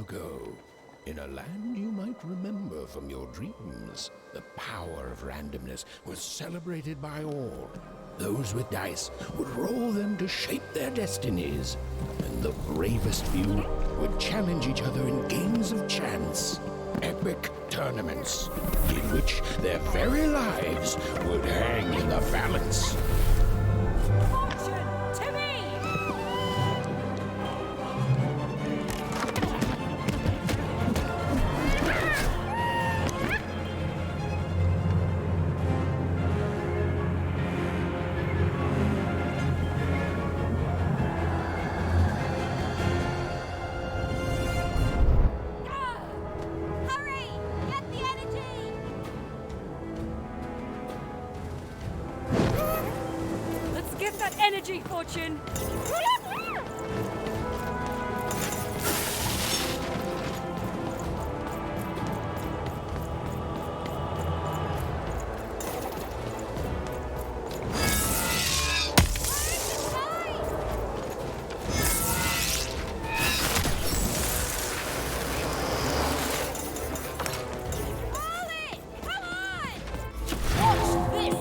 ago, in a land you might remember from your dreams, the power of randomness was celebrated by all. Those with dice would roll them to shape their destinies, and the bravest few would challenge each other in games of chance. Epic tournaments in which their very lives would hang in the balance. Fortune to me! Hurry! Get the energy! Let's get that energy, Fortune! All in! Come on! Watch this!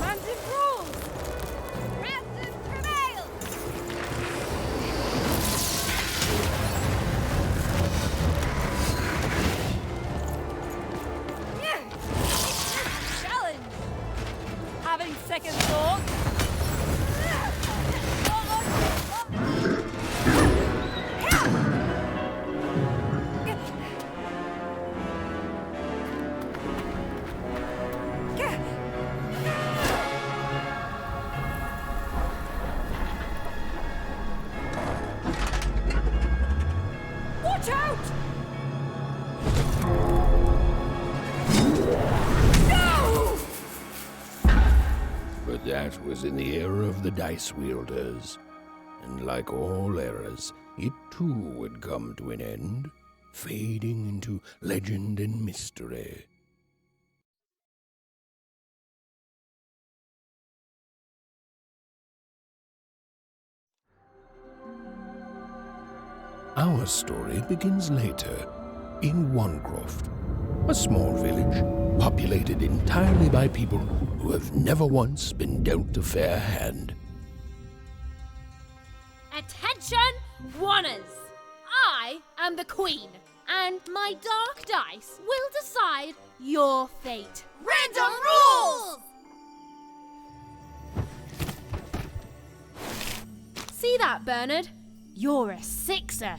Random rules! Random prevail! Challenge! Having second thought? Watch out! No! But that was in the era of the dice wielders. And like all eras, it too would come to an end, fading into legend and mystery. Our story begins later, in Wanecroft, a small village populated entirely by people who have never once been dealt a fair hand. Attention, Wanners! I am the Queen, and my dark dice will decide your fate. Random rules! See that, Bernard? You're a sixer.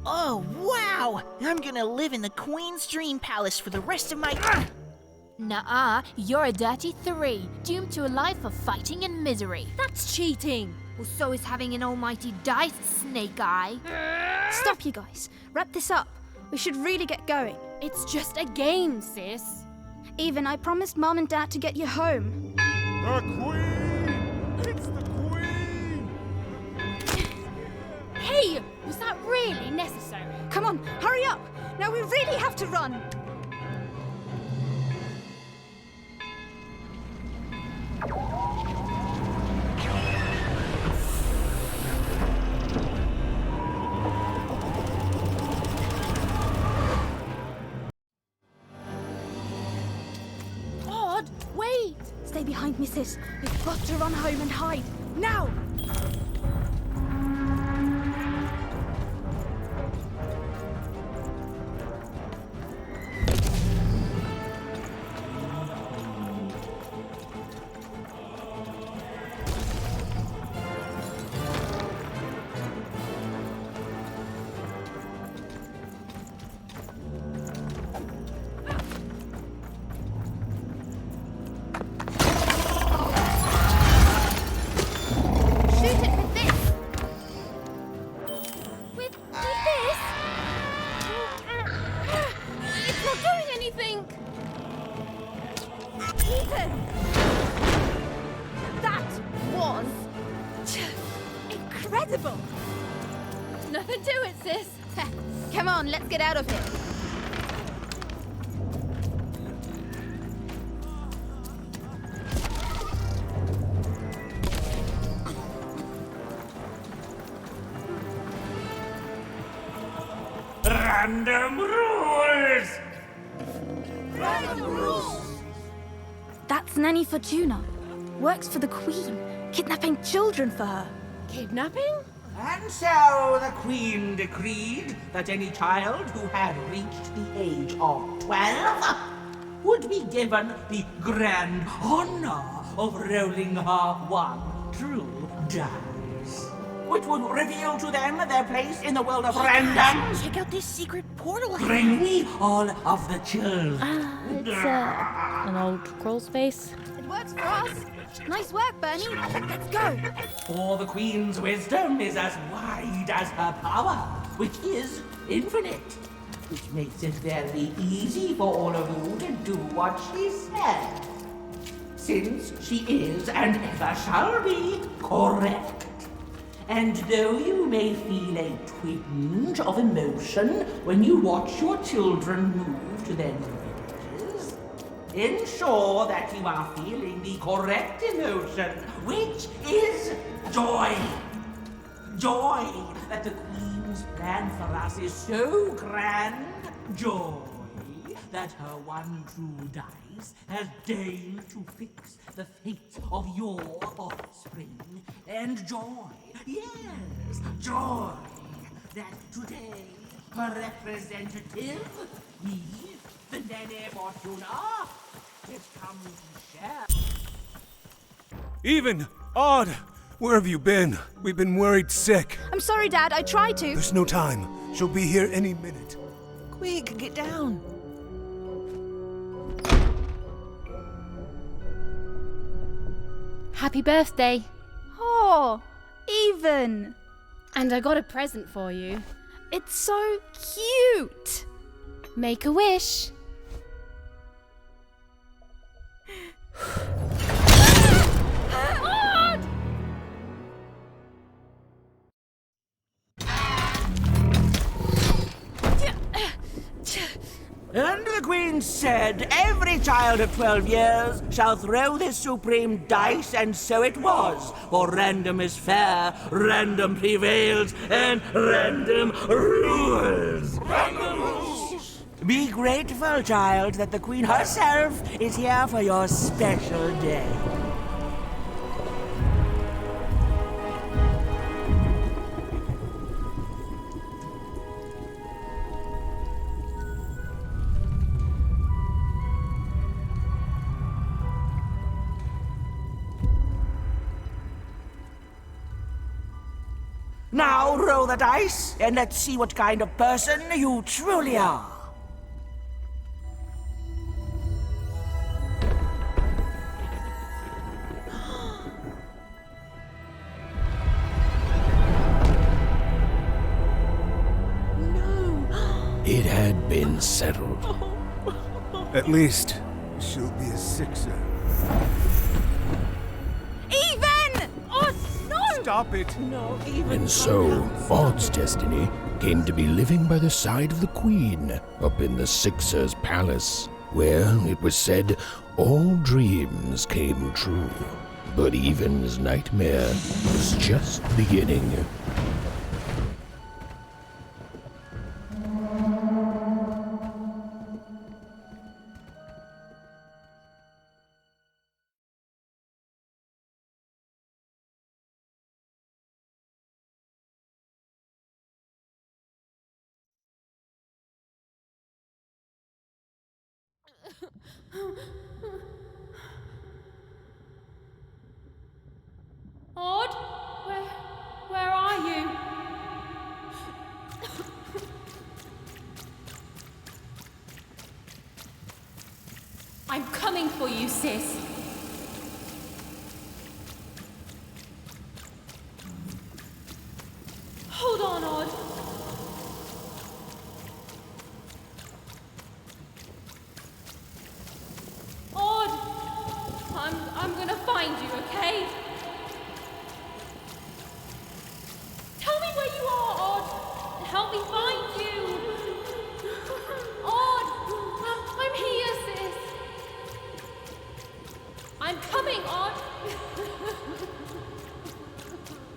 Oh, wow! I'm gonna live in the Queen's Dream Palace for the rest of my... Nuh-uh, you're a dirty 3, doomed to a life of fighting and misery. That's cheating. Well, so is having an almighty dice, Snake Eye. Stop, you guys. Wrap this up. We should really get going. It's just a game, sis. Even I promised Mom and Dad to get you home. The Queen! It's the Queen! Hey, was that really necessary? Come on, hurry up. Now we really have to run. Odd, wait. Stay behind me, sis. We've got to run home and hide. Now! Shoot it with this! With this? It's not doing anything. Ethan! That was incredible! Nothing to it, sis. Come on, let's get out of here. Random rules! That's Nanny Fortuna. Works for the Queen, kidnapping children for her. Kidnapping? And so the Queen decreed that any child who had reached the age of 12 would be given the grand honor of rolling her one true dice, which would reveal to them their place in the world of random. Check out this secret portal. Bring me all of the children. It's an old crawl space. It works for us. Nice work, Bernie. Let's go. For the Queen's wisdom is as wide as her power, which is infinite, which makes it very easy for all of you to do what she says, since she is and ever shall be correct. And though you may feel a twinge of emotion when you watch your children move to their new villages, ensure that you are feeling the correct emotion, which is joy. Joy that the Queen's plan for us is so grand. Joy that her one true dice has deigned to fix the fate of your offspring. And joy, yes, joy that today her representative, me, the Nene Fortuna, has come to share. Even! Odd! Where have you been? We've been worried sick. I'm sorry, Dad. I tried to. There's no time. She'll be here any minute. Quick, get down. Happy birthday. Oh, Even. And I got a present for you. It's so cute. Make a wish. And the Queen said, every child of 12 years shall throw this supreme dice, and so it was. For random is fair, random prevails, and random rules. Random rules! Be grateful, child, that the Queen herself is here for your special day. Now roll the dice, and let's see what kind of person you truly are. It had been settled. At least, she'll be a sixer. Even! Oh, no! Stop it! And so, Odd's destiny came to be living by the side of the Queen up in the Sixer's palace, where, it was said, all dreams came true. But Even's nightmare was just beginning. Odd? Where are you? I'm coming for you, sis. Hold on, Odd. Odd! I'm gonna find you, okay? Tell me where you are, Odd! Help me find you! Odd! I'm here, sis! I'm coming, Odd!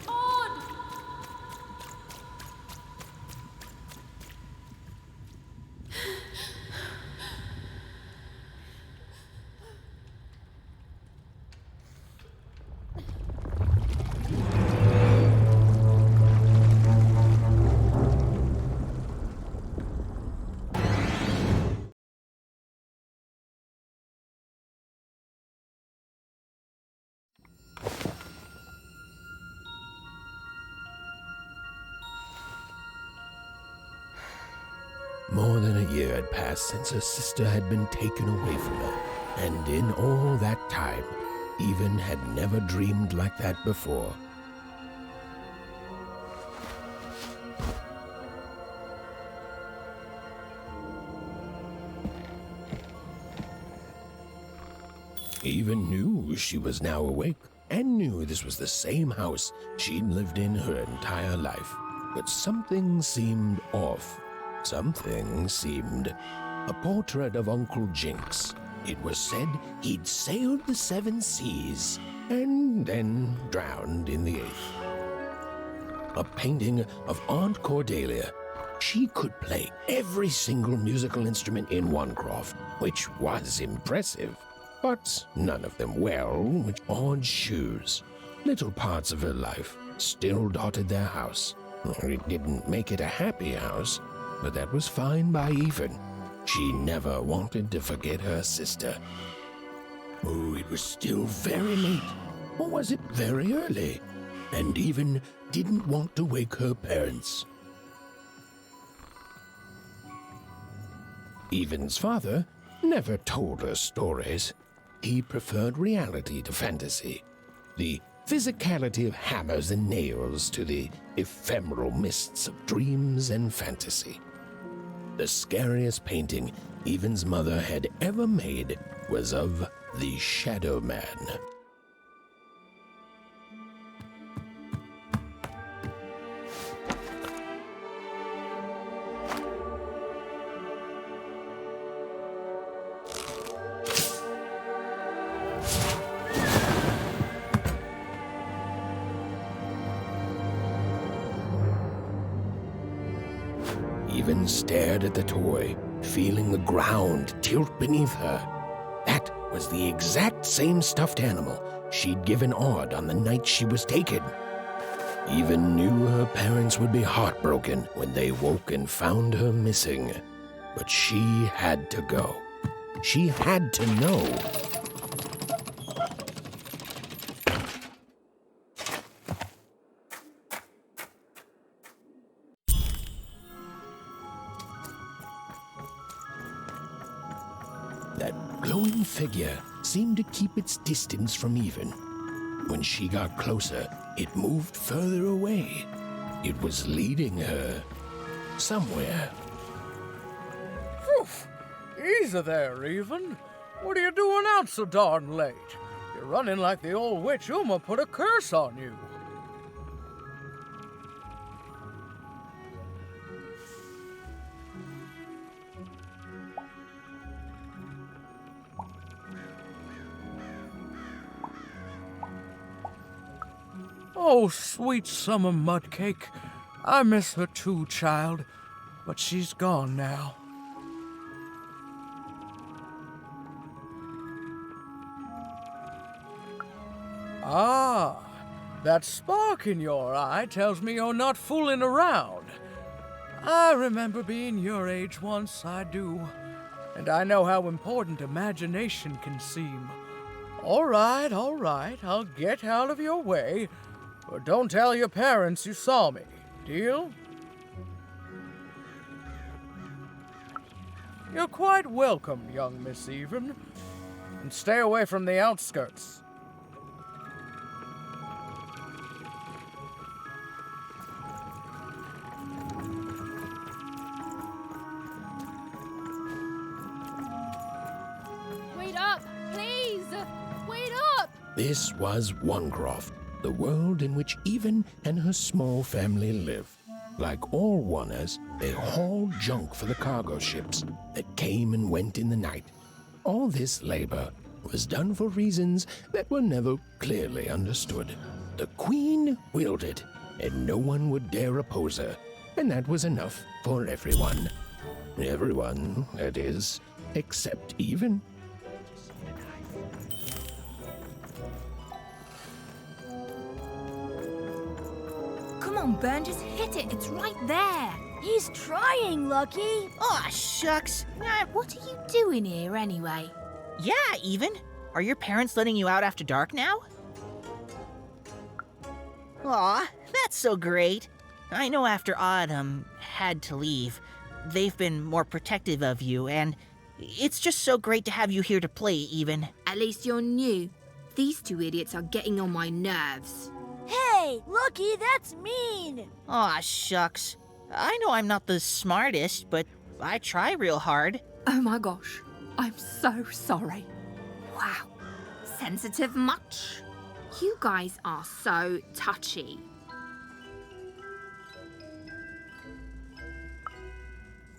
Odd! More than a year had passed since her sister had been taken away from her, and in all that time, Even had never dreamed like that before. Even knew she was now awake, and knew this was the same house she'd lived in her entire life. But something seemed off. Something seemed... A portrait of Uncle Jinx. It was said he'd sailed the 7 seas, and then drowned in the 8th. A painting of Aunt Cordelia. She could play every single musical instrument in Wanecroft, which was impressive. But none of them well, with odd shoes. Little parts of her life still dotted their house. It didn't make it a happy house, but that was fine by Even. She never wanted to forget her sister. Oh, it was still very late, or was it very early? And Even didn't want to wake her parents. Even's father never told her stories. He preferred reality to fantasy, the physicality of hammers and nails to the ephemeral mists of dreams and fantasy. The scariest painting Even's mother had ever made was of the Shadow Man. Even stared at the toy, feeling the ground tilt beneath her. That was the exact same stuffed animal she'd given Odd on the night she was taken. Even knew her parents would be heartbroken when they woke and found her missing. But she had to go. She had to know. That glowing figure seemed to keep its distance from Even. When she got closer, it moved further away. It was leading her somewhere. Oof! Easy there, Even. What are you doing out so darn late? You're running like the old witch Uma put a curse on you. Oh, sweet summer mudcake. I miss her too, child, but she's gone now. Ah, that spark in your eye tells me you're not fooling around. I remember being your age once, I do, and I know how important imagination can seem. All right, I'll get out of your way. But don't tell your parents you saw me. Deal? You're quite welcome, young Miss Even. And stay away from the outskirts. Wait up, please! Wait up! This was Wanecroft, the world in which Even and her small family lived. Like all Wanners, they hauled junk for the cargo ships that came and went in the night. All this labor was done for reasons that were never clearly understood. The Queen willed it, and no one would dare oppose her, and that was enough for everyone. Everyone, that is, except Even. Come on, Ben, just hit it. It's right there. He's trying, Lucky. Aw, shucks. What are you doing here anyway? Yeah, Even. Are your parents letting you out after dark now? Aw, that's so great. I know after Odd, had to leave. they've been more protective of you, and it's just so great to have you here to play, even. At least you're new. These two idiots are getting on my nerves. Hey, Lucky, that's mean! Aw, shucks. I know I'm not the smartest, but I try real hard. Oh my gosh, I'm so sorry. Wow, sensitive much? You guys are so touchy.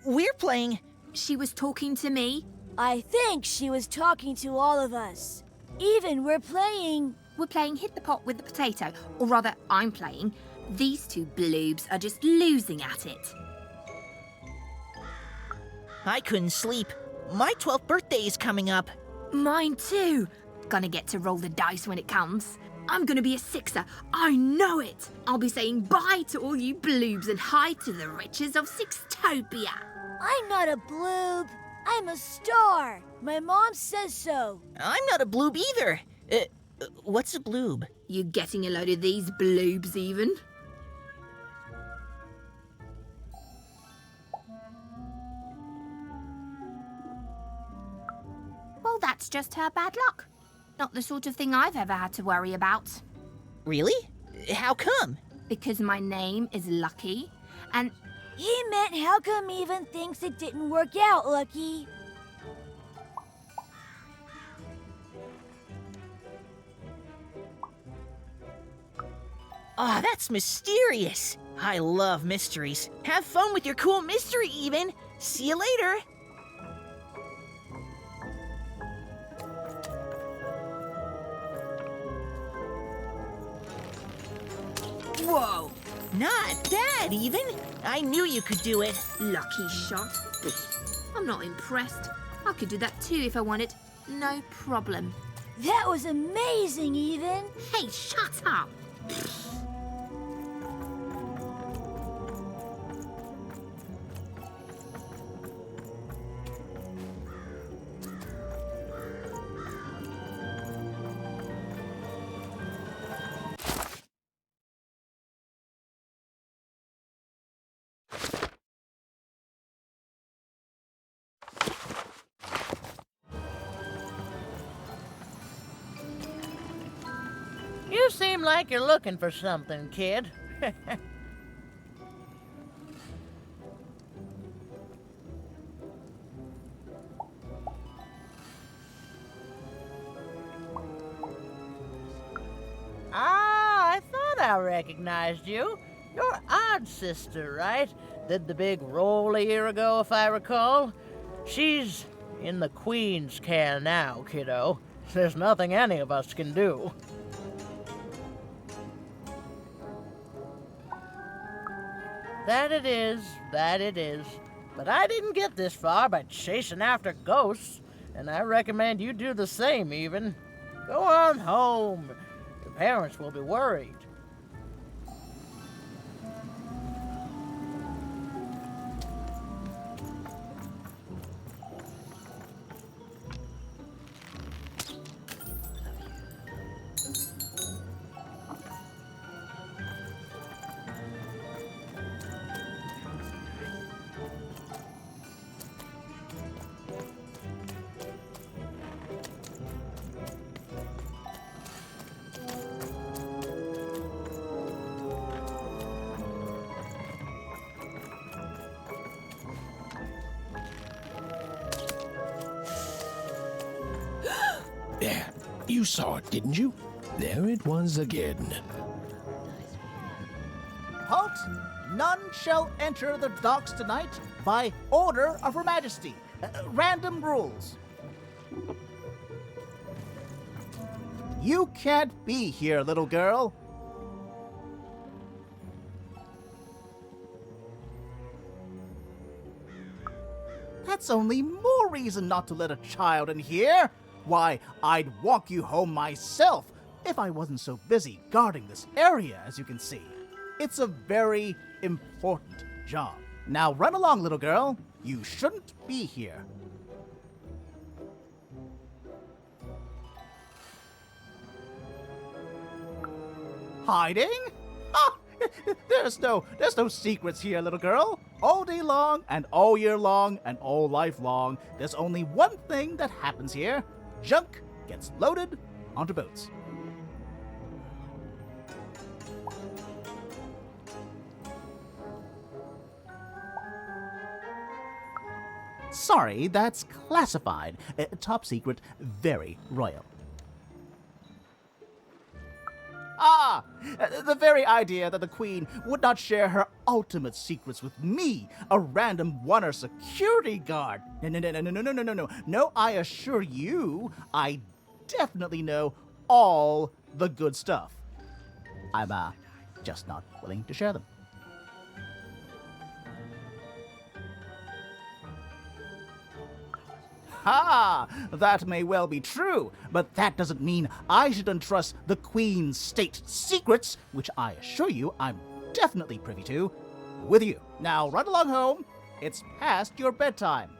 We're playing. She was talking to me. I think she was talking to all of us. Even we're playing Hit the Pot with the Potato. Or rather, I'm playing. These two bloobs are just losing at it. I couldn't sleep. My 12th birthday is coming up. Mine too. Gonna get to roll the dice when it comes. I'm gonna be a sixer. I know it. I'll be saying bye to all you bloobs and hi to the riches of Sixtopia. I'm not a bloob. I'm a star. My mom says so. I'm not a bloob either. What's a bloob? You getting a load of these bloobs even? Well, that's just her bad luck. Not the sort of thing I've ever had to worry about. Really? How come? Because my name is Lucky, and... He meant how come even thinks it didn't work out, Lucky? Aw, that's mysterious. I love mysteries. Have fun with your cool mystery, even. See you later. Whoa, not bad, even. I knew you could do it. Lucky shot. I'm not impressed. I could do that too if I wanted. No problem. That was amazing, even. Hey, shut up. You seem like you're looking for something, kid. I thought I recognized you. You're Odd Sister, right? Did the big roll a year ago, if I recall. She's in the Queen's care now, kiddo. There's nothing any of us can do. That it is. But I didn't get this far by chasing after ghosts, and I recommend you do the same, even. Go on home. Your parents will be worried. There, you saw it, didn't you? There it was again. Halt! None shall enter the docks tonight by order of Her Majesty. Random rules. You can't be here, little girl. That's only more reason not to let a child in here. Why, I'd walk you home myself if I wasn't so busy guarding this area, as you can see. It's a very important job. Now run along, little girl. You shouldn't be here. Hiding? Oh, there's no secrets here, little girl. All day long, and all year long, and all life long, there's only one thing that happens here. Junk gets loaded onto boats. Sorry, that's classified. Top secret, very royal. Ah! The very idea that the Queen would not share her ultimate secrets with me, a random Oner security guard. No. No, I assure you, I definitely know all the good stuff. I'm, just not willing to share them. Ha! That may well be true, but that doesn't mean I should entrust the Queen's state secrets, which I assure you I'm definitely privy to, with you. Now run along home. It's past your bedtime.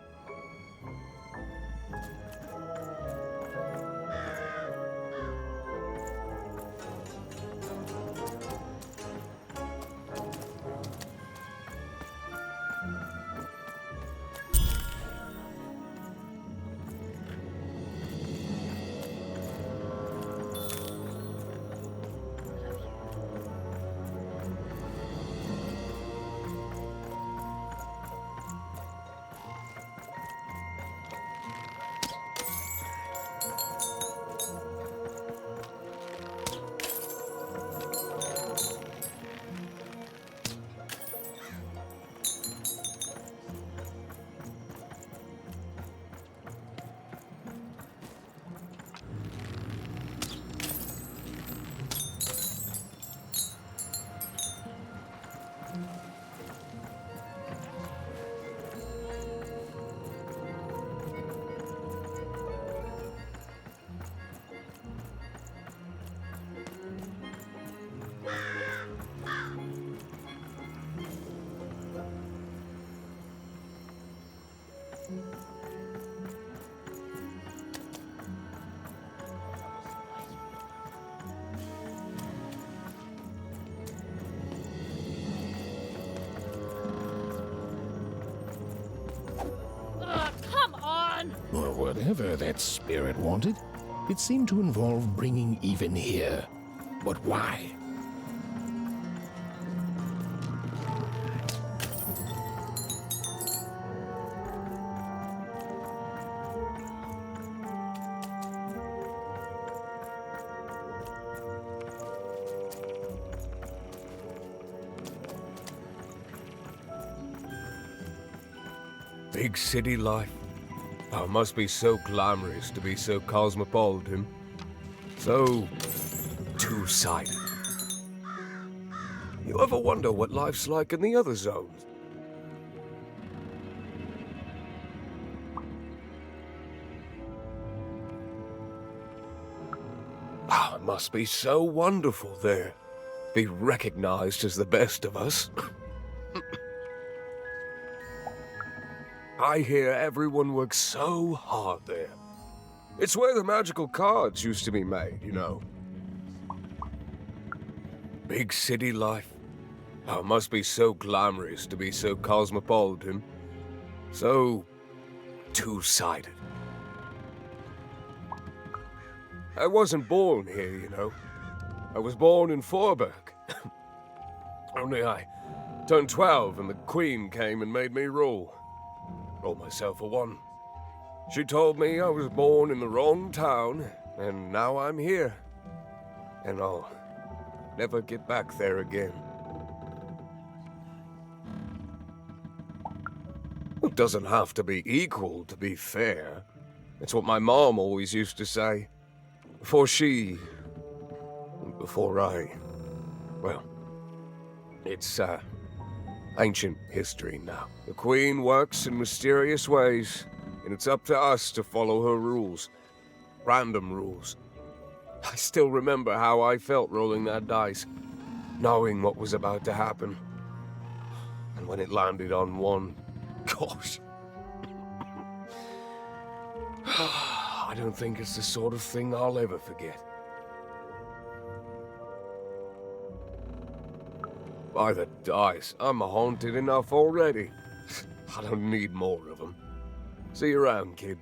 Or whatever that spirit wanted, it seemed to involve bringing even here. But why? Big city life. Oh, it must be so glamorous to be so cosmopolitan. So two-sided. You ever wonder what life's like in the other zones? Oh, it must be so wonderful there. Be recognized as the best of us. I hear everyone works so hard there. It's where the magical cards used to be made, you know. Big city life. Oh, it must be so glamorous to be so cosmopolitan. So two-sided. I wasn't born here, you know. I was born in Forberg. Only I turned 12 and the Queen came and made me rule. Roll myself a one. She told me I was born in the wrong town, and now I'm here. And I'll never get back there again. It doesn't have to be equal to be fair. It's what my mom always used to say. Before I... Well, it's, ancient history now. The Queen works in mysterious ways, and it's up to us to follow her rules. Random rules. I still remember how I felt rolling that dice, knowing what was about to happen. And when it landed on one, gosh. I don't think it's the sort of thing I'll ever forget. By the dice, I'm haunted enough already. I don't need more of them. See you around, kid.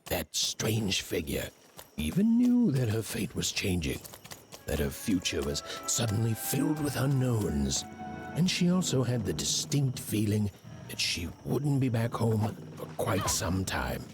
That strange figure even knew that her fate was changing, that her future was suddenly filled with unknowns, and she also had the distinct feeling that she wouldn't be back home for quite some time.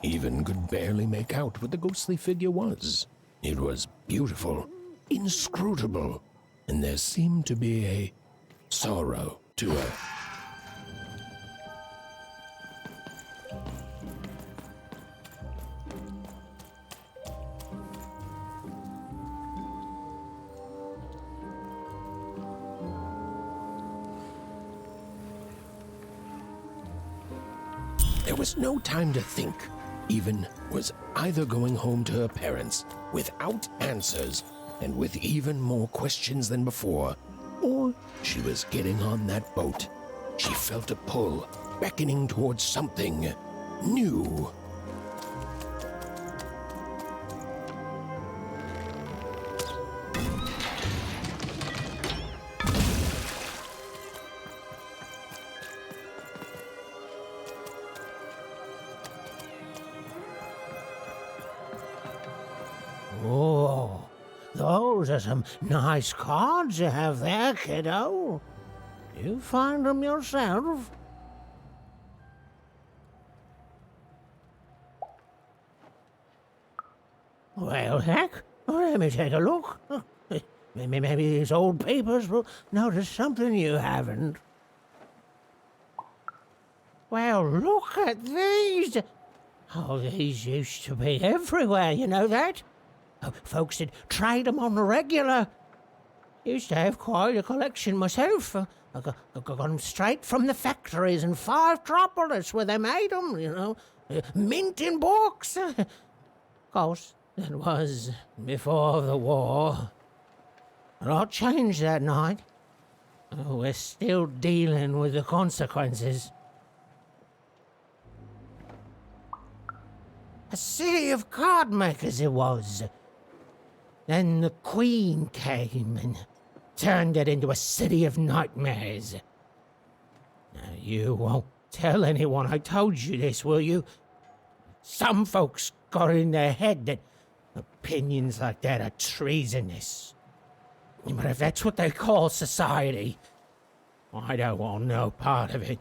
Even could barely make out what the ghostly figure was. It was beautiful, inscrutable, and there seemed to be a sorrow to her. There was no time to think. Even was either going home to her parents without answers and with even more questions than before, or she was getting on that boat. She felt a pull, beckoning towards something new. Oh, those are some nice cards you have there, kiddo. You find them yourself? Well, heck, let me take a look. Maybe these old papers will notice something you haven't. Well, look at these. Oh, these used to be everywhere, you know that? Folks would trade them on the regular. Used to have quite a collection myself. I got them straight from the factories in 5 Tropolis where they made them, you know. Mint in books. Of course, that was before the war. A lot changed that night. We're still dealing with the consequences. A city of card makers it was. Then the Queen came and turned it into a city of nightmares. Now, you won't tell anyone I told you this, will you? Some folks got it in their head that opinions like that are treasonous. But if that's what they call society, I don't want no part of it.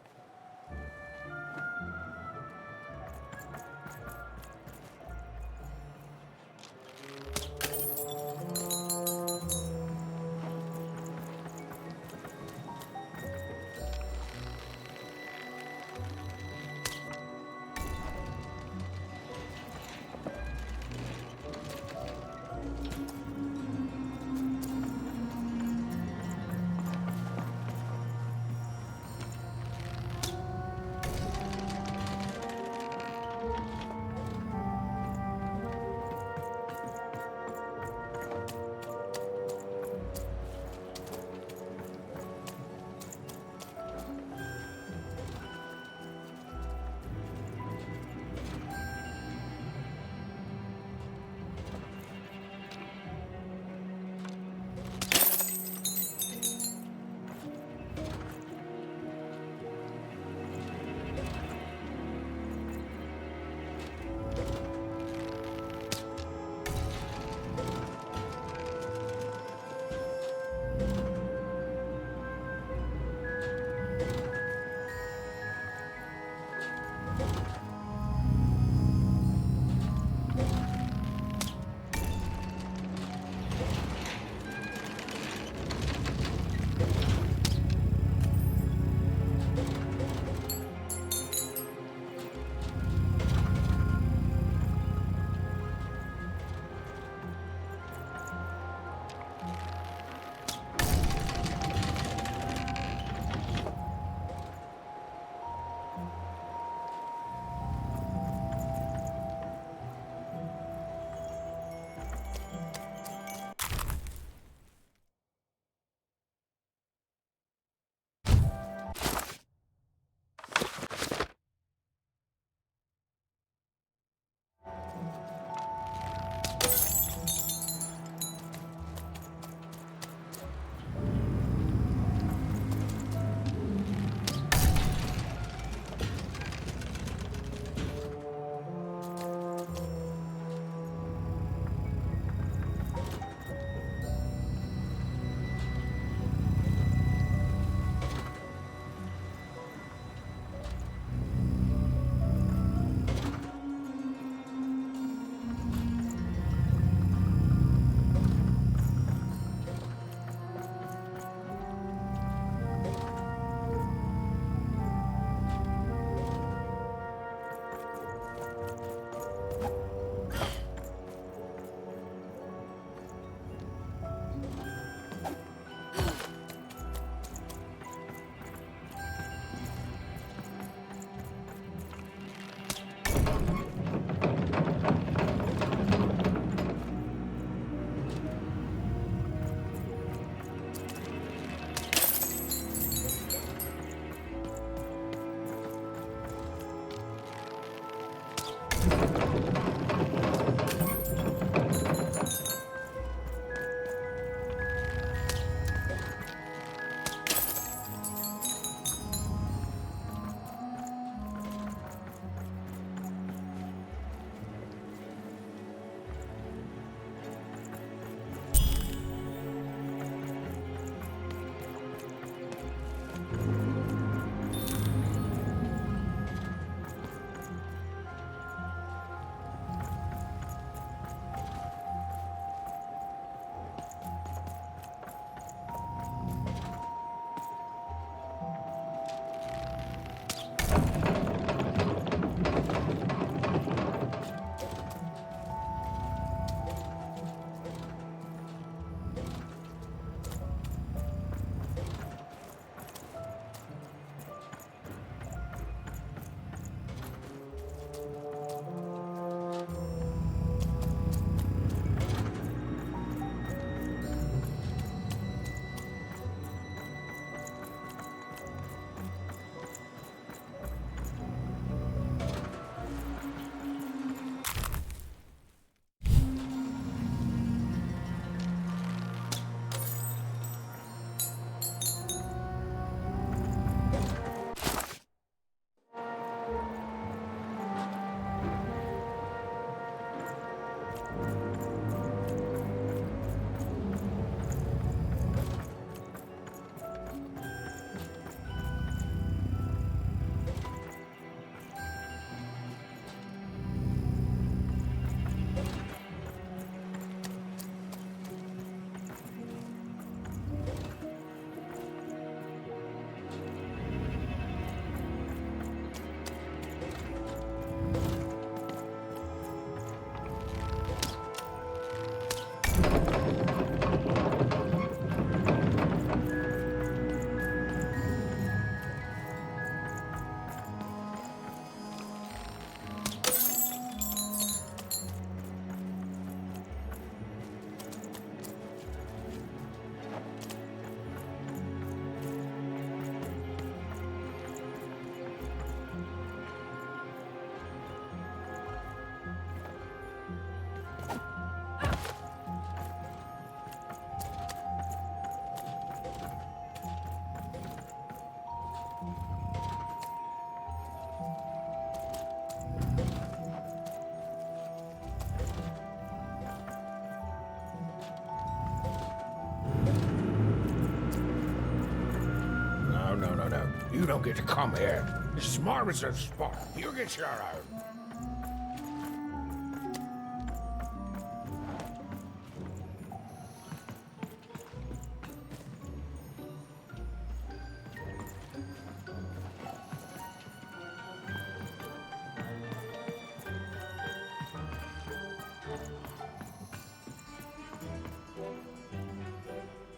You don't get to come here. This is my reserved spot. You get your own.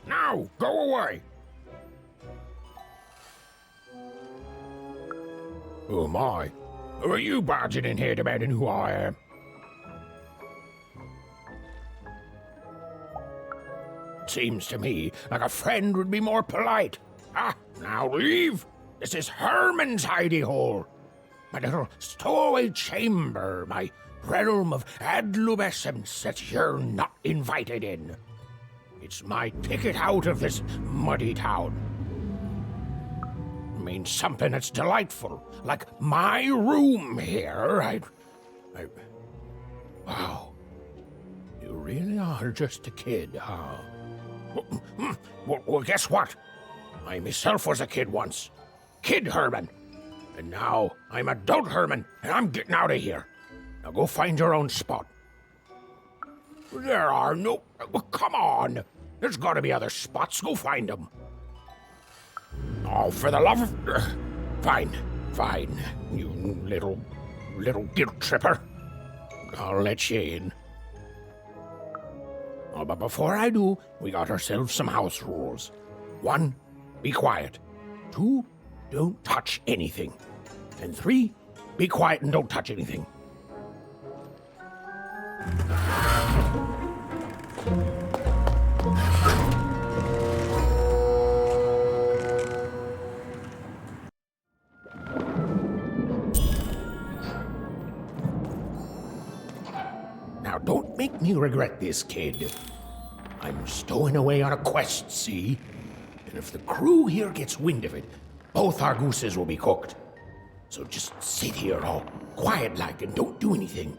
Now, go away! Oh my, who are you barging in here demanding who I am? Seems to me like a friend would be more polite. Ah, now leave! This is Herman's hidey hole. My little stowaway chamber, my realm of adolescence that you're not invited in. It's my ticket out of this muddy town. It means something that's delightful, like my room here. Wow. You really are just a kid, huh? Well, guess what? I myself was a kid once. Kid Herman. And now I'm adult Herman, and I'm getting out of here. Now go find your own spot. There are no... Well, come on! There's gotta be other spots. Go find them. Oh, for the love of... Fine. You little guilt tripper. I'll let you in. Oh, but before I do, we got ourselves some house rules. 1, be quiet. 2, don't touch anything. And 3, be quiet and don't touch anything. Now, don't make me regret this, kid. I'm stowing away on a quest, see? And if the crew here gets wind of it, both our gooses will be cooked. So just sit here all quiet-like and don't do anything.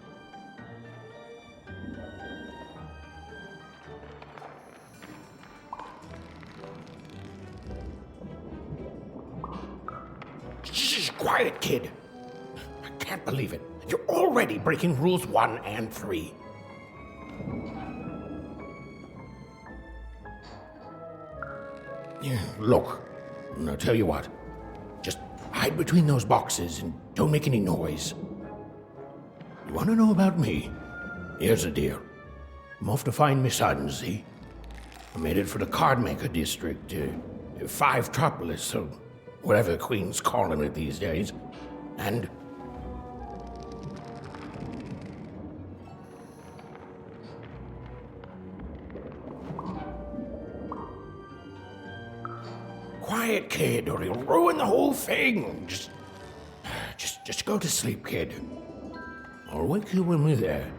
Shh, quiet, kid. I can't believe it. You're already breaking rules 1 and 3. Yeah, look, I'll tell you what. Just hide between those boxes and don't make any noise. You want to know about me? Here's the deal. I'm off to find my son, see? I'm headed for the Cardmaker district, 5-tropolis, or whatever the Queen's calling it these days. And... Quiet, kid, or you'll ruin the whole thing. Just go to sleep, kid. I'll wake you when we're there.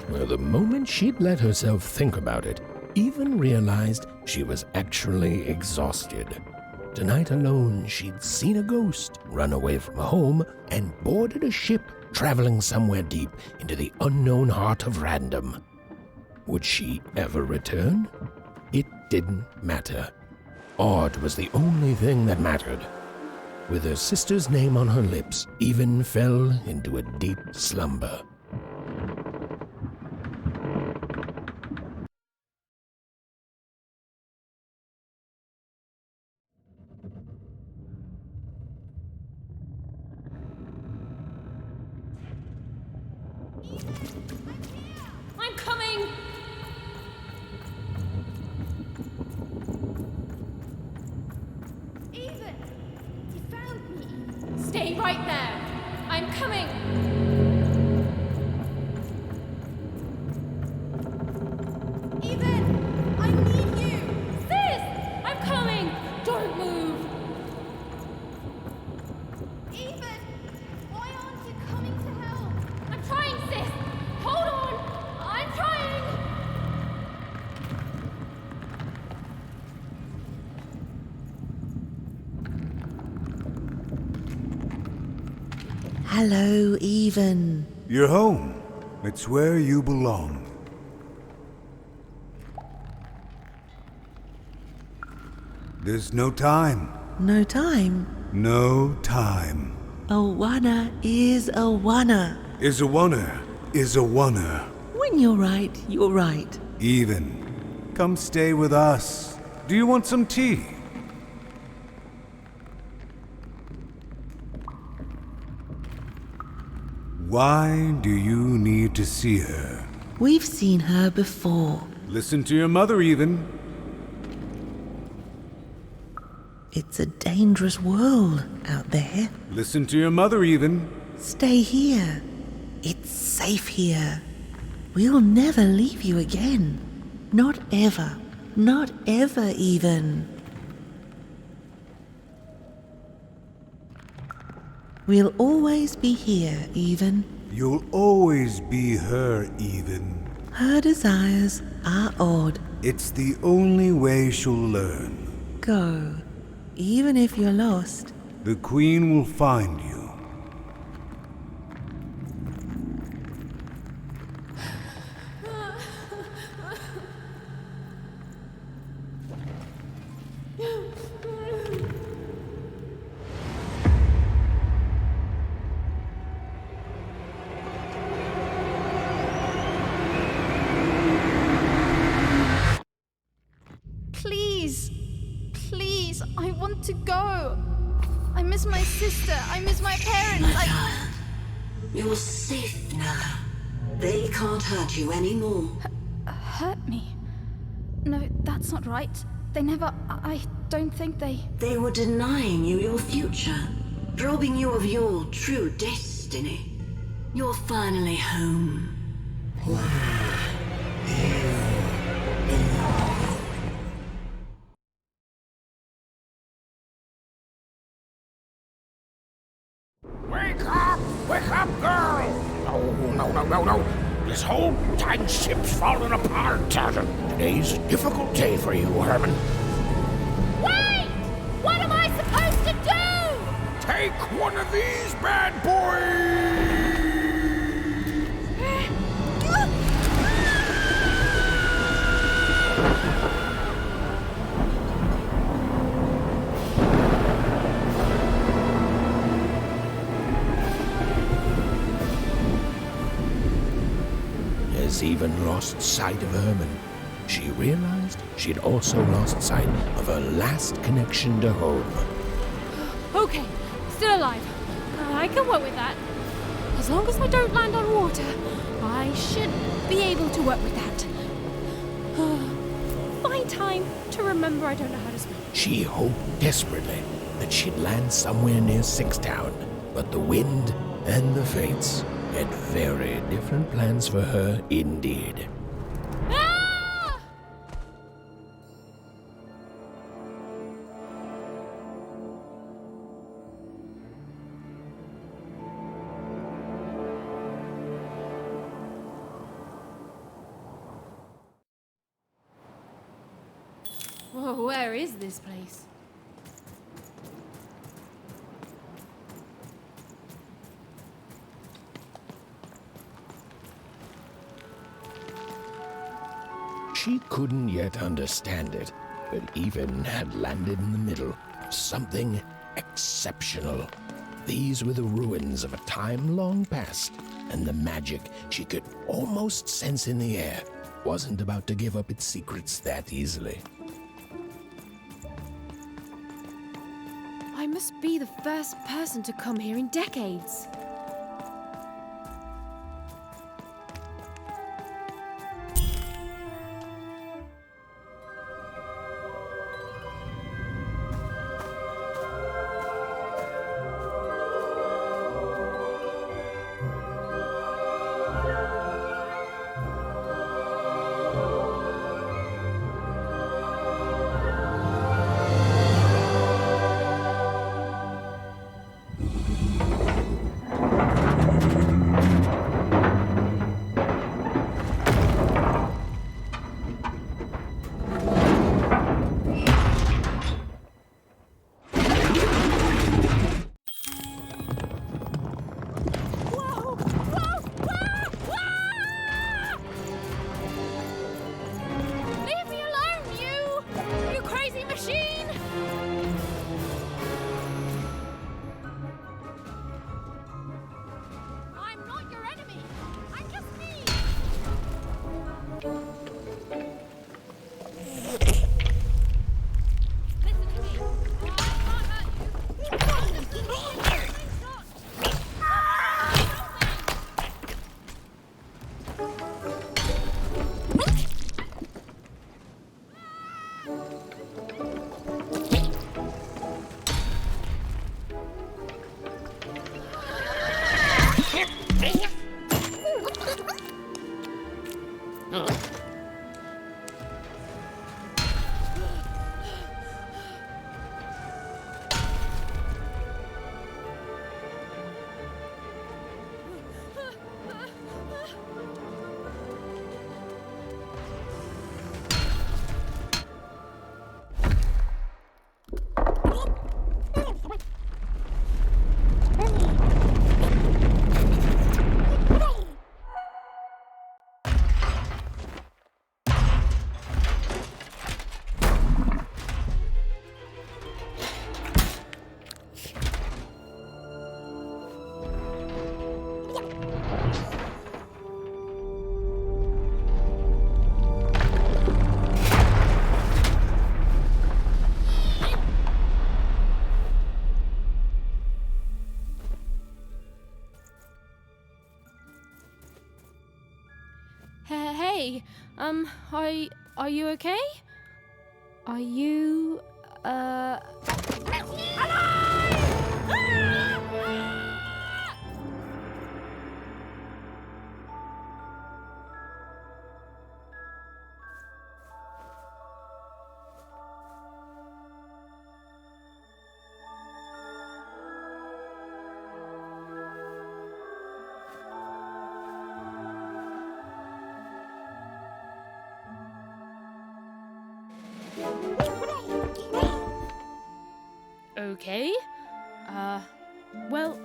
Well, the moment she'd let herself think about it, even realized she was actually exhausted. Tonight alone, she'd seen a ghost, run away from home, and boarded a ship traveling somewhere deep into the unknown heart of Random. Would she ever return? It didn't matter. Odd was the only thing that mattered. With her sister's name on her lips, Even fell into a deep slumber. I'm coming! Even! You found me! Stay right there! I'm coming! Even! I need you! Sis! I'm coming! Don't move! Even! Why aren't you coming to help? I'm trying, sis! Hold on! I'm trying! Hello, Even. You're home. It's where you belong. There's no time. No time? No time. Awana is Awana. Is a oneer. Is a oneer. When you're right, you're right. Even. Come stay with us. Do you want some tea? Why do you need to see her? We've seen her before. Listen to your mother, Even. It's a dangerous world out there. Listen to your mother, Even. Stay here. It's safe here. We'll never leave you again. Not ever. Not ever, Even. We'll always be here, Even. You'll always be her, Even. Her desires are odd. It's the only way she'll learn. Go. Even if you're lost. The Queen will find you. Please. Please, I want to go. I miss my sister. I miss my parents. You're safe now. They can't hurt you anymore. Hurt me? No, that's not right. They never... I don't think they... They were denying you your future, robbing you of your true destiny. You're finally home. Wake up, girl! No. This whole time ship's falling apart. Today's a difficult day for you, Herman. Wait! What am I supposed to do? Take one of these bad boys! Has Even lost sight of Herman. She realized she'd also lost sight of her last connection to home. Okay, still alive. I can work with that. As long as I don't land on water, I should be able to work with that. Find time to remember I don't know how to swim. She hoped desperately that she'd land somewhere near Sixtown, but the wind and the fates had very different plans for her indeed. Whoa, where is this place? She couldn't yet understand it, but Even had landed in the middle of something exceptional. These were the ruins of a time long past, and the magic she could almost sense in the air wasn't about to give up its secrets that easily. I must be the first person to come here in decades. Hey, are you okay? Are you, okay. Well,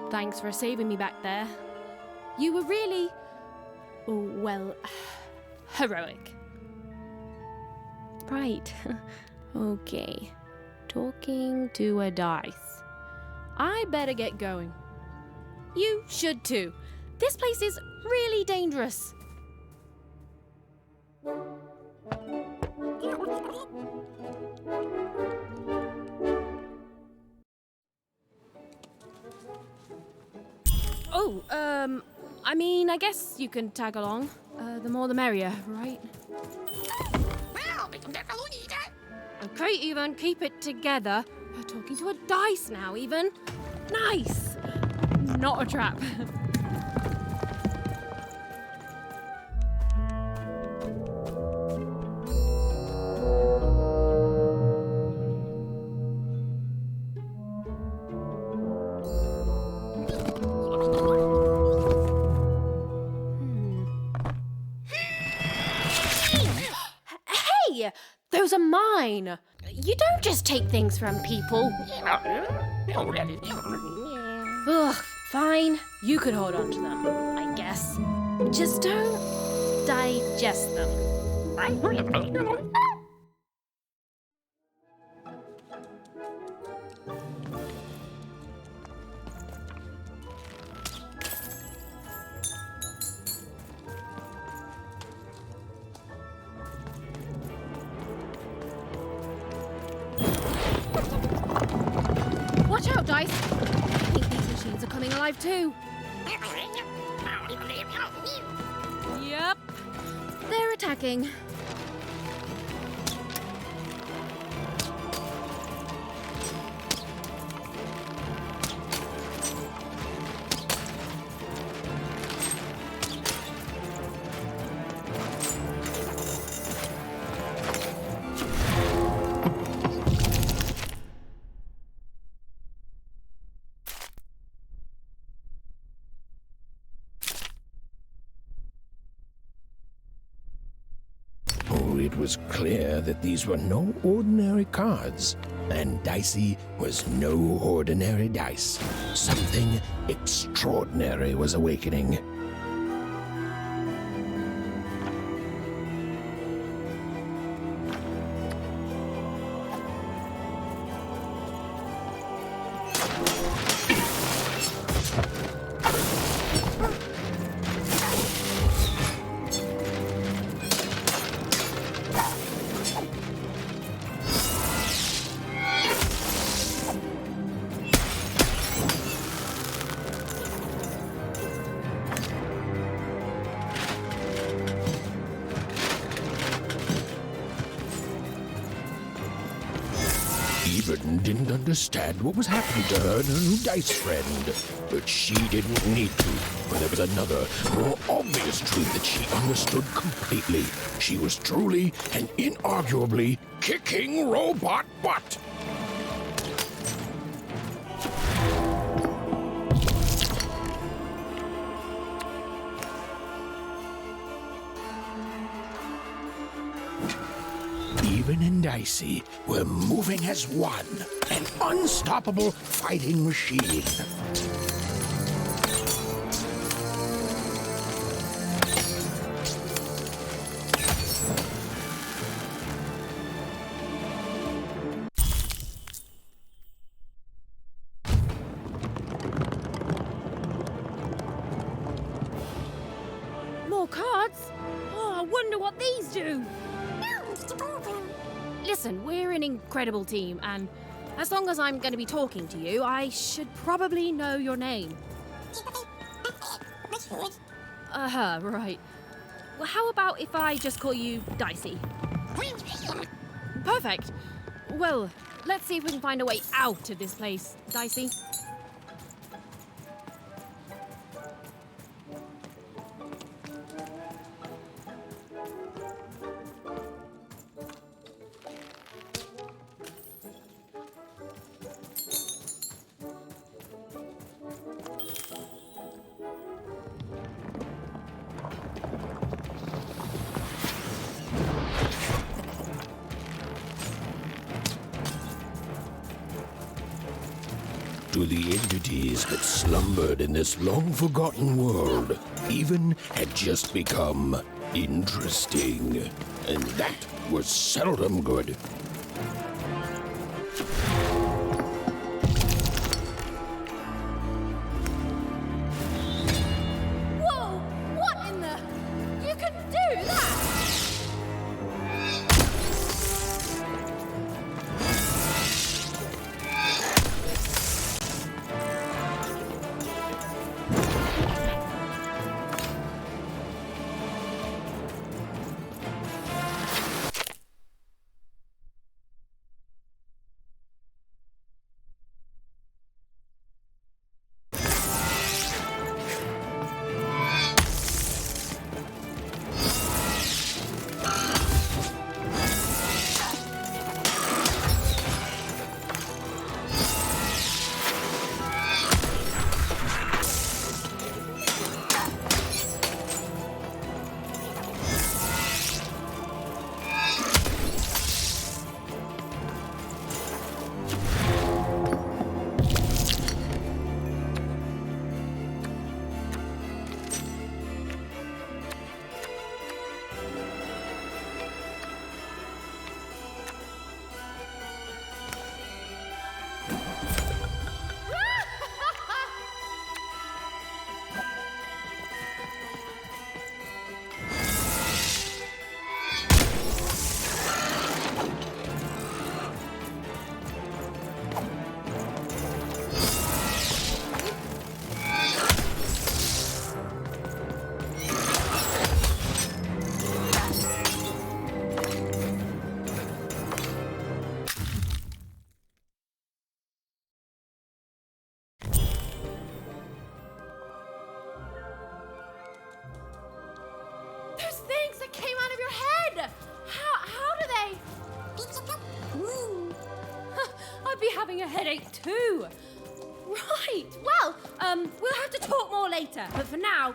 thanks for saving me back there. You were really, well, heroic. Right. Okay. Talking to a dice. I better get going. You should too. This place is really dangerous. Oh, I mean, I guess you can tag along. The more the merrier, right? Okay, Even, keep it together. You're talking to a dice now, Even. Nice! Not a trap. Hey! Those are mine! You don't just take things from people. Ugh, fine. You could hold on to them, I guess. Just don't digest them. Watch out, Dice! I think these machines are coming alive too. Yep. They're attacking. It was clear that these were no ordinary cards, and Dicey was no ordinary dice. Something extraordinary was awakening. Raven didn't understand what was happening to her and her new dice friend. But she didn't need to, for there was another, more obvious truth that she understood completely. She was truly and inarguably kicking robot butt. Even and Dicey were moving as one, an unstoppable fighting machine. More cards? Oh, I wonder what these do. Listen, we're an incredible team, and as long as I'm going to be talking to you, I should probably know your name. Right. Well, how about if I just call you Dicey? Perfect. Well, let's see if we can find a way out of this place, Dicey. To the entities that slumbered in this long-forgotten world, even had just become interesting. And that was seldom good. Whoa! What in the... You can do that? Having a headache too. Right, well, we'll have to talk more later, but for now,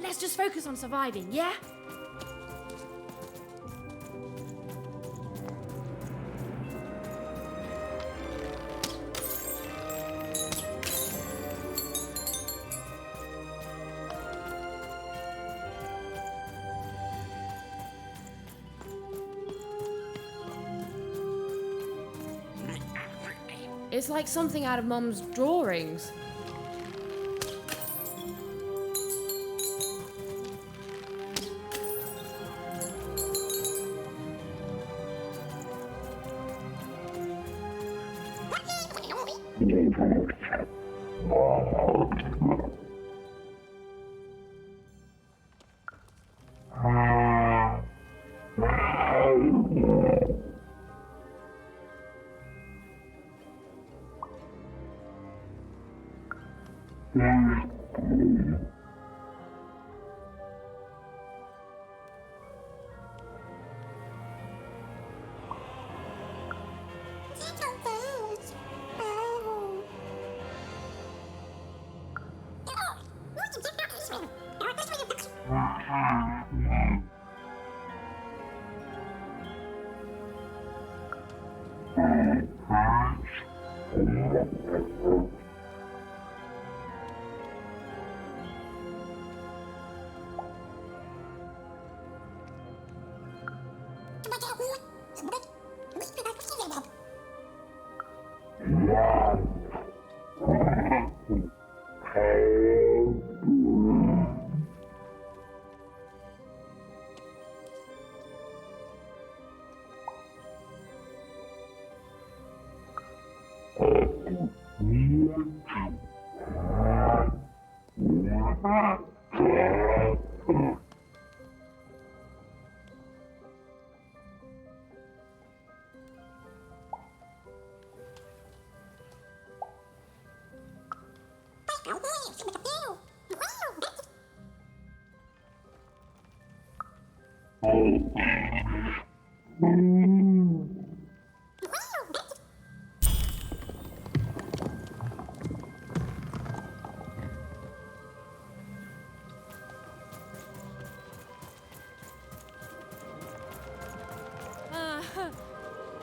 let's just focus on surviving, yeah? It's like something out of Mum's drawings.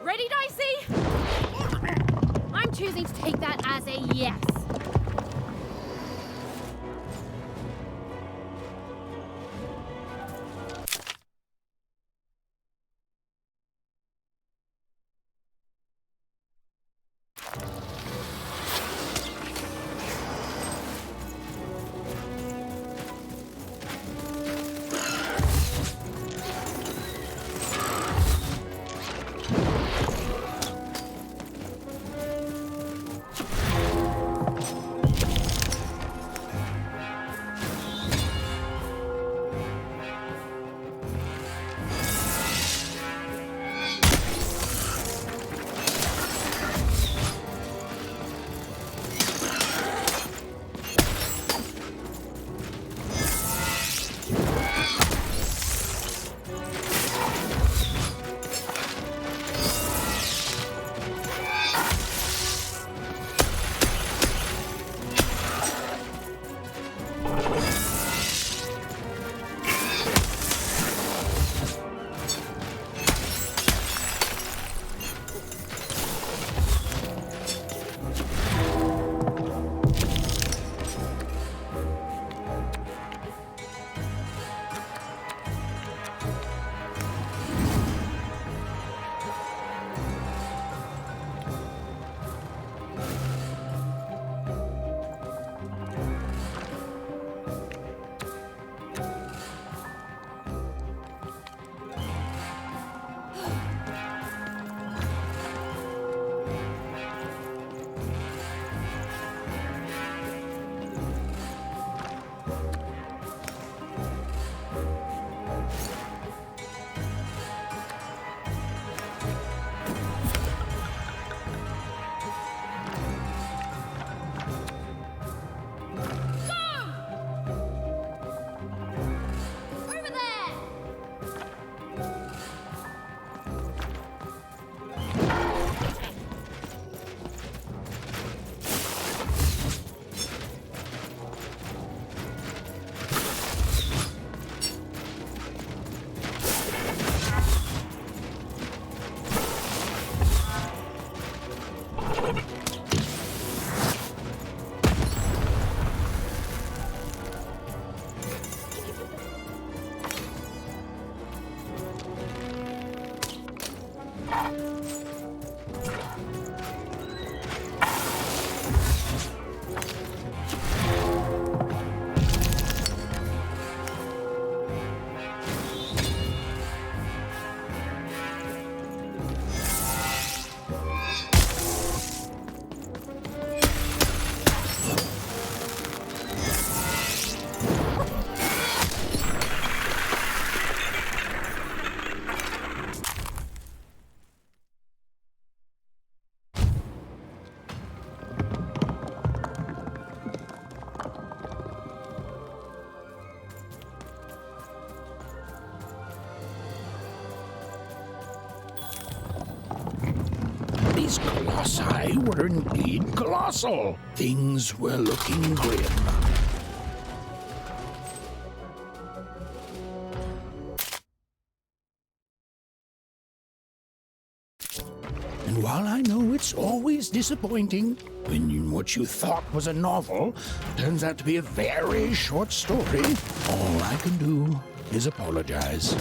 Ready, Dicey? I'm choosing to take that as a yes. These colossi were indeed colossal. Things were looking grim. And while I know it's always disappointing when what you thought was a novel turns out to be a very short story, all I can do is apologize.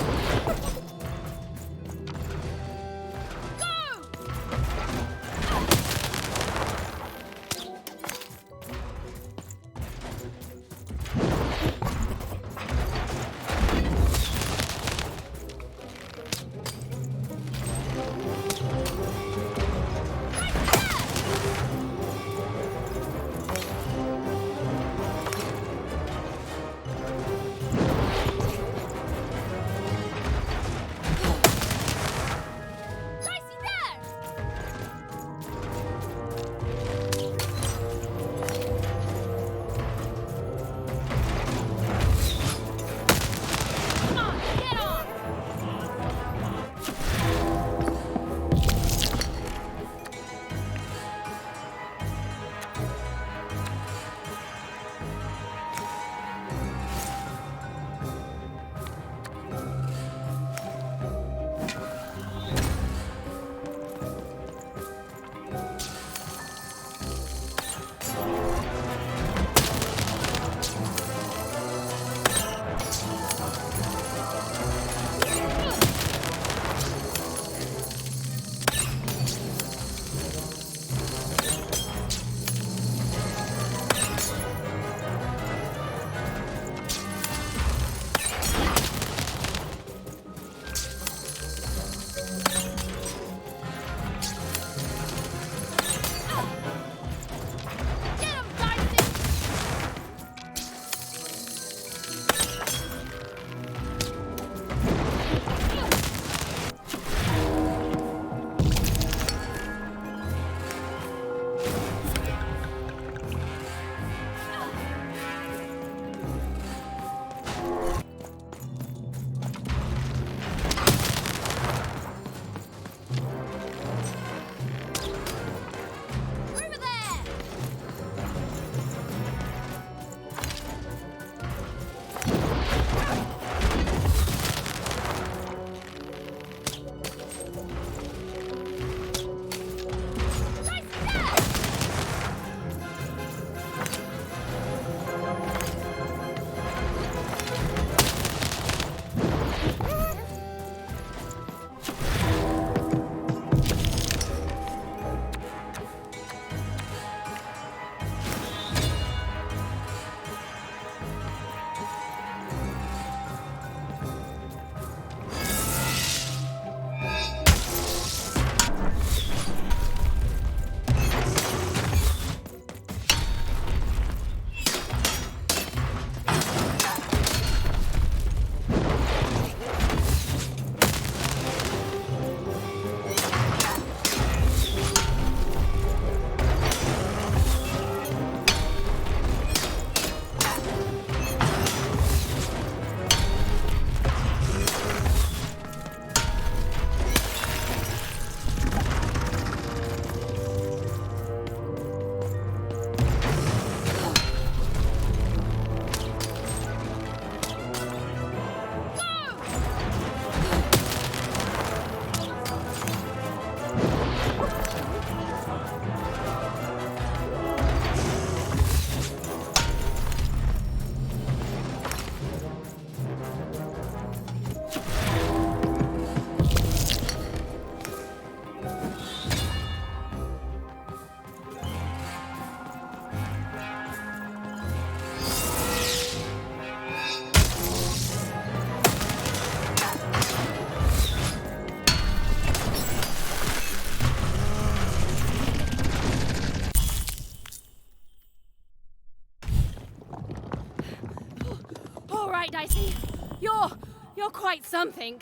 right, Dicey. You're quite something.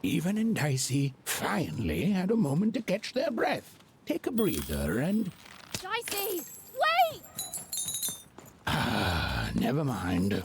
Even and Dicey finally had a moment to catch their breath, take a breather, and... Dicey, wait! Never mind.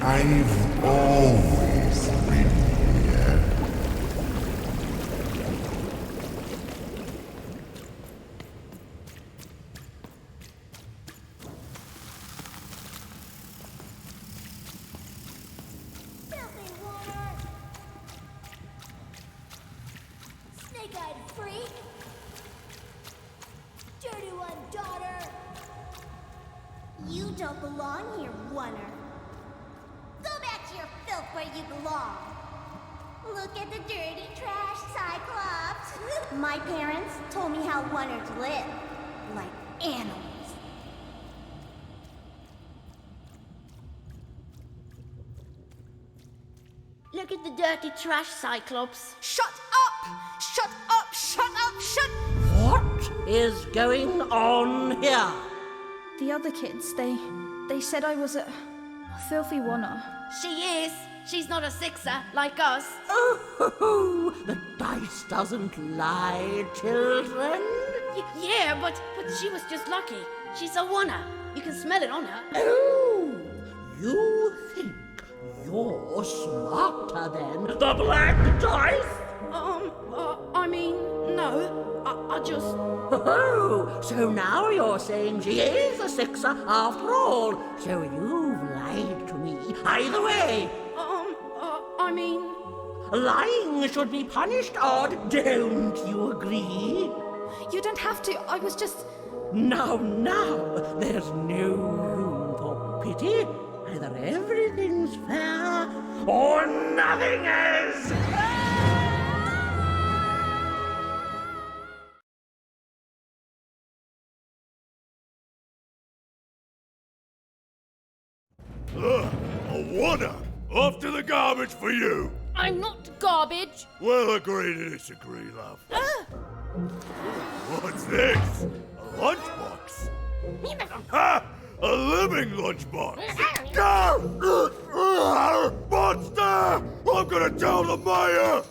I've always been here. Snake-eyed freak! Dirty one, daughter! You don't belong here, Oner. Go back to your filth where you belong. Look at the dirty trash, Cyclops. My parents told me how Oners live. Like animals. Look at the dirty trash, Cyclops. Shut up! Shut up! Shut up! Shut... What is going on here? The other kids, they said I was a filthy Oner. She is. She's not a sixer like us. Oh, the dice doesn't lie, children. Yeah, but she was just lucky. She's a Oner. You can smell it on her. Oh, you think you're smarter than the black dice? I mean, no. I just... Oh, so now you're saying she is a sixer after all. So you've lied to me. Either way. I mean... Lying should be punished, Odd. Don't you agree? You don't have to. I was just... Now, there's no room for pity. Either everything's fair or nothing is. A Oner! Off to the garbage for you! I'm not garbage. We'll agree to disagree, love. What's this? A lunchbox? Ha! A living lunchbox! Monster! I'm gonna tell the mayor!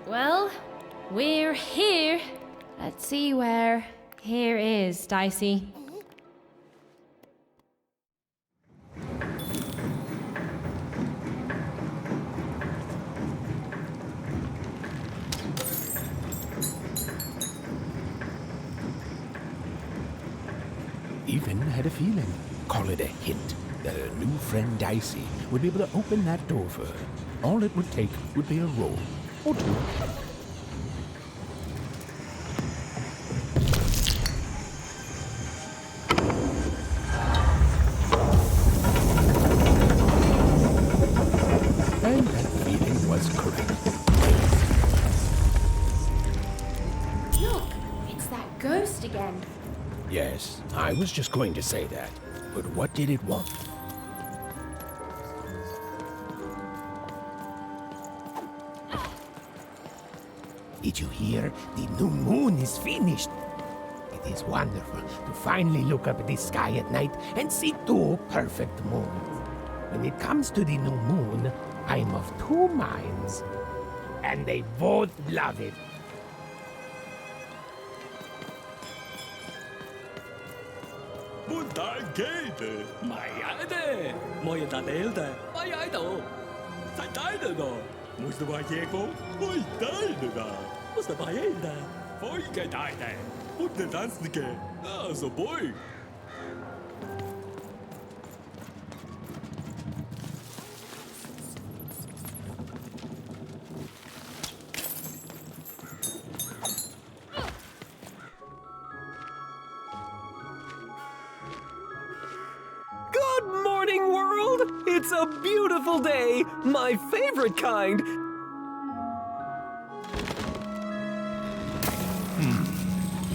Well, we're here. Let's see where here is, Dicey. Even had a feeling, call it a hint, that her new friend Dicey would be able to open that door for her. All it would take would be a roll or two. And that feeling was correct. Look, it's that ghost again. Yes, I was just going to say that. But what did it want? Did you hear? The new moon is finished. It is wonderful to finally look up at the sky at night and see two perfect moons. When it comes to the new moon, I'm of two minds. And they both love it. Montagade, Maiade, moje tadelde, Maiaido, Saidaido, Mustabayego, Moidaida, Mustabayenda, Foigedaide, Unterdansnike, also boy. Good morning, world! It's a beautiful day, my favorite kind.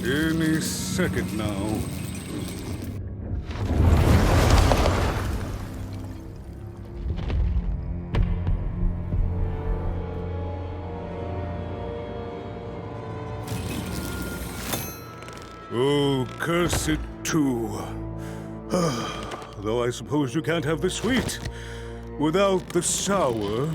Any second now. Oh, curse it too. Though I suppose you can't have the sweet without the sour.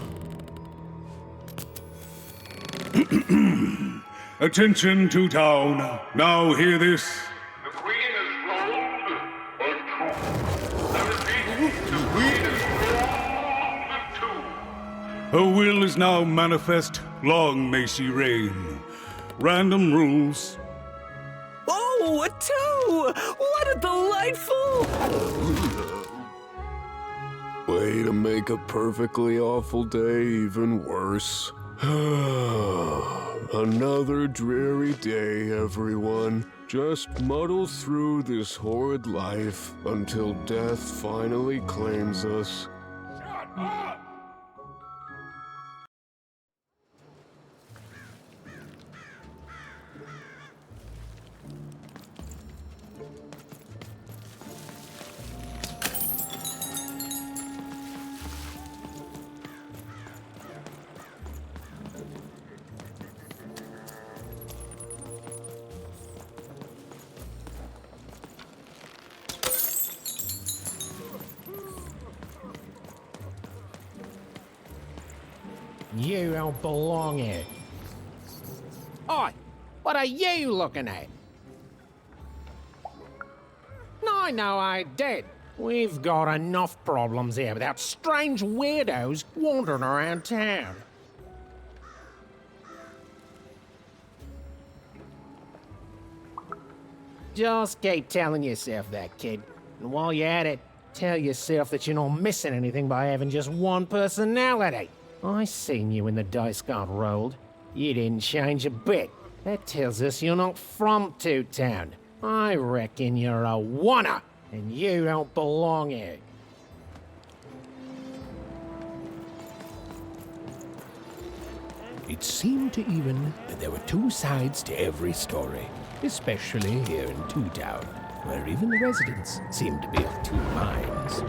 Attention to town. Now hear this. The Queen is rolled or two. I repeat, the Queen is rolled or two. Her will is now manifest. Long may she reign. Random rules. Oh, a two! What a delightful... Way to make a perfectly awful day even worse. Another dreary day, everyone. Just muddle through this horrid life until death finally claims us. Shut up! You don't belong here. Oi! What are you looking at? No, I did. We've got enough problems here without strange weirdos wandering around town. Just keep telling yourself that, kid. And while you're at it, tell yourself that you're not missing anything by having just one personality. I seen you when the dice got rolled. You didn't change a bit. That tells us you're not from Two Town. I reckon you're a wanna, and you don't belong here. It seemed to even that there were two sides to every story, especially here in Two Town, where even the residents seemed to be of two minds.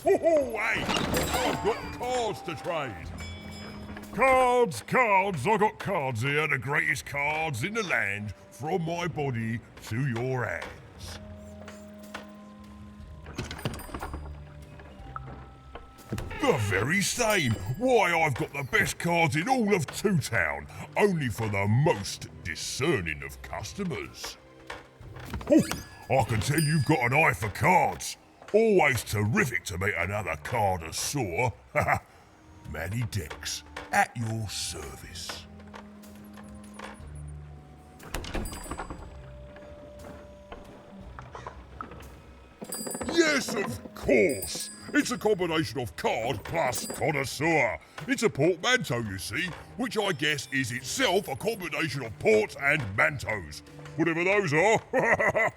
Ho, hey! I've got cars to trade. Cards, cards, I got cards here, the greatest cards in the land, from my body to your hands. The very same. Why, I've got the best cards in all of Two Town, only for the most discerning of customers. Oh, I can tell you've got an eye for cards. Always terrific to meet another connoisseur. Manny Dex, at your service. Yes, of course. It's a combination of card plus connoisseur. It's a portmanteau, you see, which I guess is itself a combination of ports and mantos. Whatever those are.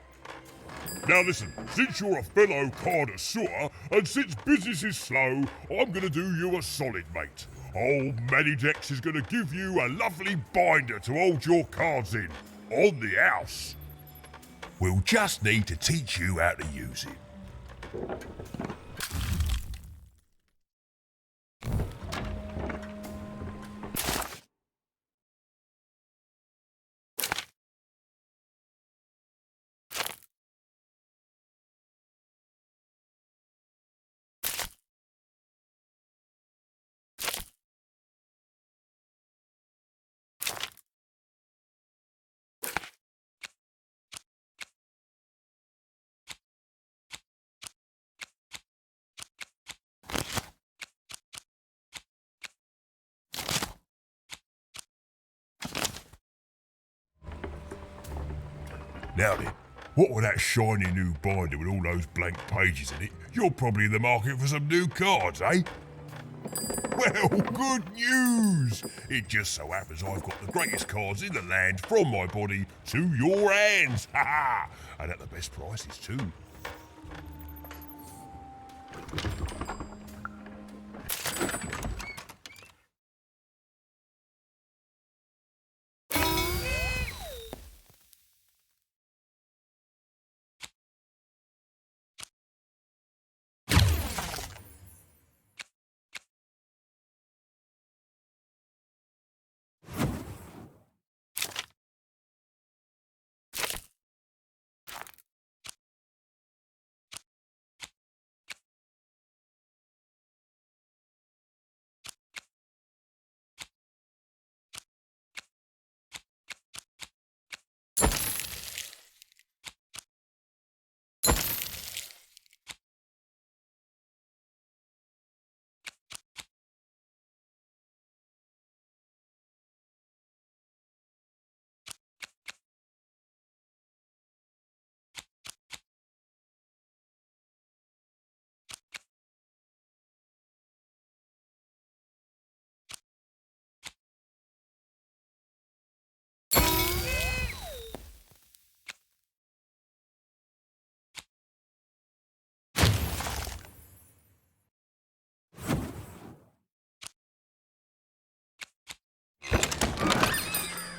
Now listen, since you're a fellow connoisseur, and since business is slow, I'm gonna do you a solid, mate. Old Manny Dex is gonna give you a lovely binder to hold your cards in, on the house. We'll just need to teach you how to use it. Now then, what with that shiny new binder with all those blank pages in it, you're probably in the market for some new cards, eh? Well, good news! It just so happens I've got the greatest cards in the land from my body to your hands, ha ha! And at the best prices too.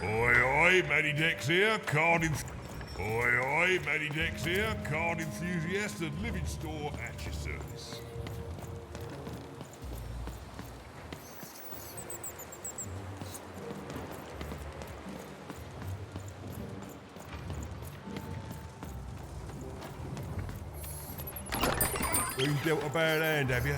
Oi, Manny Dex here, card Manny Dex here, card enthusiast and living store at your service. You dealt a bad hand, have you?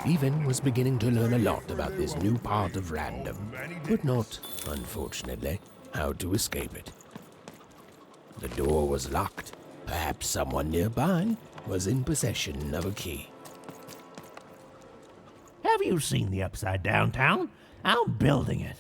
Even was beginning to learn a lot about this new part of random, but not, unfortunately, how to escape it. The door was locked. Perhaps someone nearby was in possession of a key. Have you seen the Upside Down Town? I'm building it.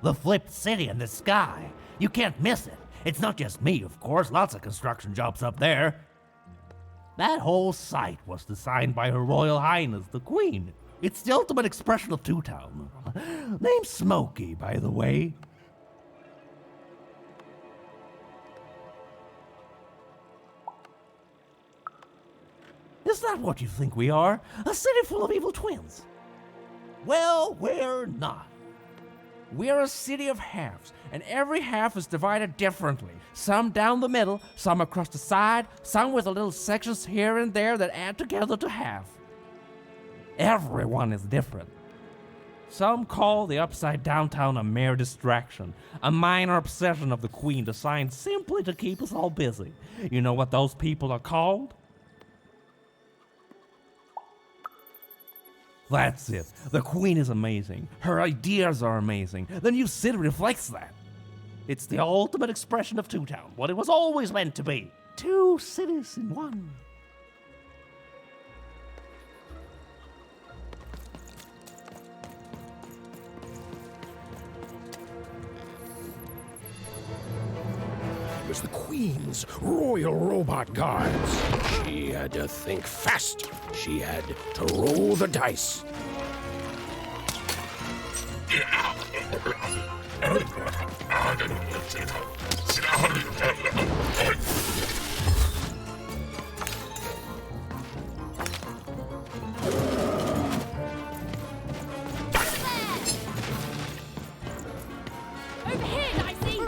The flipped city in the sky. You can't miss it. It's not just me, of course. Lots of construction jobs up there. That whole site was designed by Her Royal Highness, the Queen. It's the ultimate expression of Two Town. Name's Smokey, by the way. Is that what you think we are? A city full of evil twins? Well, we're not. We're a city of halves, and every half is divided differently. Some down the middle, some across the side, some with little sections here and there that add together to half. Everyone is different. Some call the upside down town a mere distraction, a minor obsession of the Queen designed simply to keep us all busy. You know what those people are called? That's it. The Queen is amazing. Her ideas are amazing. The new city reflects that. It's the ultimate expression of Two Town, what it was always meant to be. Two cities in one. It was the Queen's Royal Robot Guards. She had to think fast. She had to roll the dice. Over here, Dicey!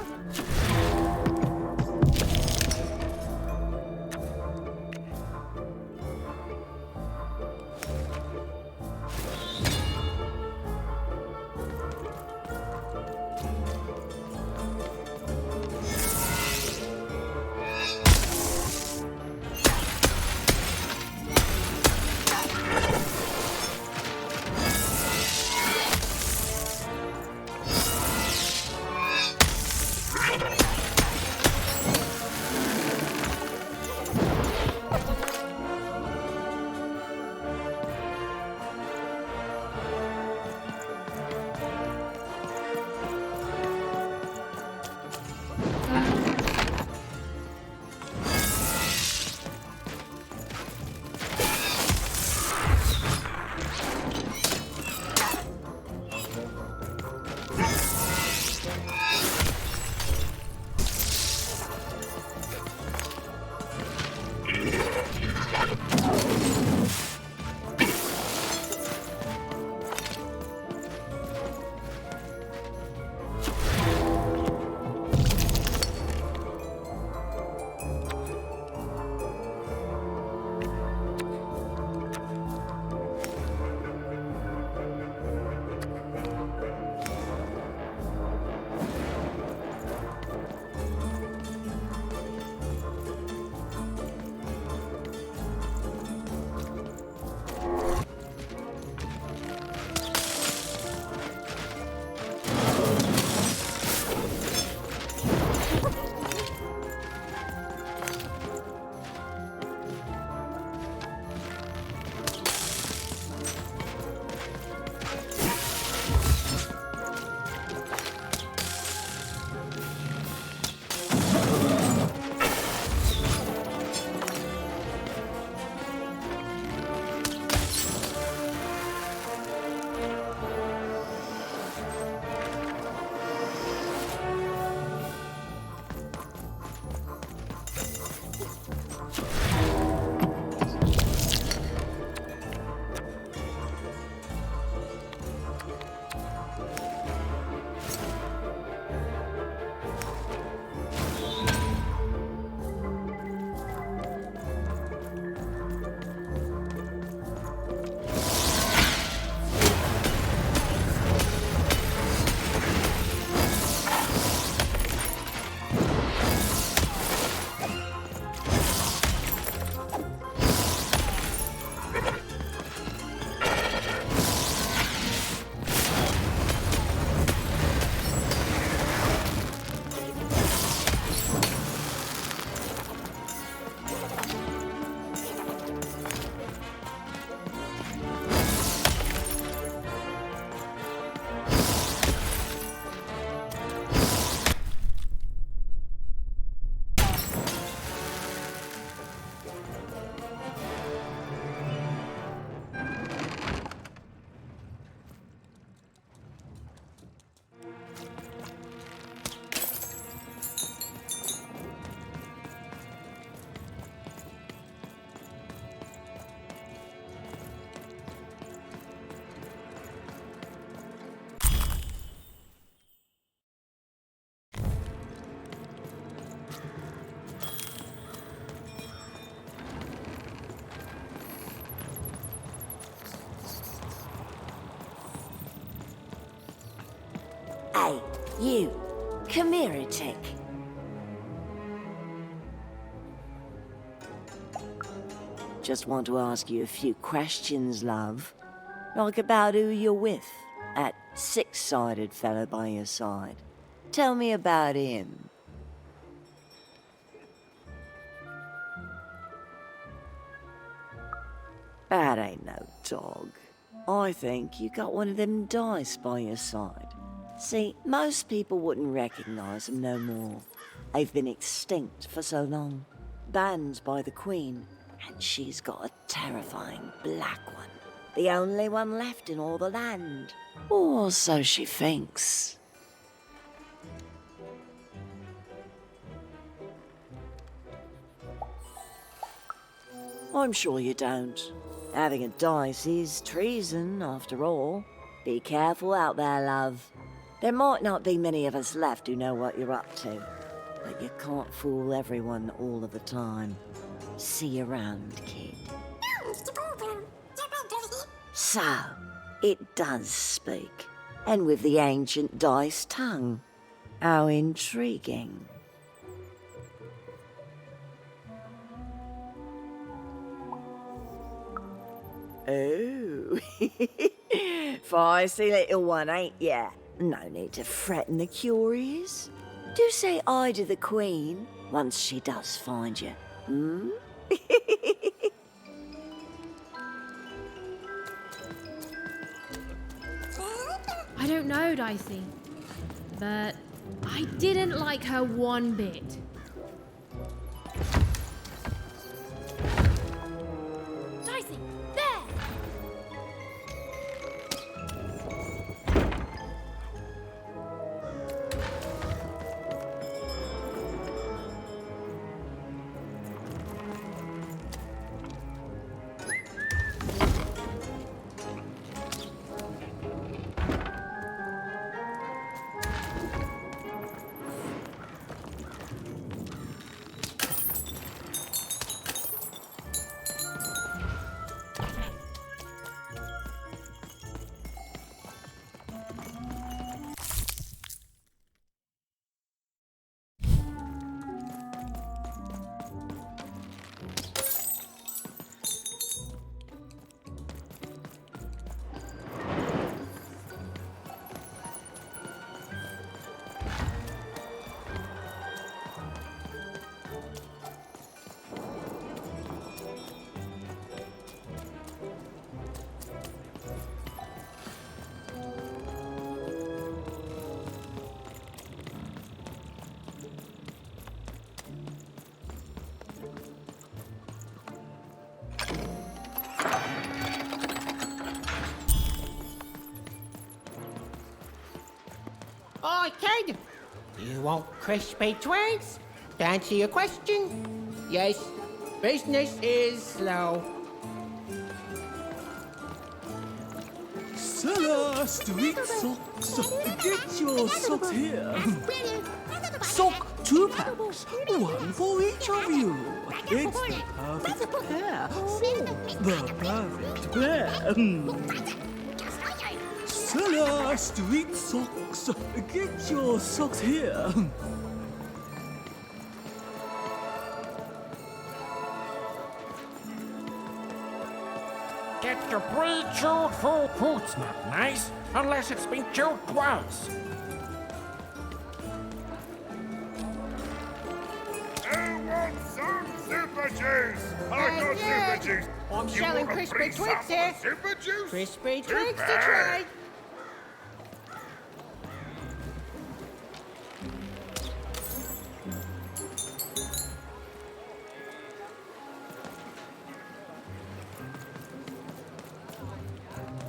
Hey, you. Come here a tick. Just want to ask you a few questions, love. Like about who you're with. That six-sided fellow by your side. Tell me about him. That ain't no dog. I think you got one of them dice by your side. See, most people wouldn't recognize them no more. They've been extinct for so long. Banned by the Queen, and she's got a terrifying black one. The only one left in all the land. Or so she thinks. I'm sure you don't. Having a dice is treason, after all. Be careful out there, love. There might not be many of us left who know what you're up to, but you can't fool everyone all of the time. See you around, kid. So, it does speak, and with the ancient dice tongue. How intriguing. Oh, feisty little one, ain't ya? No need to threaten the curious. Do say aye to the Queen once she does find you, hmm? I don't know, Dicey, but I didn't like her one bit. Dicey, there! Oi, kid! You want crispy twigs? To answer your question, yes, business is slow. Seller, street socks. Get your socks here. Sock 2 packs, one for each of you. It's the perfect pair. The perfect pair. Seller, street socks. Get your socks here. Get your pre-chewed full boots not nice, unless it's been chewed twice. Who wants some super juice? I got yeah. super juice. I'm You selling want a crispy free twigs sample here. of Super juice? Crispy Too twigs to bad. try.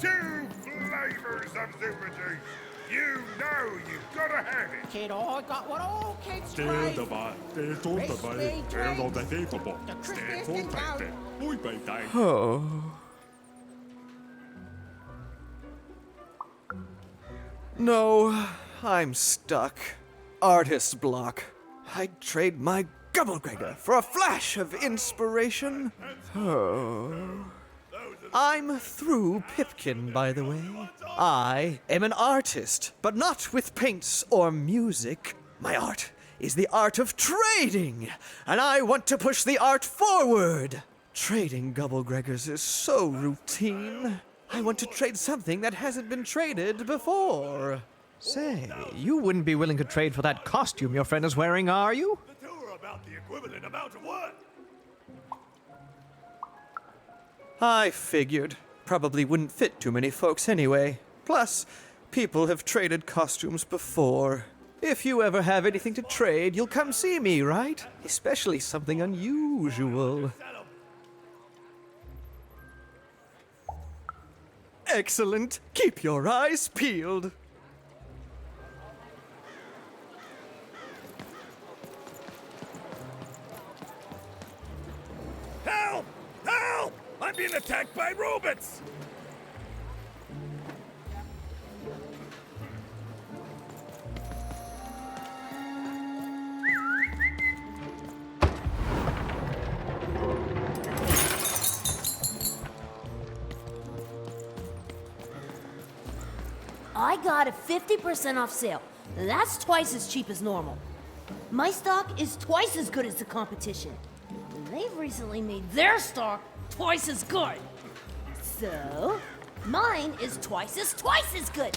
Two flavors of super juice. You know you've got to have it. Kid, I got what all kids Det crave. der var, det tog der var, det er der det der var. Det tog der det. Oj, bag dig. Oh. No, I'm stuck. Artist block. I'd trade my Gubblegregor for a flash of inspiration. Oh. I'm through Pipkin, by the way. I am an artist, but not with paints or music. My art is the art of trading, and I want to push the art forward. Trading Gubblegreggers is so routine. I want to trade something that hasn't been traded before. Say, you wouldn't be willing to trade for that costume your friend is wearing, are you? The two are about the equivalent amount of work. I figured. Probably wouldn't fit too many folks anyway. Plus, people have traded costumes before. If you ever have anything to trade, you'll come see me, right? Especially something unusual. Excellent. Keep your eyes peeled. Help! Help! I'm being attacked by robots! I got a 50% off sale. That's twice as cheap as normal. My stock is twice as good as the competition. And they've recently made their stock twice as good. So, mine is twice as good.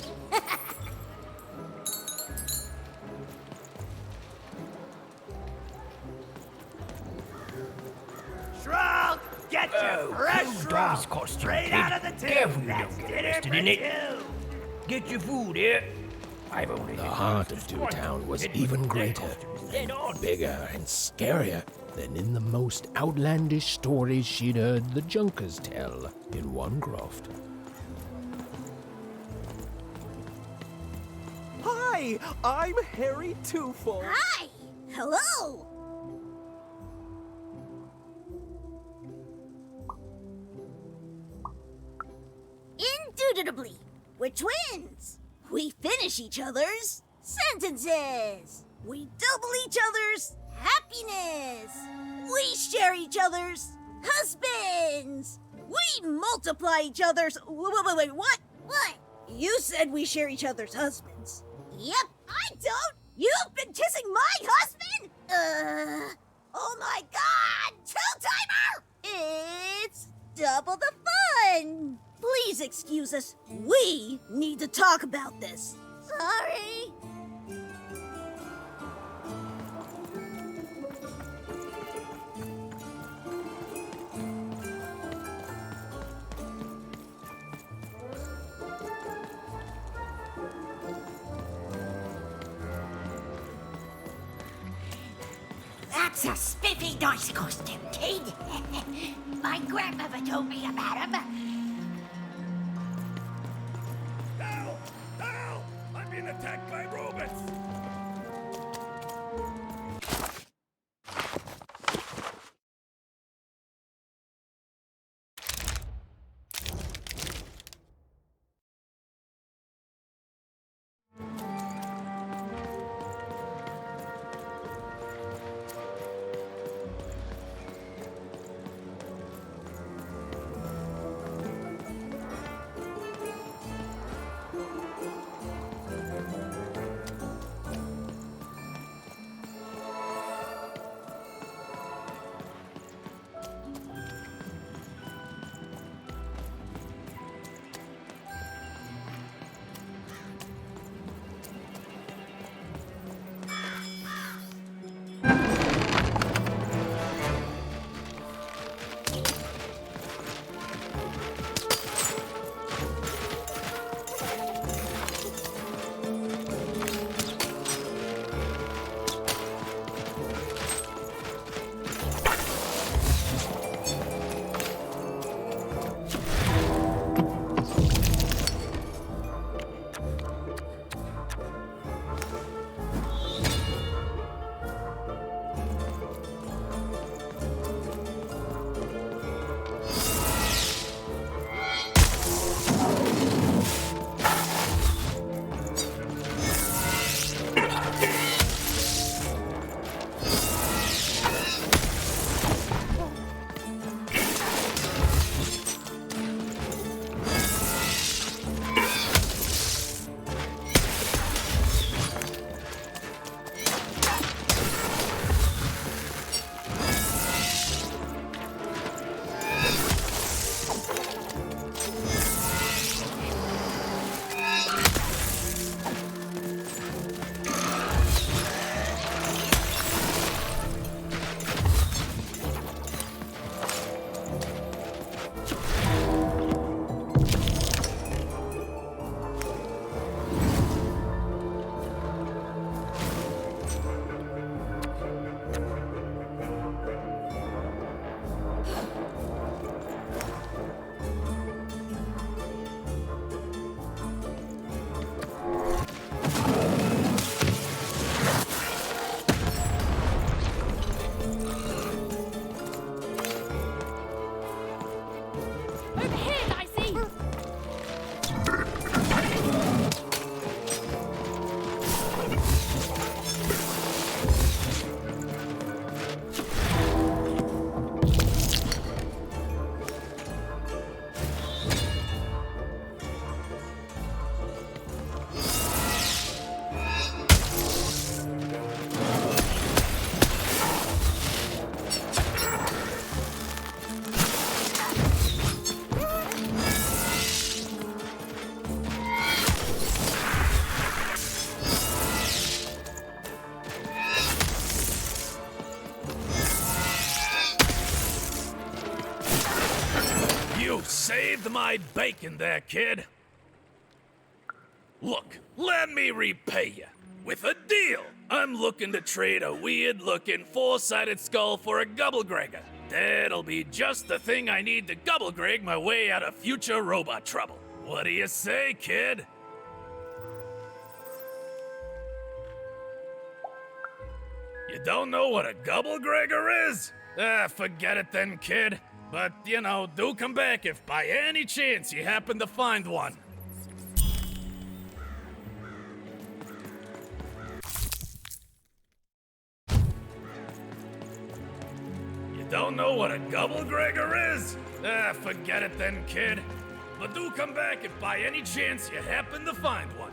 Shrunk! Get your fresh shrunk! Straight out of the tube! Careful you That's don't get dinner arrested for in it. you. Get your food here. I've only The heart of Town was even greater, and bigger and scarier than in the most outlandish stories she'd heard the Junkers tell in Wanecroft. Hi, I'm Harry Twofold. Hi! Hello! Indubitably, we're twins. We finish each other's sentences. We double each other's happiness. We share each other's husbands. We multiply each other's... Wait, what? What? You said we share each other's husbands. Yep, I don't. You've been kissing my husband? Oh my god! Two-timer! It's double the fun. Please excuse us. We need to talk about this. Sorry. That's a spiffy nice costume, kid. My grandmother told me about him. Help! Help! I'm being attacked by robots! Over here, Dicey! You saved my bacon there, kid. Look, let me repay you. With a deal. I'm looking to trade a weird-looking four-sided skull for a Gubblegregger. That'll be just the thing I need to Gubblegreg my way out of future robot trouble. What do you say, kid? You don't know what a Gubblegregger is? Forget it then, kid. But, you know, do come back if by any chance you happen to find one. You don't know what a Gubblegregger is? Forget it then, kid. But do come back if by any chance you happen to find one.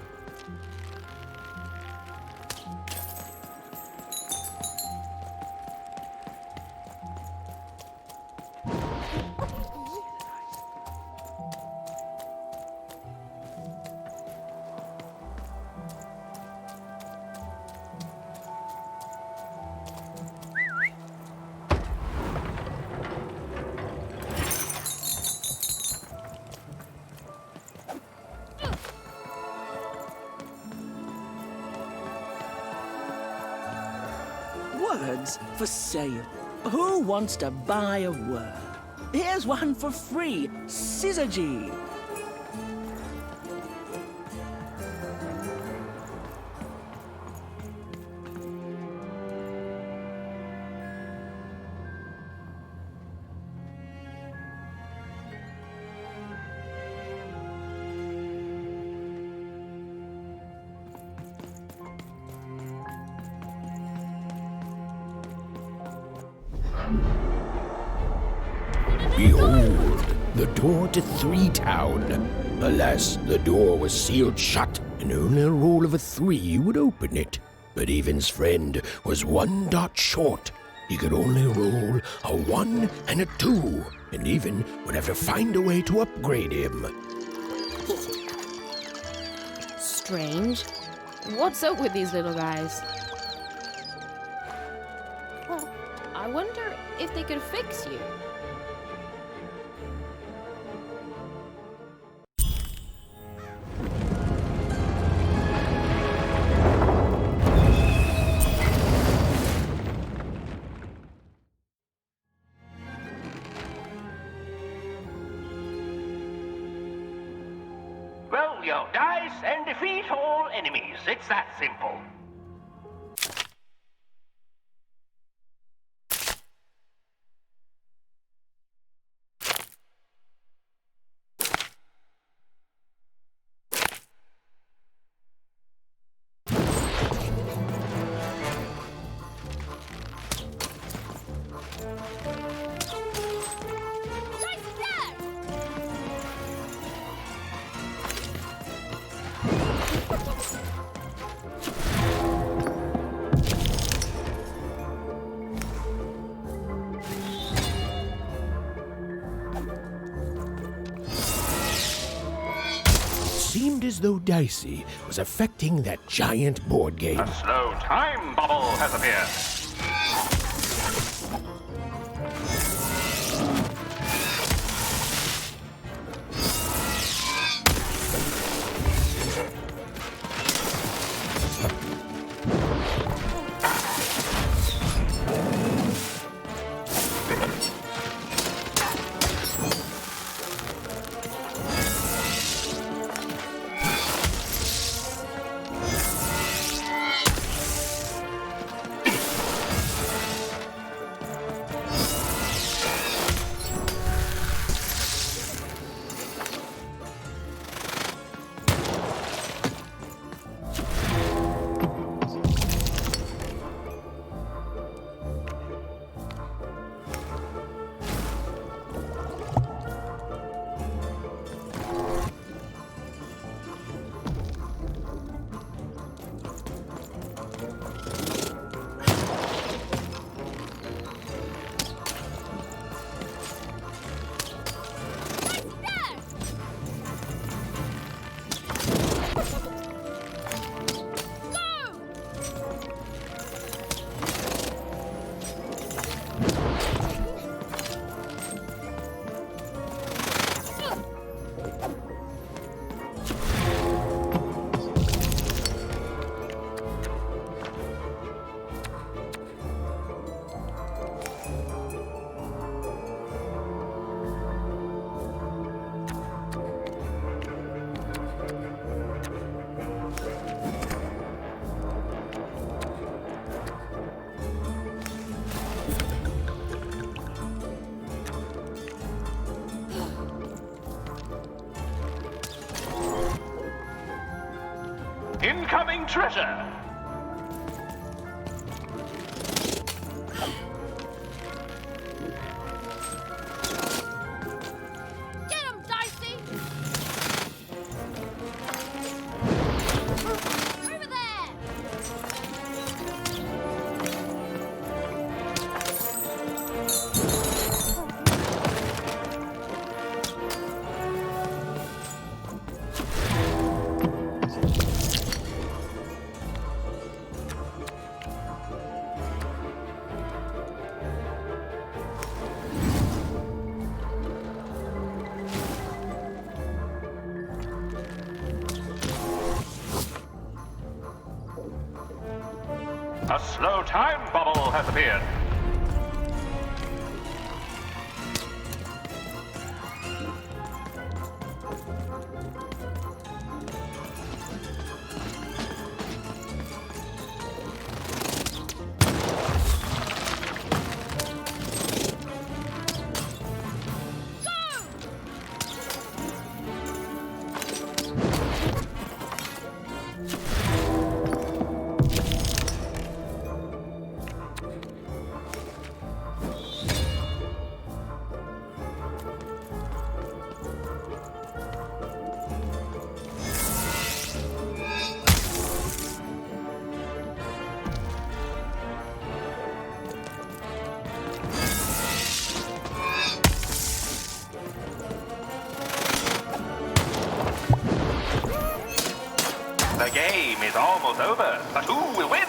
Words for sale. Who wants to buy a word? Here's one for free. Syzygy. Behold, the door to Three Town. Alas, the door was sealed shut, and only a roll of a 3 would open it. But Evan's friend was 1 dot short. He could only roll a 1 and a 2, and Evan would have to find a way to upgrade him. Strange. What's up with these little guys? Well, I wonder if they could fix you. Roll your dice and defeat all enemies. It's that simple. Seemed as though Dicey was affecting that giant board game. A slow time bubble has appeared. Incoming treasure! Get him, Dicey! Over there! A slow time bubble has appeared. The game is almost over, but who will win?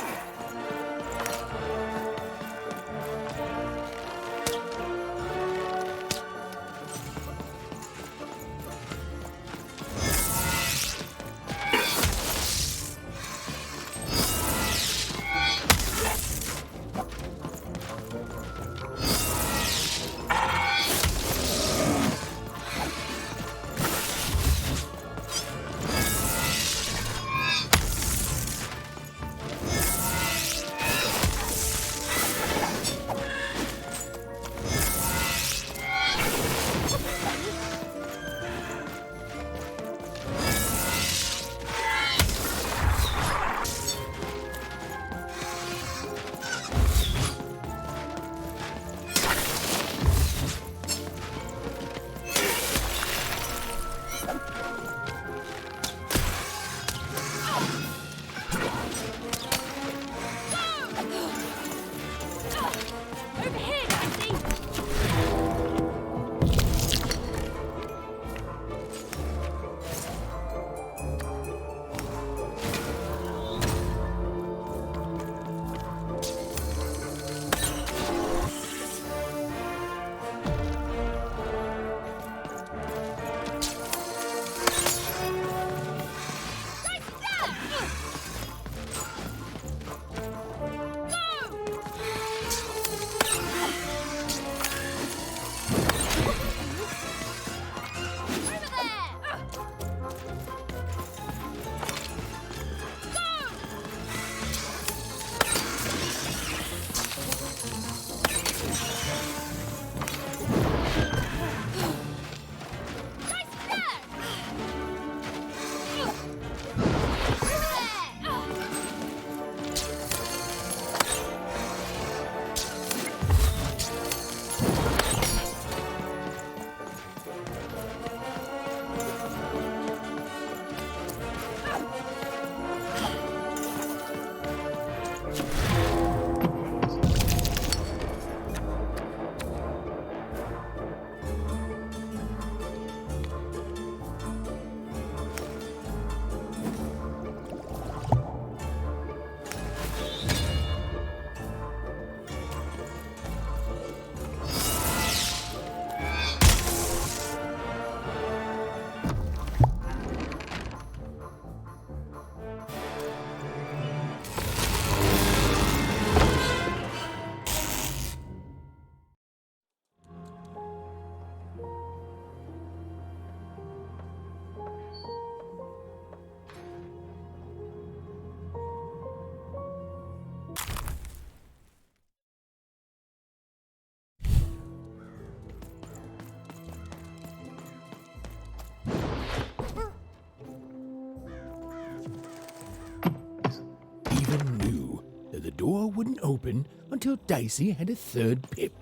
open until Dicey had a third pip.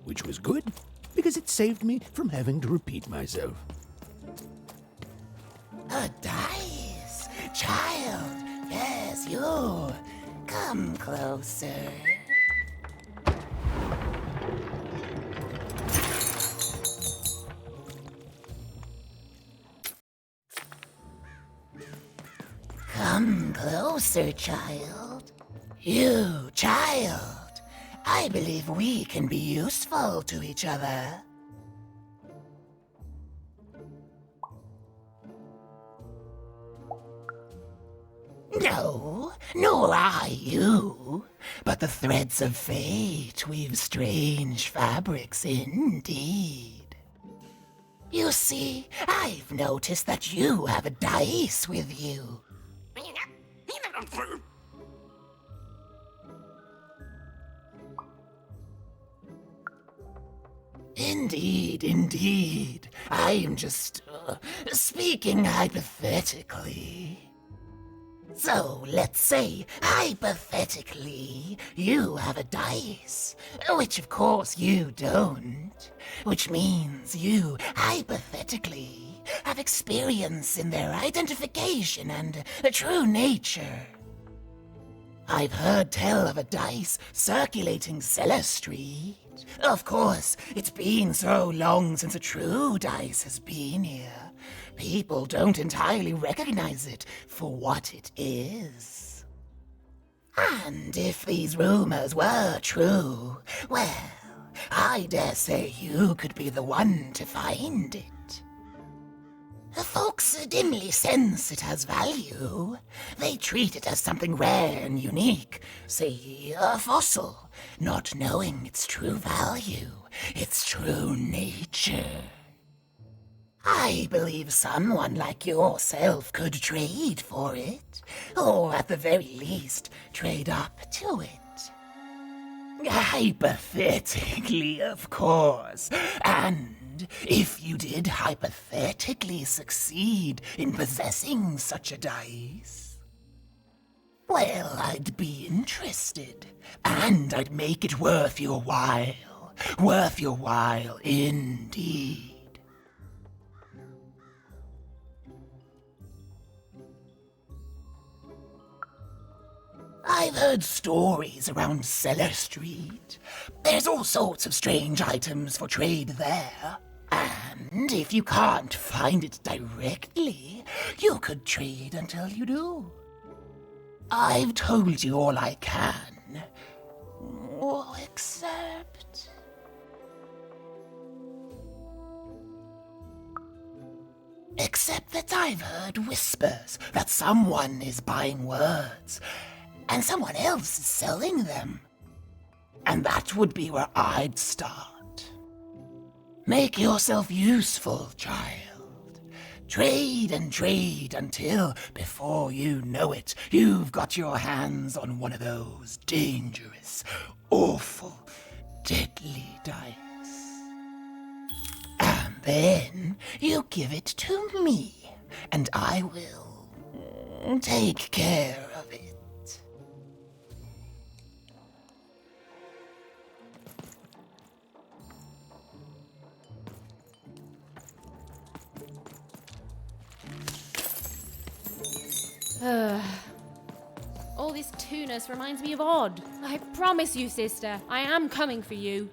Which was good, because it saved me from having to repeat myself. A dice! Child, yes, you. Come closer. Come closer, child. You, child. I believe we can be useful to each other. No, nor I you, but the threads of fate weave strange fabrics indeed. You see, I've noticed that you have a dice with you. Indeed, indeed. I am just speaking hypothetically. So, let's say, hypothetically, you have a dice, which of course you don't, which means you, hypothetically, have experience in their identification and true nature. I've heard tell of a dice circulating Cellar Street. Of course, it's been so long since a true dice has been here. People don't entirely recognize it for what it is. And if these rumors were true, well, I dare say you could be the one to find it. Folks dimly sense it has value. They treat it as something rare and unique, say a fossil, not knowing its true value, its true nature. I believe someone like yourself could trade for it, or at the very least, trade up to it. Hypothetically, of course, and if you did hypothetically succeed in possessing such a dice, well, I'd be interested, and I'd make it worth your while indeed. I've heard stories around Cellar Street. There's all sorts of strange items for trade there. And if you can't find it directly, you could trade until you do. I've told you all I can. Except... Except that I've heard whispers that someone is buying words, and someone else is selling them. And that would be where I'd start. Make yourself useful, child. Trade and trade until, before you know it, you've got your hands on one of those dangerous, awful, deadly dice. And then you give it to me, and I will take care of it. All this tunus reminds me of Odd. I promise you, sister, I am coming for you.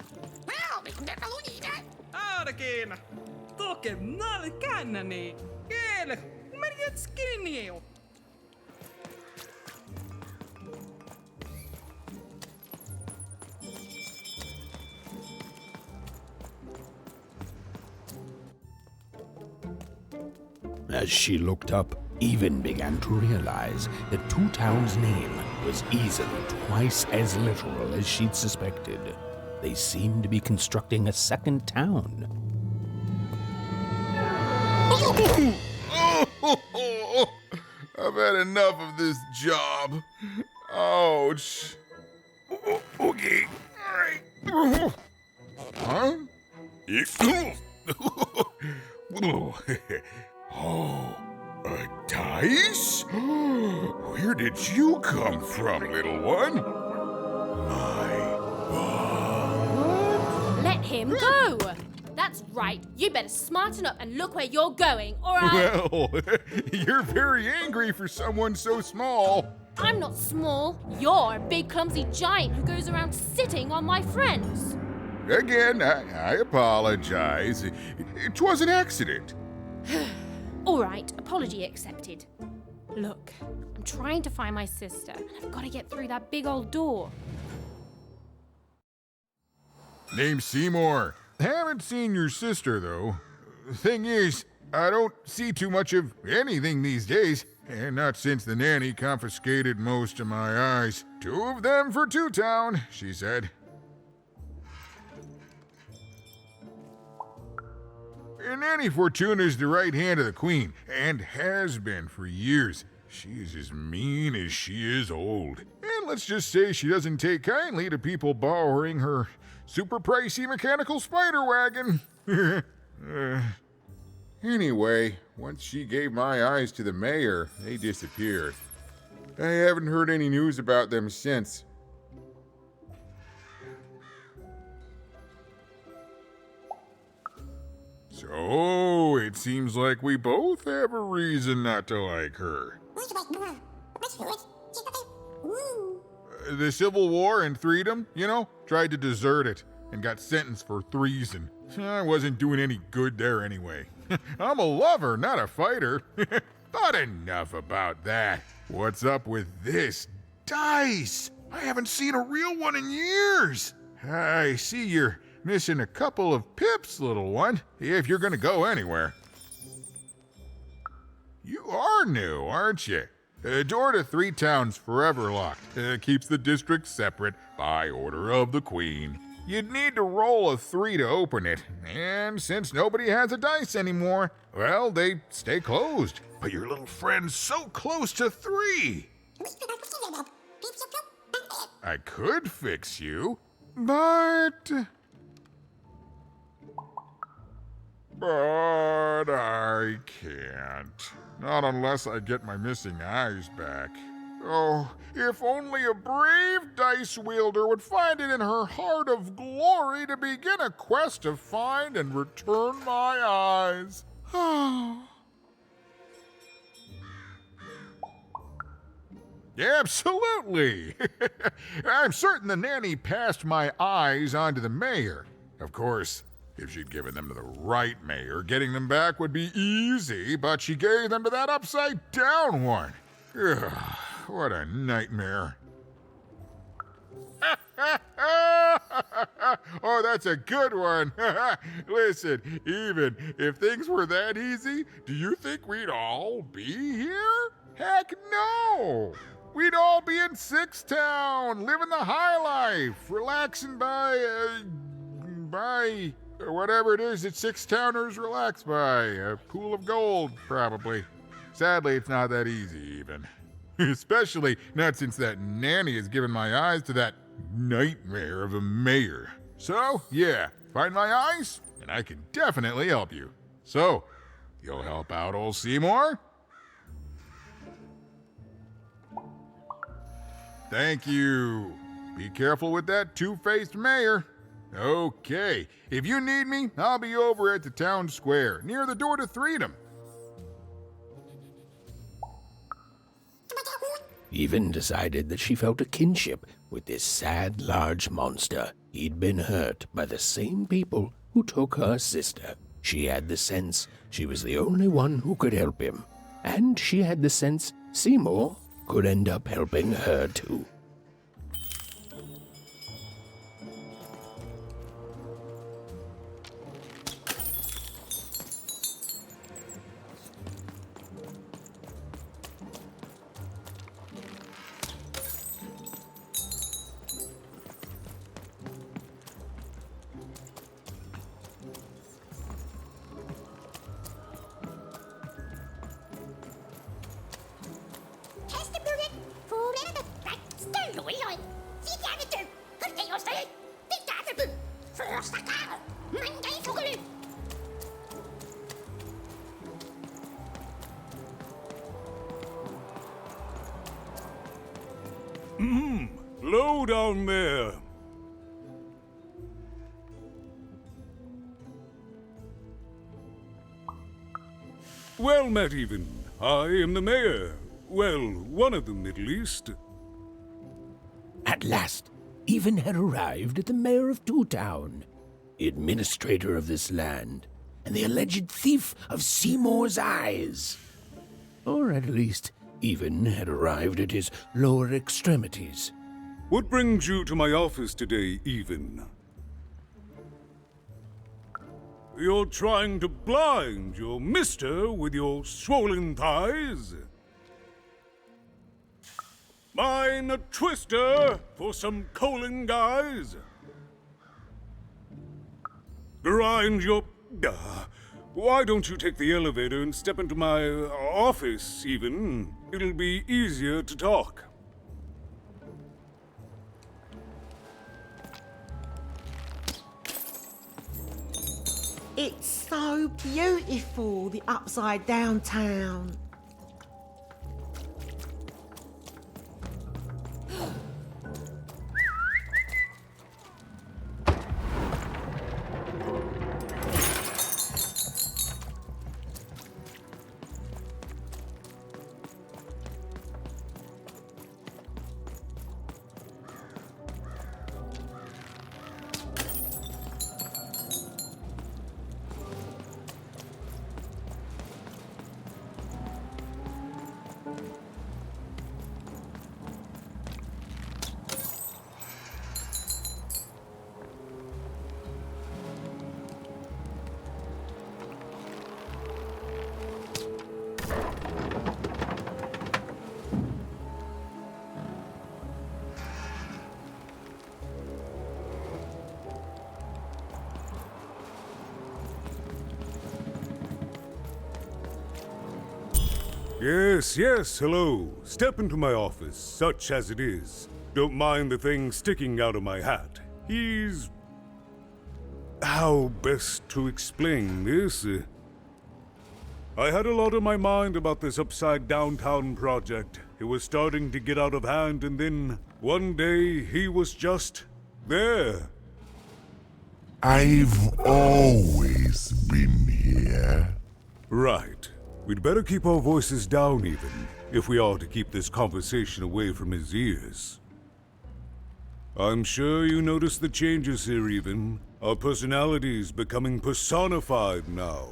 Ainakin! Toke nälkäni! Kiele! Menjät skinni! As she looked up, Even began to realize that Two Town's name was easily twice as literal as she'd suspected. They seemed to be constructing a second town. I've had enough of this job. Ouch. Okay. All right. Huh? Oh, a dice? Where did you come from, little one? Let him go! That's right. You better smarten up and look where you're going, or I... Well, you're very angry for someone so small. I'm not small. You're a big, clumsy giant who goes around sitting on my friends. Again, I apologize. It was an accident. All right, apology accepted. Look, I'm trying to find my sister, and I've got to get through that big old door. Name's Seymour. Haven't seen your sister, though. Thing is, I don't see too much of anything these days, and not since the nanny confiscated most of my eyes. 2 of them for Two Town, she said. And Nanny Fortuna's the right hand of the Queen, and has been for years. She's as mean as she is old. And let's just say she doesn't take kindly to people borrowing her super pricey mechanical spider wagon. Anyway, once she gave my eyes to the mayor, they disappeared. I haven't heard any news about them since. So, it seems like we both have a reason not to like her. The Civil War and Freedom, tried to desert it and got sentenced for treason. I wasn't doing any good there anyway. I'm a lover, not a fighter. But enough about that. What's up with this dice? I haven't seen a real one in years. I see you're missing a couple of pips, little one, if you're gonna go anywhere. You are new, aren't you? Door to Three Town's forever locked. Keeps the district separate by order of the Queen. You'd need to roll a 3 to open it, and since nobody has a dice anymore, well, they stay closed. But your little friend's so close to 3. I could fix you, but I can't. Not unless I get my missing eyes back. Oh, if only a brave dice wielder would find it in her heart of glory to begin a quest to find and return my eyes. Absolutely. I'm certain the nanny passed my eyes on to the mayor. Of course, if she'd given them to the right mayor, getting them back would be easy, but she gave them to that upside-down one. Ugh, what a nightmare. Oh, that's a good one. Listen, even if things were that easy, do you think we'd all be here? Heck no! We'd all be in Six Town, living the high life, relaxing by whatever it is that Six Towners relax by. A pool of gold, probably. Sadly, it's not that easy, even. Especially not since that nanny has given my eyes to that nightmare of a mayor. So, yeah, find my eyes, and I can definitely help you. So, you'll help out old Seymour? Thank you. Be careful with that two-faced mayor. Okay, if you need me, I'll be over at the town square, near the door to Freedom. Even decided that she felt a kinship with this sad, large monster. He'd been hurt by the same people who took her sister. She had the sense she was the only one who could help him. And she had the sense Seymour could end up helping her too. Slow down there. Well met, Even. I am the mayor. Well, one of them, at least. At last, Even had arrived at the mayor of Two Town, the administrator of this land, and the alleged thief of Seymour's eyes. Or at least, Even had arrived at his lower extremities. What brings you to my office today, Even? You're trying to blind your mister with your swollen thighs? Mine a twister for some colon guys? Grind your... why don't you take the elevator and step into my office, Even? It'll be easier to talk. It's so beautiful, the upside down town. Yes, hello. Step into my office, such as it is. Don't mind the thing sticking out of my hat. He's... how best to explain this? I had a lot on my mind about this Upside Downtown project. It was starting to get out of hand, and then one day he was just there. I've always been here. Right. We'd better keep our voices down, Even, if we are to keep this conversation away from his ears. I'm sure you noticed the changes here, Even. Our personalities becoming personified now.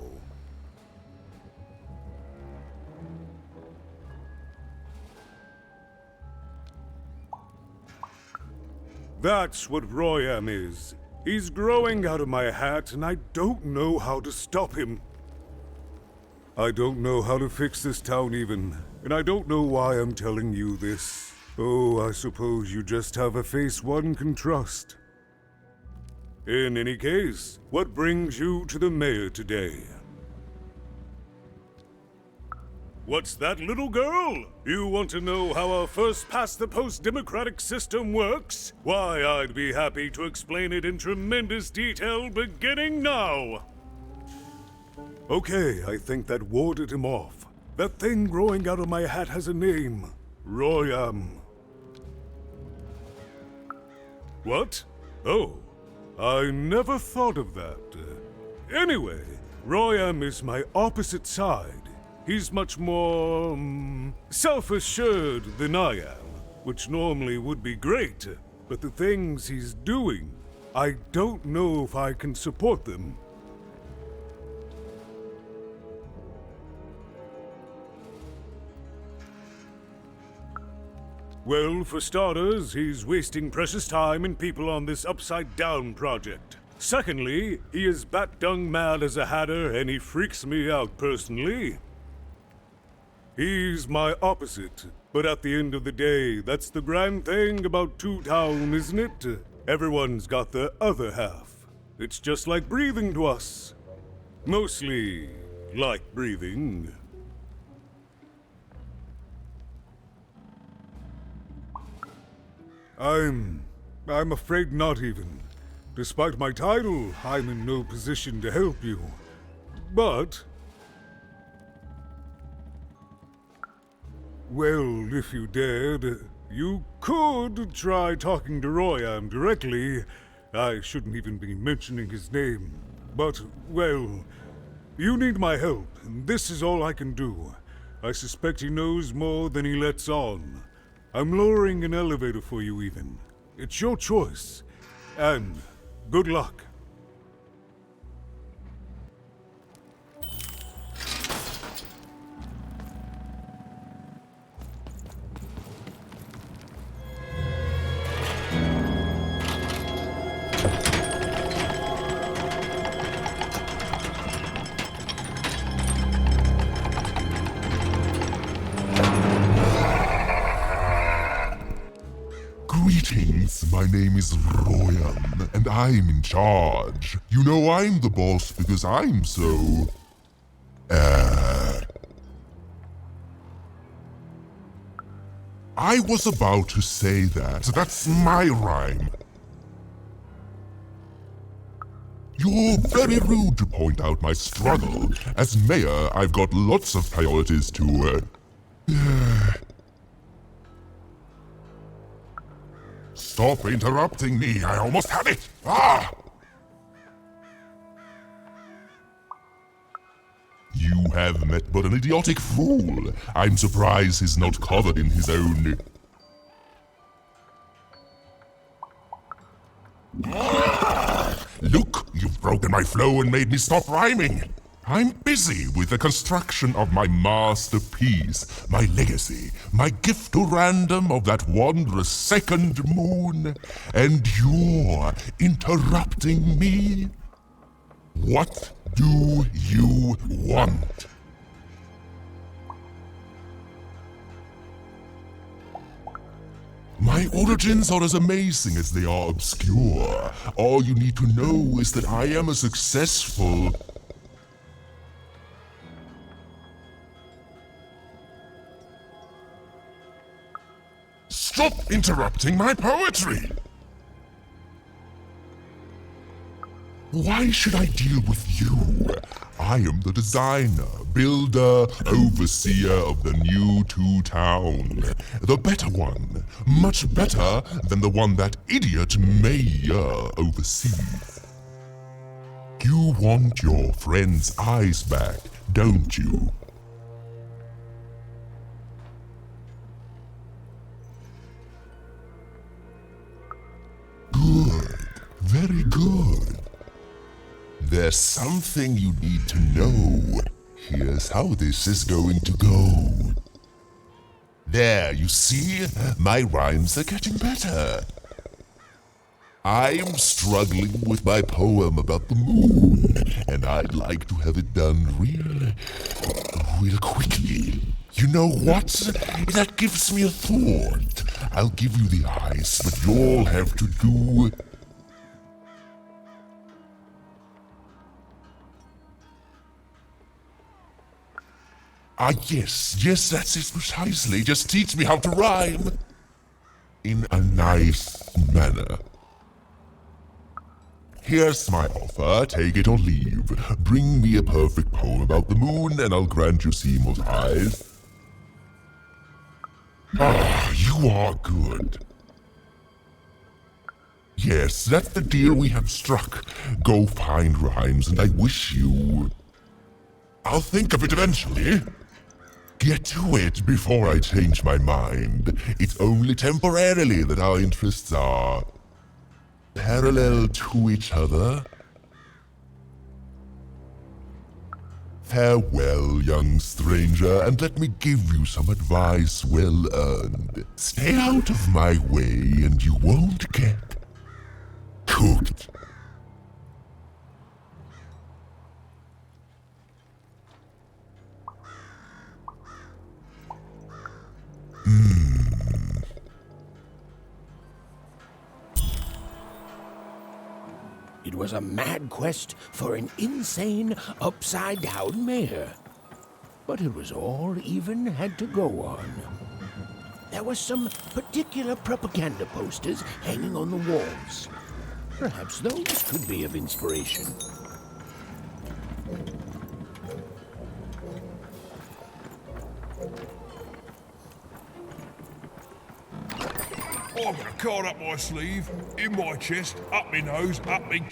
That's what Royam is. He's growing out of my hat, and I don't know how to stop him. I don't know how to fix this town, Even, and I don't know why I'm telling you this. Oh, I suppose you just have a face one can trust. In any case, what brings you to the mayor today? What's that, little girl? You want to know how our first-past-the-post democratic system works? Why, I'd be happy to explain it in tremendous detail beginning now. Okay, I think that warded him off. That thing growing out of my hat has a name. Royam. What? Oh, I never thought of that. Anyway, Royam is my opposite side. He's much more, self-assured than I am, which normally would be great, but the things he's doing, I don't know if I can support them. Well, for starters, he's wasting precious time and people on this upside-down project. Secondly, he is bat-dung mad as a hatter, and he freaks me out personally. He's my opposite, but at the end of the day, that's the grand thing about Two Town, isn't it? Everyone's got the other half. It's just like breathing to us. Mostly like breathing. I'm afraid not, Even. Despite my title, I'm in no position to help you. But... well, if you dared, You could try talking to Royam directly. I shouldn't even be mentioning his name. But, well, you need my help, and this is all I can do. I suspect he knows more than he lets on. I'm lowering an elevator for you, even. It's your choice. And good luck. Greetings, my name is Royam, and I'm in charge. You know I'm the boss because I'm so... I was about to say that. That's my rhyme. You're very rude to point out my struggle. As mayor, I've got lots of priorities to, Stop interrupting me, I almost had it! Ah! You have met but an idiotic fool. I'm surprised he's not covered in his own... Look, you've broken my flow and made me stop rhyming. I'm busy with the construction of my masterpiece, my legacy, my gift to random of that wondrous second moon, and you're interrupting me? What do you want? My origins are as amazing as they are obscure. All you need to know is that I am a successful... Stop interrupting my poetry! Why should I deal with you? I am the designer, builder, overseer of the new Town. The better one. Much better than the one that idiot mayor oversees. You want your friend's eyes back, don't you? Good. Very good. There's something you need to know. Here's how this is going to go. There, you see? My rhymes are getting better. I'm struggling with my poem about the moon, and I'd like to have it done real quickly. You know what? That gives me a thought. I'll give you the eyes, but you'll have to do... Yes, that's it precisely. Just teach me how to rhyme. In a nice manner. Here's my offer, take it or leave. Bring me a perfect poem about the moon and I'll grant you Seymour's eyes. Ah, you are good. Yes, that's the deal we have struck. Go find rhymes and I wish you... I'll think of it eventually. Get to it before I change my mind. It's only temporarily that our interests are parallel to each other. Farewell, young stranger, and let me give you some advice well earned. Stay out of my way and you won't get cooked. It was a mad quest for an insane, upside-down mayor. But it was all even had to go on. There were some particular propaganda posters hanging on the walls. Perhaps those could be of inspiration. I've got a card up my sleeve, in my chest, up my nose, up me.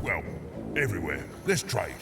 Well, everywhere. Let's trade.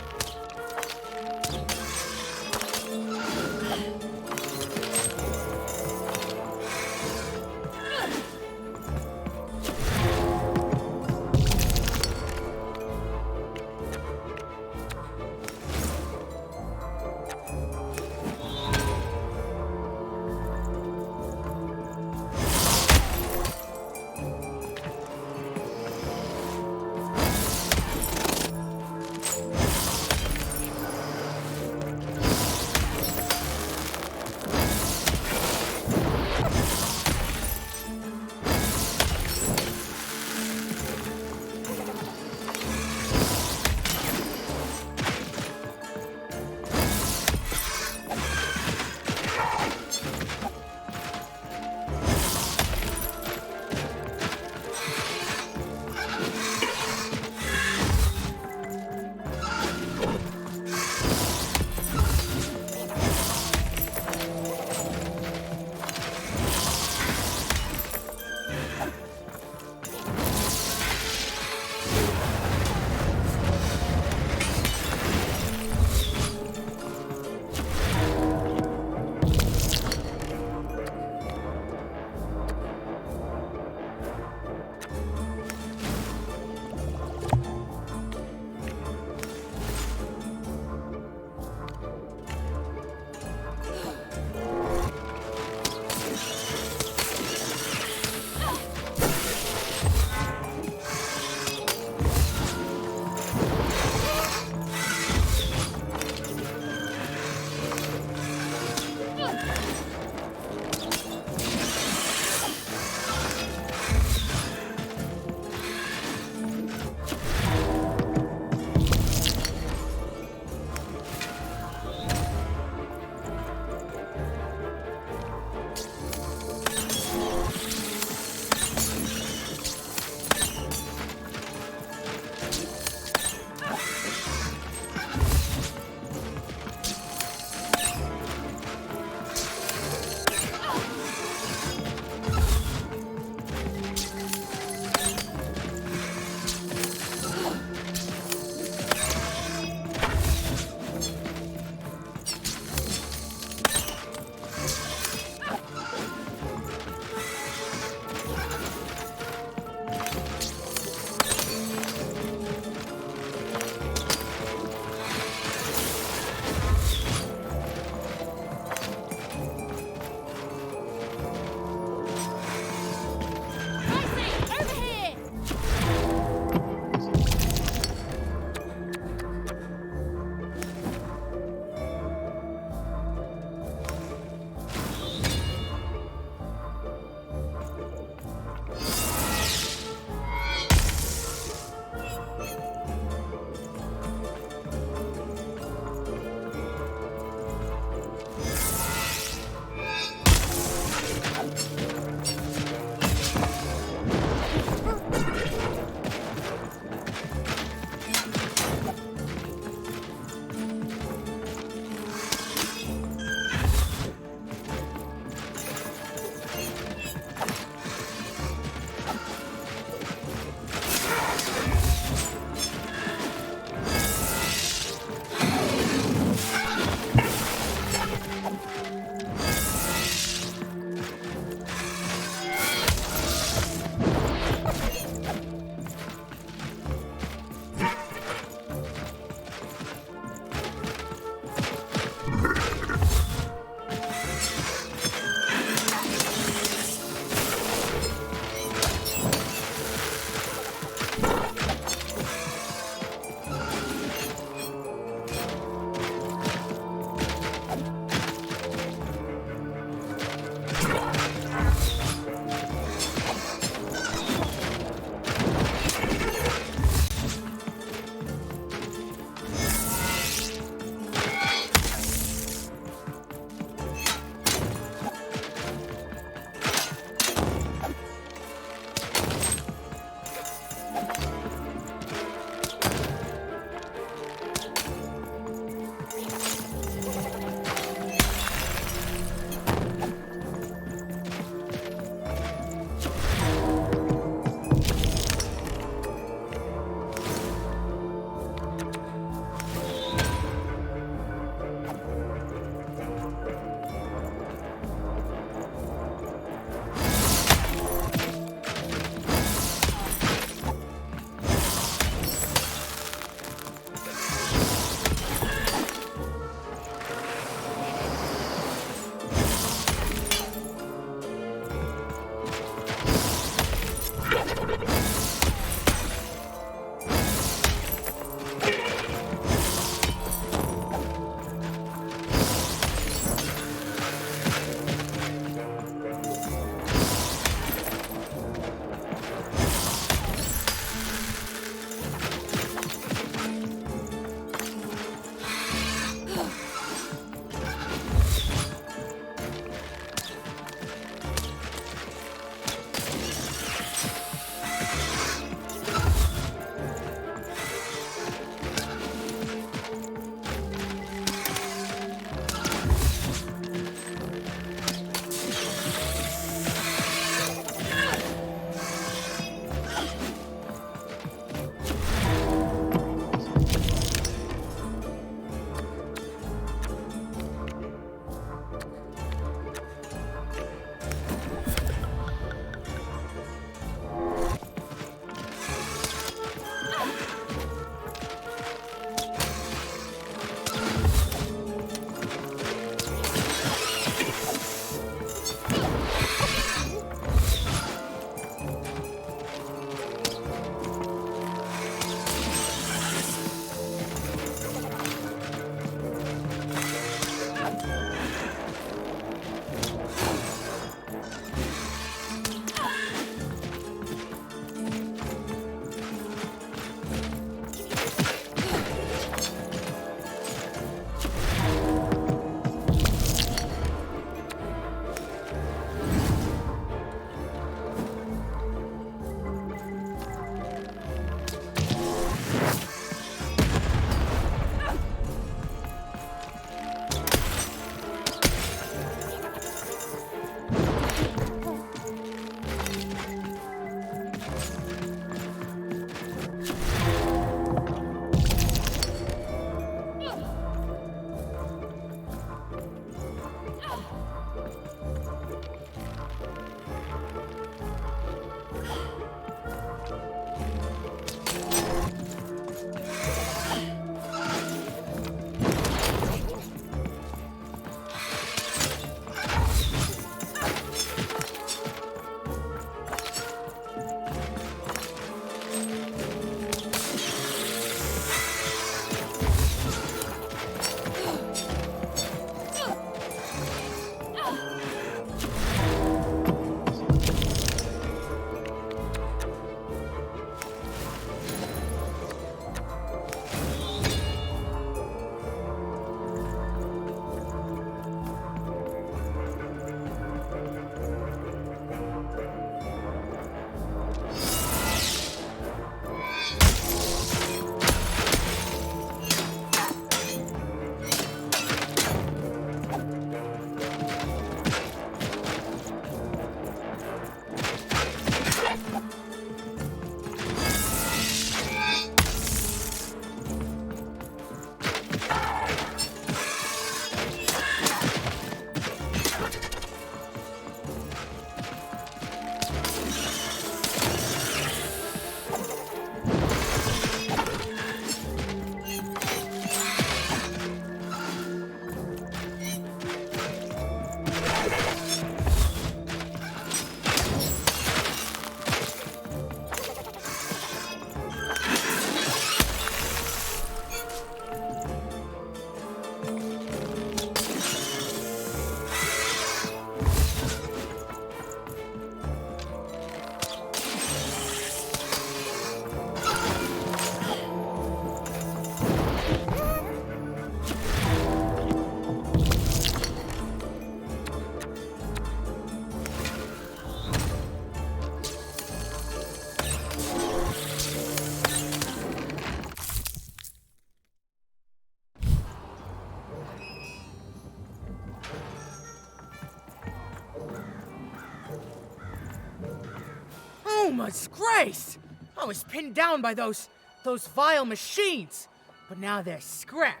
Yuma's grace! I was pinned down by those vile machines, but now they're scrap.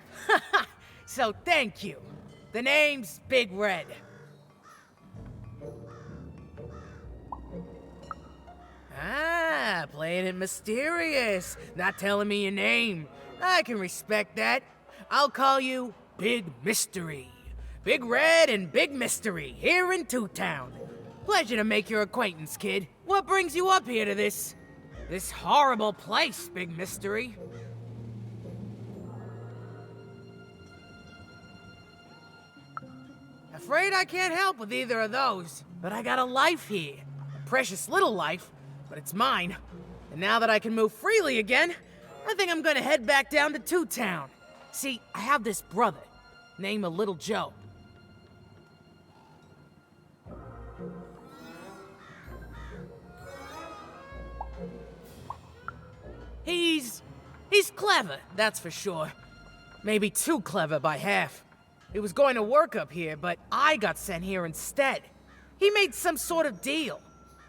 So thank you. The name's Big Red. Ah, playing it mysterious, not telling me your name. I can respect that. I'll call you Big Mystery. Big Red and Big Mystery, here in Two Town. Pleasure to make your acquaintance, kid. What brings you up here to this horrible place, Big Mystery? Afraid I can't help with either of those, but I got a life here. A precious little life, but it's mine. And now that I can move freely again, I think I'm gonna head back down to Two Town. See, I have this brother, named Little Joe. He's clever, that's for sure. Maybe too clever by half. He was going to work up here, but I got sent here instead. He made some sort of deal.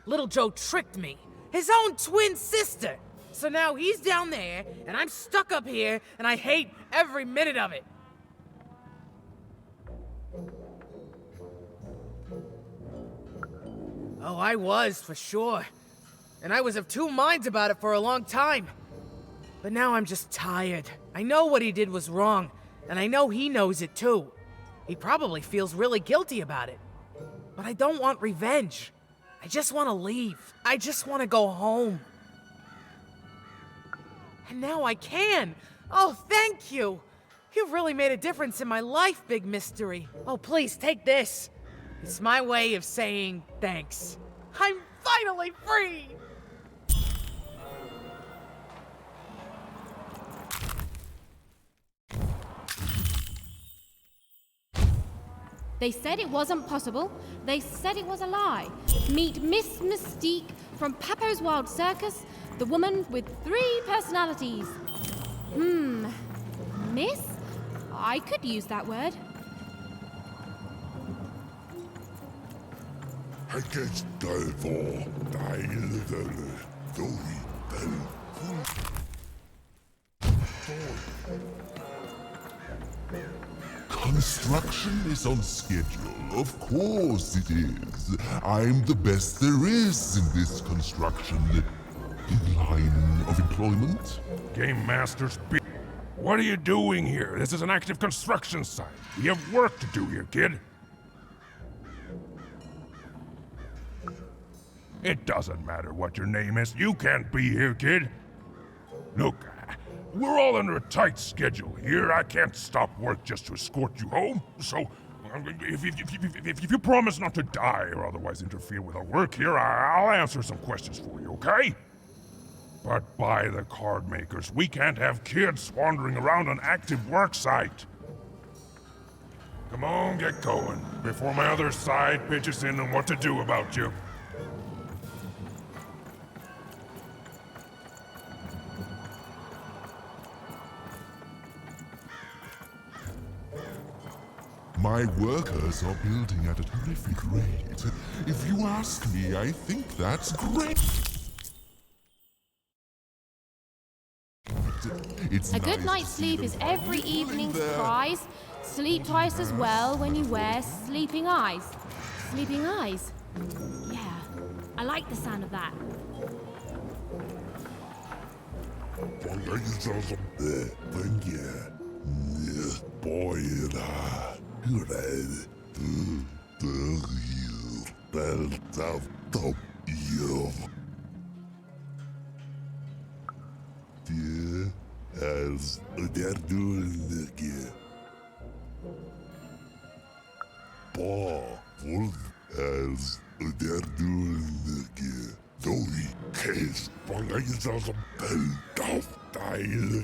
Little Joe tricked me, his own twin sister. So now he's down there, and I'm stuck up here, and I hate every minute of it. Oh, I was, for sure. And I was of two minds about it for a long time. But now I'm just tired. I know what he did was wrong, and I know he knows it too. He probably feels really guilty about it. But I don't want revenge. I just want to leave. I just want to go home. And now I can. Oh, thank you. You've really made a difference in my life, Big Mystery. Oh, please, take this. It's my way of saying thanks. I'm finally free! They said it wasn't possible. They said it was a lie. Meet Miss Mystique from Papo's Wild Circus, the woman with 3 personalities. Miss? I could use that word. Construction is on schedule. Of course it is. I'm the best there is in this construction line of employment. Game Master speak. What are you doing here? This is an active construction site. We have work to do here, kid. It doesn't matter what your name is. You can't be here, kid. Look, we're all under a tight schedule here. I can't stop work just to escort you home. So, if you promise not to die or otherwise interfere with our work here, I'll answer some questions for you, okay? But by the card makers, we can't have kids wandering around an active work site. Come on, get going, before my other side pitches in on what to do about you. My workers are building at a terrific rate. If you ask me, I think that's great. It's A good nice night's to see sleep is them every finally evening's there. prize. Sleep twice as well when you wear sleeping eyes. Sleeping eyes? Yeah, I like the sound of that. As they're doing again. Paul, as they're doing again. Doi, case, Pangayas belt of Tile,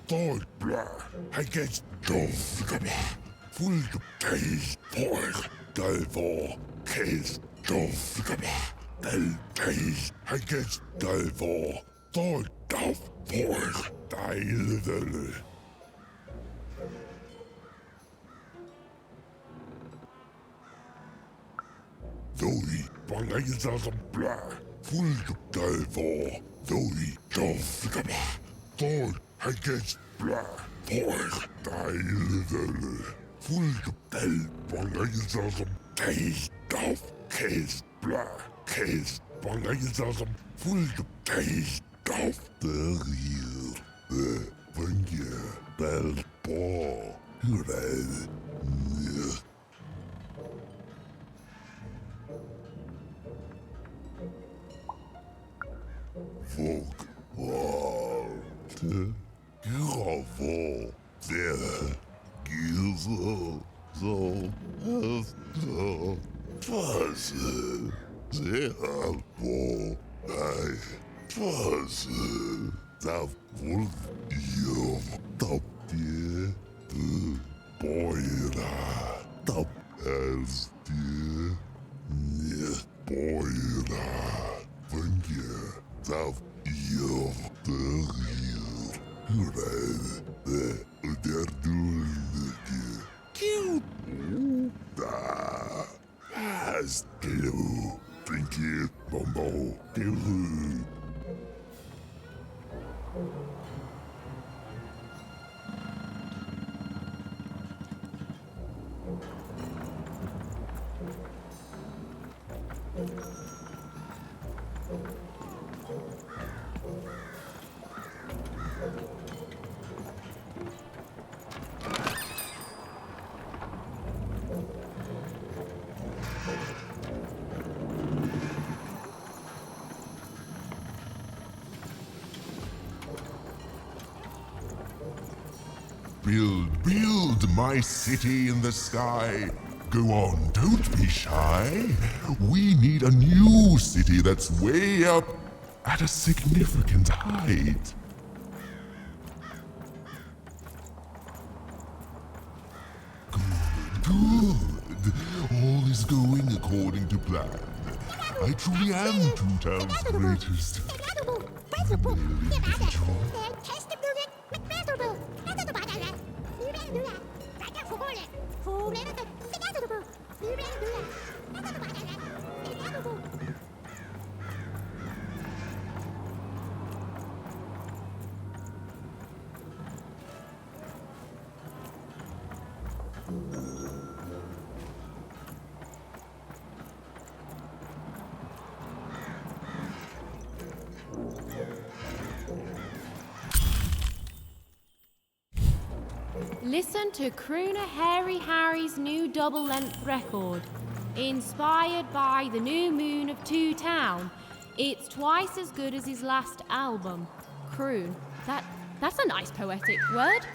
Toy Blah, I guess Dove, full case, pork, Divo, case, Dove, Del case, I guess Divo, Toy Dove, pork, Tile. Doi, Pangayas blah. Fulgdalvor, Doi Dovgaba, Thor Haggis Bla, Thor Dile, Fulgdal Bangayism, Taste of Case Bla, Case Bangayism, Fulgdal of the real, the Bunga, Bell Ball, Hooray. Folk Walter Gravor der Giesel so Hefter Fasse sehr wo bei Fasse da wohl ihr da dir de Boira da als dir ne Boira wenn ihr da ihr der Hooray, der Dullige. Cute. Da. Hast du. Thank you, Bombo. Guru. Build my city in the sky. Go on, don't be shy. We need a new city that's way up at a significant height. Good. All is going according to plan. I truly am Toontown's greatest. Listen to Crooner Hairy Harry's new double-length record. Inspired by the new moon of Toontown. It's twice as good as his last album. Croon. That's a nice poetic word.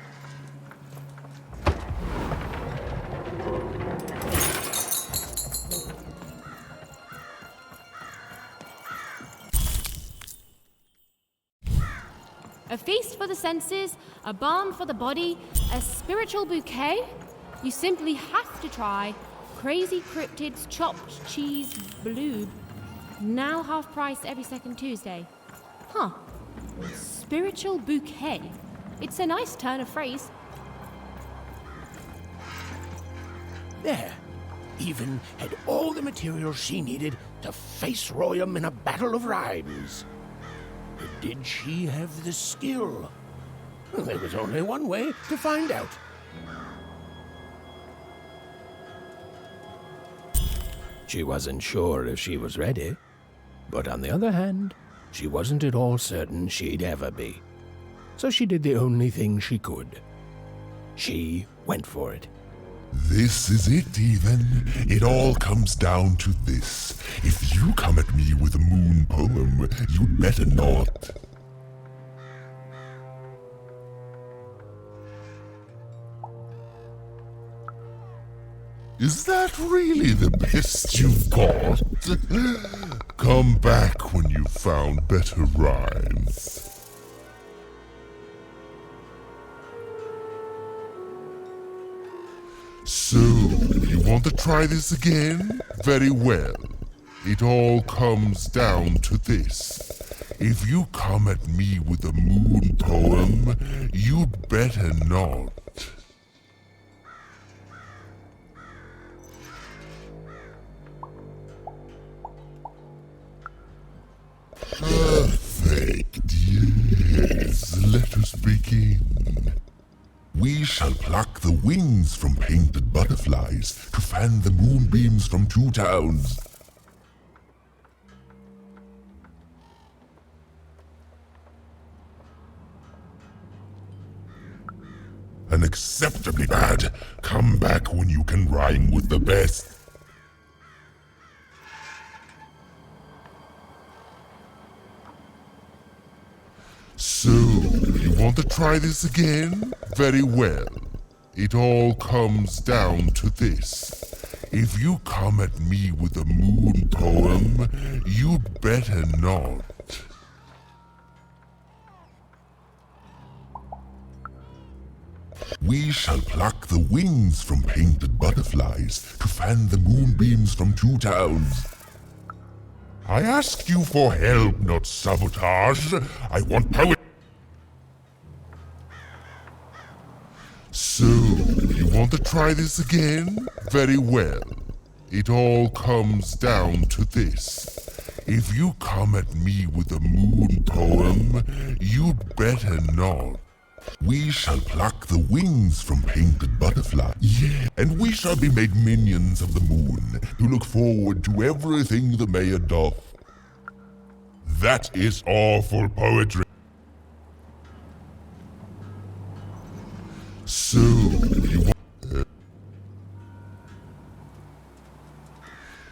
A feast for the senses, a balm for the body, a spiritual bouquet? You simply have to try Crazy Cryptid's Chopped Cheese Bloob. Now half price every second Tuesday. Huh. Spiritual bouquet. It's a nice turn of phrase. There. Even had all the materials she needed to face Royam in a battle of rhymes. But did she have the skill? Well, there was only one way to find out. She wasn't sure if she was ready, but on the other hand, she wasn't at all certain she'd ever be. So she did the only thing she could. She went for it. This is it, even. It all comes down to this. If you come at me with a moon poem, you'd better not. Is that really the best you've got? Come back when you've found better rhymes. So, you want to try this again? Very well. It all comes down to this. If you come at me with a moon poem, you'd better not. Perfect, yes. Let us begin. We shall pluck the wings from painted butterflies to fan the moonbeams from 2 towns. Unacceptably bad. Come back when you can rhyme with the best. So, you want to try this again? Very well. It all comes down to this. If you come at me with a moon poem, you'd better not. We shall pluck the wings from painted butterflies to fan the moonbeams from 2 towns. I asked you for help, not sabotage. I want poetry. So, you want to try this again? Very well. It all comes down to this. If you come at me with a moon poem, you'd better not. We shall pluck the wings from painted butterflies. Yeah, and we shall be made minions of the moon to look forward to everything the mayor doth. That is awful poetry. So, you want...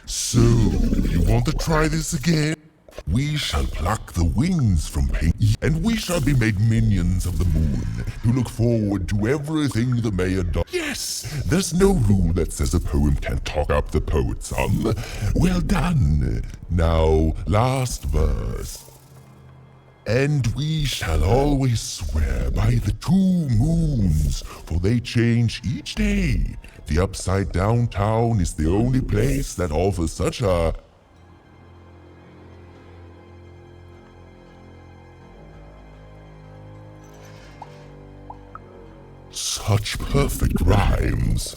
So, you want to try this again? We shall pluck the wings from paint, and we shall be made minions of the moon to look forward to everything the mayor does. Yes, there's no rule that says a poem can't talk up the poet, son. Well done. Now, last verse. And we shall always swear by the 2 moons, for they change each day. The Upside Down Town is the only place that offers such a... Such perfect rhymes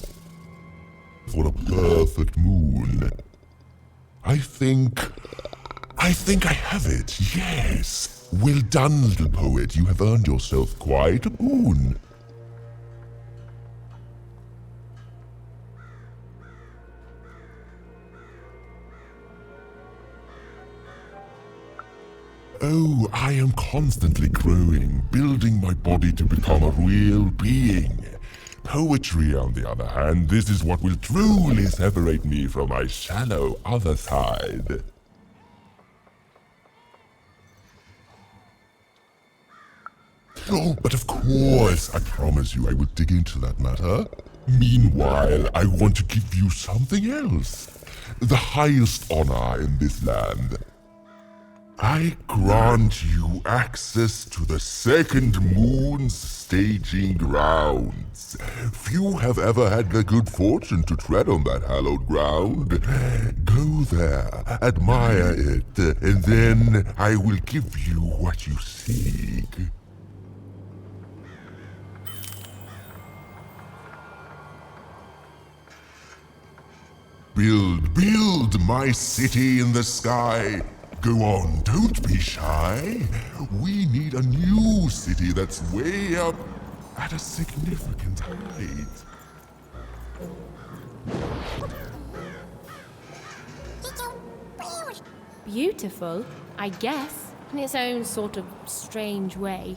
for a perfect moon. I think I have it, yes. Well done, little poet. You have earned yourself quite a moon. Oh, I am constantly growing, building my body to become a real being. Poetry, on the other hand, this is what will truly separate me from my shallow other side. Oh, but of course, I promise you I will dig into that matter. Meanwhile, I want to give you something else. The highest honor in this land. I grant you access to the second moon's staging grounds. Few have ever had the good fortune to tread on that hallowed ground. Go there, admire it, and then I will give you what you seek. Build my city in the sky. Go on, don't be shy. We need a new city that's way up at a significant height. Beautiful, I guess, in its own sort of strange way.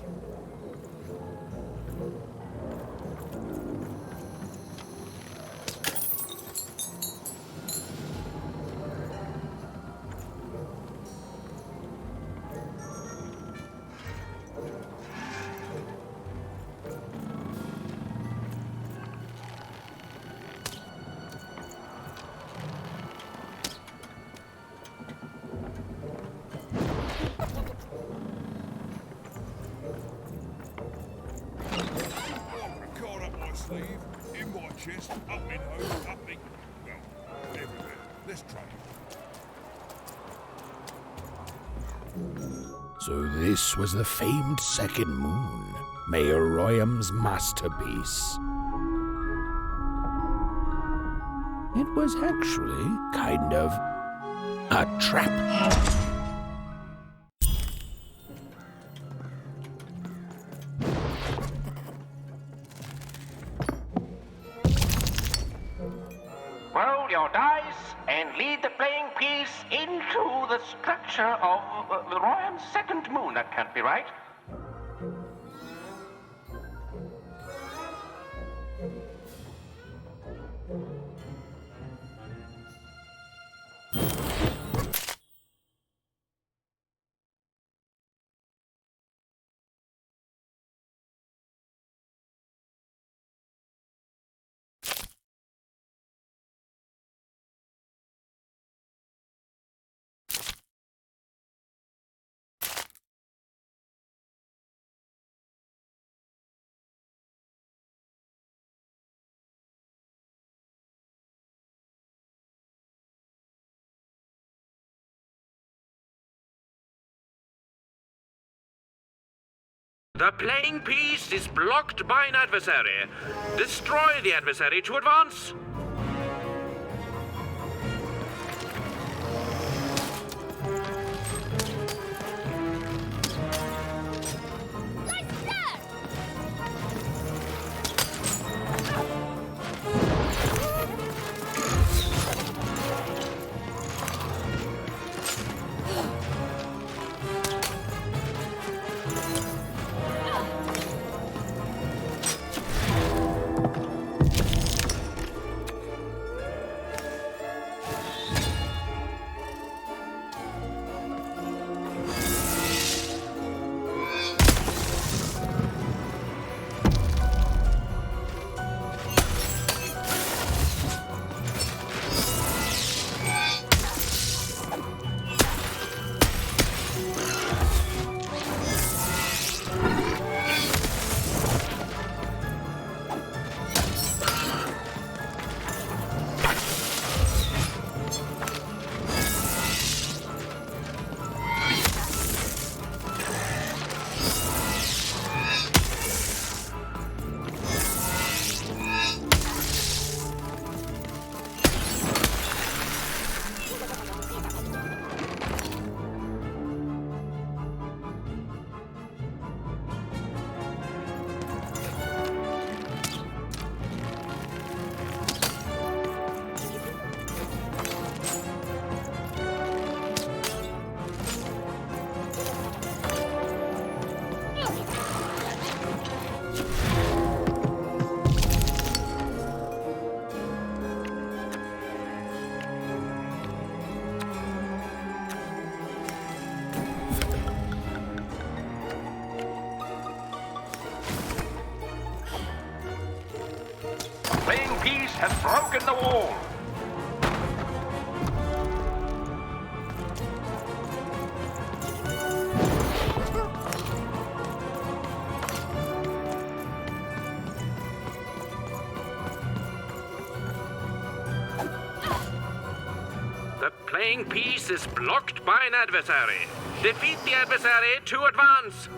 In my chest, up in hose, up in... Well, everywhere. Let's try it. So this was the famed second moon, Mayor Royham's masterpiece. It was actually kind of a trap. playing piece into the structure of the Royan's second moon. That can't be right. The playing piece is blocked by an adversary. Destroy the adversary to advance. Playing piece has broken the wall. The playing piece is blocked by an adversary. Defeat the adversary to advance.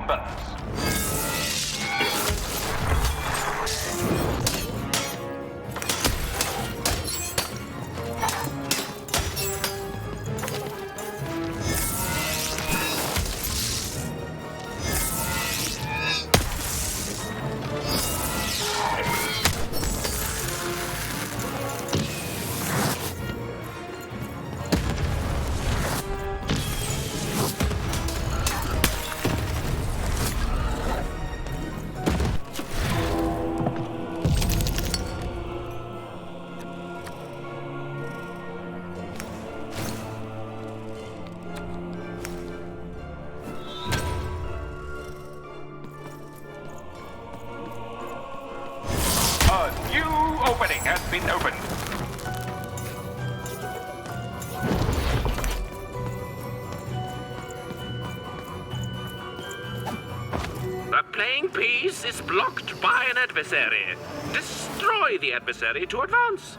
numbers. A new opening has been opened. The playing piece is blocked by an adversary. Destroy the adversary to advance.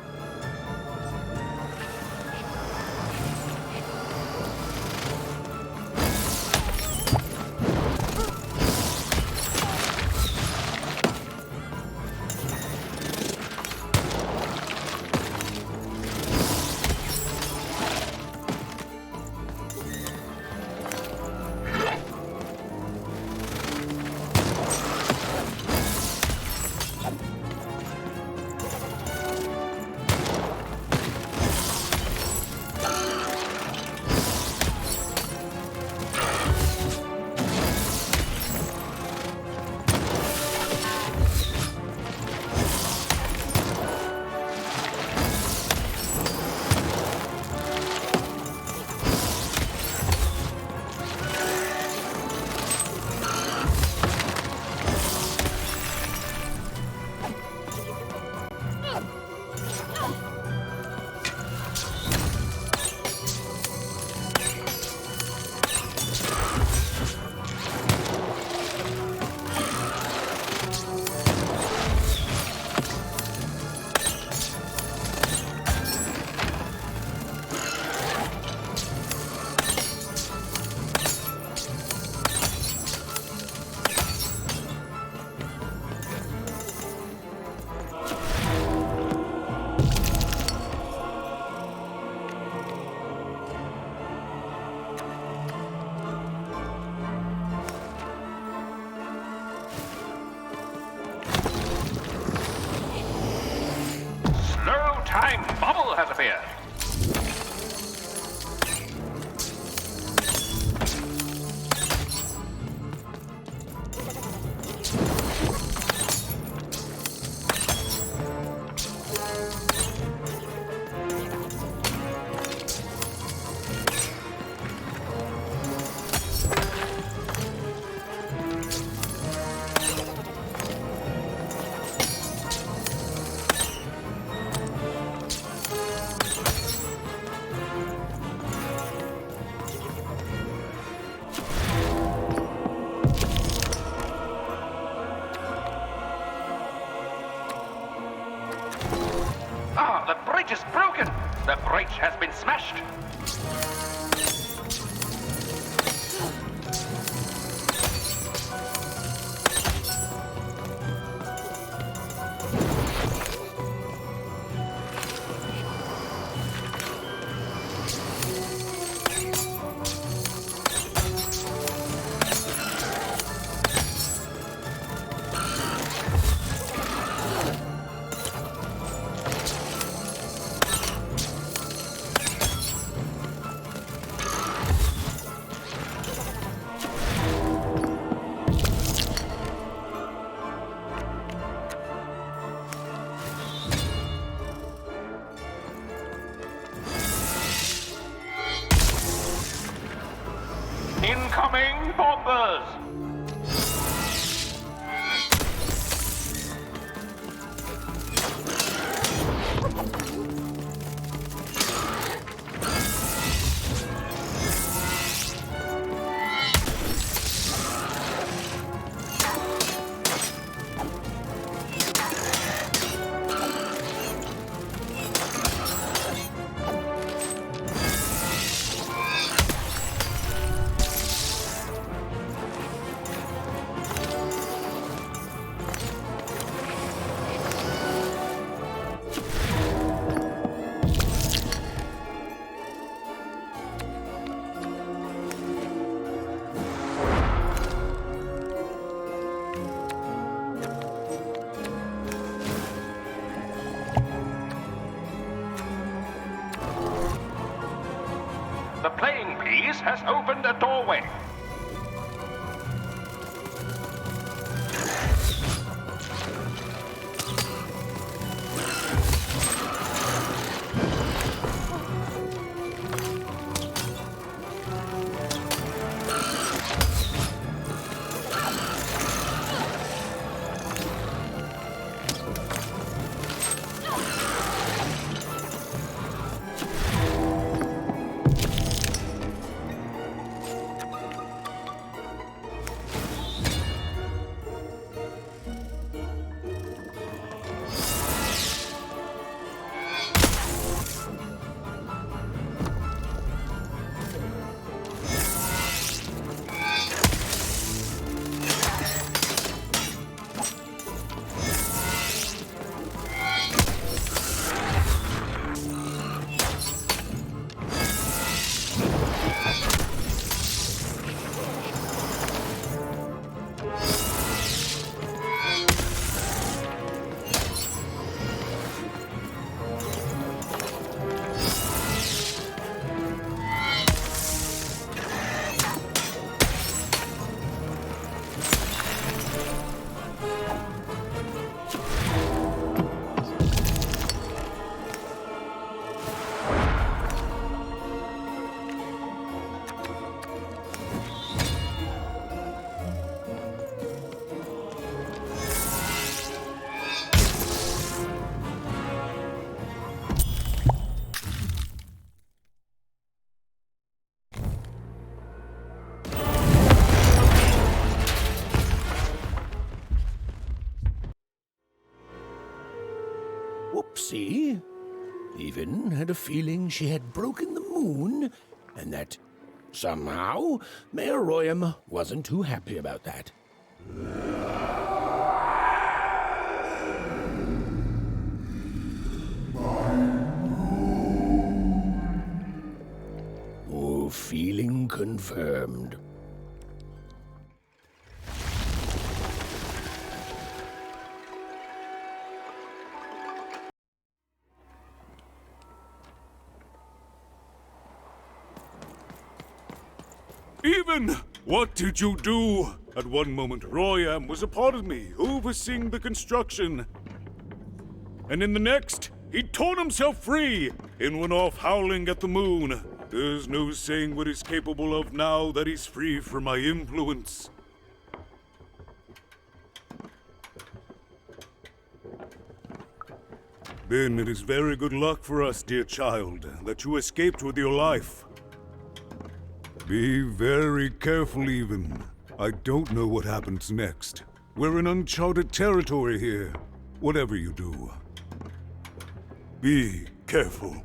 No time bubble has appeared. Ah, the bridge is broken! The bridge has been smashed! Incoming bombers! The playing piece has opened a doorway. Whoopsie. Even had a feeling she had broken the moon, and that somehow Mayor Royam wasn't too happy about that. Oh, feeling confirmed. Even! What did you do? At one moment, Royam was a part of me, overseeing the construction. And in the next, he'd torn himself free and went off howling at the moon. There's no saying what he's capable of now that he's free from my influence. Then it is very good luck for us, dear child, that you escaped with your life. Be very careful, Even. I don't know what happens next. We're in uncharted territory here, whatever you do. Be careful.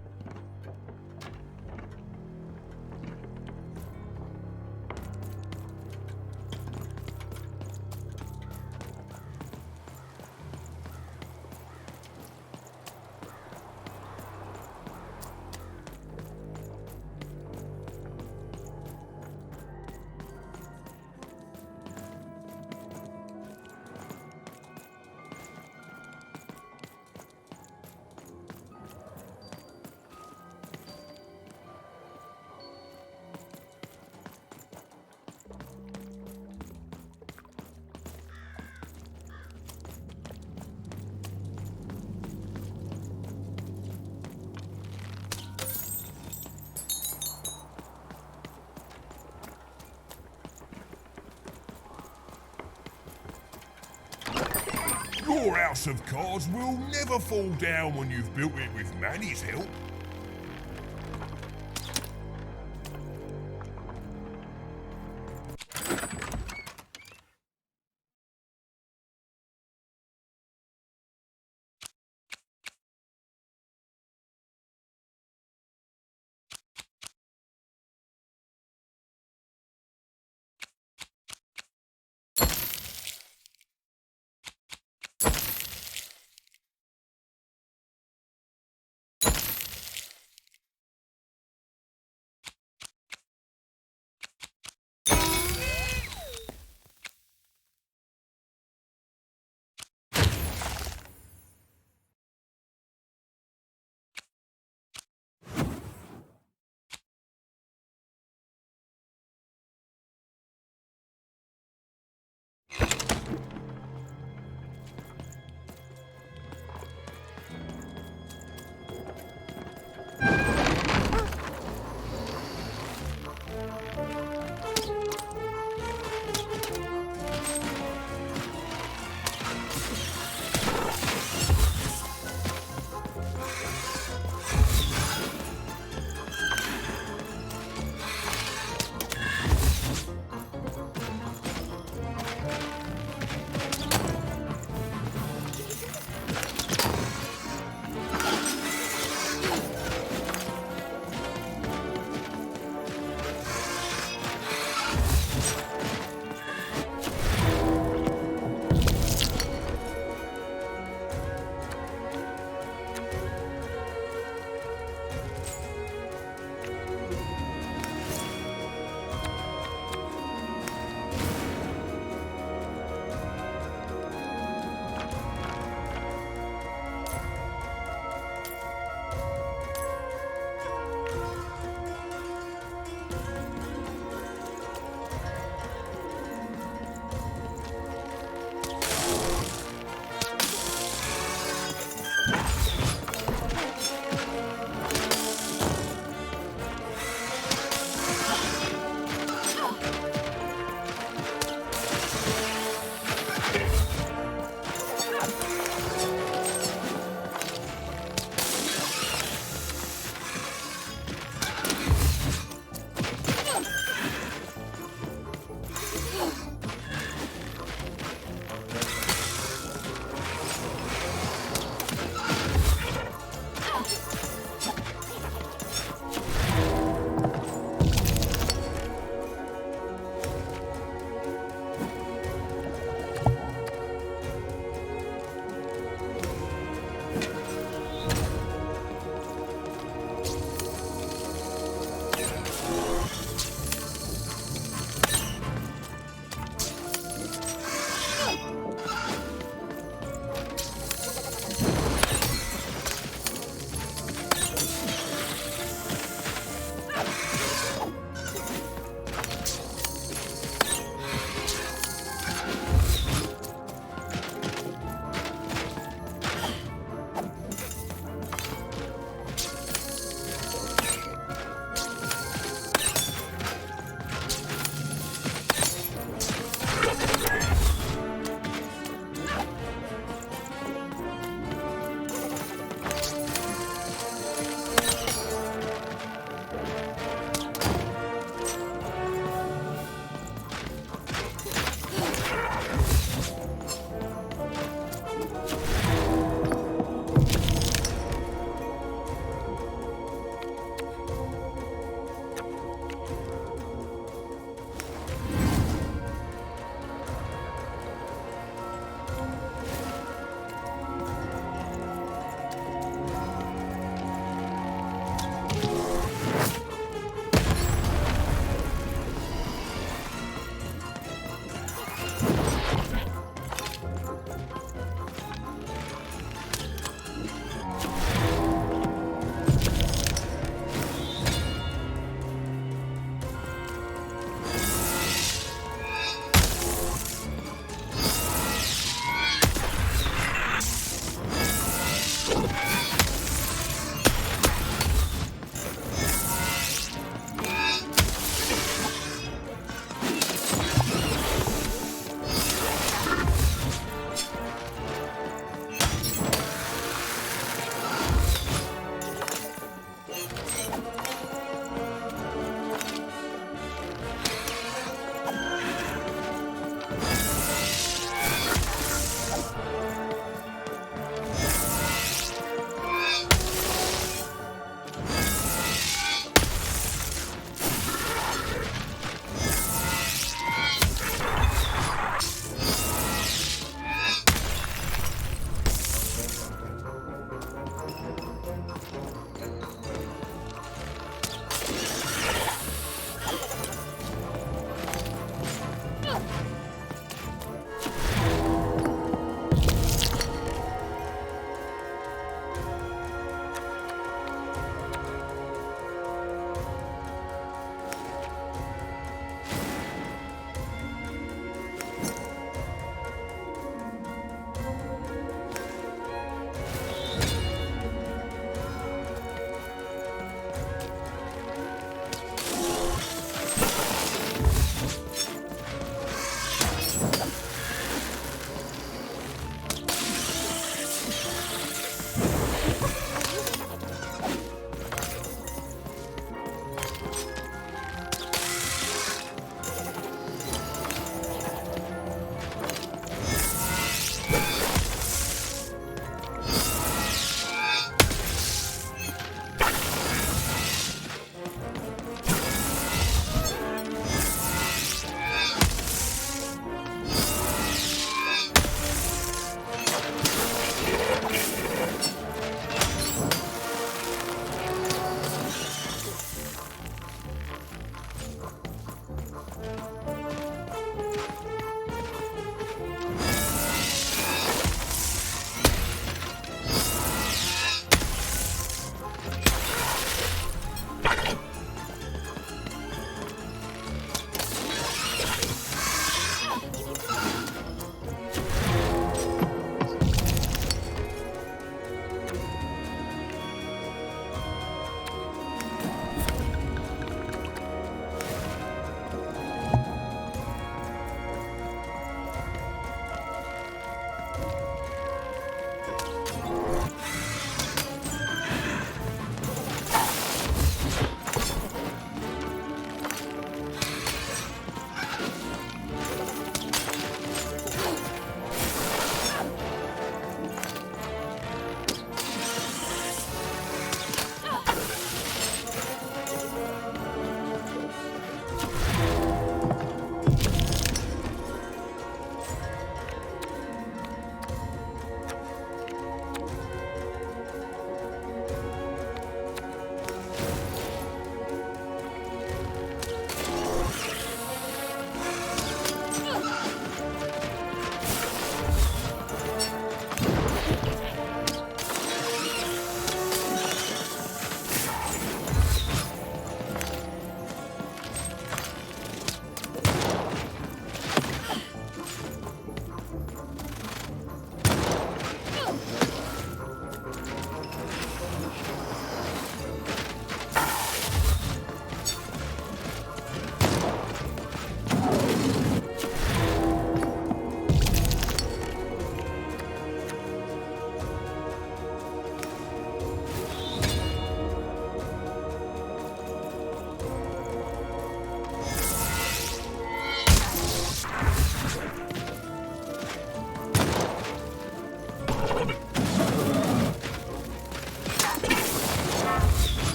Your house of cards will never fall down when you've built it with Manny's help.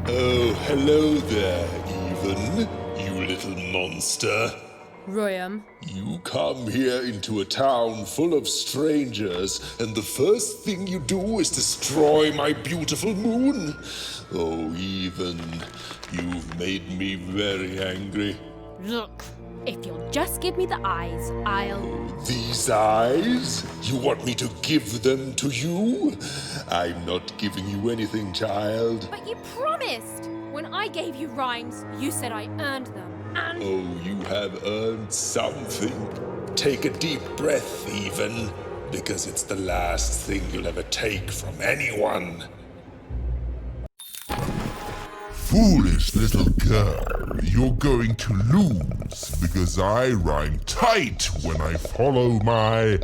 Oh, hello there, Even, you little monster. Royam. You come here into a town full of strangers, and the first thing you do is destroy my beautiful moon. Oh, Even, you've made me very angry. Look, if you'll just give me the eyes, I'll... These eyes? You want me to give them to you? I'm not giving you anything, child. But you promised! When I gave you rhymes, you said I earned them. And... Oh, you have earned something. Take a deep breath, Even, because it's the last thing you'll ever take from anyone. Foolish little girl, you're going to lose because I rhyme tight when I follow my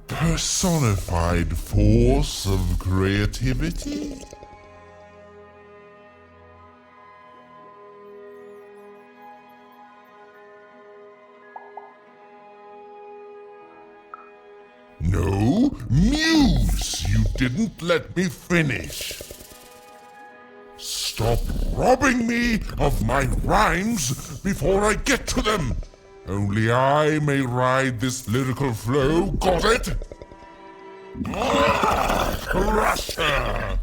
personified force of creativity. No, Muse, you didn't let me finish. Stop robbing me of my rhymes before I get to them. Only I may ride this lyrical flow, got it? Crusher!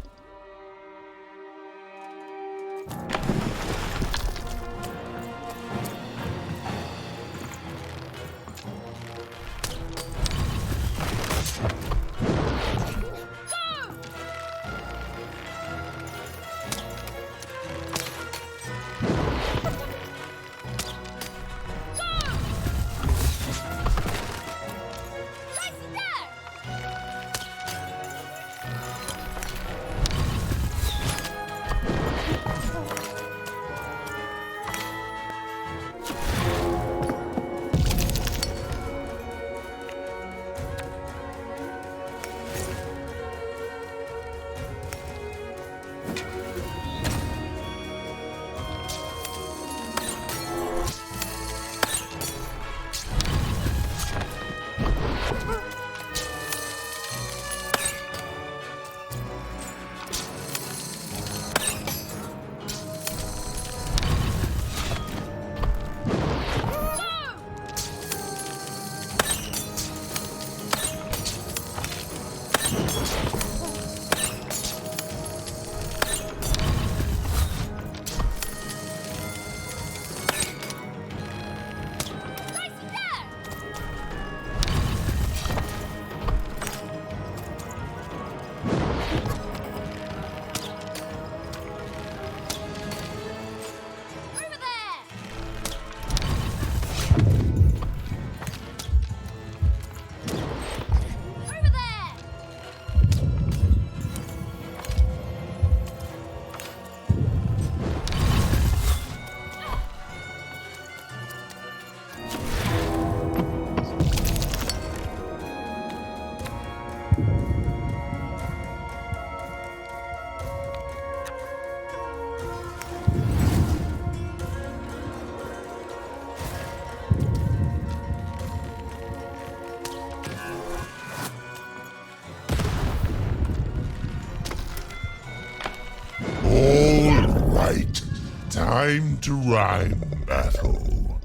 Time to rhyme battle.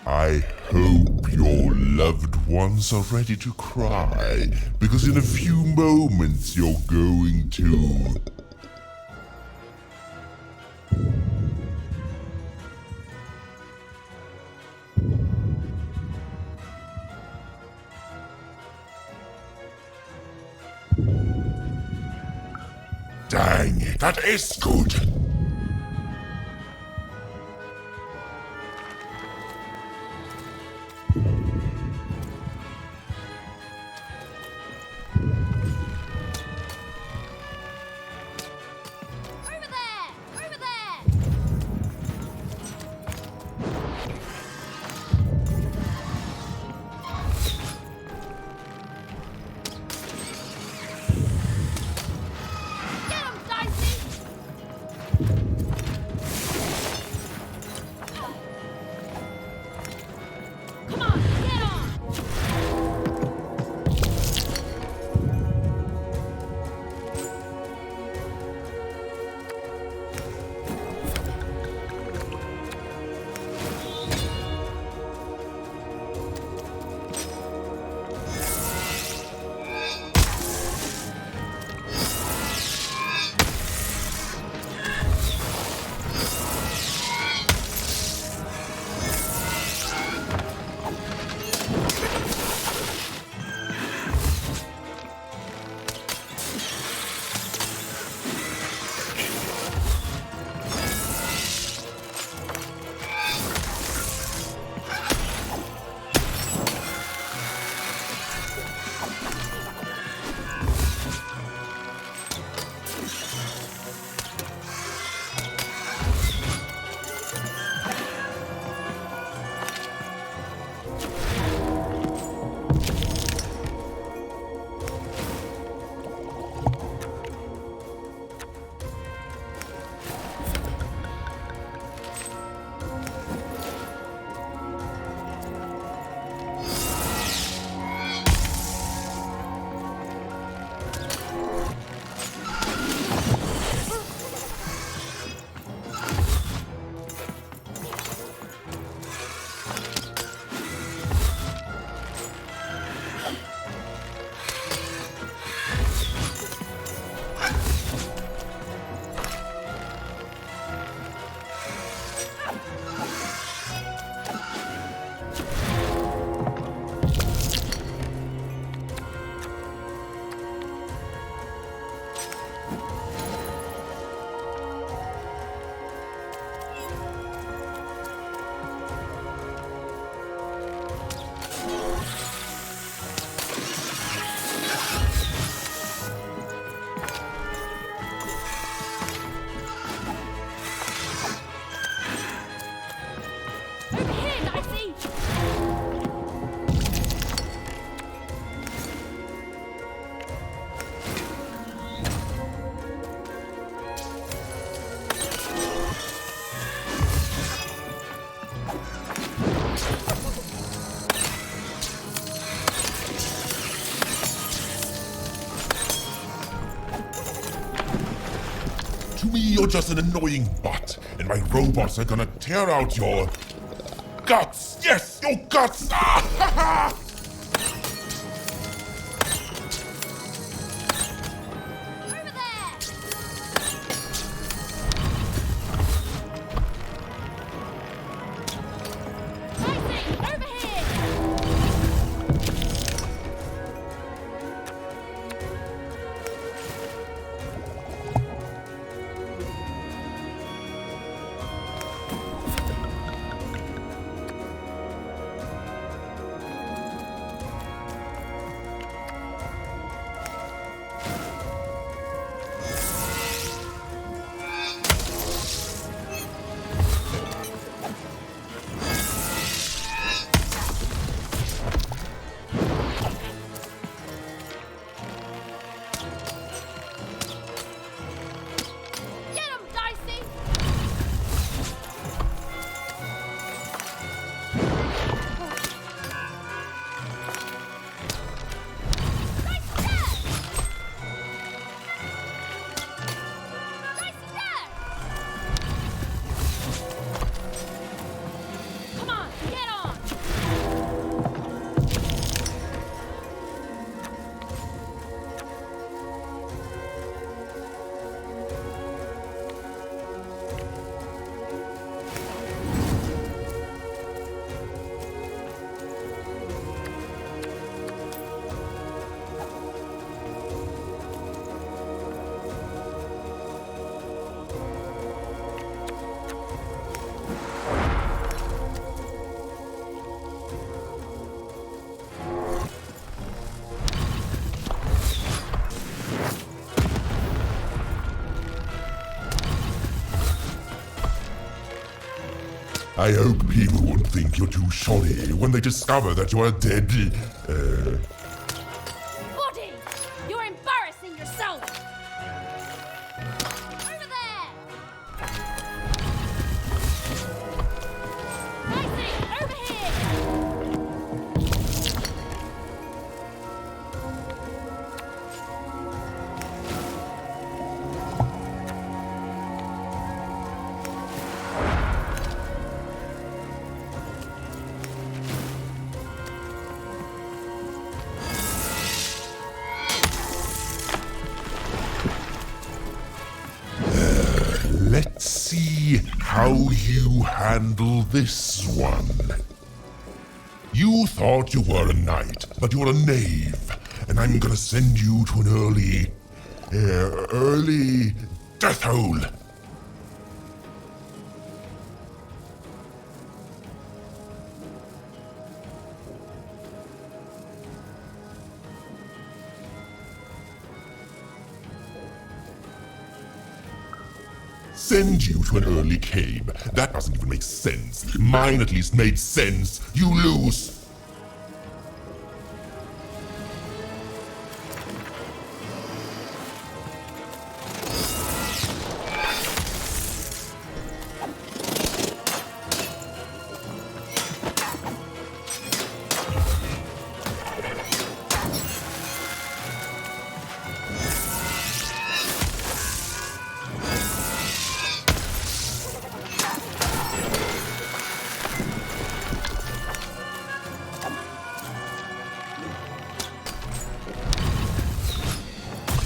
I hope your loved ones are ready to cry, because in a few moments you're going to... Dang it, that is good! To me, you're just an annoying butt, and my robots are gonna tear out your guts. Yes, your guts. Ah, ha, ha. I hope people won't think you're too shoddy when they discover that you're a dead, Body! You're embarrassing yourself! Over there! Nicely! Over here! Let's see how you handle this one. You thought you were a knight, but you're a knave, and I'm gonna send you to an early death hole. Send you to an early cave. That doesn't even make sense. Mine at least made sense. You lose.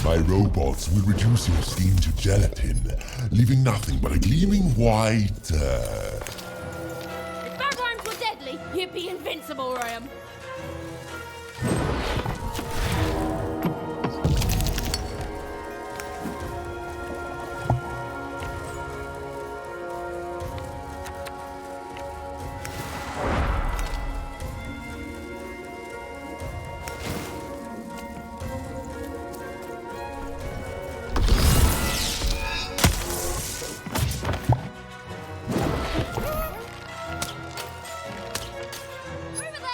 My robots will reduce your steam to gelatin, leaving nothing but a gleaming white, If bagworms were deadly, you'd be invincible, Ryan. Over there!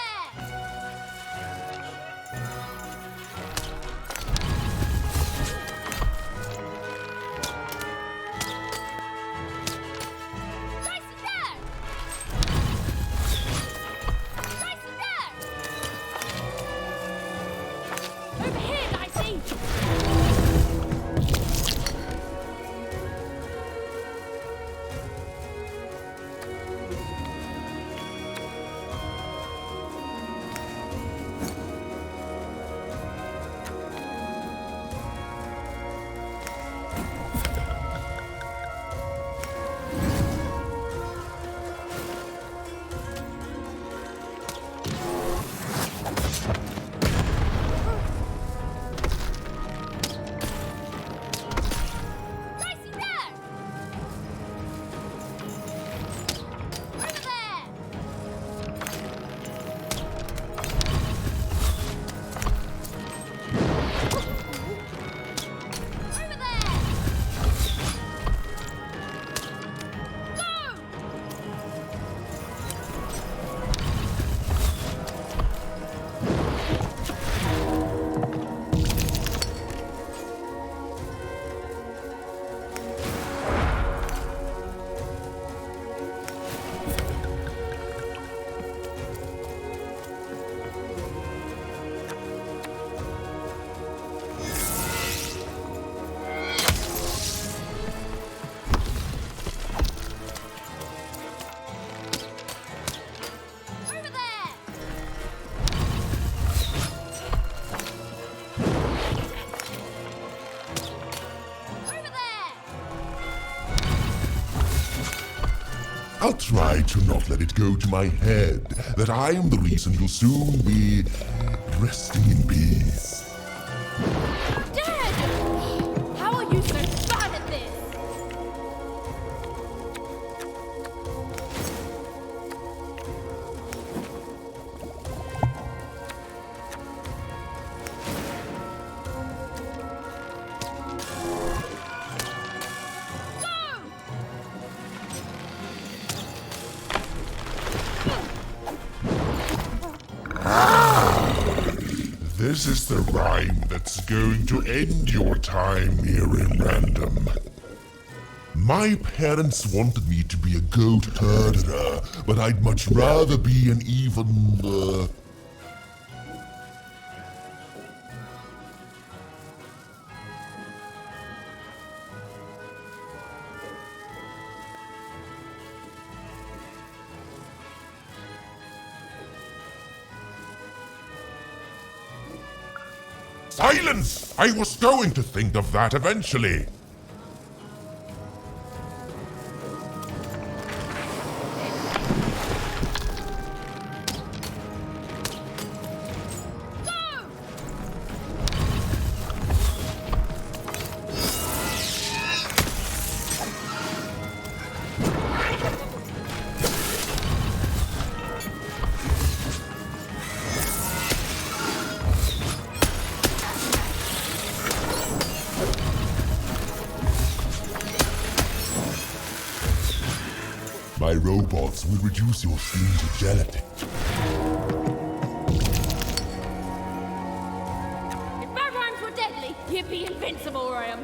I'll try to not let it go to my head that I am the reason you'll soon be resting in peace. Dad! How are you so bad at this? This is the rhyme that's going to end your time here in Random. My parents wanted me to be a goat herder, but I'd much rather be an even, Silence! I was going to think of that eventually. My robots will reduce your skin to gelatin. If bad rhymes were deadly, you'd be invincible, Ryan.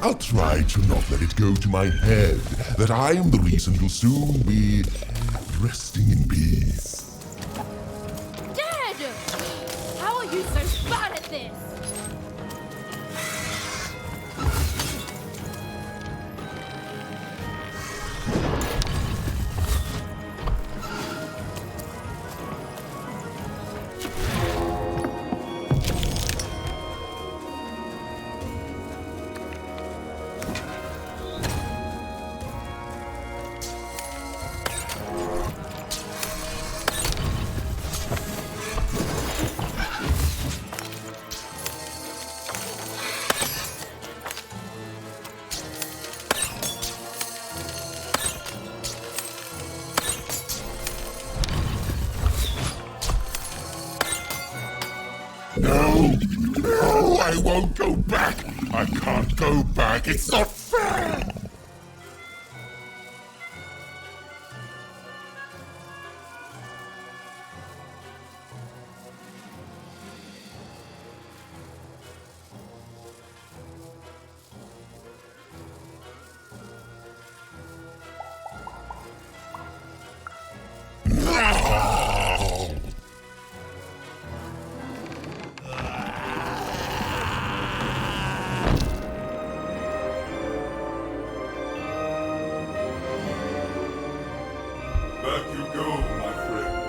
I'll try to not let it go to my head that I am the reason you'll soon be resting in peace. Dad! How are you so bad at this? No, I won't go back. I can't go back. It's not fair. you go, my friend.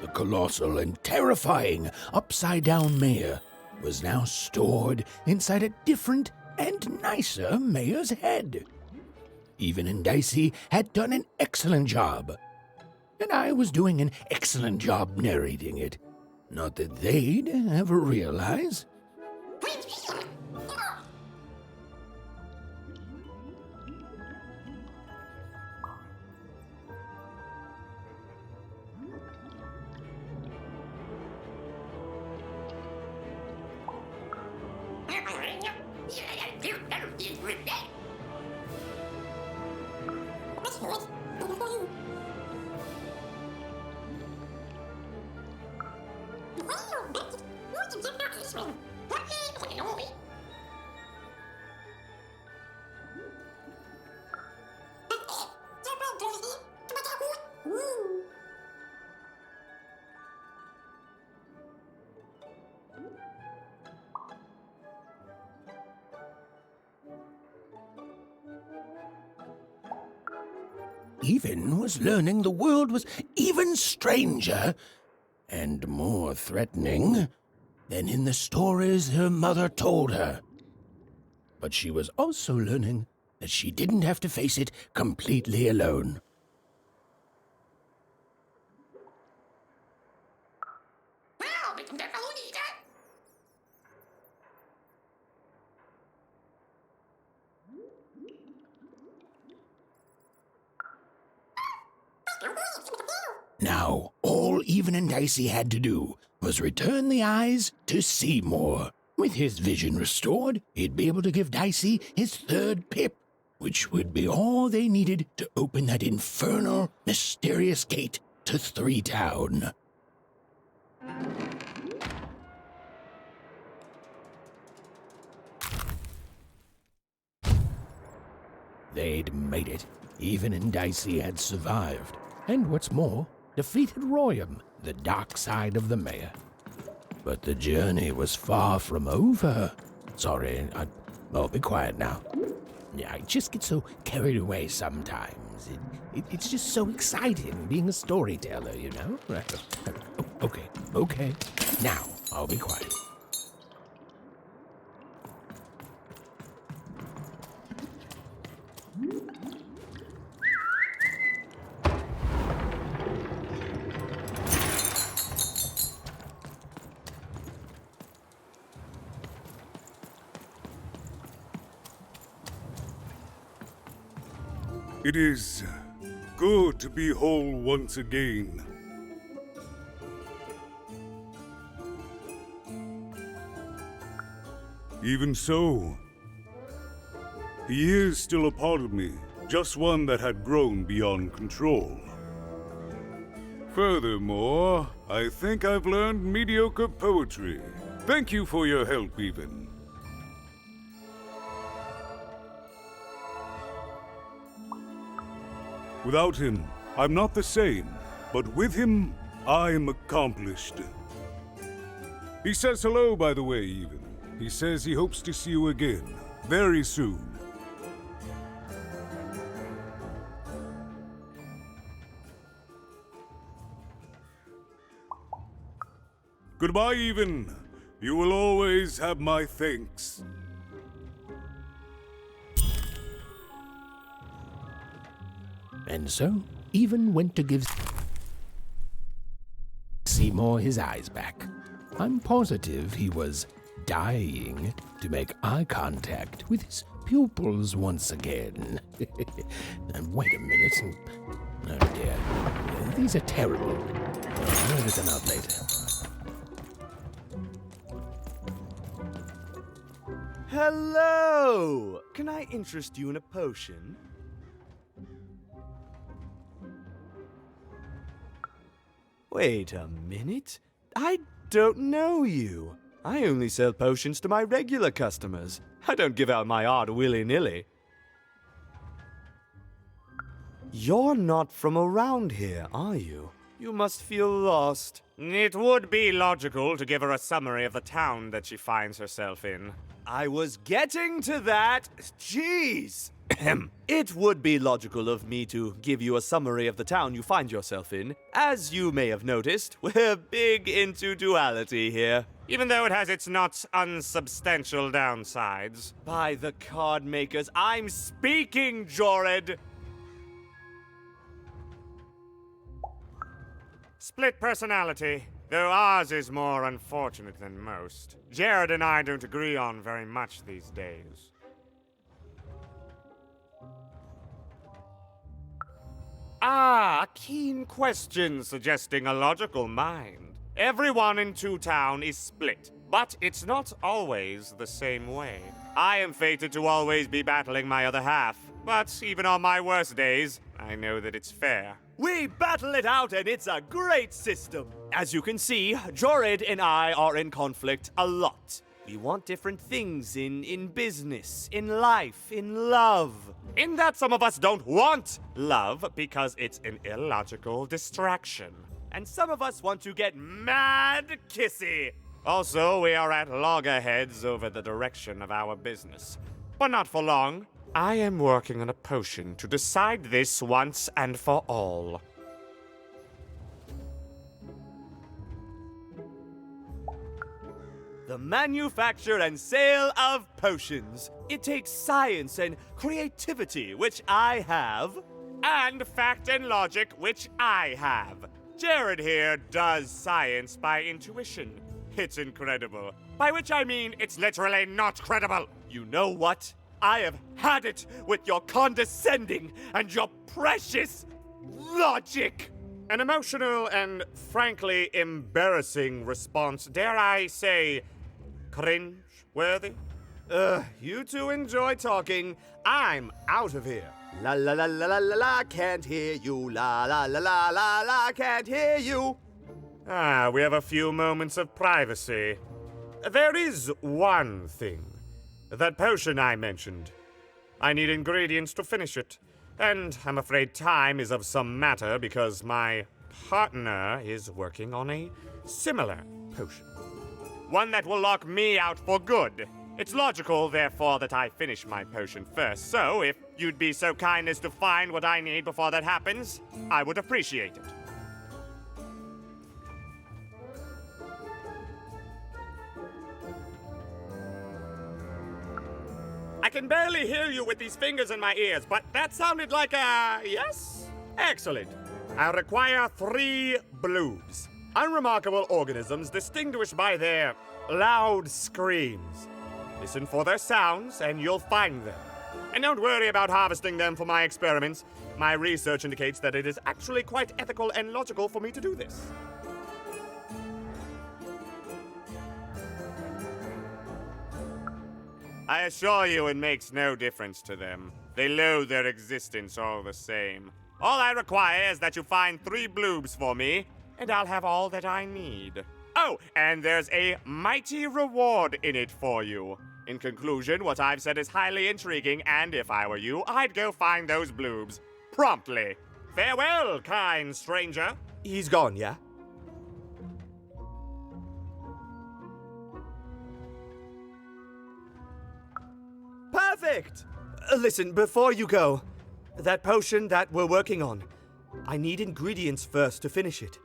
The colossal and terrifying upside-down mayor was now stored inside a different and nicer mayor's head. Even and Dicey had done an excellent job, and I was doing an excellent job narrating it. Not that they'd ever realize. Even was learning the world was even stranger and more threatening than in the stories her mother told her. But she was also learning that she didn't have to face it completely alone. Now, all Even and Dicey had to do was return the eyes to Seymour. With his vision restored, he'd be able to give Dicey his third pip, which would be all they needed to open that infernal, mysterious gate to Three Town. They'd made it. Even and Dicey had survived. And what's more, defeated Royam, the dark side of the mayor. But the journey was far from over. Sorry, I'll be quiet now. Yeah, I just get so carried away sometimes. It's just so exciting being a storyteller, you know? Okay. Now, I'll be quiet. It is good to be whole once again. Even so, he is still a part of me, just one that had grown beyond control. Furthermore, I think I've learned mediocre poetry. Thank you for your help, Even. Without him, I'm not the same, but with him, I'm accomplished. He says hello, by the way, Even. He says he hopes to see you again, very soon. Goodbye, Even. You will always have my thanks. And so, Even went to give Seymour his eyes back. I'm positive he was dying to make eye contact with his pupils once again. And wait a minute. Oh dear. These are terrible. I'll edit them out later. Hello! Can I interest you in a potion? Wait a minute. I don't know you. I only sell potions to my regular customers. I don't give out my art willy-nilly. You're not from around here, are you? You must feel lost. It would be logical to give her a summary of the town that she finds herself in. I was getting to that. Jeez. It would be logical of me to give you a summary of the town you find yourself in. As you may have noticed, we're big into duality here. Even though it has its not unsubstantial downsides. By the card makers, I'm speaking, Jorid! Split personality, though ours is more unfortunate than most. Jared and I don't agree on very much these days. Ah, a keen question suggesting a logical mind. Everyone in Two Town is split, but it's not always the same way. I am fated to always be battling my other half, but even on my worst days, I know that it's fair. We battle it out, and it's a great system. As you can see, Jorid and I are in conflict a lot. We want different things in business, in life, in love. In that some of us don't want love because it's an illogical distraction. And some of us want to get mad kissy. Also, we are at loggerheads over the direction of our business. But not for long. I am working on a potion to decide this once and for all. The manufacture and sale of potions. It takes science and creativity, which I have. And fact and logic, which I have. Jared here does science by intuition. It's incredible. By which I mean it's literally not credible. You know what? I have had it with your condescending and your precious logic. An emotional and frankly embarrassing response, dare I say, cringe-worthy? You two enjoy talking. I'm out of here. La la la la la la la, can't hear you. La la la la la la, can't hear you. Ah, we have a few moments of privacy. There is one thing. That potion I mentioned. I need ingredients to finish it. And I'm afraid time is of some matter because my partner is working on a similar potion. One that will lock me out for good. It's logical, therefore, that I finish my potion first. So, if you'd be so kind as to find what I need before that happens, I would appreciate it. I can barely hear you with these fingers in my ears, but that sounded like a yes? Excellent. I require 3 bloobs. Unremarkable organisms distinguished by their loud screams. Listen for their sounds, and you'll find them. And don't worry about harvesting them for my experiments. My research indicates that it is actually quite ethical and logical for me to do this. I assure you it makes no difference to them. They loathe their existence all the same. All I require is that you find 3 bloobs for me, and I'll have all that I need. Oh, and there's a mighty reward in it for you. In conclusion, what I've said is highly intriguing, and if I were you, I'd go find those bloobs. Promptly. Farewell, kind stranger. He's gone, yeah? Perfect! Listen, before you go, that potion that we're working on, I need ingredients first to finish it.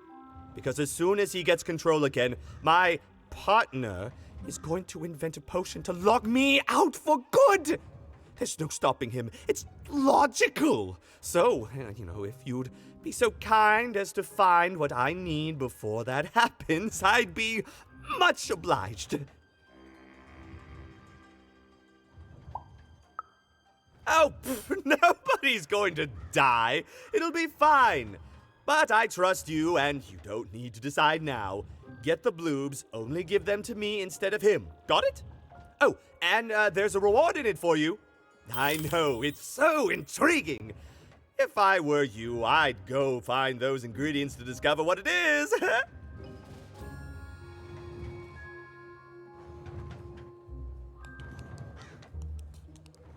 Because as soon as he gets control again, my partner is going to invent a potion to lock me out for good! There's no stopping him. It's logical. So, if you'd be so kind as to find what I need before that happens, I'd be much obliged. Oh, nobody's going to die. It'll be fine. But I trust you, and you don't need to decide now. Get the bloobs, only give them to me instead of him. Got it? Oh, and there's a reward in it for you. I know, it's so intriguing. If I were you, I'd go find those ingredients to discover what it is.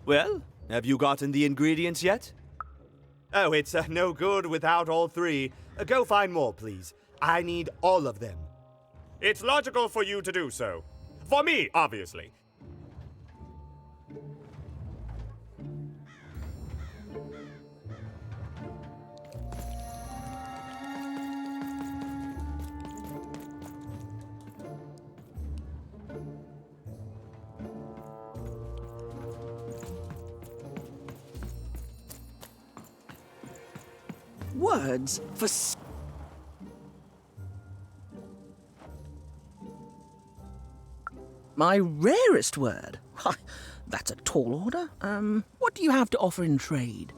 Well, have you gotten the ingredients yet? Oh, it's no good without all three. Go find more, please. I need all of them. It's logical for you to do so. For me, obviously. Words for my rarest word. Why, that's a tall order. What do you have to offer in trade?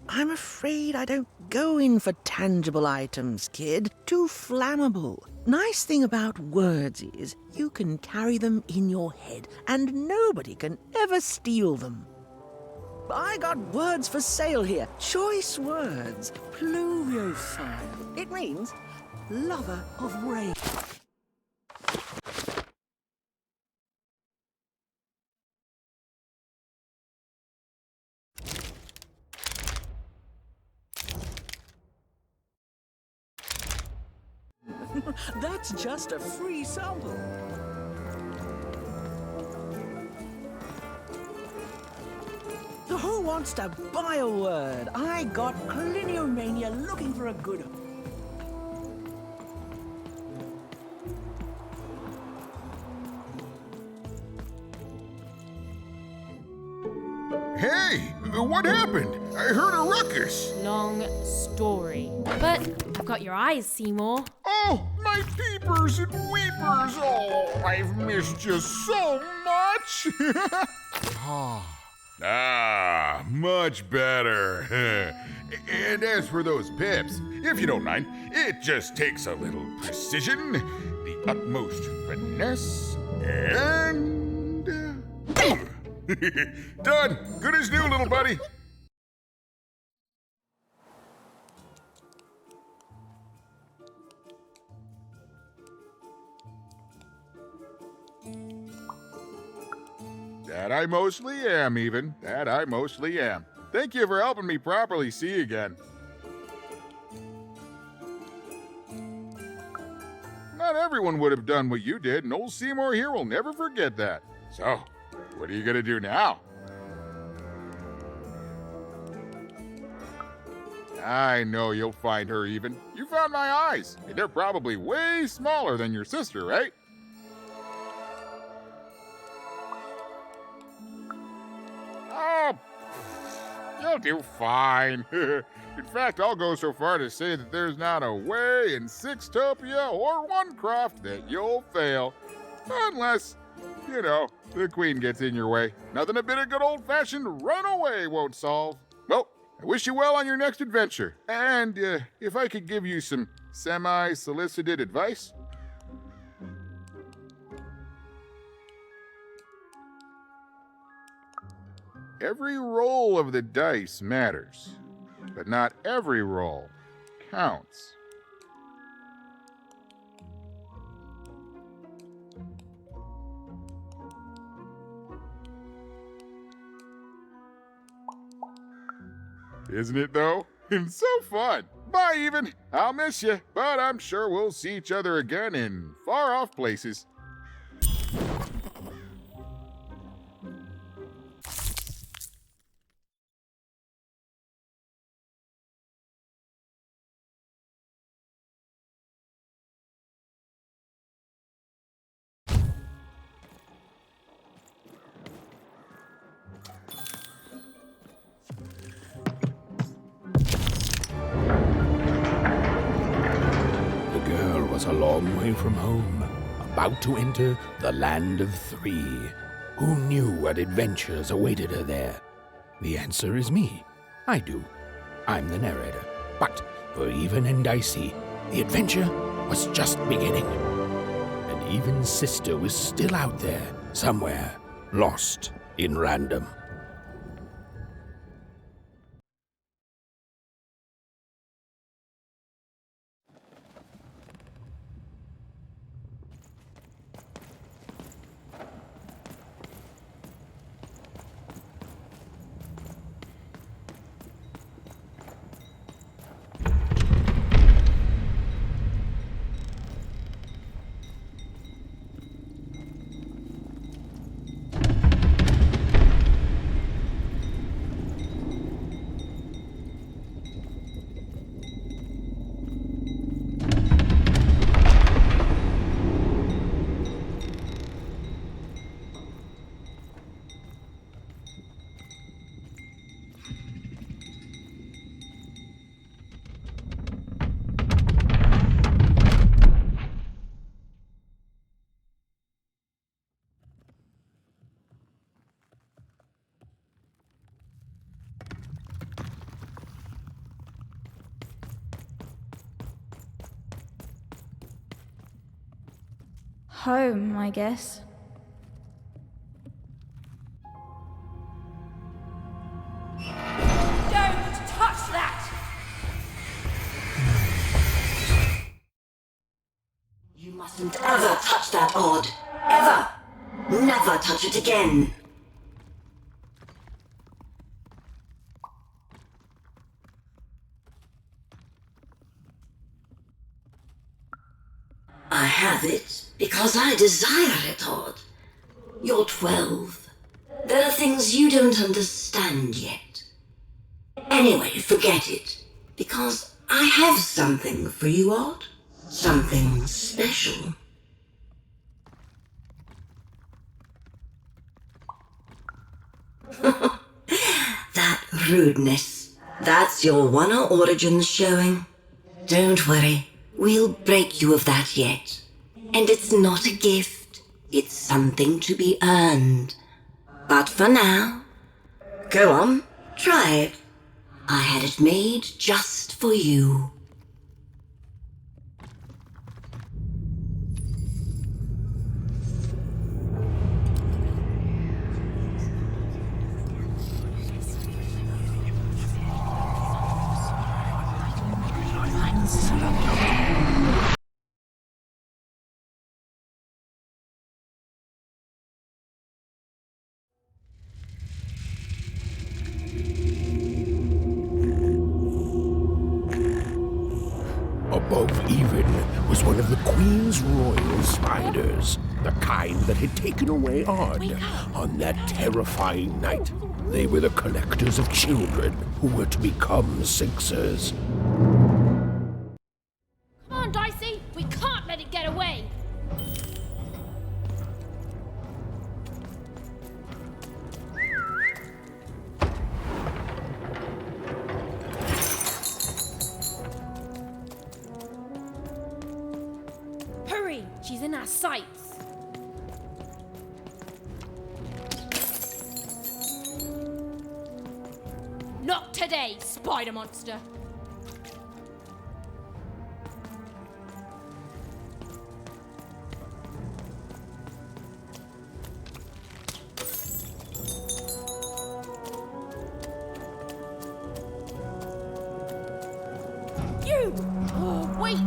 I'm afraid I don't go in for tangible items, kid. Too flammable. Nice thing about words is you can carry them in your head and nobody can ever steal them. I got words for sale here. Choice words. Pluviophile. It means lover of rain. That's just a free sample. Who wants to buy a word? I got Cliniomania looking for a good one. Hey, what happened? I heard a ruckus. Long story. But I've got your eyes, Seymour. Oh, my peepers and weepers. Oh, I've missed you so much. Much better. And as for those pips, if you don't mind, it just takes a little precision, the utmost finesse, and... Done. Good as new, little buddy. That I mostly am, even. That I mostly am. Thank you for helping me properly see again. Not everyone would have done what you did, and old Seymour here will never forget that. So, what are you gonna do now? I know you'll find her even. You found my eyes, and they're probably way smaller than your sister, right? Oh, you'll do fine. In fact, I'll go so far to say that there's not a way in Sixtopia or Onecroft that you'll fail. Unless, you know, the Queen gets in your way. Nothing a bit of good old-fashioned runaway won't solve. Well, I wish you well on your next adventure. And if I could give you some semi-solicited advice. Every roll of the dice matters, but not every roll counts. Isn't it, though? And so fun. Bye, even. I'll miss you, but I'm sure we'll see each other again in far-off places. A long way from home, about to enter the Land of Three. Who knew what adventures awaited her there? The answer is me. I do. I'm the narrator. But for Even and Dicey, the adventure was just beginning. And Even's sister was still out there, somewhere, lost in random. Home, I guess. Don't touch that! You mustn't ever touch that odd. Ever! Never touch it again. I have it because I desire it, Odd. You're 12. There are things you don't understand yet. Anyway, forget it, because I have something for you, Odd. Something special. That rudeness. That's your Wonder Origins showing. Don't worry. We'll break you of that yet. And it's not a gift. It's something to be earned. But for now, go on, try it. I had it made just for you. Above even was one of the Queen's royal spiders, the kind that had taken away Odd on that terrifying night. They were the collectors of children who were to become Sixers. Come on, Dicey! We can't let it get away! Hurry! She's in our sights! Not today, spider monster! You! Oh, wait!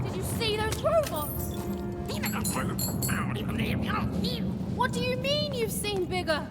Did you see those robots? What do you mean you've seen bigger?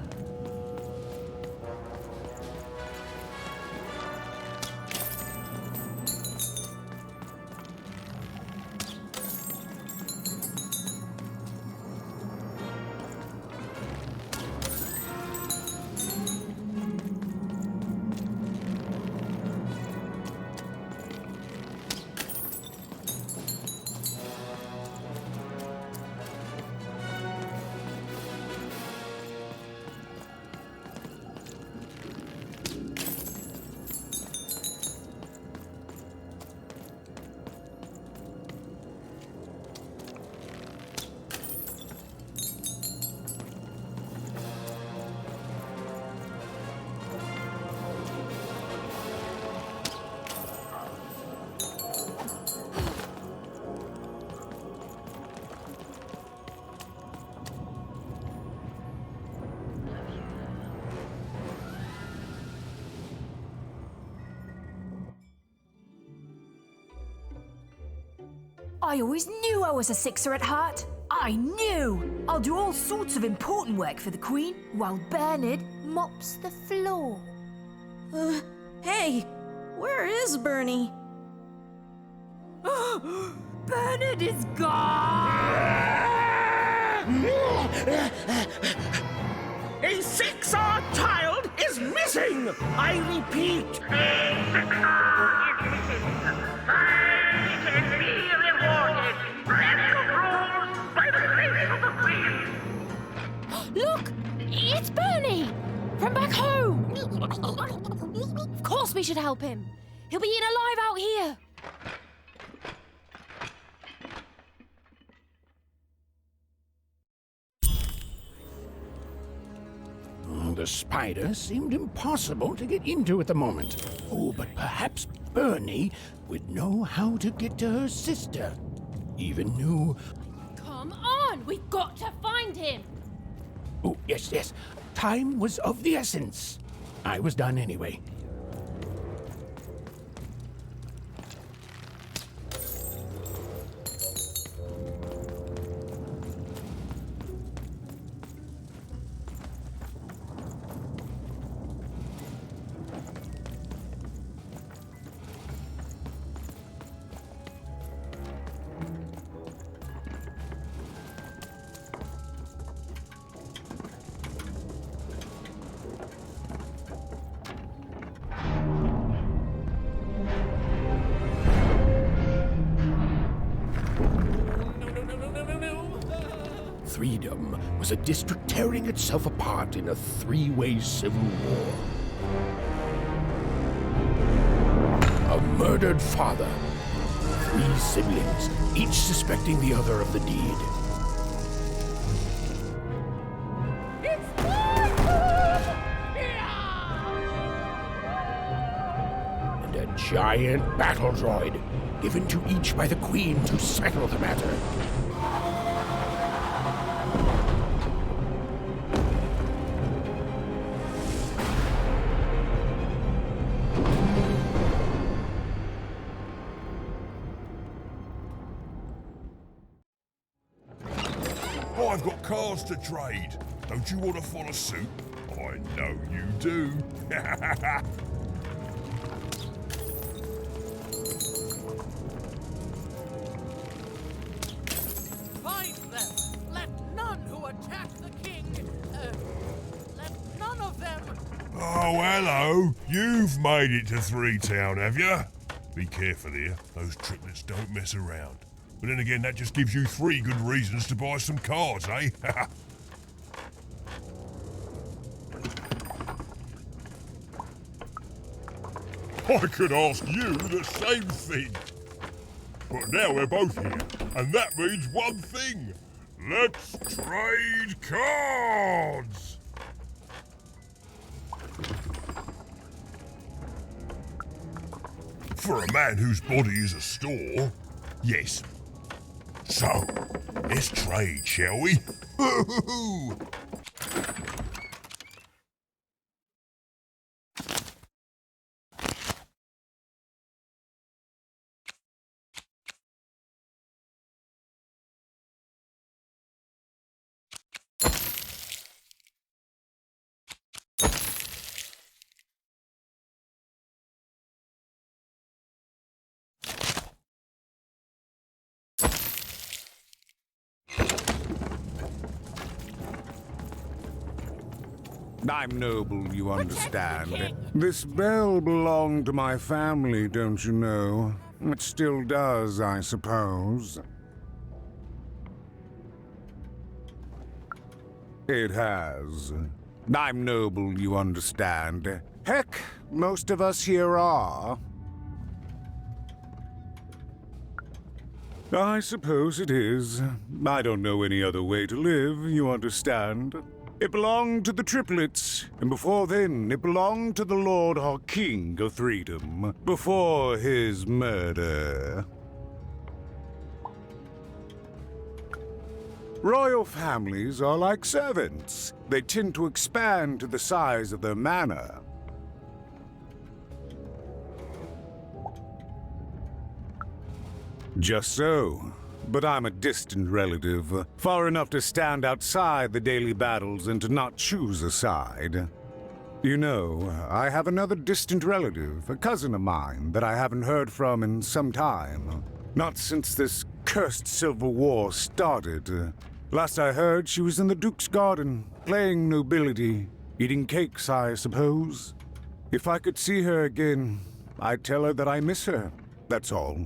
I always knew I was a Sixer at heart. I knew! I'll do all sorts of important work for the Queen, while Bernard mops the floor. Hey! Where is Bernie? Bernard is gone! A Sixer child is missing! I repeat, a Sixer is missing. I can be rewarded. Special rules by the grace of the Queen. Look! It's Bernie! From back home! Of course course we should help him. He'll be eaten alive out here. The spider seemed impossible to get into at the moment. Oh, but perhaps Bernie would know how to get to her sister. Even knew... Come on, we've got to find him. Oh, yes, yes. Time was of the essence. I was done anyway. Freedom was a district tearing itself apart in a three-way civil war. A murdered father, 3 siblings, each suspecting the other of the deed. And a giant battle droid, given to each by the Queen to settle the matter. I've got cars to trade. Don't you want to follow suit? I know you do. Find them! Let none who attack the king, let none of them... Oh, hello. You've made it to Three Town, have you? Be careful here. Those triplets don't mess around. But then again, that just gives you 3 good reasons to buy some cards, eh? I could ask you the same thing. But now we're both here, and that means one thing. Let's trade cards! For a man whose body is a store, yes. So, let's trade, shall we? I'm noble, you understand. This bell belonged to my family, don't you know? It still does, I suppose. It has. I'm noble, you understand. Heck, most of us here are. I suppose it is. I don't know any other way to live, you understand. It belonged to the triplets, and before then, it belonged to the Lord or King of Freedom, before his murder. Royal families are like servants. They tend to expand to the size of their manor. Just so. But I'm a distant relative, far enough to stand outside the daily battles and to not choose a side. You know, I have another distant relative, a cousin of mine, that I haven't heard from in some time. Not since this cursed Civil War started. Last I heard, she was in the Duke's garden, playing nobility, eating cakes, I suppose. If I could see her again, I'd tell her that I miss her, that's all.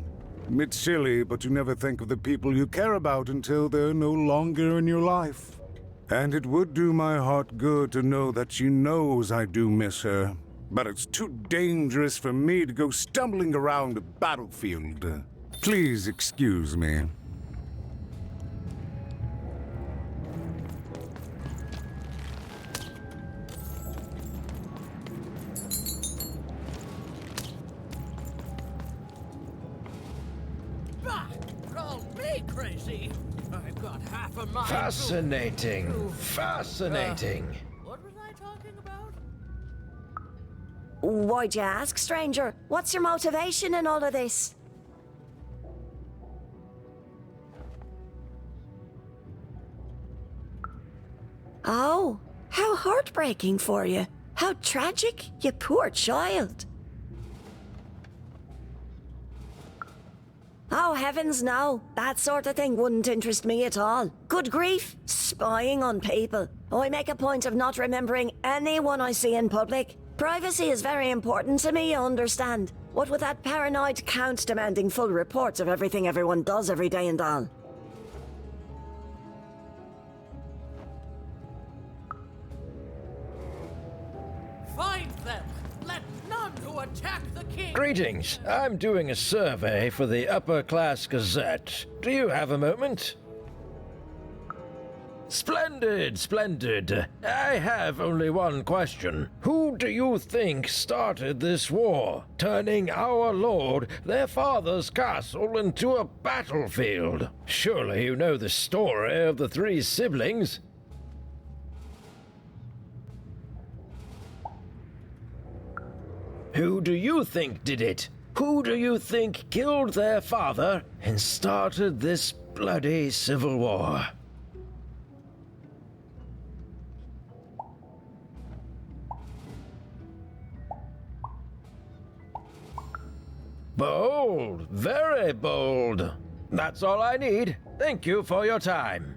It's silly, but you never think of the people you care about until they're no longer in your life. And it would do my heart good to know that she knows I do miss her. but it's too dangerous for me to go stumbling around a battlefield. Please excuse me. Call me crazy. I've got half a mind. Fascinating. Fascinating. What was I talking about? Why'd you ask, stranger? What's your motivation in all of this? Oh, how heartbreaking for you. How tragic, you poor child. Oh, heavens no. That sort of thing wouldn't interest me at all. Good grief, spying on people. I make a point of not remembering anyone I see in public. Privacy is very important to me, you understand. What with that paranoid count demanding full reports of everything everyone does every day and all. Find them! Let none who attack the king! Greetings. I'm doing a survey for the Upper Class Gazette. Do you have a moment? Splendid, splendid. I have only one question. Who do you think started this war, turning our lord, their father's castle, into a battlefield? Surely you know the story of the three siblings. Who do you think did it? Who do you think killed their father and started this bloody civil war? Bold, very bold. That's all I need. Thank you for your time.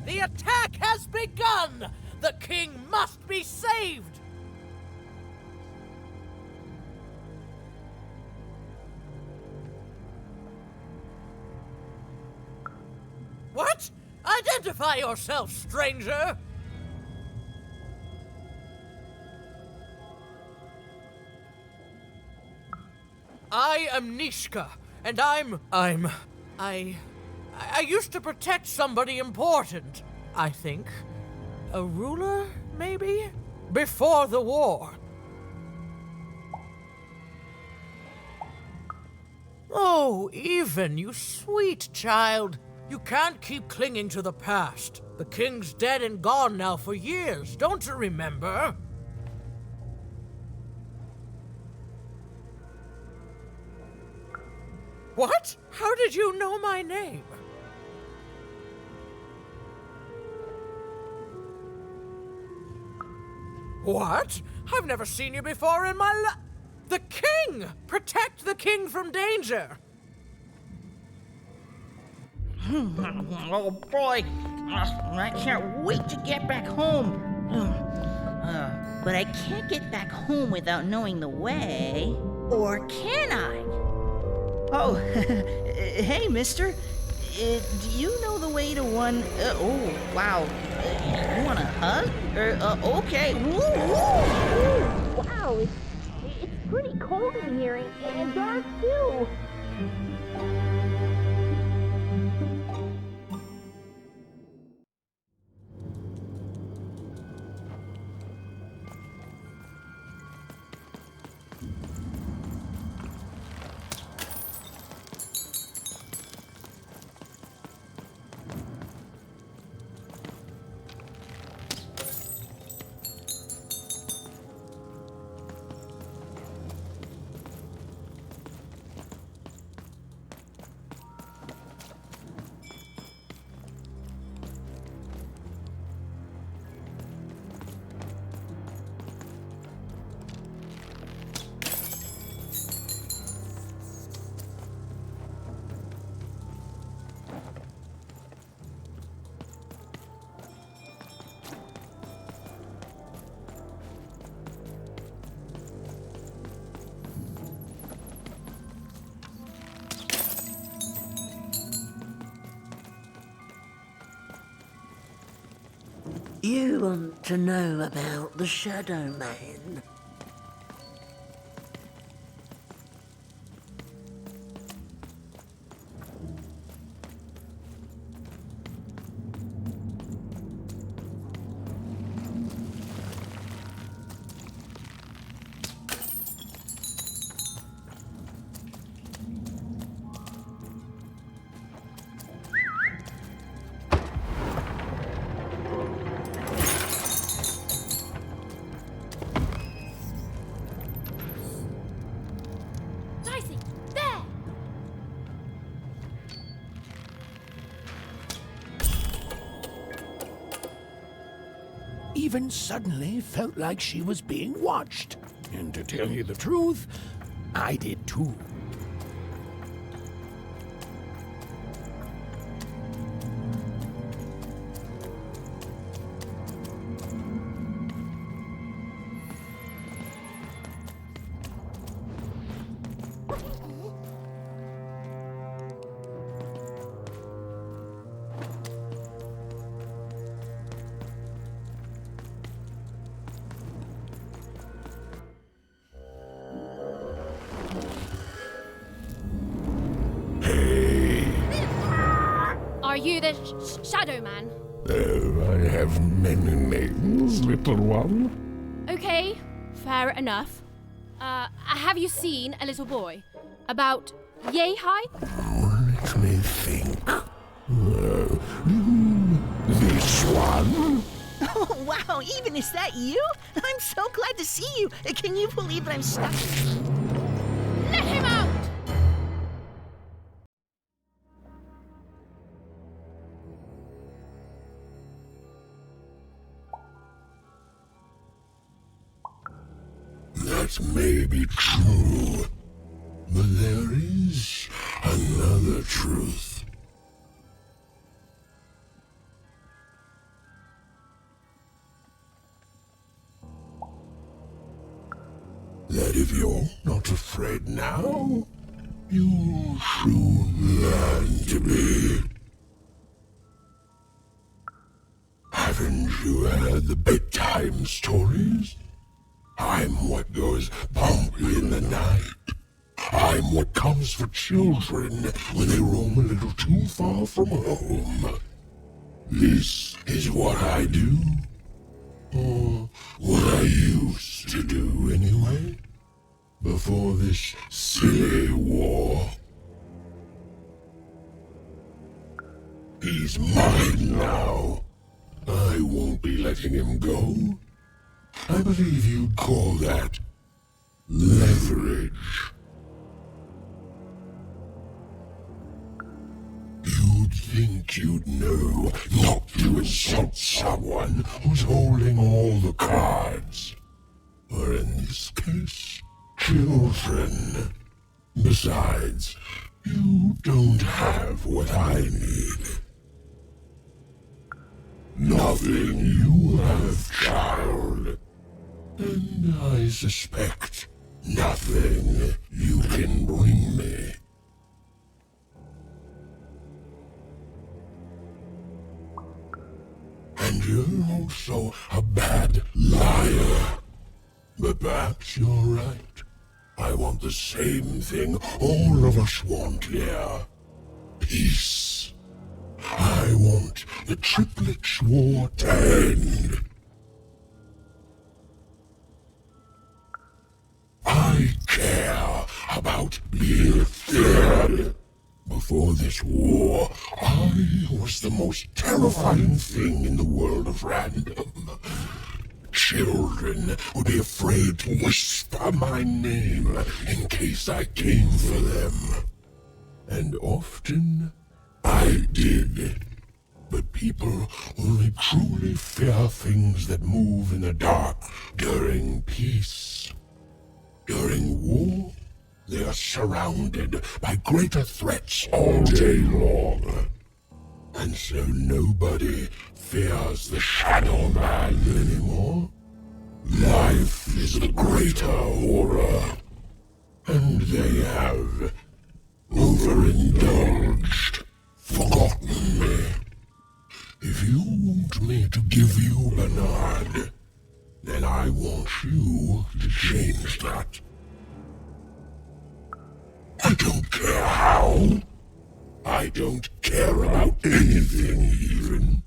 The attack has begun! The king must be saved! What? Identify yourself, stranger! I am Nishka, and I used to protect somebody important, I think. A ruler, maybe? Before the war. Oh, Even, you sweet child. You can't keep clinging to the past. The king's dead and gone now for years, don't you remember? What? How did you know my name? What? I've never seen you before in my life. The king! Protect the king from danger! Oh boy, I can't wait to get back home. But I can't get back home without knowing the way. Or can I? Oh, hey, mister. Do you know the way to one... oh, wow. You want a hug? Okay. Woo, woo. Wow, it's pretty cold in here and dark too. You want to know about the Shadow Man? Even suddenly felt like she was being watched. And to tell you the truth, I did too. Are you the Shadow Man? Oh, I have many names, little one. Okay, fair enough. Have you seen a little boy? About yay high? Let me think. This one? Oh, wow, even is that you? I'm so glad to see you. Can you believe that I'm stuck? Let him out! That may be true, but there is another truth. That if you're not afraid now, you'll soon learn to be. Haven't you heard the bedtime stories? I'm what goes bump in the night. I'm what comes for children when they roam a little too far from home. This is what I do. Or what I used to do anyway. Before this silly war. He's mine now. I won't be letting him go. I believe you'd call that leverage. You'd think you'd know not to insult someone who's holding all the cards. Or in this case, children. Besides, you don't have what I need. Nothing you have, child. And I suspect nothing you can bring me. And you're also a bad liar. But perhaps you're right. I want the same thing all of us want here. Peace. I want the Triplets' War to end. I care about being feared. Before this war, I was the most terrifying thing in the world of random. Children would be afraid to whisper my name in case I came for them. And often, I did. But people only truly fear things that move in the dark during peace. During war, they are surrounded by greater threats all day long. And so nobody fears the Shadow Man anymore. Life is the greater horror. And they have overindulged, forgotten me. If you want me something to give you, Bernard. Then I want you to change that. I don't care how. I don't care about anything even.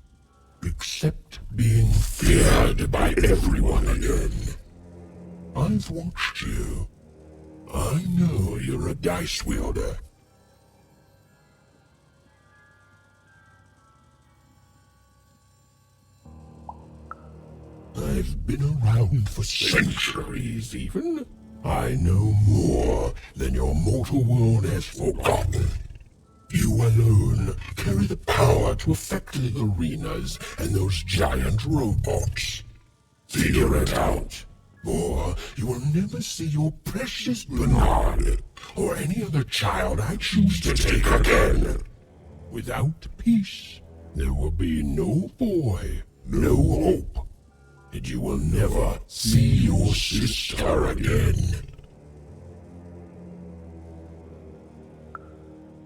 Except being feared by everyone again. I've watched you. I know you're a dice wielder. I've been around for centuries even. I know more than your mortal world has forgotten. You alone carry the power to affect the arenas and those giant robots. Figure it out, or you will never see your precious Bernard or any other child I choose to take again. Without peace, there will be no boy, no hope, and you will never see your sister again.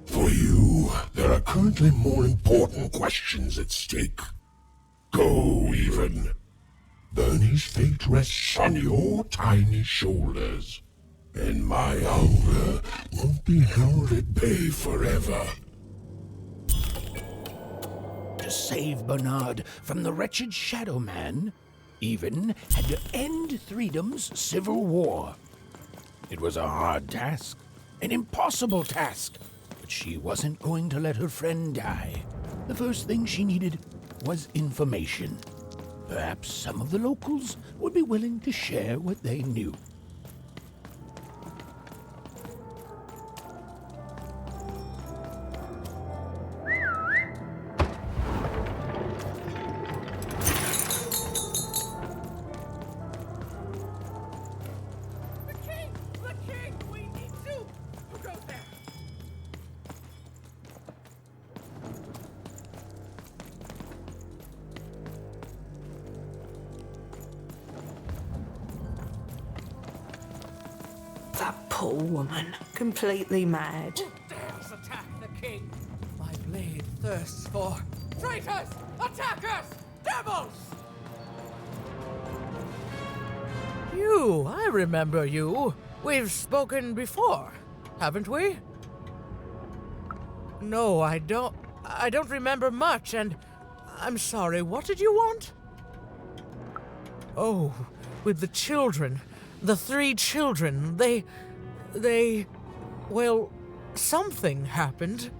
For you, there are currently more important questions at stake. Go, even. Bernie's fate rests on your tiny shoulders, and my hunger won't be held at bay forever. To save Bernard from the wretched Shadow Man, Even had to end Threedom's civil war. It was a hard task, an impossible task, but she wasn't going to let her friend die. The first thing she needed was information. Perhaps some of the locals would be willing to share what they knew. That poor woman, completely mad. Who dares attack the king? My blade thirsts for traitors, attackers, devils! You, I remember you. We've spoken before, haven't we? No, I don't remember much, and I'm sorry, what did you want? Oh, with the children. The 3 children, well, something happened.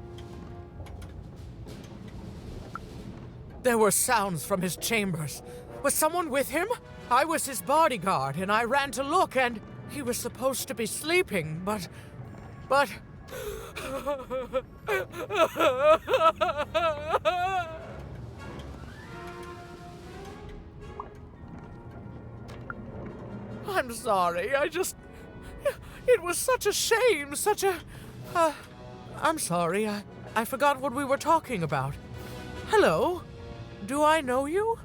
There were sounds from his chambers. Was someone with him? I was his bodyguard, and I ran to look, and he was supposed to be sleeping, but... I'm sorry, it was such a shame, I'm sorry, I forgot what we were talking about. Hello? Do I know you?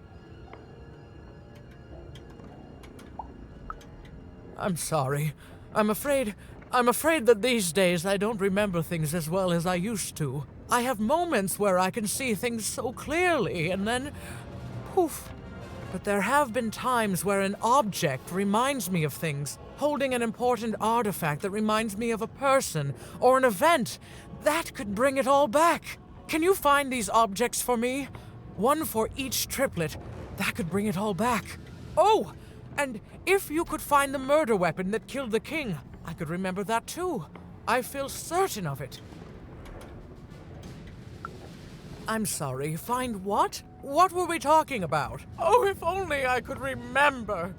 I'm sorry. I'm afraid that these days I don't remember things as well as I used to. I have moments where I can see things so clearly, and then... poof. But there have been times where an object reminds me of things, holding an important artifact that reminds me of a person or an event. That could bring it all back. Can you find these objects for me? One for each triplet. That could bring it all back. Oh, and if you could find the murder weapon that killed the king, I could remember that too. I feel certain of it. I'm sorry, find what? What were we talking about? Oh, if only I could remember.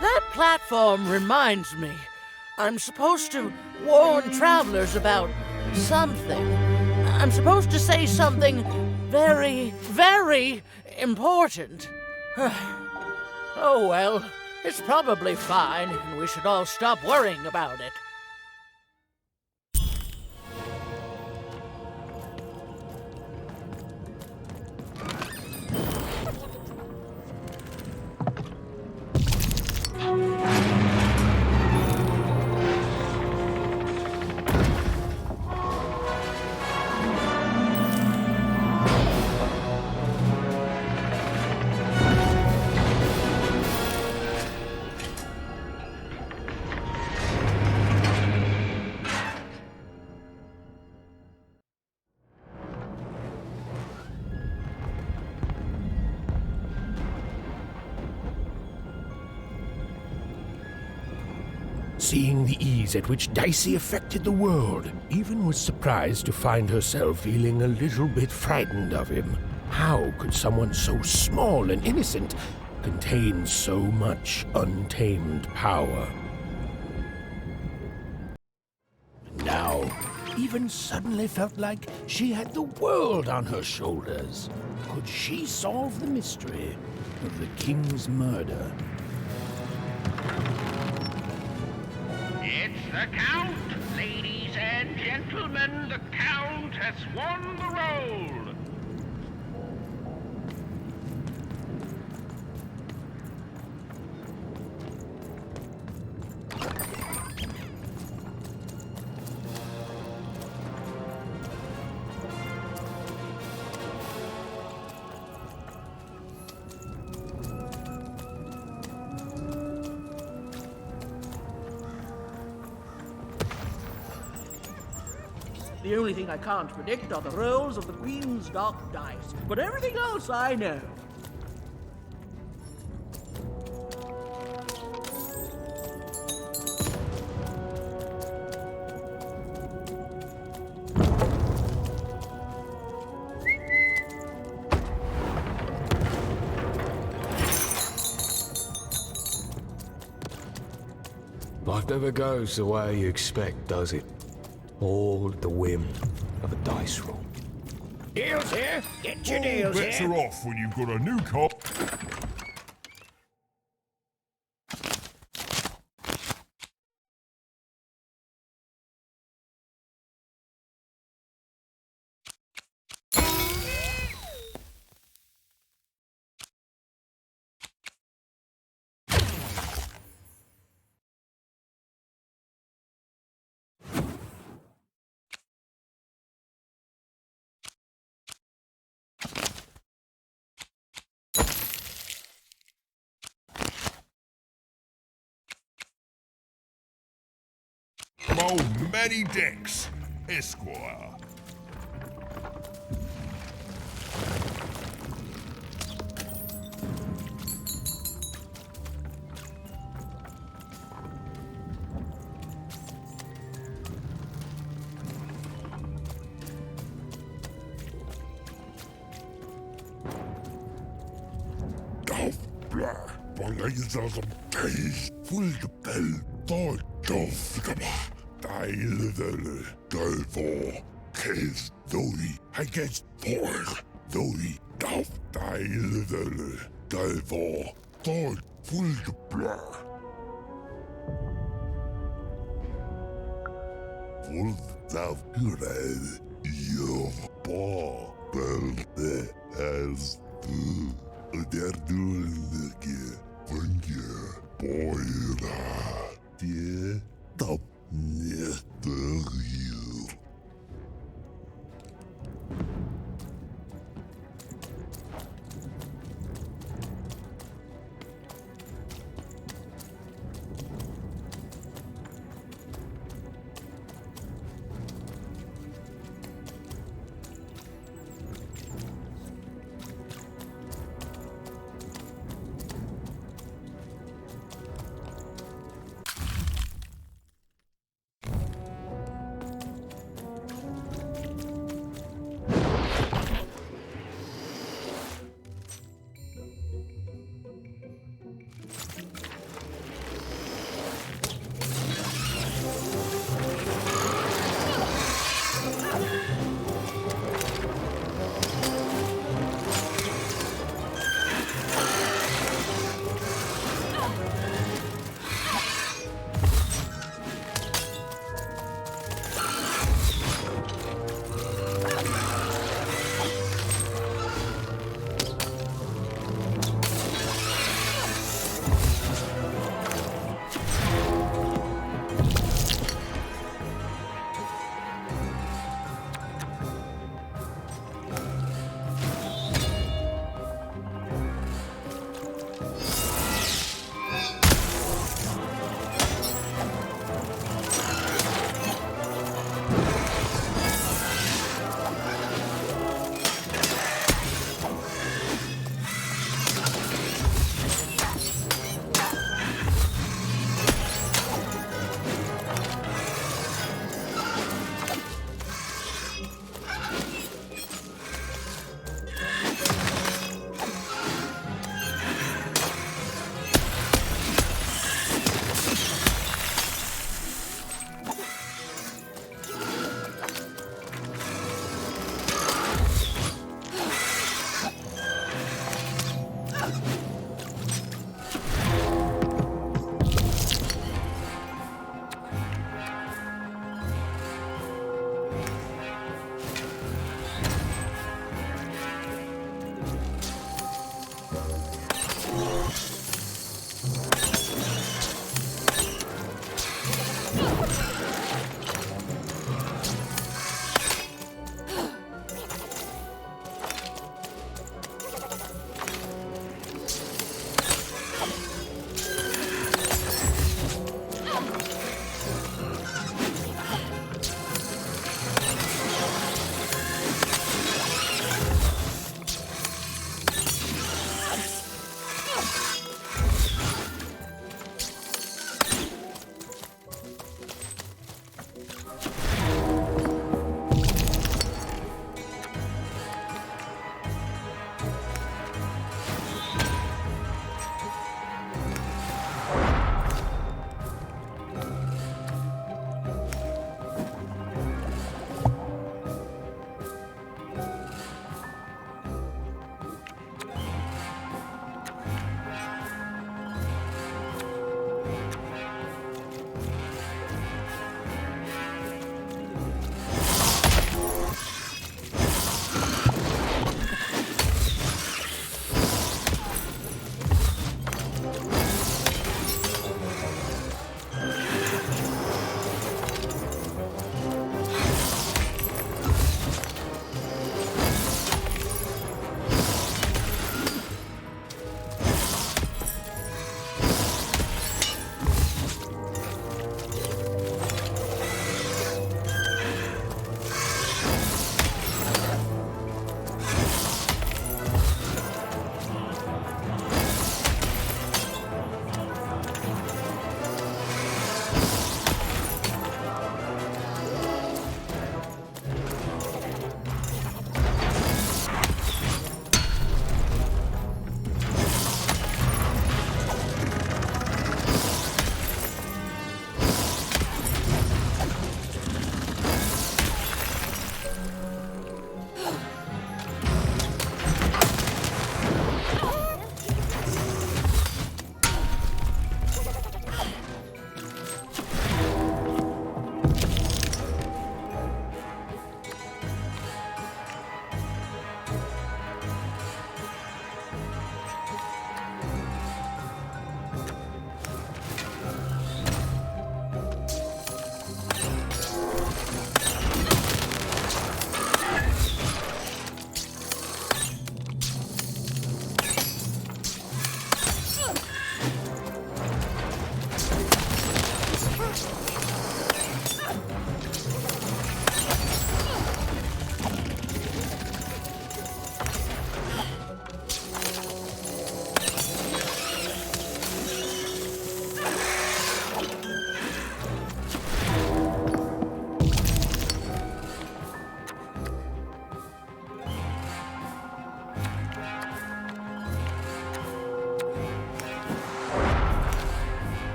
That platform reminds me. I'm supposed to warn travelers about something. I'm supposed to say something very, very important. Oh well, it's probably fine, and we should all stop worrying about it. seeing the ease at which Dicey affected the world, even was surprised to find herself feeling a little bit frightened of him. How could someone so small and innocent contain so much untamed power? Now, even suddenly felt like she had the world on her shoulders. Could she solve the mystery of the king's murder? It's the Count! Ladies and gentlemen, the Count has won the role! The only thing I can't predict are the rolls of the Queen's dark dice, but everything else I know. Life never goes the way you expect, does it? All at the whim of a dice roll. Deals here! Get your All deals bets here! are off when you've got a new cop. Oh, Manny Dex, Esquire.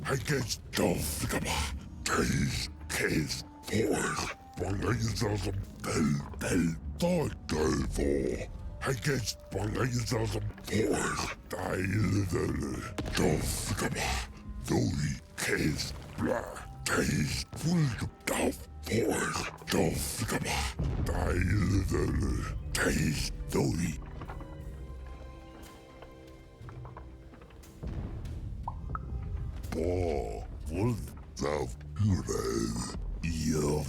Herkes dofgama. Keis, keis, boys. Bangayızalım del dövo. Herkes bangayızalım boys. Daylıdalı. Dofgama. Doi, keis, bla. Keis, fulgum dof, boys. Dofgama. Daylıdalı. Keis, doi. Boah, wunderbar. Ja.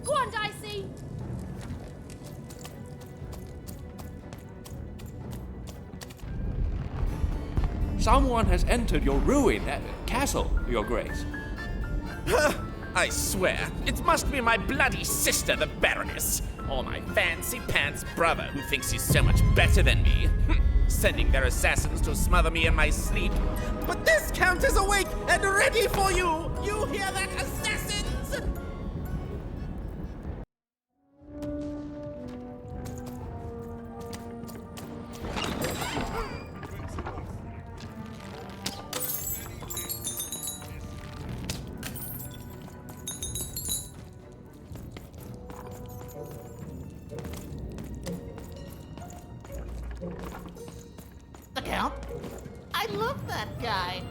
Go on, Dicey! Someone has entered your ruin, castle, Your Grace. I swear, it must be my bloody sister, the Baroness, or my fancy pants brother who thinks he's so much better than me, sending their assassins to smother me in my sleep. But this count is awake and ready for you! You hear that, assassins? I love that guy.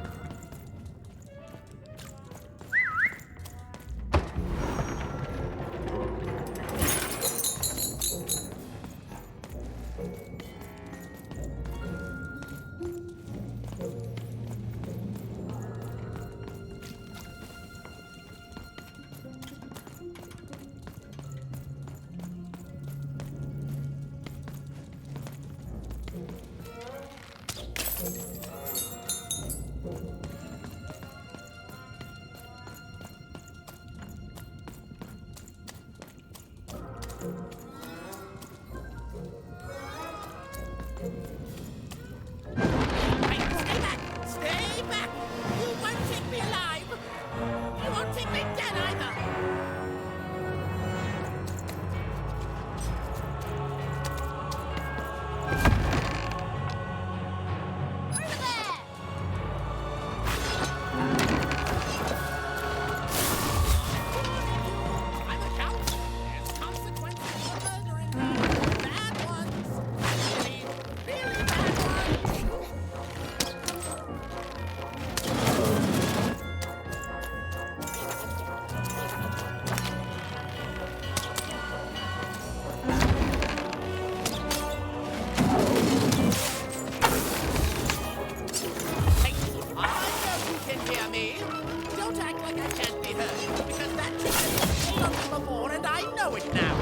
Stay back! You won't take me alive! You won't take me dead either! I'm a count. There's consequences for murdering me. Bad ones. Really bad ones. Hey, I know you can hear me. Don't act like I can't be heard, because that trick has been done before, and I know it now.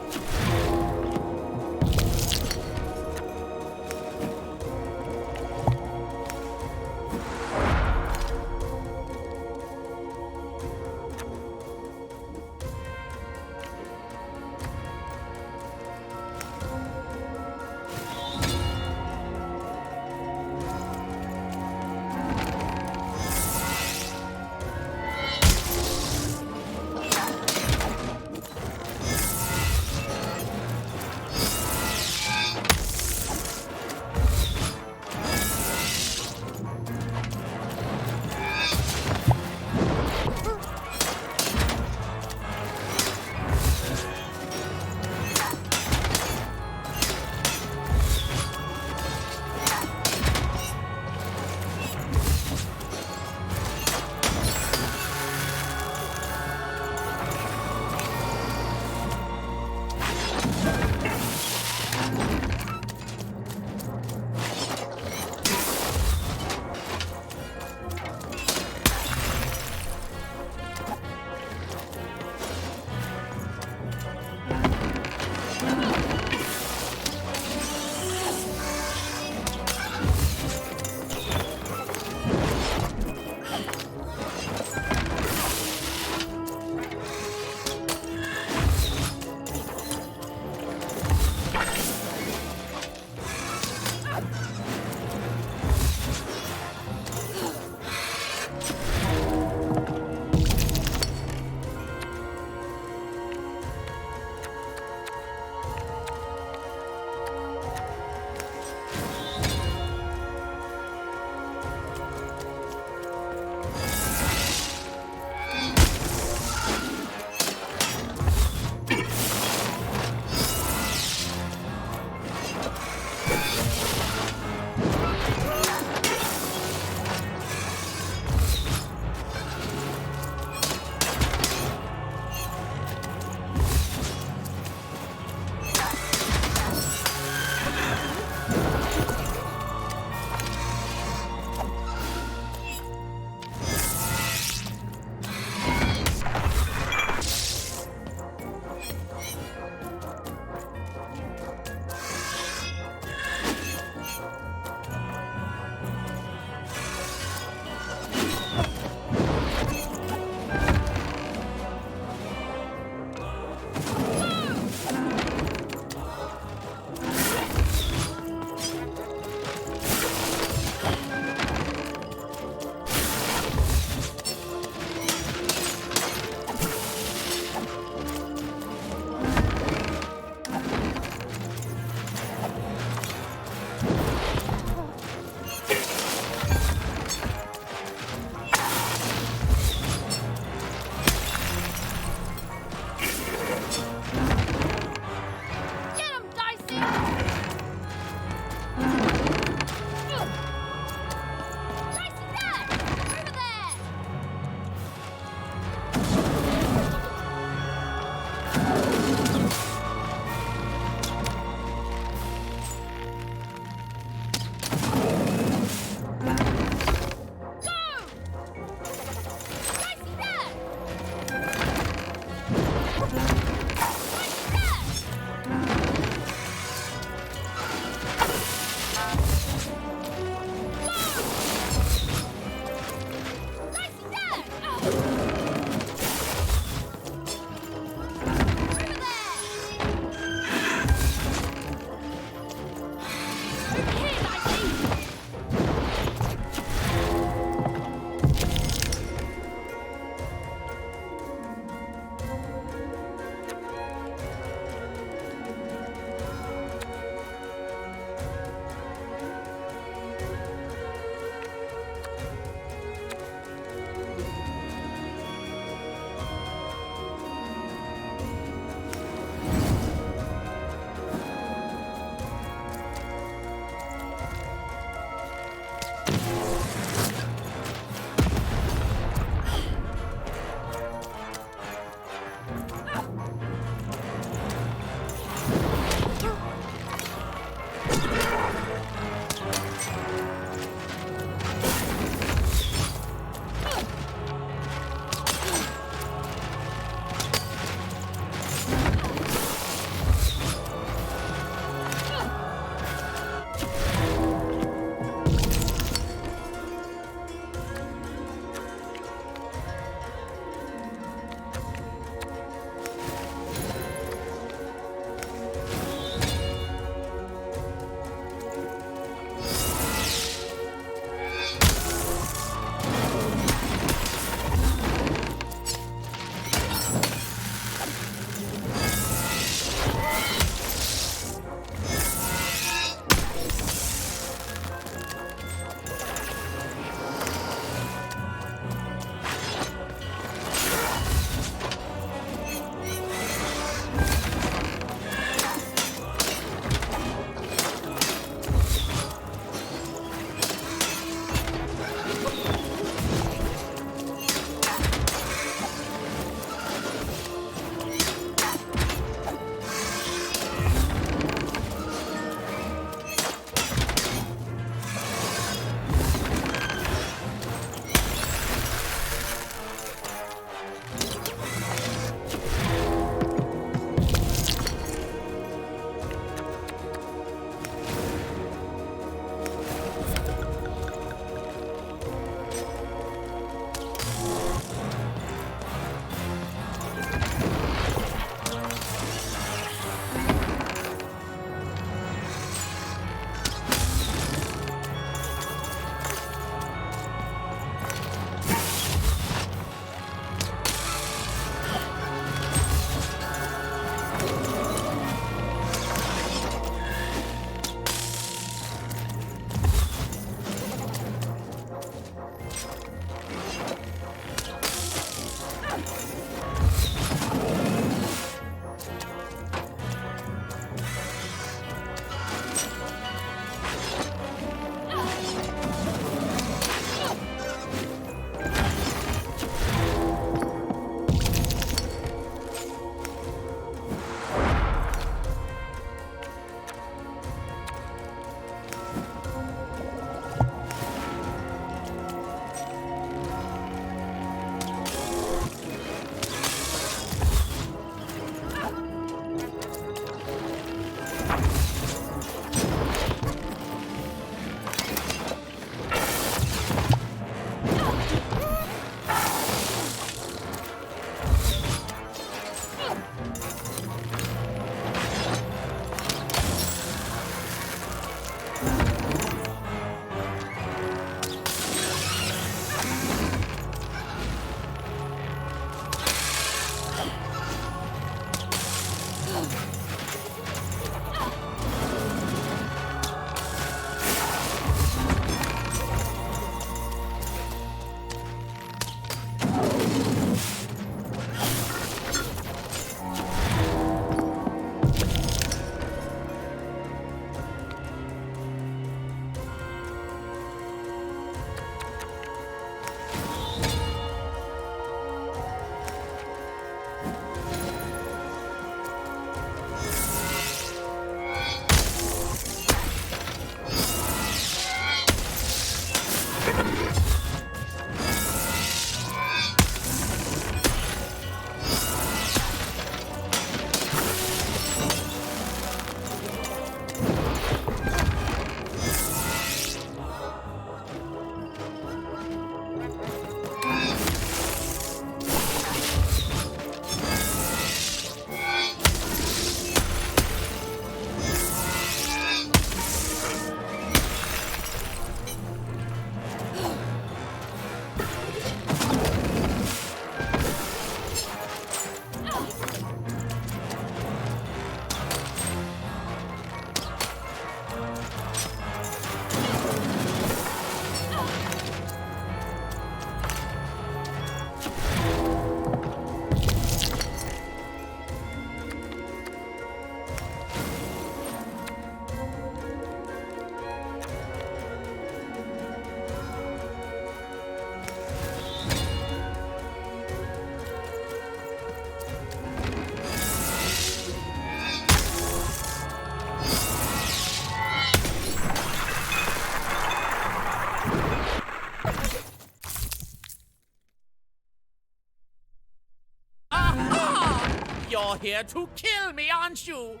You're here to kill me, aren't you?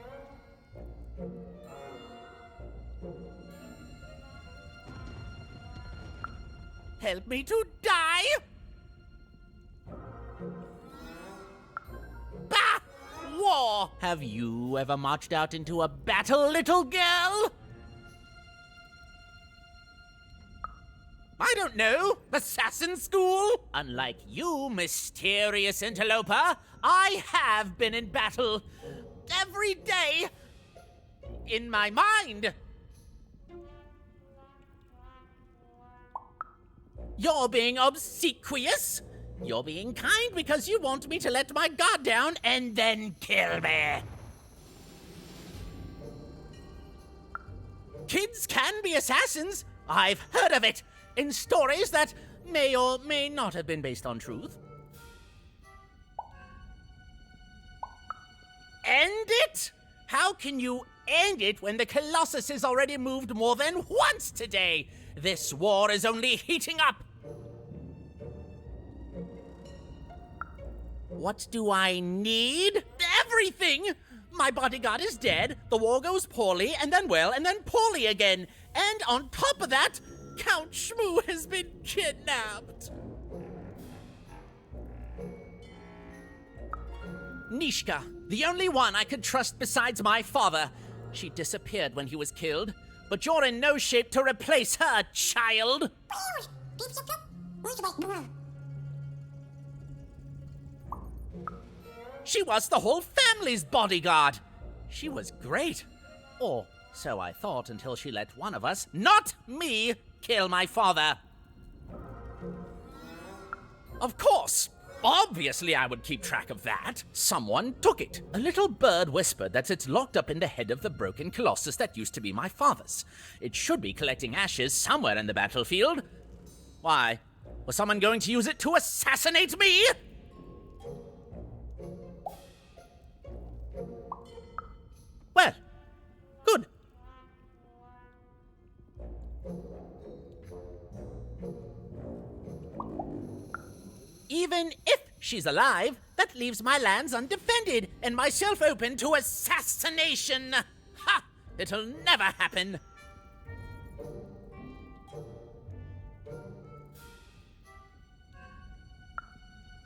Help me to die? Bah! War! Have you ever marched out into a battle, little girl? I don't know. Assassin school? Unlike you, mysterious interloper, I have been in battle. Every day. In my mind. You're being obsequious. You're being kind because you want me to let my guard down and then kill me. Kids can be assassins. I've heard of it. In stories that may or may not have been based on truth. End it? How can you end it when the Colossus has already moved more than once today? This war is only heating up. What do I need? Everything! My bodyguard is dead, the war goes poorly, and then well, and then poorly again. And on top of that, Count Shmoo has been kidnapped. Nishka, the only one I could trust besides my father. She disappeared when he was killed, but you're in no shape to replace her, child. She was the whole family's bodyguard. She was great. Or so I thought until she let one of us, not me, kill my father. Of course. Obviously I would keep track of that. Someone took it. A little bird whispered that it's locked up in the head of the broken Colossus that used to be my father's. It should be collecting ashes somewhere in the battlefield. Why? Was someone going to use it to assassinate me? Well, good. Even if she's alive, that leaves my lands undefended and myself open to assassination. Ha! It'll never happen.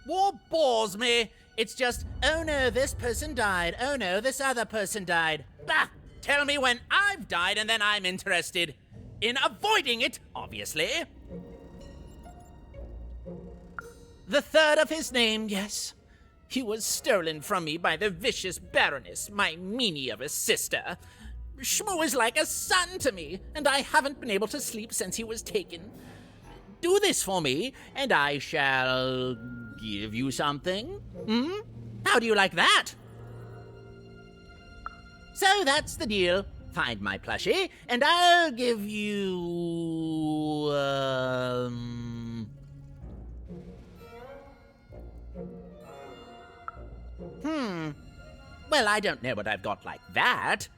War bores me. It's just, oh no, this person died. Oh no, this other person died. Bah! Tell me when I've died and then I'm interested. In avoiding it, obviously. The third of his name, yes. He was stolen from me by the vicious Baroness, my meanie of a sister. Shmoo is like a son to me, and I haven't been able to sleep since he was taken. Do this for me, and I shall give you something. How do you like that? So that's the deal. Find my plushie, and I'll give you... Well, I don't know what I've got like that.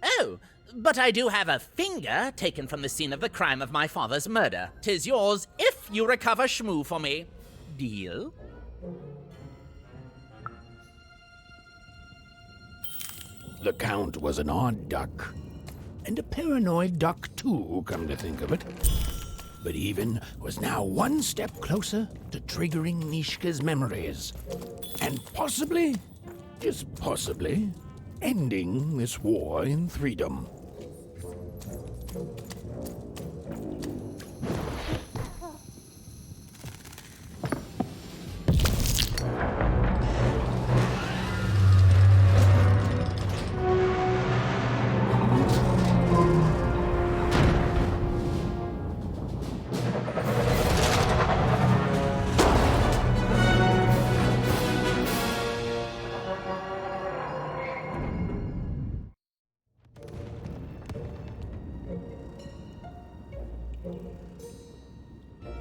Oh, but I do have a finger taken from the scene of the crime of my father's murder. 'Tis yours if you recover Shmoo for me. Deal? The Count was an odd duck. And a paranoid duck, too, come to think of it. But Even was now one step closer to triggering Nishka's memories. And possibly, just possibly, ending this war in Threedom.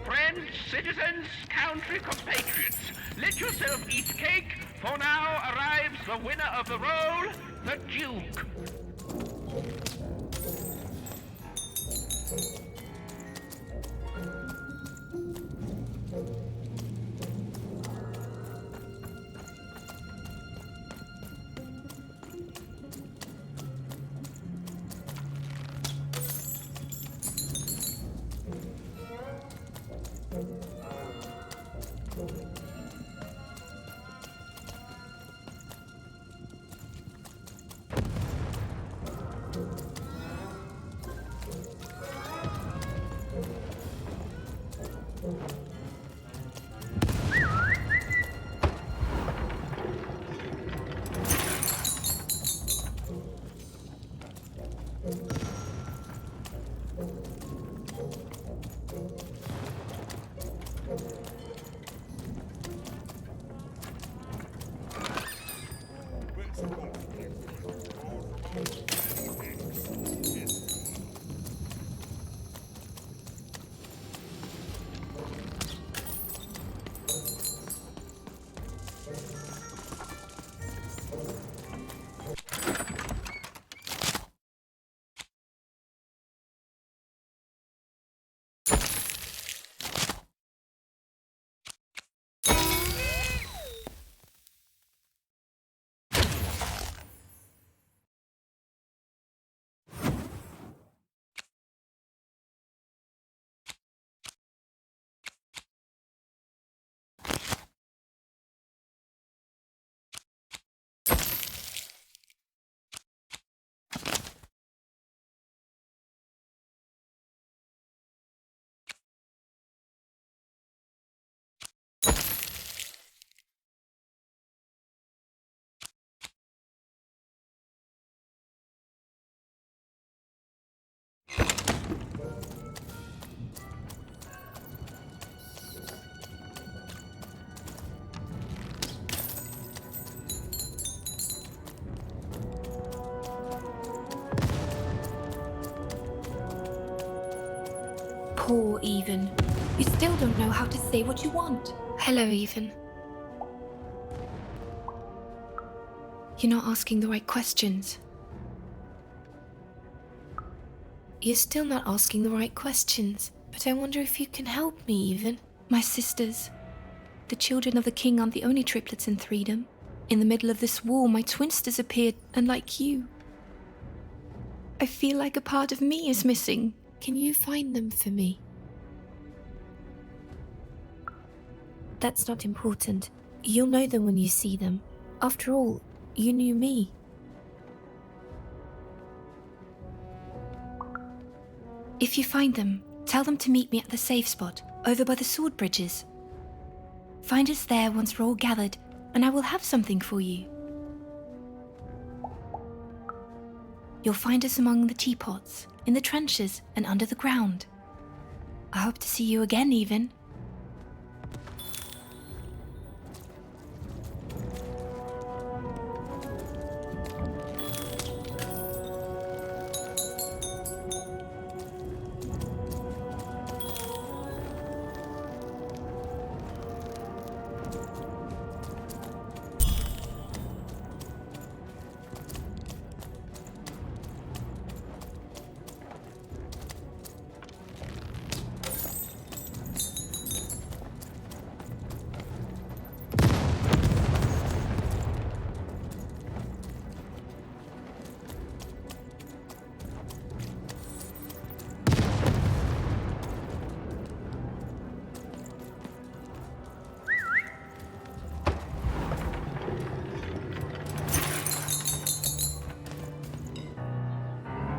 Friends, citizens, country compatriots, let yourself eat cake, for now arrives the winner of the role, the Duke. Poor Even. You still don't know how to say what you want. Hello, Even. You're not asking the right questions. You're still not asking the right questions. But I wonder if you can help me, Even. My sisters. The children of the king aren't the only triplets in Threedom. In the middle of this war, my twins disappeared, unlike you. I feel like a part of me is missing. Can you find them for me? That's not important. You'll know them when you see them. After all, you knew me. If you find them, tell them to meet me at the safe spot, over by the sword bridges. Find us there once we're all gathered, and I will have something for you. You'll find us among the teapots, in the trenches, and under the ground. I hope to see you again, Even.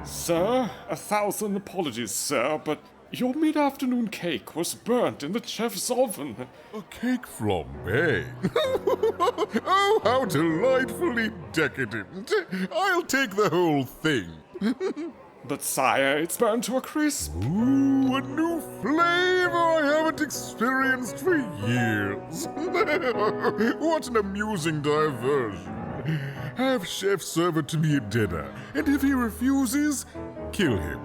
Sir, 1,000 apologies, sir, but your mid-afternoon cake was burnt in the chef's oven. A cake flambe? Oh, how delightfully decadent. I'll take the whole thing. But sire, it's burned to a crisp. Ooh, a new flavor I haven't experienced for years. What an amusing diversion. Have chef serve it to me at dinner, and if he refuses, kill him.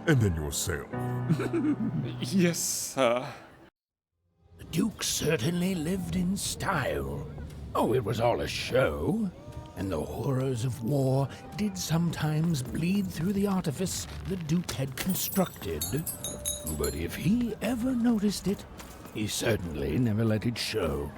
And then yourself. Yes, sir. The Duke certainly lived in style. Oh, it was all a show. And the horrors of war did sometimes bleed through the artifice the Duke had constructed. But if he ever noticed it, he certainly never let it show.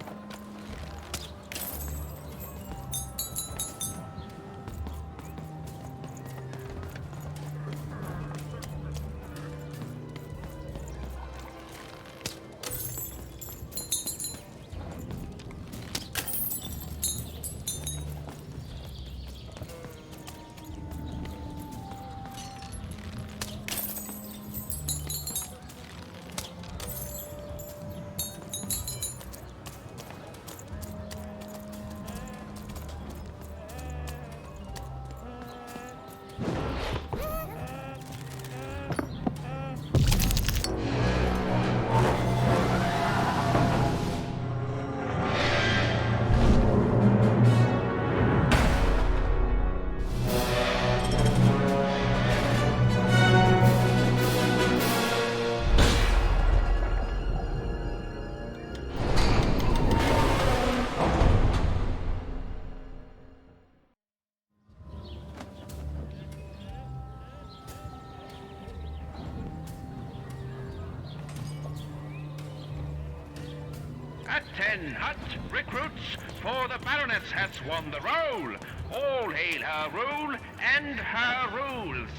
At 10 hut, recruits, for the Baroness has won the roll. All hail her rule and her rules.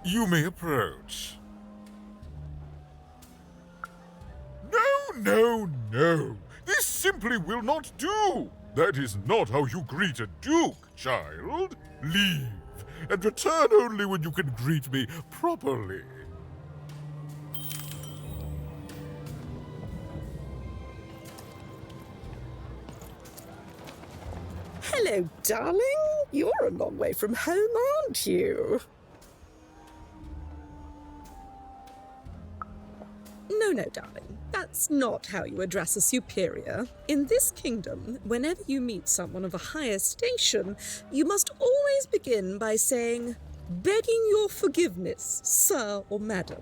You may approach. No. This simply will not do. That is not how you greet a duke, child. Leave, and return only when you can greet me properly. Hello, darling. You're a long way from home, aren't you? No, darling. That's not how you address a superior. In this kingdom, whenever you meet someone of a higher station, you must always begin by saying, begging your forgiveness, sir or madam.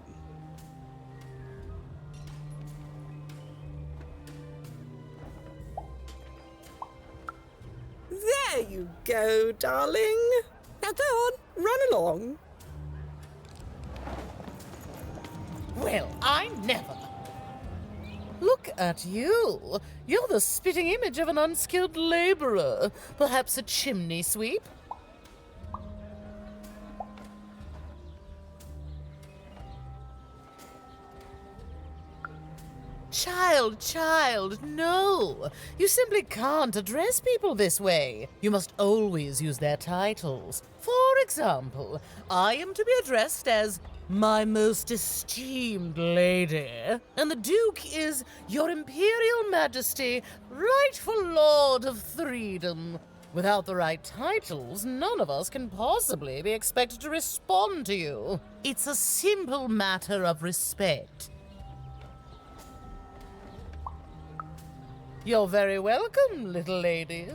There you go, darling. Now go on, run along. Well, I never. Look at you. You're the spitting image of an unskilled laborer. Perhaps a chimney sweep? Child, no. You simply can't address people this way. You must always use their titles. For example, I am to be addressed as my most esteemed lady, and the Duke is Your Imperial Majesty, rightful Lord of Freedom. Without the right titles, none of us can possibly be expected to respond to you. It's a simple matter of respect. You're very welcome, little lady.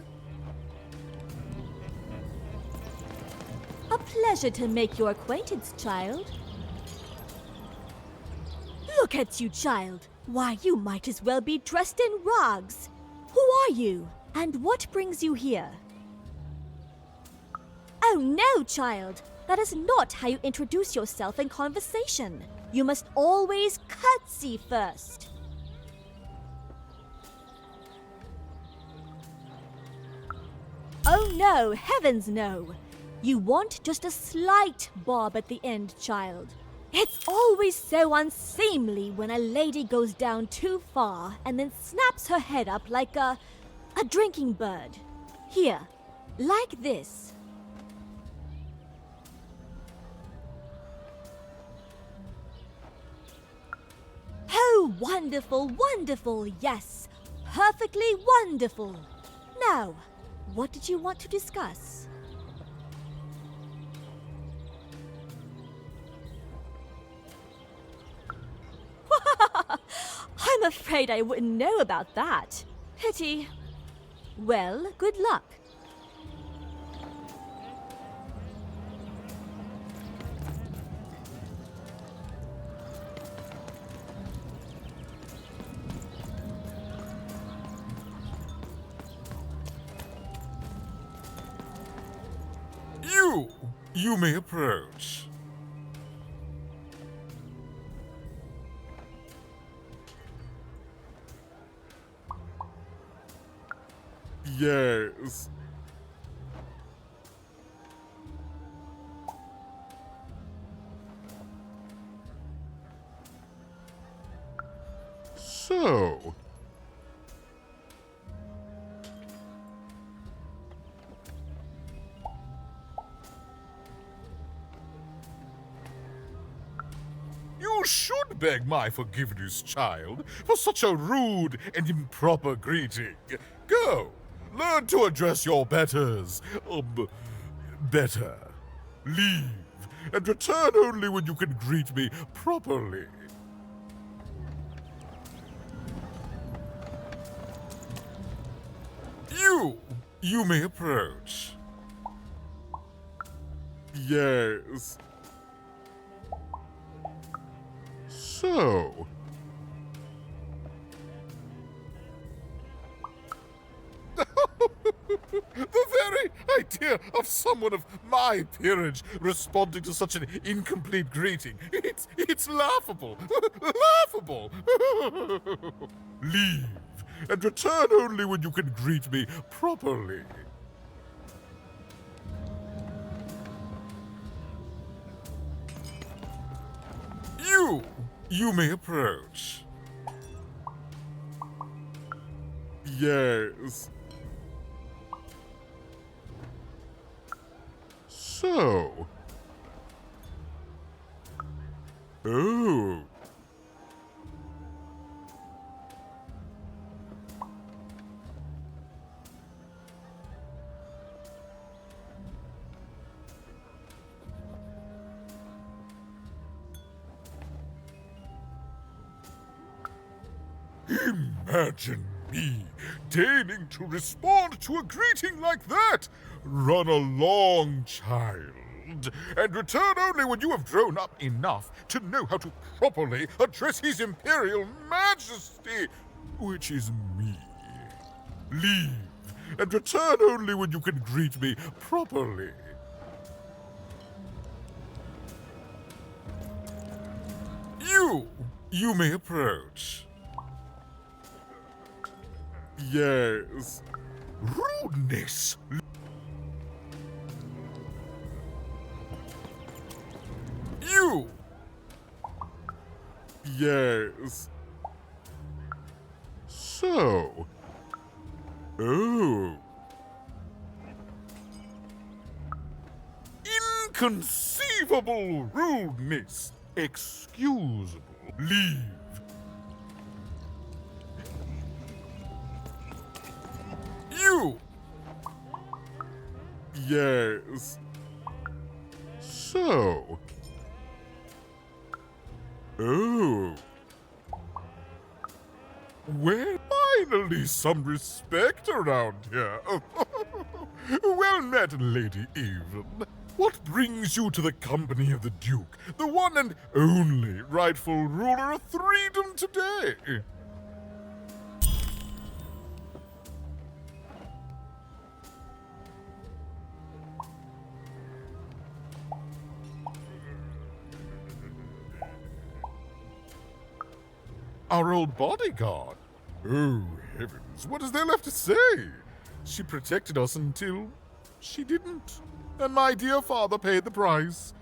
A pleasure to make your acquaintance, child. Look at you, child. Why, you might as well be dressed in rags. Who are you, and what brings you here? Oh no, child. That is not how you introduce yourself in conversation. You must always curtsy first. Oh no, heavens no. You want just a slight bob at the end, child. It's always so unseemly when a lady goes down too far and then snaps her head up like a drinking bird. Here, like this. Oh, wonderful, wonderful, yes. Perfectly wonderful. Now, what did you want to discuss? I'm afraid I wouldn't know about that. Pity. Well, good luck. You may approach. Yes. So. You should beg my forgiveness, child, for such a rude and improper greeting. Go, learn to address your betters. Better. Leave, and return only when you can greet me properly. You may approach. Yes. So. The very idea of someone of my peerage responding to such an incomplete greeting. It's laughable. Laughable. Leave, and return only when you can greet me properly. You may approach. Yes. So. Oh. Imagine me deigning to respond to a greeting like that! Run along, child. and return only when you have grown up enough to know how to properly address His Imperial Majesty, which is me. Leave, and return only when you can greet me properly. You may approach. Yes. Rudeness. You. Yes. So. Oh. Inconceivable rudeness. Excusable. Leave. You. Yes. So. Oh. Well, finally some respect around here. Well met, Lady Even. What brings you to the company of the Duke, the one and only rightful ruler of Threedom today? Our old bodyguard. Oh, heavens, what is there left to say? She protected us until she didn't. And my dear father paid the price.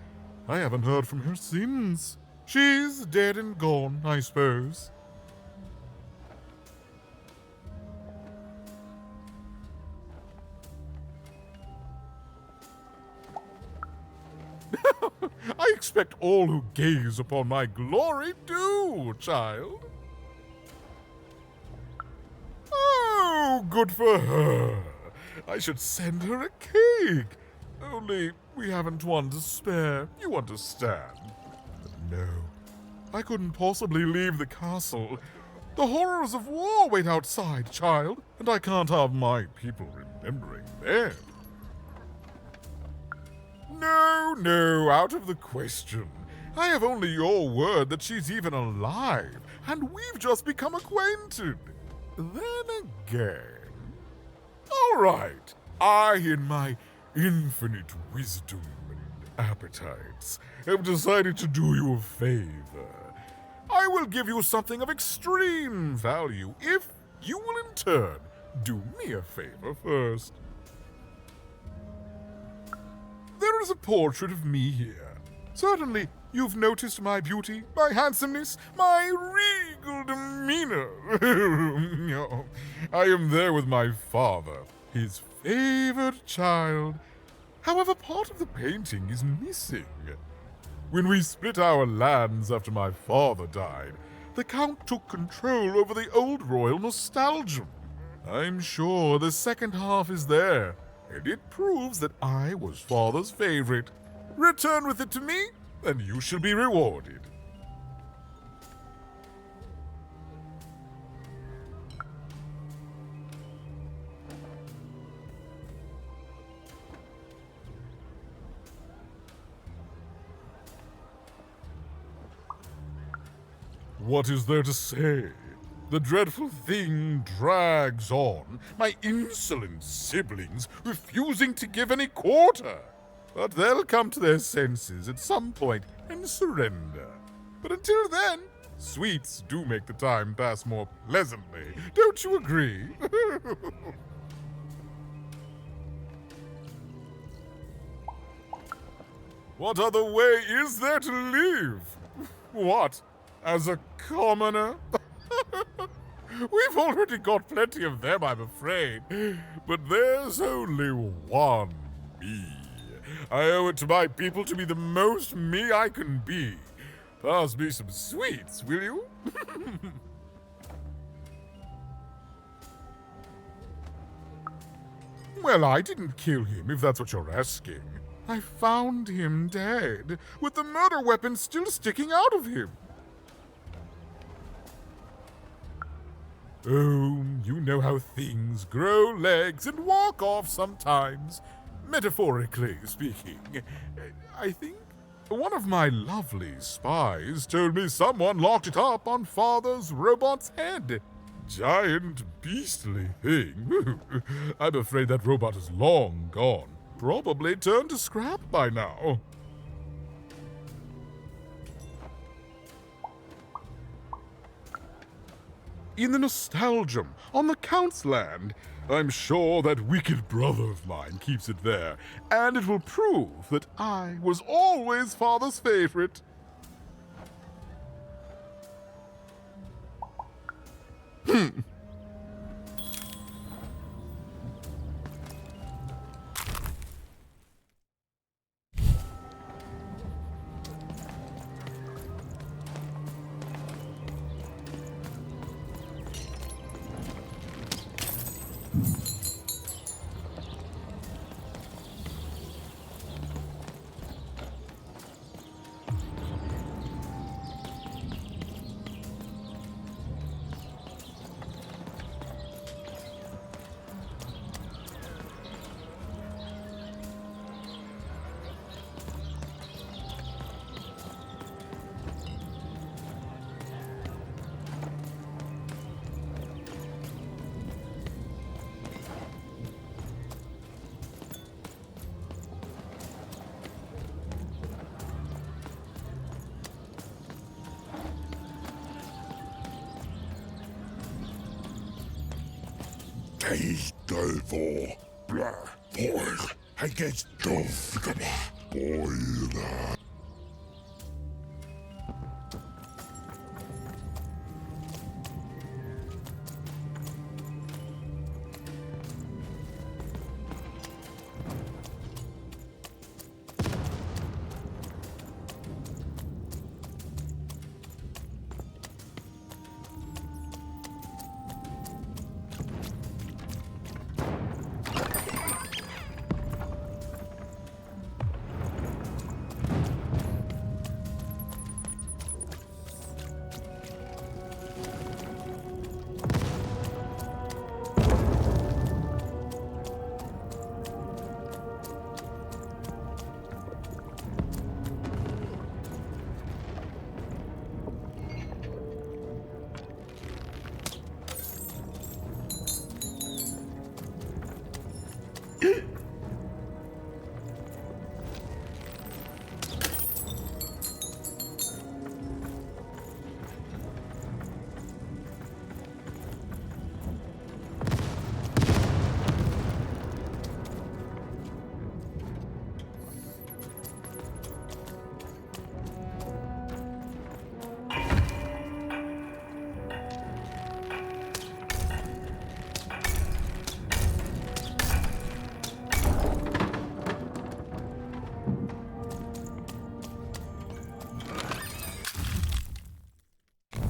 I haven't heard from her since. She's dead and gone, I suppose. I expect all who gaze upon my glory do, child. Oh, good for her. I should send her a cake. Only we haven't one to spare, you understand. But no, I couldn't possibly leave the castle. The horrors of war wait outside, child, and I can't have my people remembering them. No, out of the question. I have only your word that she's even alive, and we've just become acquainted. Then again. All right, I, in my infinite wisdom and appetites, have decided to do you a favor. I will give you something of extreme value if you will in turn do me a favor first. There is a portrait of me here. Certainly, you've noticed my beauty, my handsomeness, my regal demeanor. I am there with my father, his favored child. However, part of the painting is missing. When we split our lands after my father died, the Count took control over the old royal nostalgia. I'm sure the second half is there, and it proves that I was father's favorite. Return with it to me, and you shall be rewarded. What is there to say? The dreadful thing drags on, my insolent siblings refusing to give any quarter. But they'll come to their senses at some point and surrender. But until then, sweets do make the time pass more pleasantly. Don't you agree? What other way is there to live? What? As a commoner? We've already got plenty of them, I'm afraid. But there's only one me. I owe it to my people to be the most me I can be. Pass me some sweets, will you? Well, I didn't kill him, if that's what you're asking. I found him dead, with the murder weapon still sticking out of him. Oh, you know how things grow legs and walk off sometimes. metaphorically speaking. I think one of my lovely spies told me someone locked it up on Father's robot's head. Giant, beastly thing. I'm afraid that robot is long gone. Probably turned to scrap by now. In the Nostalgium, on the Count's land, I'm sure that wicked brother of mine keeps it there, and it will prove that I was always Father's favorite. Case Delvor, blah, boy, I guess Dov, boy,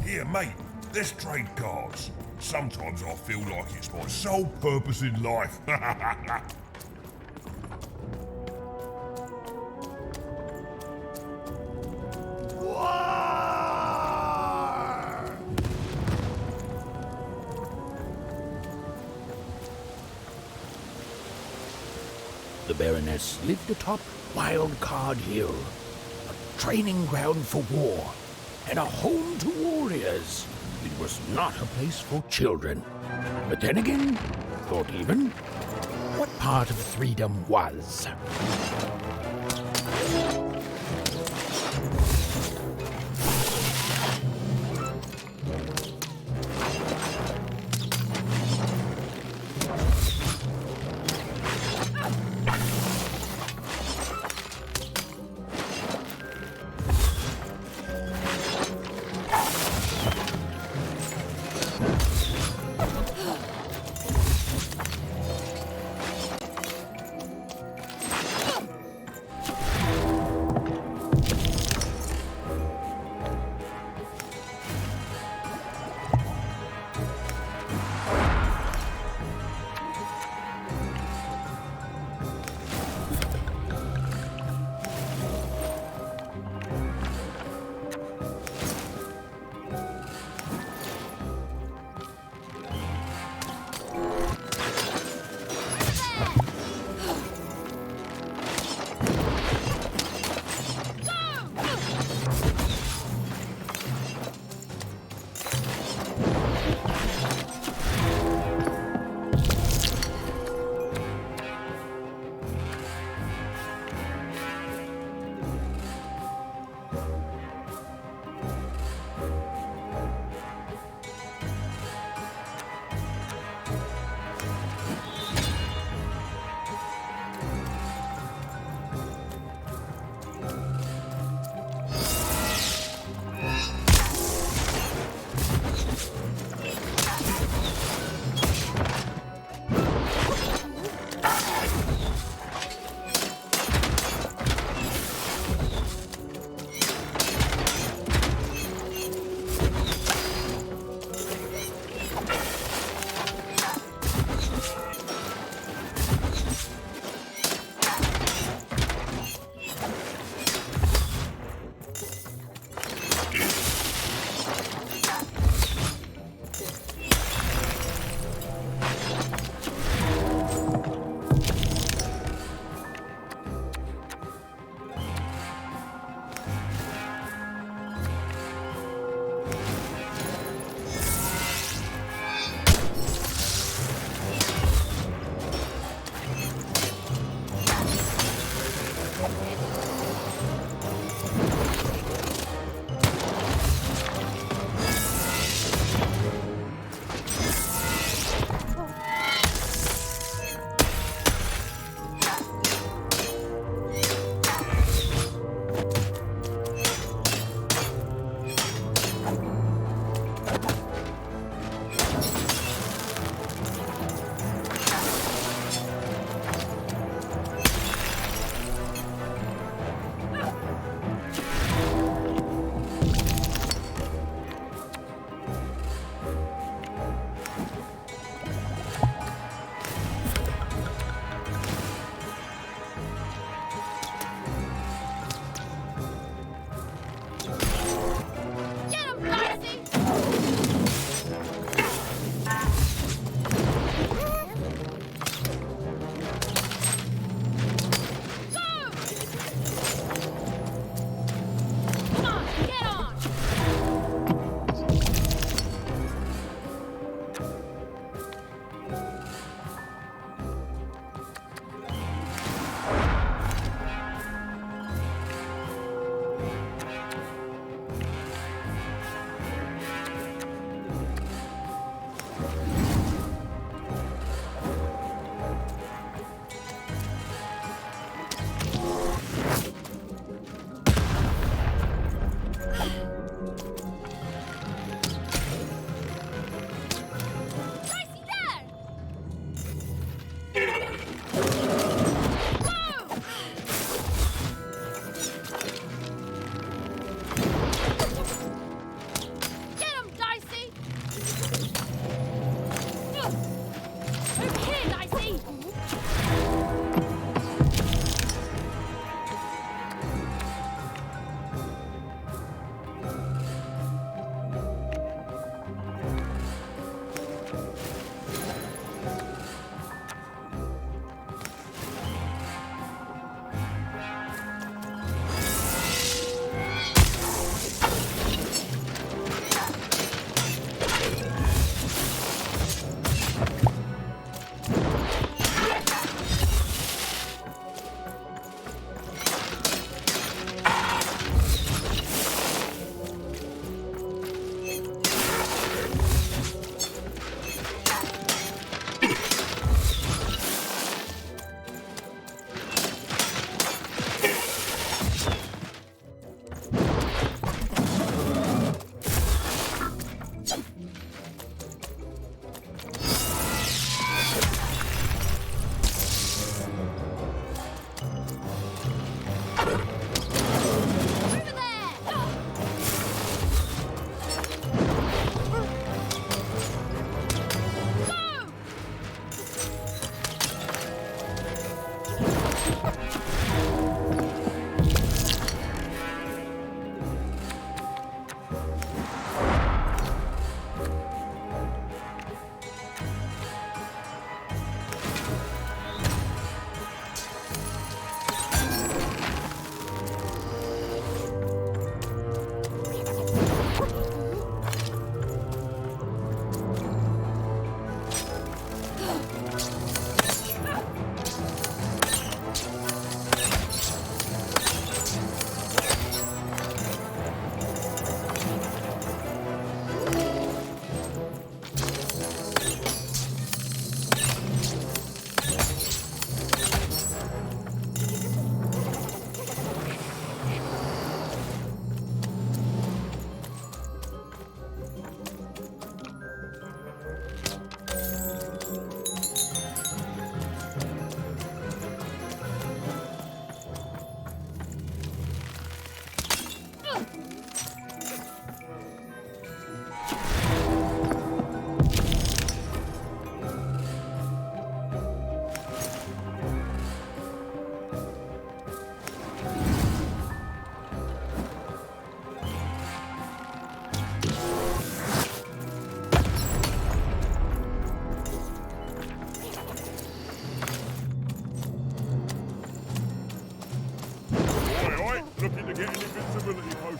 Here, mate, let's trade cards. Sometimes I feel like it's my sole purpose in life. The Baroness lived atop Wildcard Hill, a training ground for war, and a home to warriors. It was not a place for children. But then again, thought even, what part of freedom was?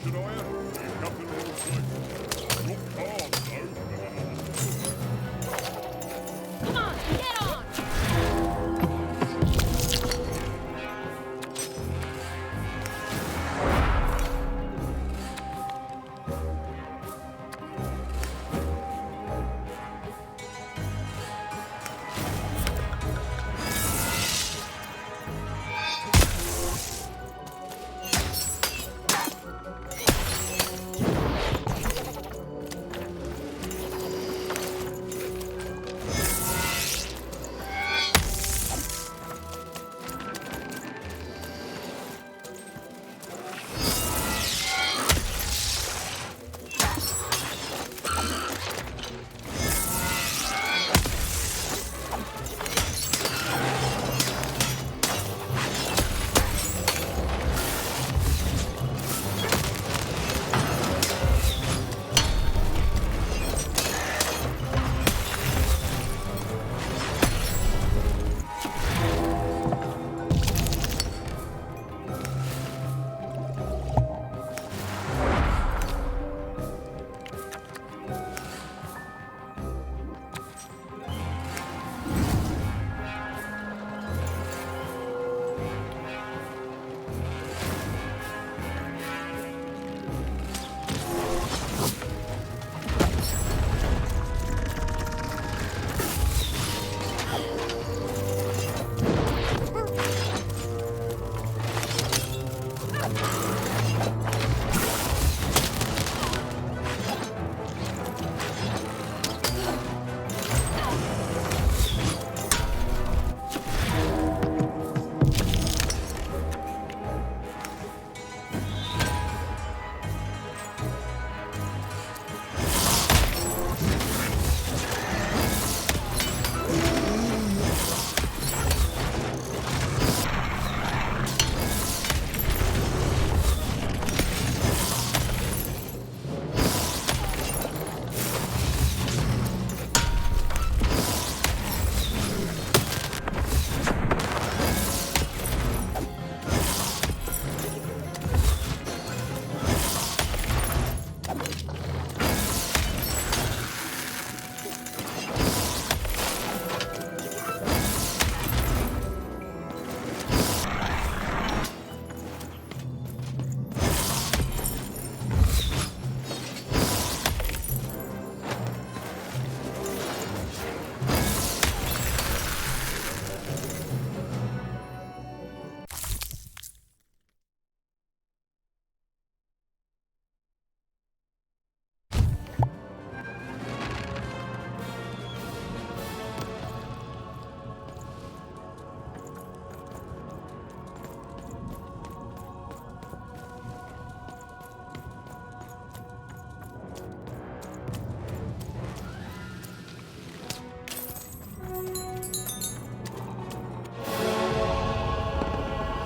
Shania. You've nothing more to say. Not cards, though. Come on, get on!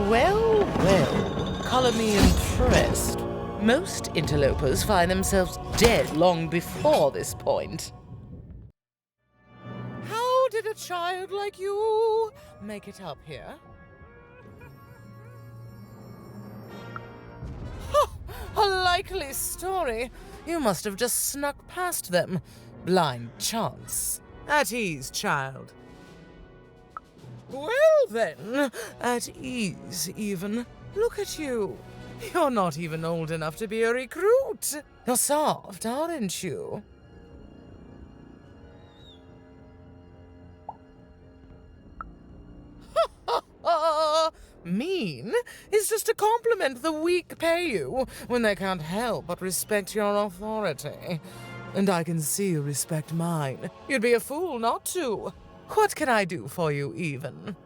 Well, well, colour me impressed. Most interlopers find themselves dead long before this point. How did a child like you make it up here? A likely story. You must have just snuck past them. Blind chance. At ease, child. Well then, at ease even. Look at you. You're not even old enough to be a recruit. You're soft, aren't you? Mean is just a compliment the weak pay you when they can't help but respect your authority. And I can see you respect mine. You'd be a fool not to. What can I do for you, even?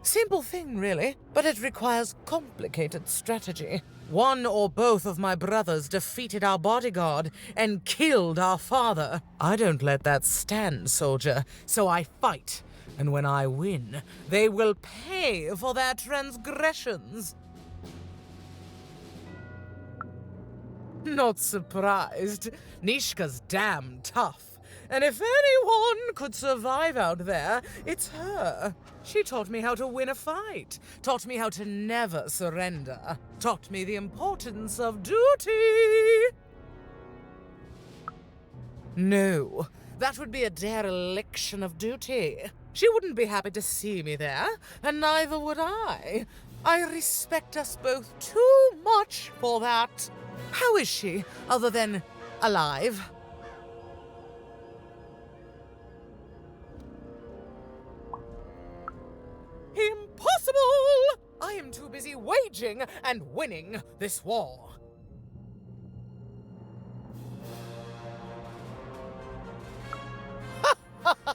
Simple thing, really, but it requires complicated strategy. One or both of my brothers defeated our bodyguard and killed our father. I don't let that stand, soldier, so I fight. And when I win, they will pay for their transgressions. Not surprised. Nishka's damn tough. And if anyone could survive out there, it's her. She taught me how to win a fight, taught me how to never surrender, taught me the importance of duty. No, that would be a dereliction of duty. She wouldn't be happy to see me there, and neither would I. I respect us both too much for that. How is she, other than alive? Impossible! I am too busy waging and winning this war.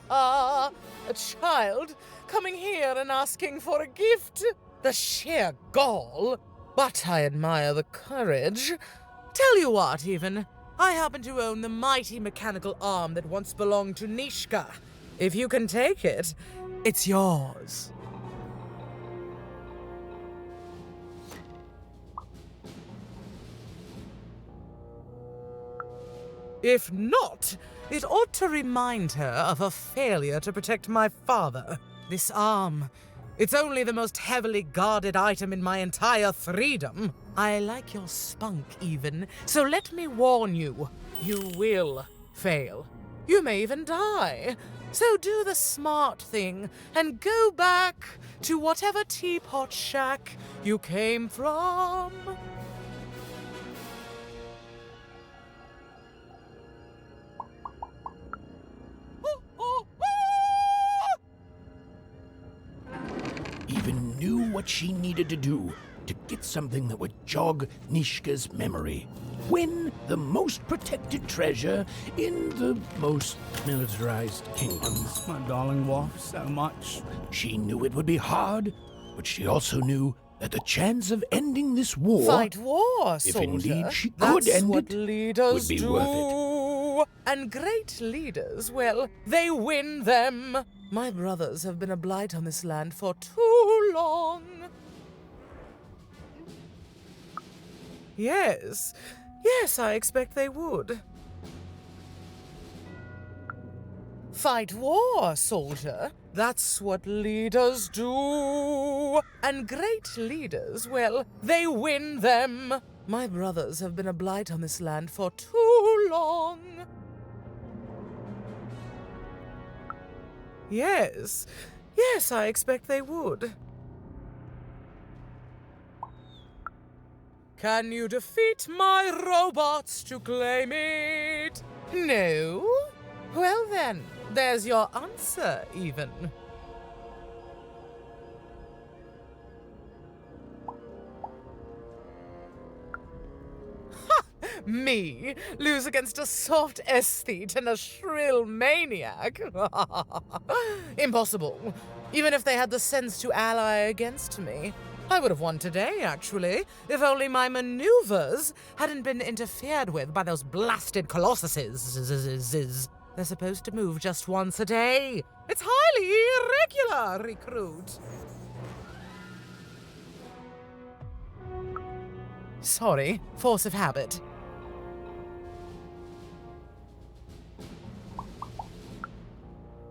A child coming here and asking for a gift? The sheer gall. But I admire the courage. Tell you what, even. I happen to own the mighty mechanical arm that once belonged to Nishka. If you can take it, it's yours. If not, it ought to remind her of her failure to protect my father. This arm. It's only the most heavily guarded item in my entire freedom. I like your spunk, even, so let me warn you. You will fail. You may even die. So do the smart thing and go back to whatever teapot shack you came from. Even knew what she needed to do to get something that would jog Nishka's memory. Win the most protected treasure in the most militarized kingdoms. My darling wife, so much. She knew it would be hard, but she also knew that the chance of ending this war, Fight war, if soldier. indeed she could That's end what it, leaders would be do. worth it. And great leaders, well, they win them. My brothers have been a blight on this land for too long. Yes, I expect they would. Fight war, soldier. That's what leaders do. And great leaders, well, they win them. My brothers have been a blight on this land for too long. Yes, I expect they would. Can you defeat my robots to claim it? No? Well then, there's your answer, even. Ha! Me lose against a soft aesthete and a shrill maniac? Impossible. Even if they had the sense to ally against me. I would have won today, actually, if only my maneuvers hadn't been interfered with by those blasted colossuses. They're supposed to move just once a day. It's highly irregular, recruit. Sorry, force of habit.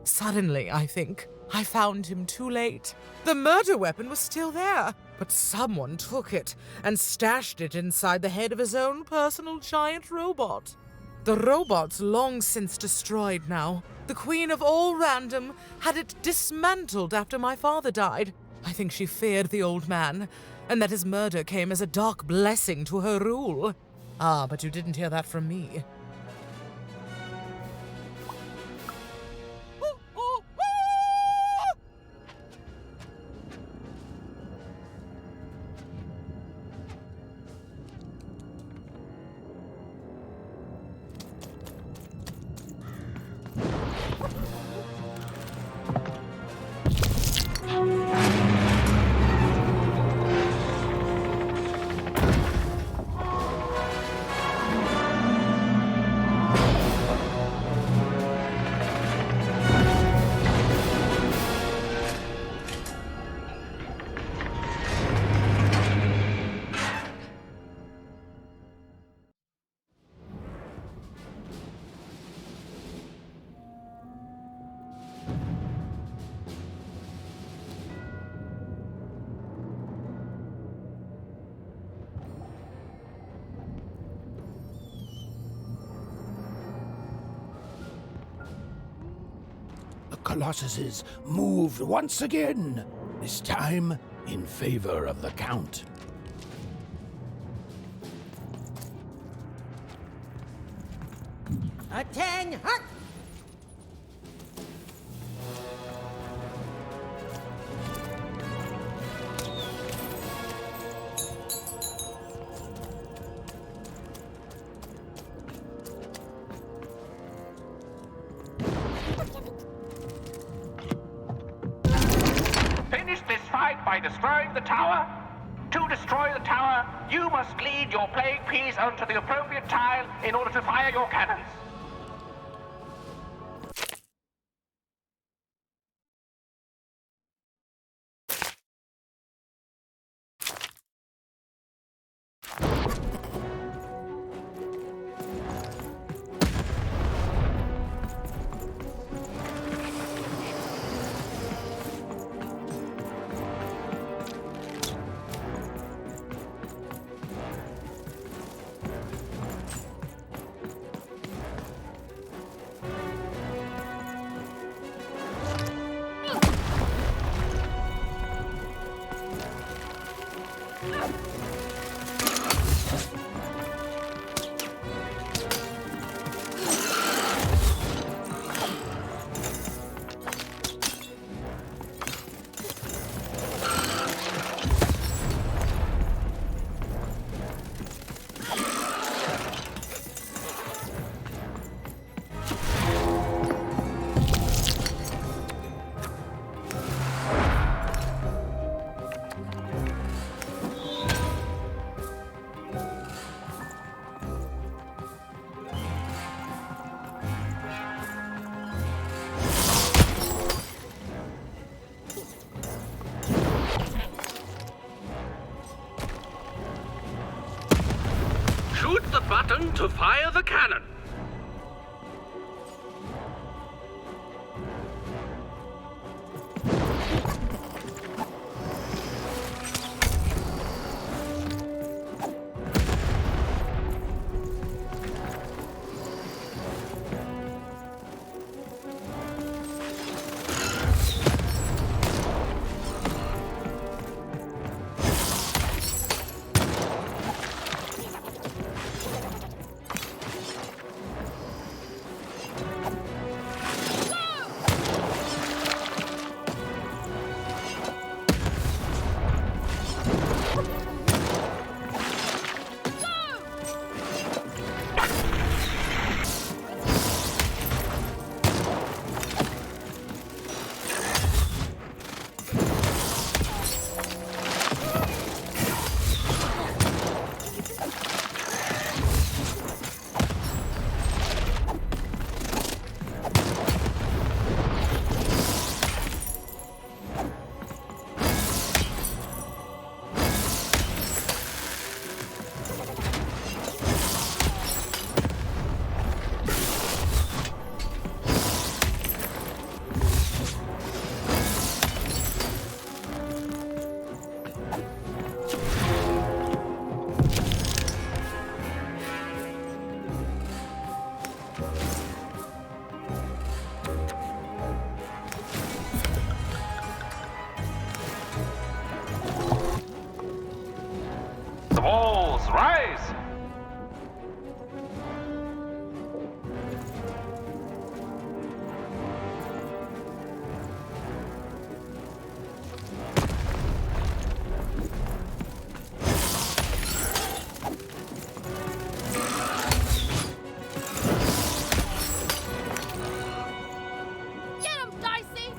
Suddenly, I think, I found him too late. The murder weapon was still there, but someone took it and stashed it inside the head of his own personal giant robot. The robot's long since destroyed now. The Queen of All Random had it dismantled after my father died. I think she feared the old man, and that his murder came as a dark blessing to her rule. Ah, but you didn't hear that from me. colossuses moved once again, this time in favor of the Count. Attend! Hut! Finish this fight by destroying the tower. To destroy the tower, you must lead your plague piece onto the appropriate tile in order to fire your cannons. Shoot the button to fire the cannon. The walls rise! Get him, Dicey!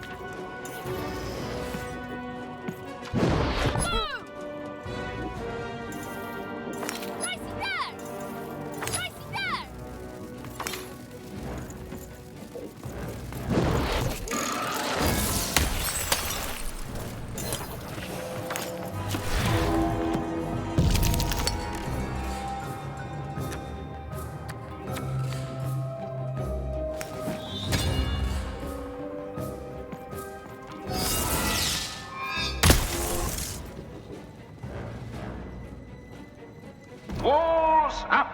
Walls up!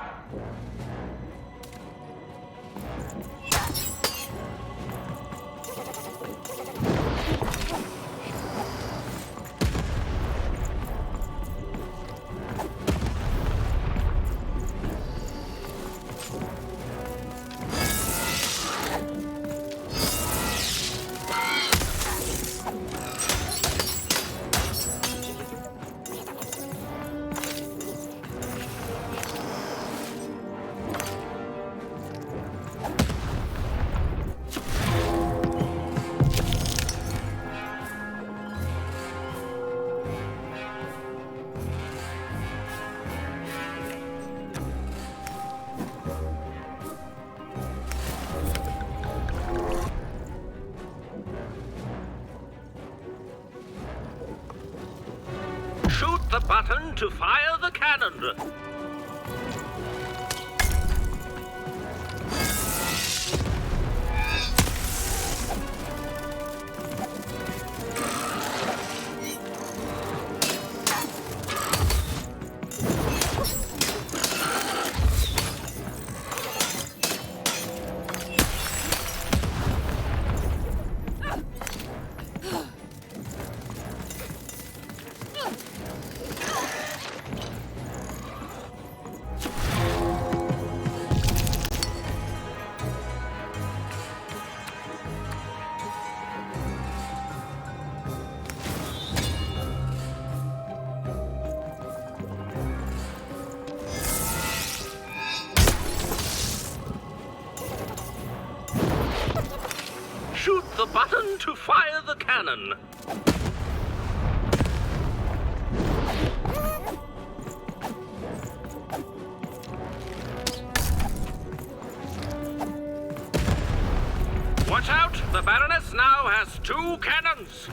the button to fire the cannon. Shoot the button to fire the cannon. Watch out! The Baroness now has 2 cannons.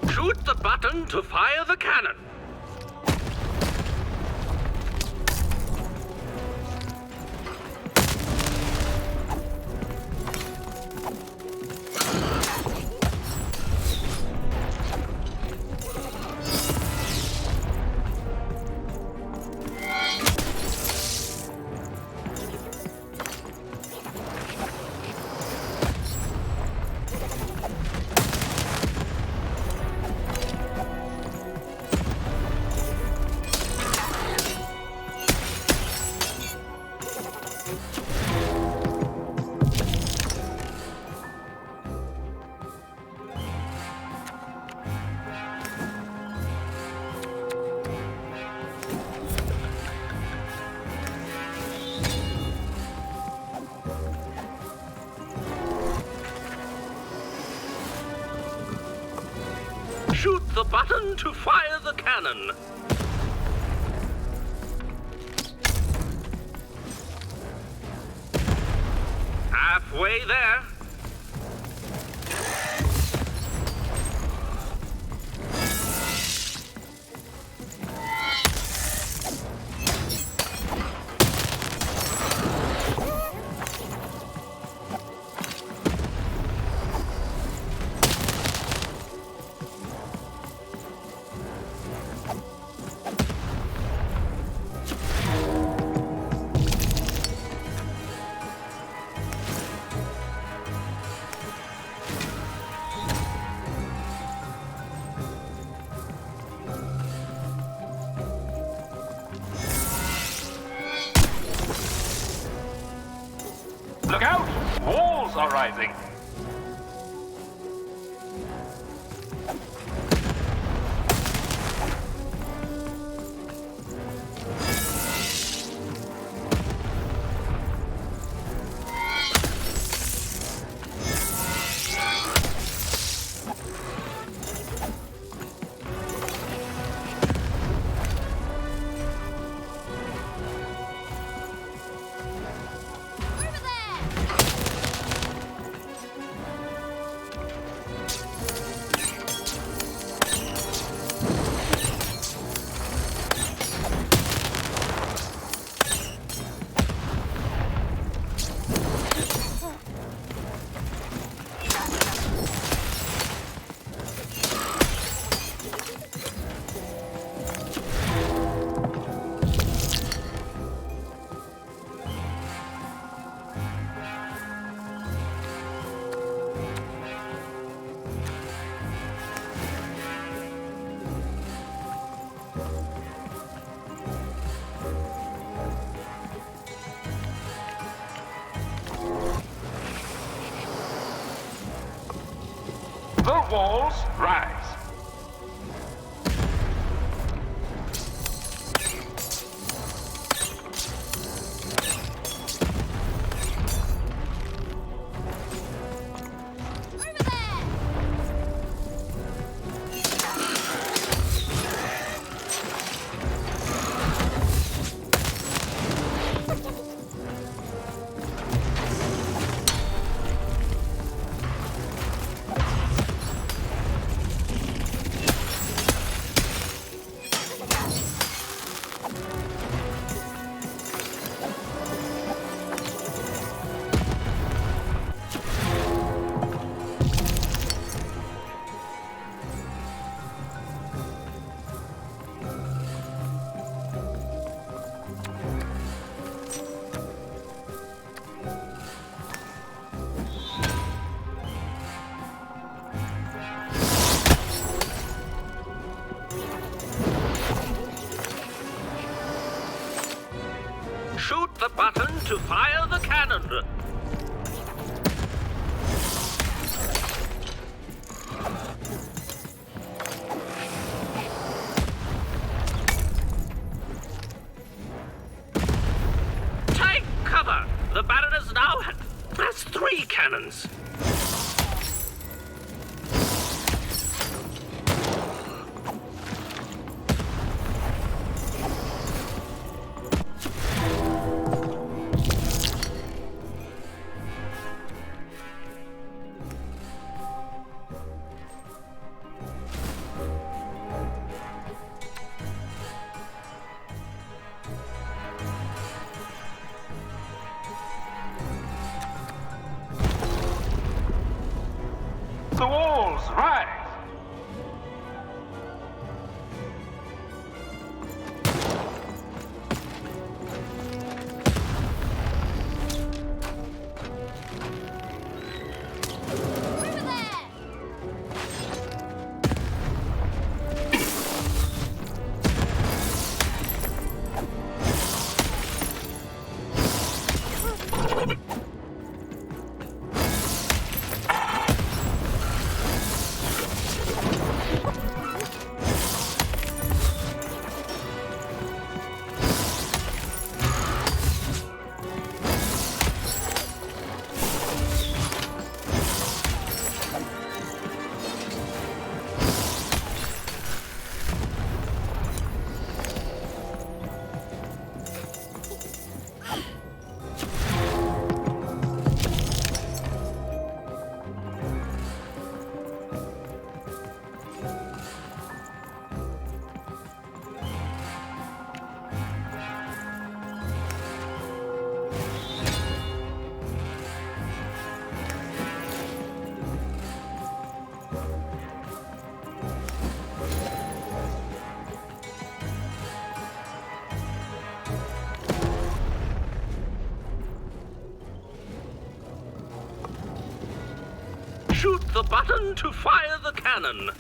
Shoot the button to fire the cannon. Shoot the button to fire the cannon. Halfway there. Look out! Walls are rising. The walls rise. Shoot the button to fire the cannon. Take cover. The Baroness now has 3 cannons. The walls rise! Shoot the button to fire the cannon.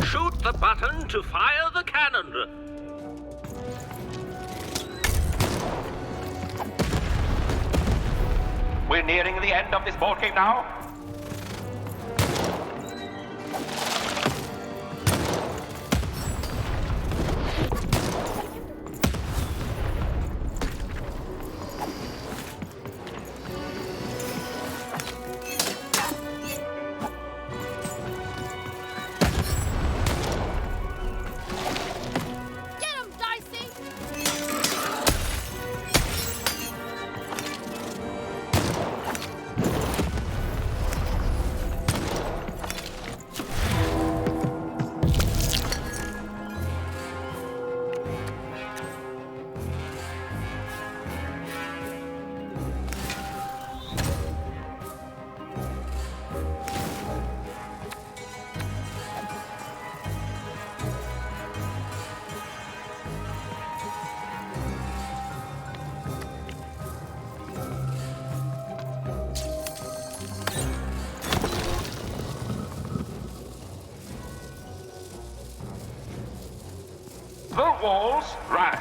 Shoot the button to fire the cannon. We're nearing the end of this ball game now. walls rise.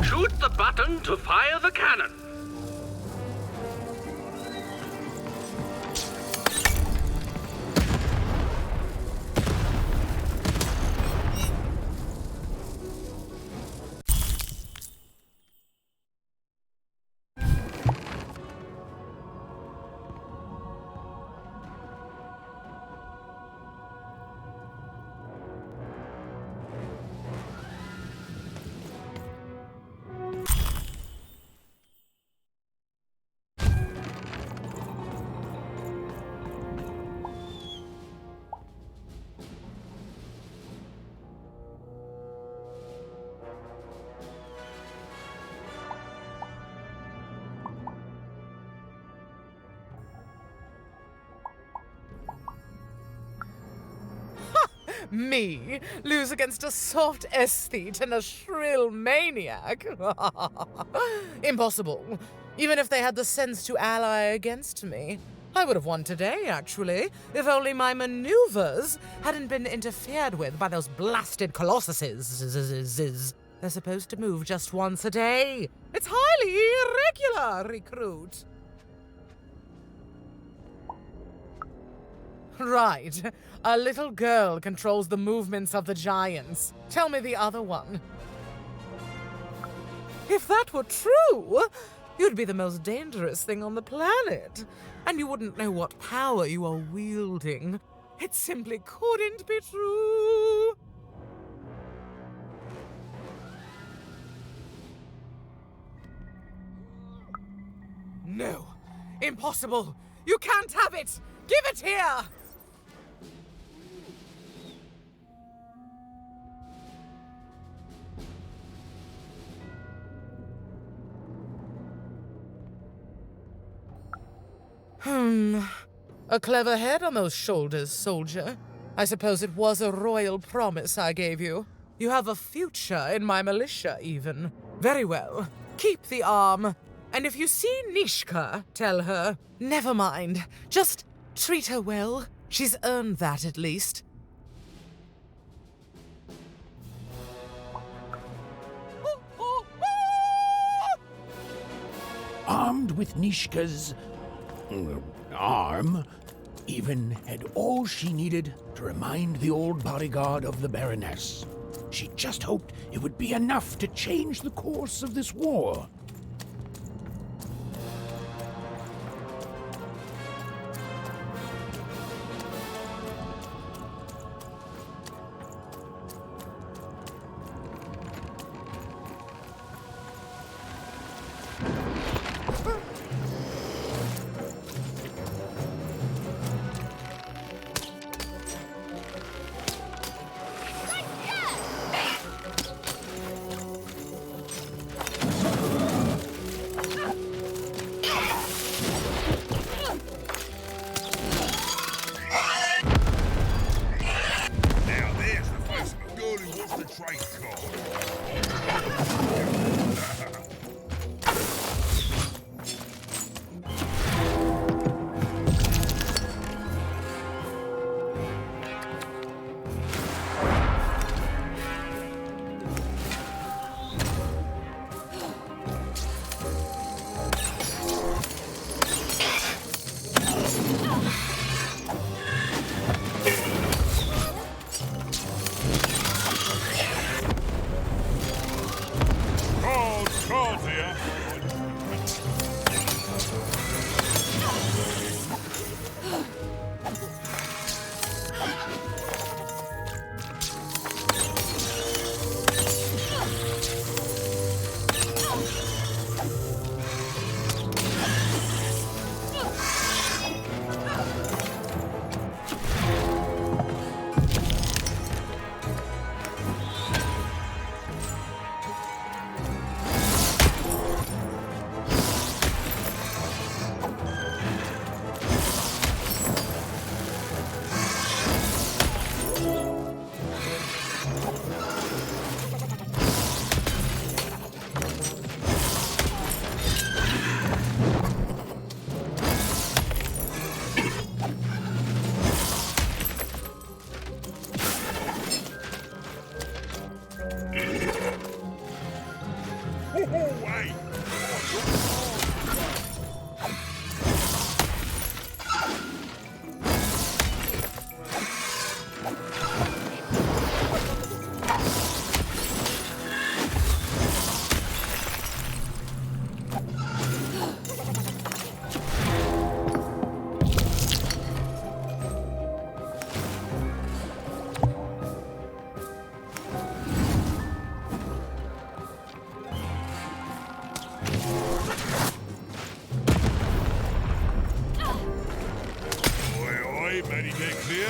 Shoot the button to fire the cannon. Me lose against a soft aesthete and a shrill maniac? Impossible. Even if they had the sense to ally against me. I would have won today, actually, if only my maneuvers hadn't been interfered with by those blasted colossuses. They're supposed to move just once a day. It's highly irregular, recruit. Right. A little girl controls the movements of the giants. Tell me the other one. If that were true, you'd be the most dangerous thing on the planet. And you wouldn't know what power you are wielding. It simply couldn't be true. No. Impossible. You can't have it. Give it here. A clever head on those shoulders, soldier. I suppose it was a royal promise I gave you. You have a future in my militia, even. Very well. Keep the arm. And if you see Nishka, tell her. Never mind. Just treat her well. She's earned that, at least. Armed with Nishka's arm, Even had all she needed to remind the old bodyguard of the Baroness. She just hoped it would be enough to change the course of this war.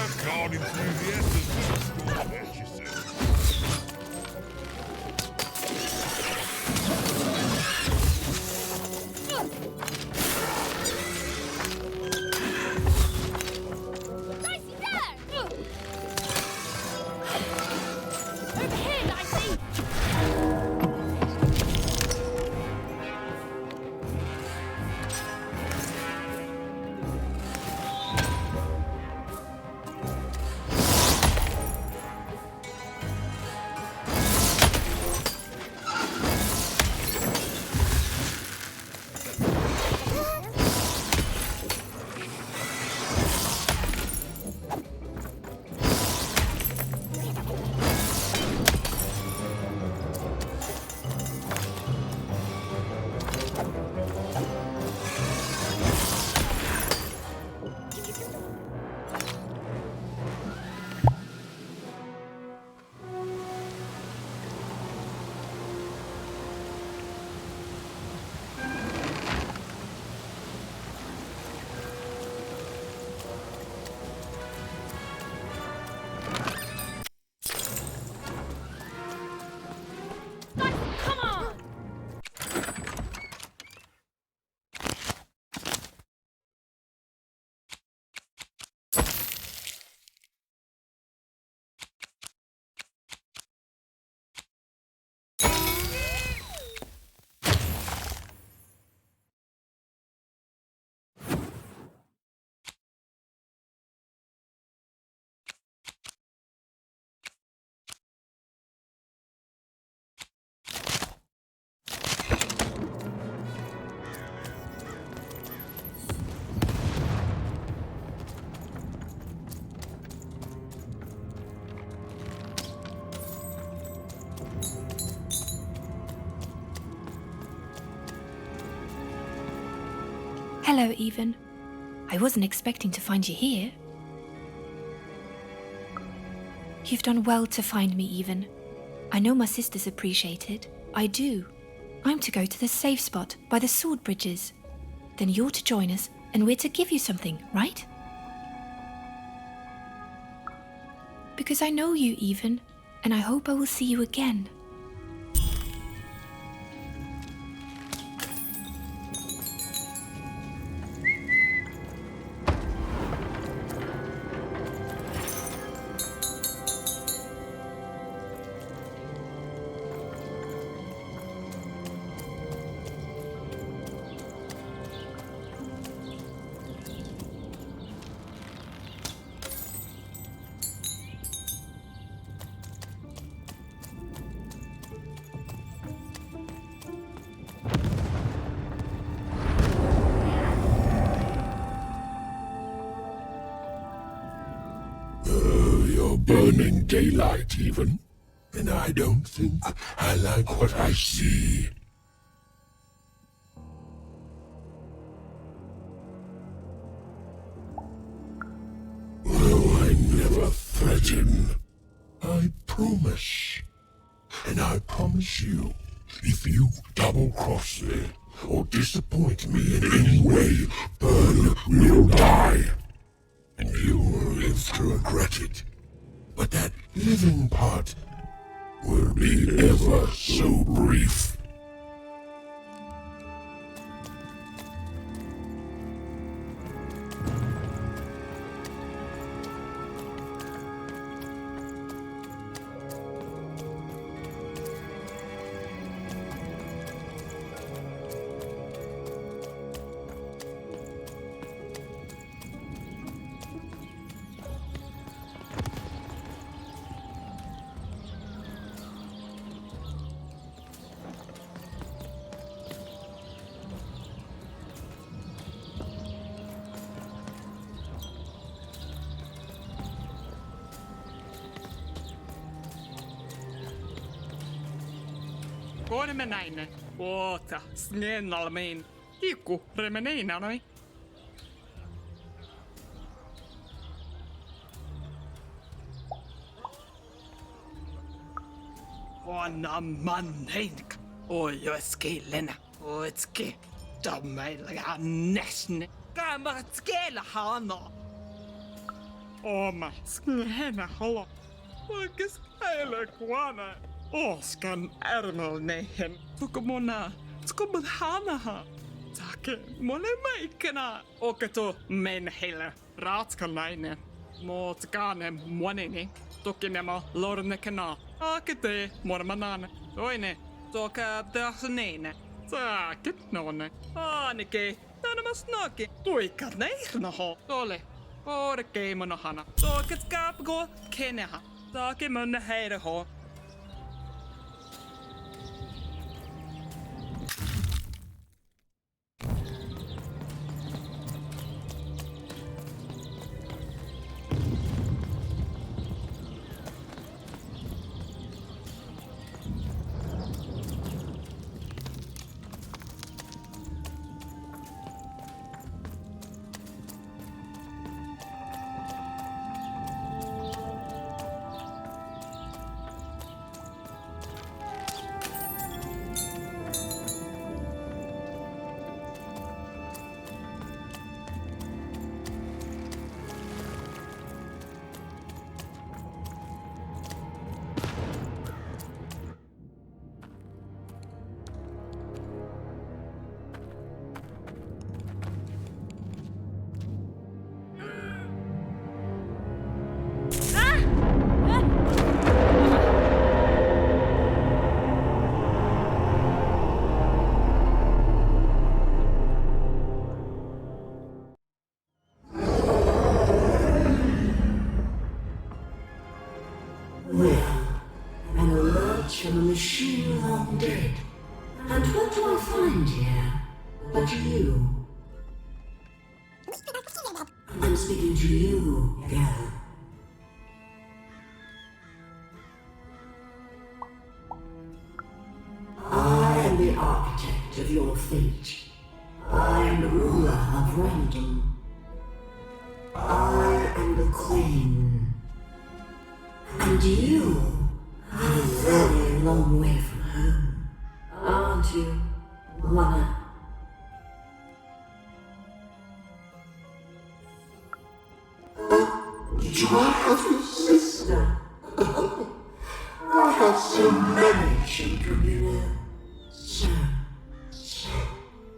card enthusiast has just scored that, you see. Hello, Even. I wasn't expecting to find you here. You've done well to find me, Even. I know my sisters appreciate it. I do. I'm to go to the safe spot by the sword bridges. Then you're to join us, and we're to give you something, right? Because I know you, Even, and I hope I will see you again. Burning daylight, even. And I don't think I like what I see. Oh, I never threaten. I promise. And I promise you, if you double-cross me or disappoint me in any way, Burn will die. And you will live to regret it. But that living part will be ever so brief. Remenainen, oota, snennalmiin, iku remeneinanoi. Anna manneink, ojoskillenä, ootski, tommeilla näsne, kammat skellä hano. Oma skena holo. Oikeas kuana. Oskan ärmelneihin. Tukumona. Tukumun hanaha. Take mone maikana. Oketo menheille. Ratskanainen. Mootkaane monini. Tukinema lornekana. Akete mormanan. Toine. Toka tähsneine. Säkit nonne. Aanike. Tänämä snaki. Tuikka neihnaho. Tole. Orkei monohana. Toket kapgo keneha. Take munne heireho. An alert from a machine long dead. And what do I find here but you? I'm speaking to you, girl. I am the architect of your fate. I am the ruler of Random. I am the queen. And you are a very long way from home, aren't you, Lana? Did you have your sister? I have so many children, you know. So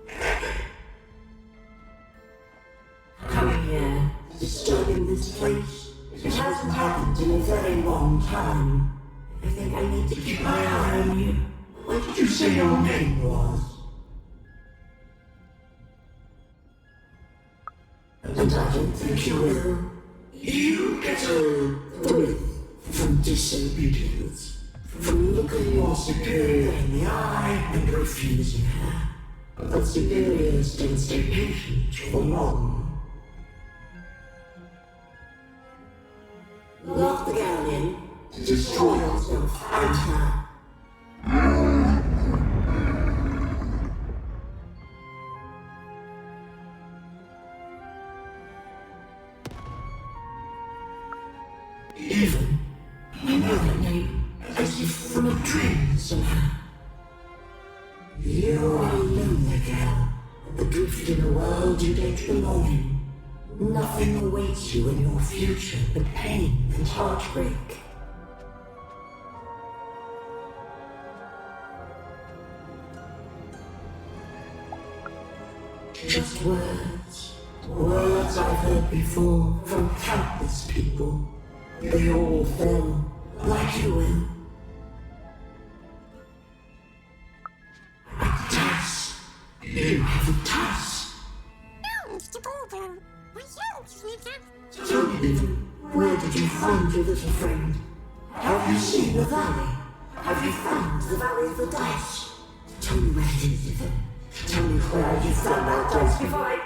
many. Coming here, disturbing this place. It hasn't happened in a very long time. I think I need to keep my eye on you. What did you say your name was? And I don't think you will. You get a thrill from disobedience, from looking your superior in the eye and refusing her. But superiors don't stay patient for long. Lock the girl in, destroy yourself and her. Even, you know her name, as if from a dream somehow. You are a lonely girl, adrift in a world you don't belong in. Nothing awaits you in your future but pain and heartbreak. Just words. Words I've heard before from countless people. They all fell like you will. A task. You have a task. Tell me, Beaver, where did you find your little friend? Have you seen the valley? Have you found the valley of the dice? Tell me where it is, Beaver. Tell me where you found that dice before I...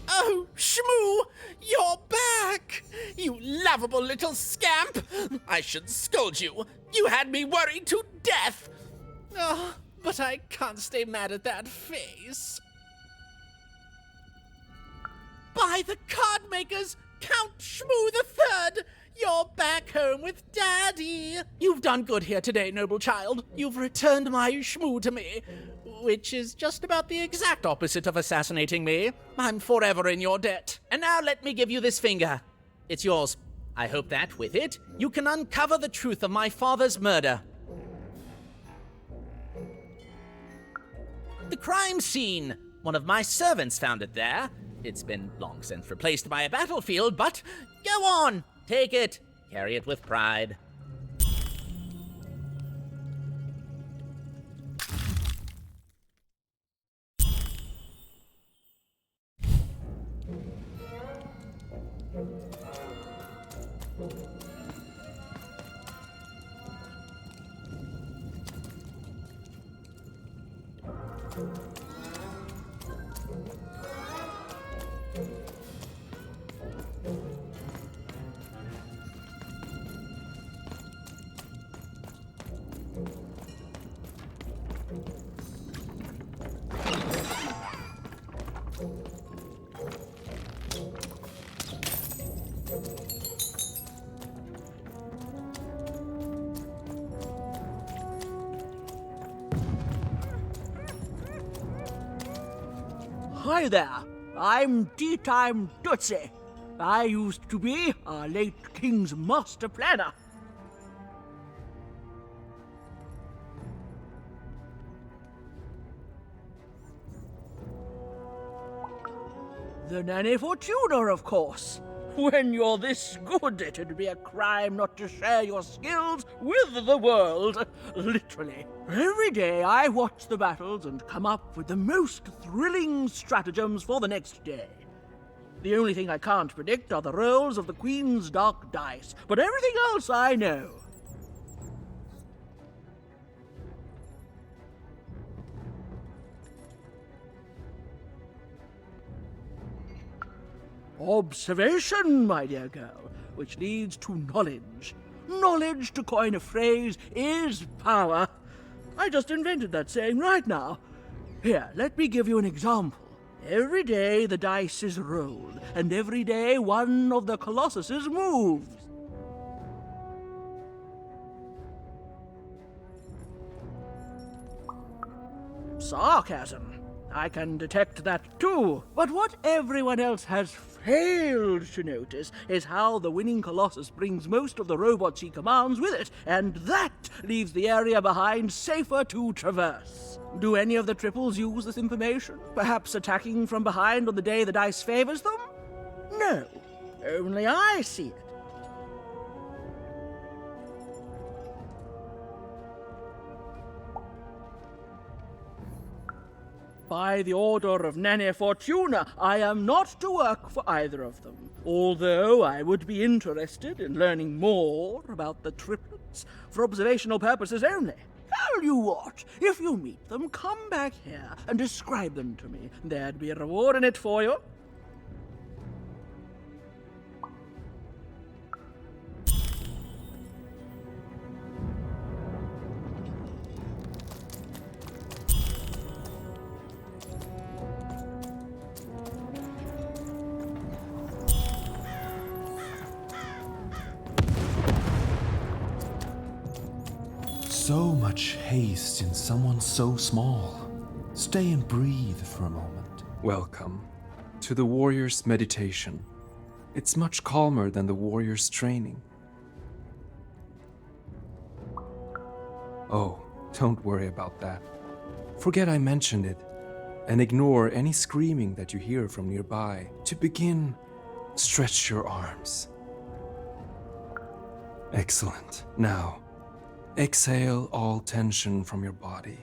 Oh, Shmoo! You're back! You lovable little scamp! I should scold you. You had me worried to death! Oh, but I can't stay mad at that face. By the card makers, Count Shmoo III! You're back home with Daddy! You've done good here today, noble child. You've returned my Shmoo to me, which is just about the exact opposite of assassinating me. I'm forever in your debt. And now let me give you this finger. It's yours. I hope that, with it, you can uncover the truth of my father's murder. The crime scene. One of my servants found it there. It's been long since replaced by a battlefield, but go on, take it. Carry it with pride. Hi there, I'm Tea Time Tootsie. I used to be our late king's master planner. The Nanny Fortuna, of course. When you're this good, it'd be a crime not to share your skills with the world. Literally. Every day I watch the battles and come up with the most thrilling stratagems for the next day. The only thing I can't predict are the rolls of the Queen's Dark Dice, but everything else I know. Observation, my dear girl, which leads to knowledge. Knowledge, to coin a phrase, is power. I just invented that saying right now. Here, let me give you an example. Every day the dice is rolled, and every day one of the Colossuses moves. Sarcasm. I can detect that too. But what everyone else has failed to notice is how the winning Colossus brings most of the robots he commands with it, and that leaves the area behind safer to traverse. Do any of the triples use this information? Perhaps attacking from behind on the day the dice favors them? No, only I see it. By the order of Nanny Fortuna, I am not to work for either of them, although I would be interested in learning more about the triplets for observational purposes only. Tell you what, if you meet them, come back here and describe them to me. There'd be a reward in it for you. So much haste in someone so small. Stay and breathe for a moment. Welcome to the warrior's meditation. It's much calmer than the warrior's training. Oh, don't worry about that. forget I mentioned it, and ignore any screaming that you hear from nearby. To begin, stretch your arms. Excellent. Now, exhale all tension from your body.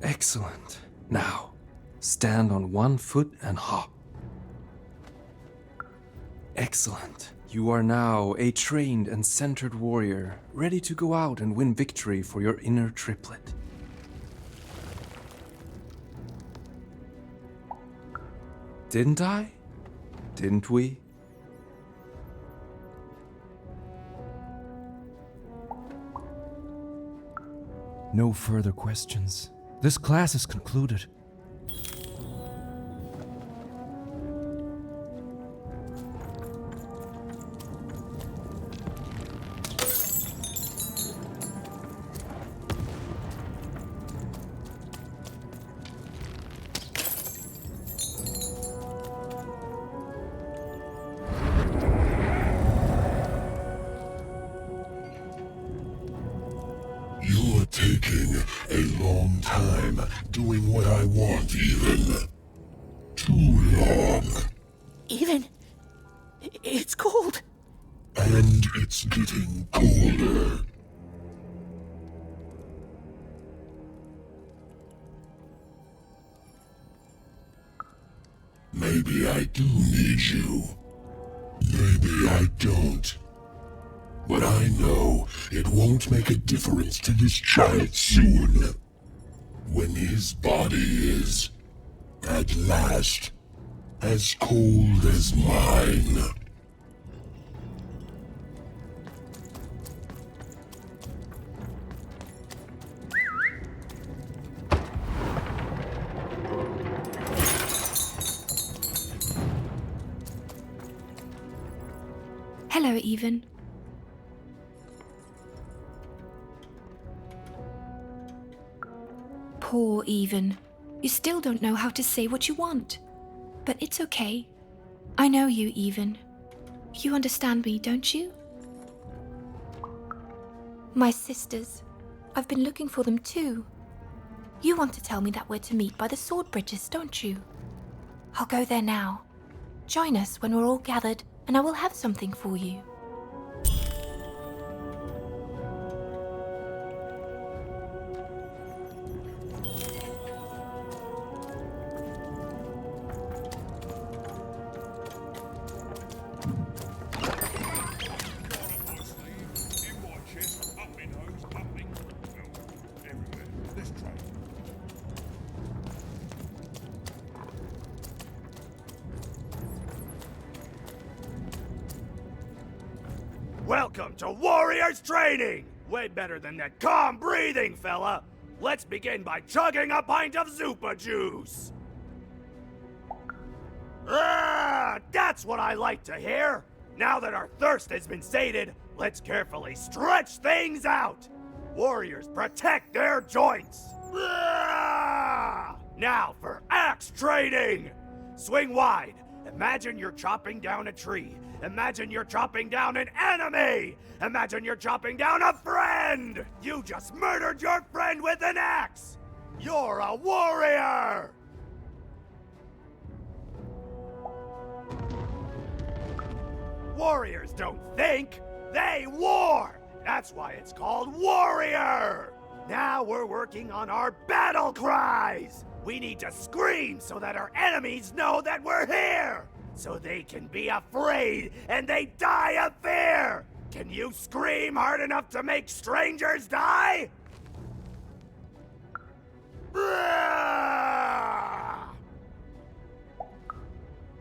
Excellent. Now, stand on one foot and hop. Excellent. You are now a trained and centered warrior, ready to go out and win victory for your inner triplet. Didn't I? Didn't we? No further questions. This class is concluded. You're taking a long time doing what I want, even. Too long. Even? It's cold. And it's getting colder. Maybe I do need you. Maybe I don't. But I know it won't make a difference to this child soon. When his body is, at last, as cold as mine. Hello, Even. Poor Even. You still don't know how to say what you want. But it's okay. I know you, Even. You understand me, don't you? My sisters. I've been looking for them too. You want to tell me that we're to meet by the sword bridges, don't you? I'll go there now. Join us when we're all gathered, and I will have something for you. Welcome to Warriors Training! Way better than that calm breathing, fella! Let's begin by chugging a pint of Zupa juice! Ah, that's what I like to hear! Now that our thirst has been sated, let's carefully stretch things out! Warriors protect their joints! Ah! Now for axe training! Swing wide. Imagine you're chopping down a tree. Imagine you're chopping down an enemy! Imagine you're chopping down a friend! You just murdered your friend with an axe! You're a warrior! Warriors don't think, they war! That's why it's called Warrior! Now we're working on our battle cries! We need to scream so that our enemies know that we're here! So they can be afraid and they die of fear! Can you scream hard enough to make strangers die?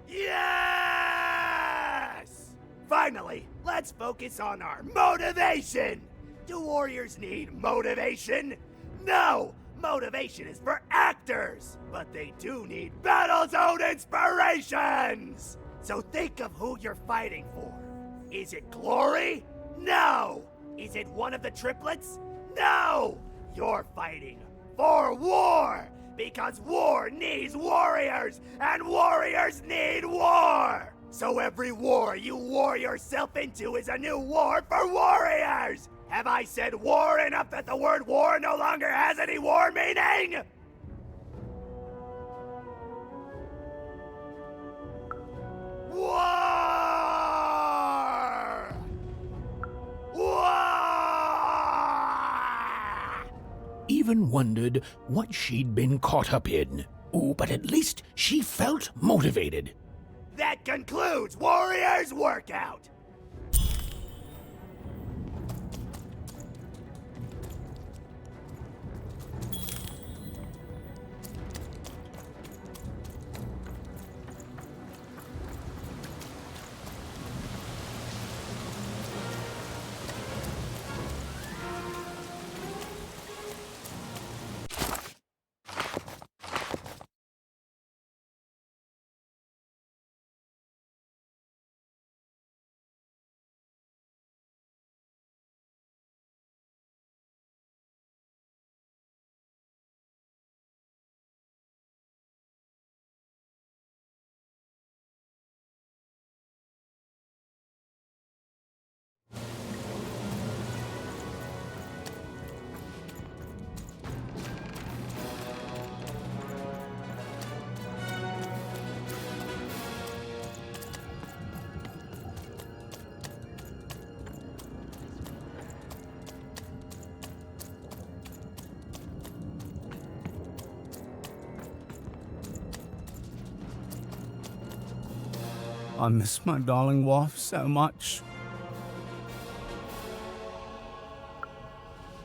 Yes! Finally, let's focus on our motivation! Do warriors need motivation? No! Motivation is for actors, but they do need battle zone inspirations! So think of who you're fighting for. Is it glory? No! Is it one of the triplets? No! You're fighting for war! Because war needs warriors, and warriors need war! So every war you war yourself into is a new war for warriors! Warriors! Have I said war enough that the word war no longer has any war meaning? War! War! Even wondered what she'd been caught up in. Ooh, but at least she felt motivated. That concludes Warriors Workout! I miss my darling wife so much.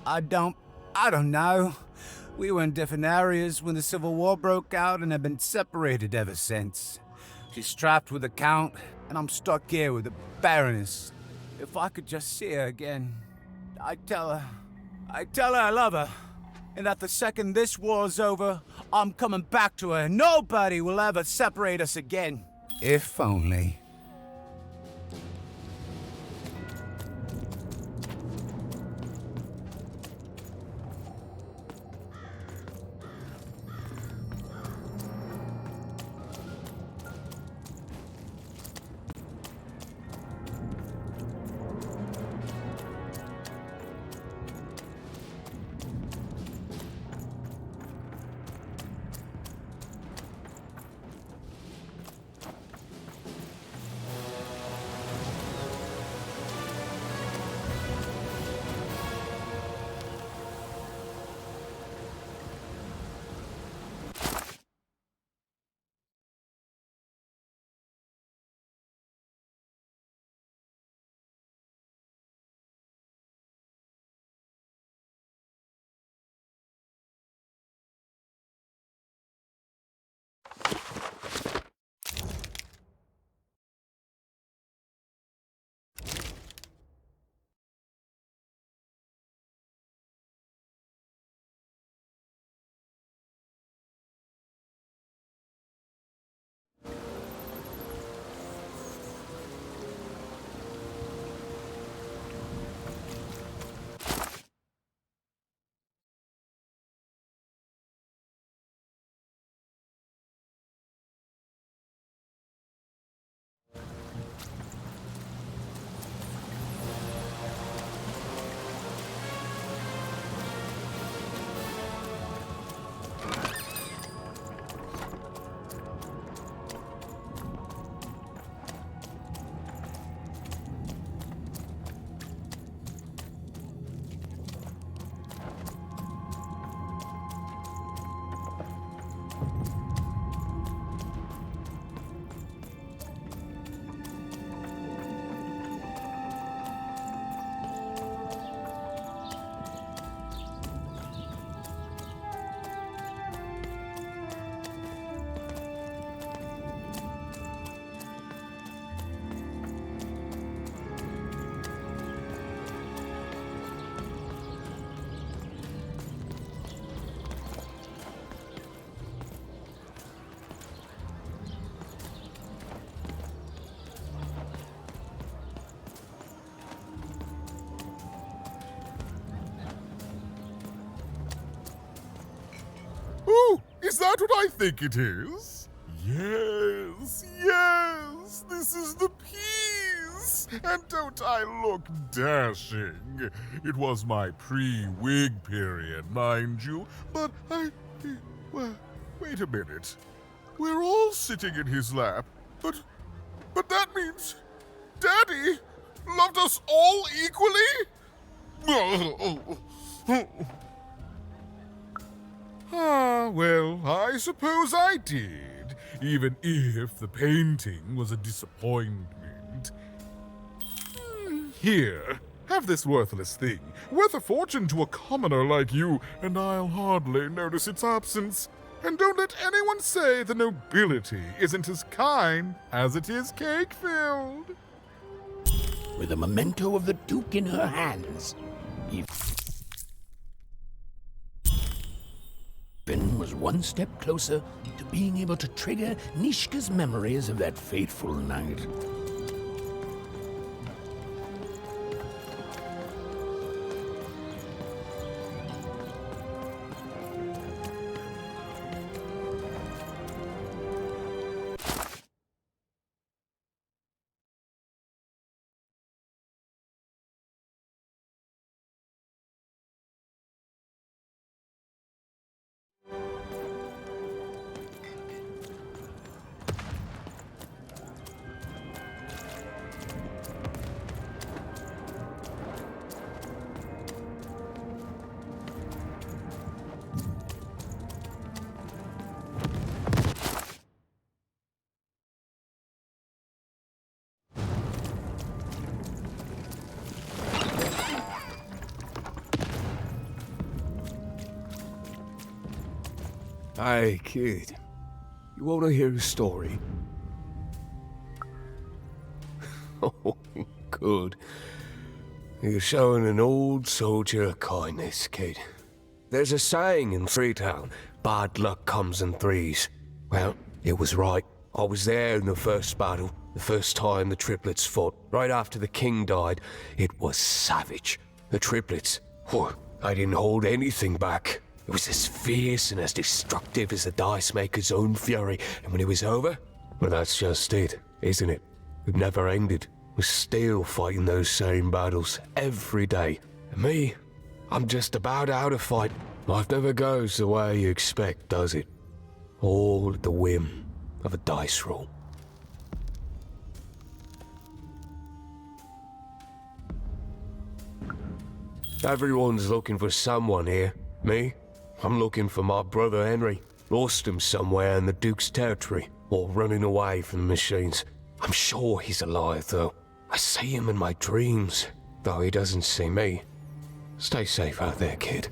I don't know. We were in different areas when the Civil War broke out and have been separated ever since. She's trapped with the Count, and I'm stuck here with the Baroness. If I could just see her again, I'd tell her I love her, and that the second this war's over, I'm coming back to her. Nobody will ever separate us again. If only. Ooh, is that what I think it is? Yes, yes, this is the piece. Yes, and don't I look dashing? It was my pre-wig period, mind you, but well, wait a minute. We're all sitting in his lap, but that means Daddy loved us all equally? Well, I suppose I did, even if the painting was a disappointment. Here, have this worthless thing, worth a fortune to a commoner like you, and I'll hardly notice its absence. And don't let anyone say the nobility isn't as kind as it is cake-filled. With a memento of the Duke in her hands, Finn was one step closer to being able to trigger Nishka's memories of that fateful night. Hey, kid. You want to hear a story? Oh, good. You're showing an old soldier kindness, kid. There's a saying in Freetown, bad luck comes in threes. Well, it was right. I was there in the first battle, the first time the triplets fought. Right after the king died, it was savage. The triplets, they didn't hold anything back. It was as fierce and as destructive as the Dice Maker's own fury, and when it was over, well, that's just it, isn't it? It never ended. We're still fighting those same battles every day. And me, I'm just about out of fight. Life never goes the way you expect, does it? All at the whim of a dice roll. Everyone's looking for someone here. Me? I'm looking for my brother Henry. Lost him somewhere in the Duke's territory, or running away from the machines. I'm sure he's alive, though. I see him in my dreams, though he doesn't see me. Stay safe out there, kid.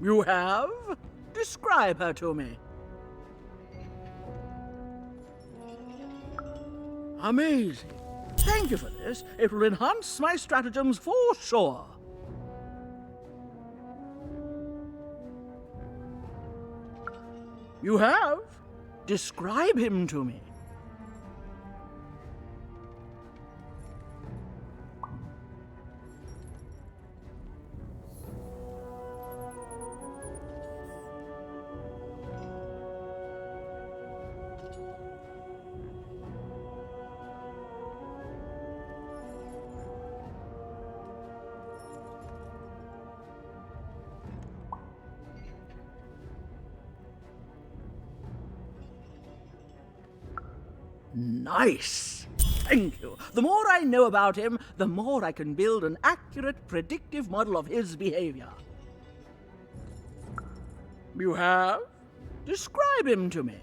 You have? Describe her to me. Amazing. Thank you for this. It will enhance my stratagems for sure. You have? Describe him to me. Nice! Thank you. The more I know about him, the more I can build an accurate, predictive model of his behavior. You have? Describe him to me.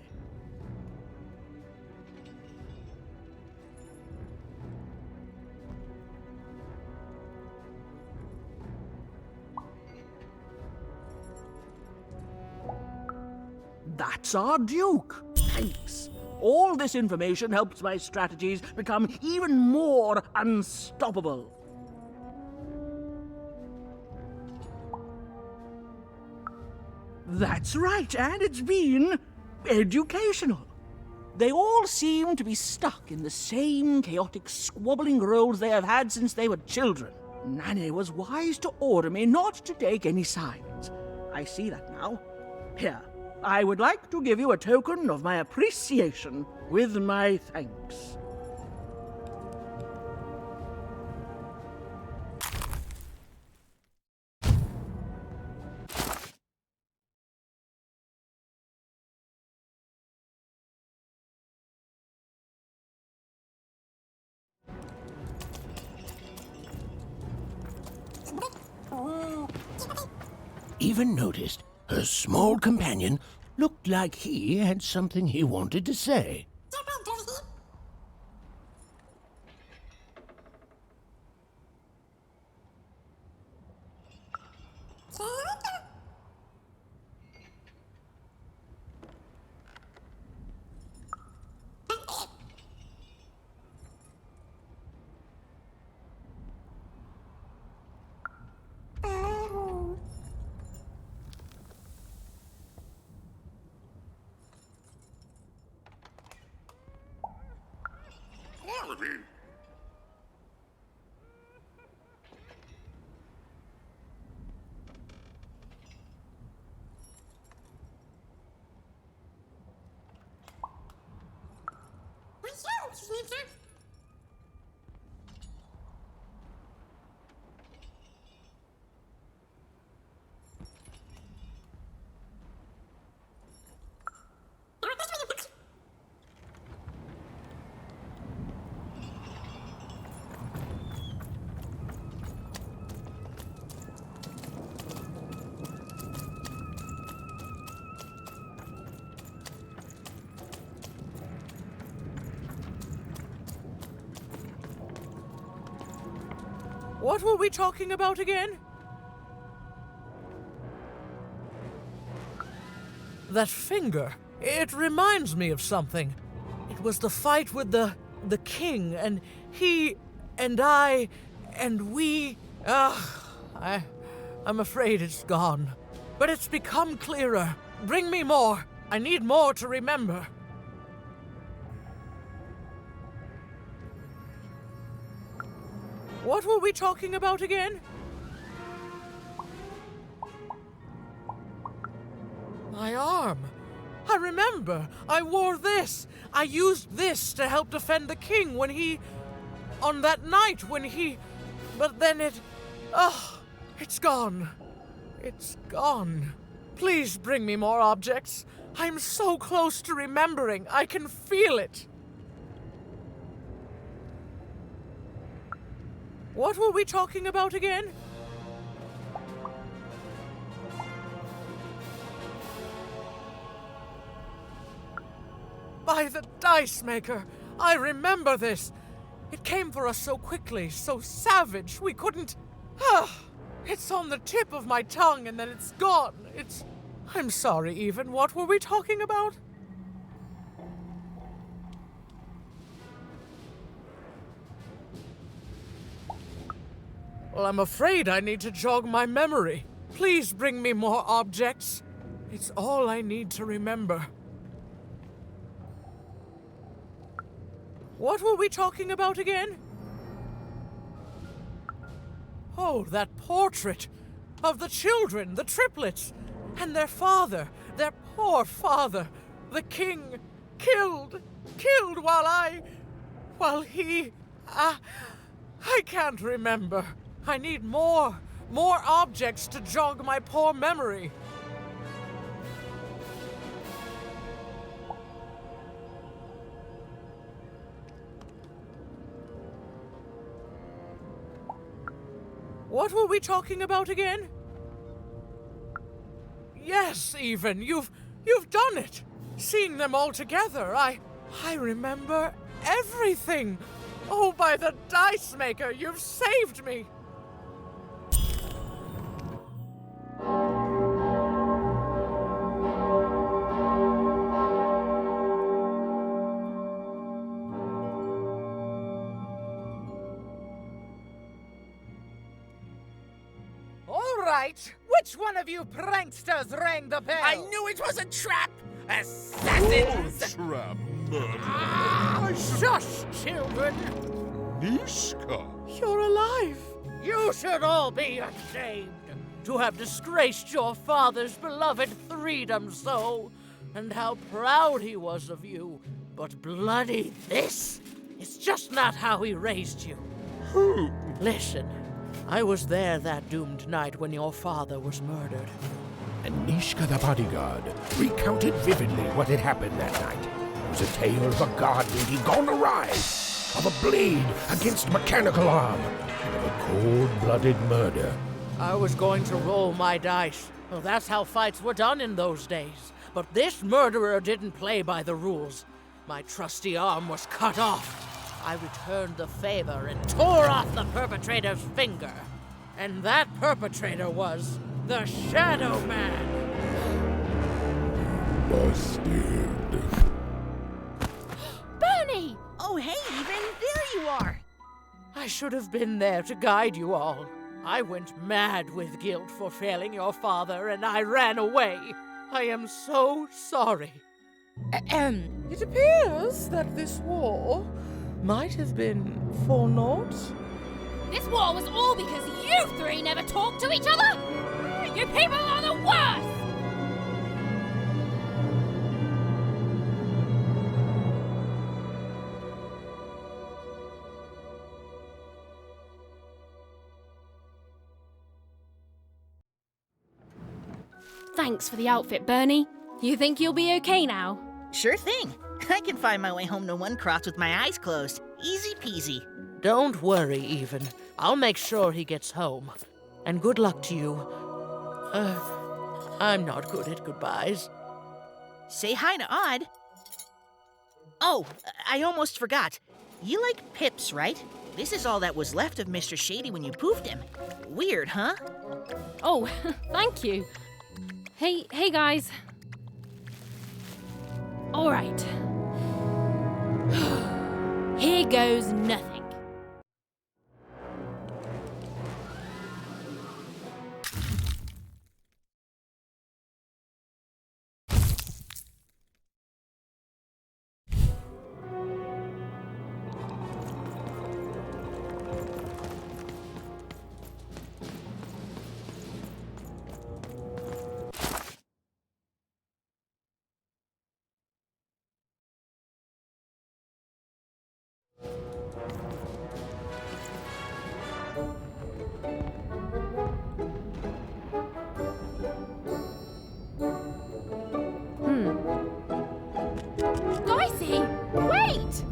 That's our Duke. Thanks. All this information helps my strategies become even more unstoppable. That's right, and it's been educational. They all seem to be stuck in the same chaotic, squabbling roles they have had since they were children. Nanny was wise to order me not to take any sides. I see that now. Here, I would like to give you a token of my appreciation with my thanks. Even noticed her small companion looked like he had something he wanted to say. What were we talking about again? That finger. It reminds me of something. It was the fight with the king, and he, and I, and we. I'm afraid it's gone. But it's become clearer. Bring me more. I need more to remember. What were we talking about again? My arm. I remember. I wore this. I used this to help defend the king when he... on that night when he... But then it... it's gone. It's gone. Please bring me more objects. I'm so close to remembering. I can feel it. What were we talking about again? By the Dice Maker! I remember this! It came for us so quickly, so savage, we couldn't... It's on the tip of my tongue and then it's gone. I'm sorry, Even. What were we talking about? Well, I'm afraid I need to jog my memory. Please bring me more objects. It's all I need to remember. What were we talking about again? Oh, that portrait of the children, the triplets, and their father, their poor father, the king, killed while he... I can't remember. I need more objects to jog my poor memory. What were we talking about again? Yes, Even, you've done it. Seeing them all together, I remember everything. Oh, by the Dice Maker, you've saved me. right. Which one of you pranksters rang the bell? I knew it was a trap! Assassins! Trap murder. Shush, children! Nishka. You're alive! You should all be ashamed to have disgraced your father's beloved freedom so, and how proud he was of you. But bloody this is just not how he raised you. Listen, I was there that doomed night when your father was murdered. And Nishka the bodyguard recounted vividly what had happened that night. It was a tale of a guard meeting gone awry, of a blade against mechanical arm, and of a cold-blooded murder. I was going to roll my dice. Well, that's how fights were done in those days. But this murderer didn't play by the rules. My trusty arm was cut off. I returned the favor and tore off the perpetrator's finger. And that perpetrator was the Shadow Man. Busted. Bernie! Oh, hey, Even, there you are. I should have been there to guide you all. I went mad with guilt for failing your father, and I ran away. I am so sorry. It appears that this war might have been for naught. This war was all because you three never talked to each other! You people are the worst! Thanks for the outfit, Bernie. You think you'll be okay now? Sure thing. I can find my way home to One Cross with my eyes closed. Easy peasy. Don't worry, Even. I'll make sure he gets home. And good luck to you. I'm not good at goodbyes. Say hi to Odd. Oh, I almost forgot. You like pips, right? This is all that was left of Mr. Shady when you poofed him. Weird, huh? Oh, thank you. Hey guys. All right. Here goes nothing. Dicey, wait!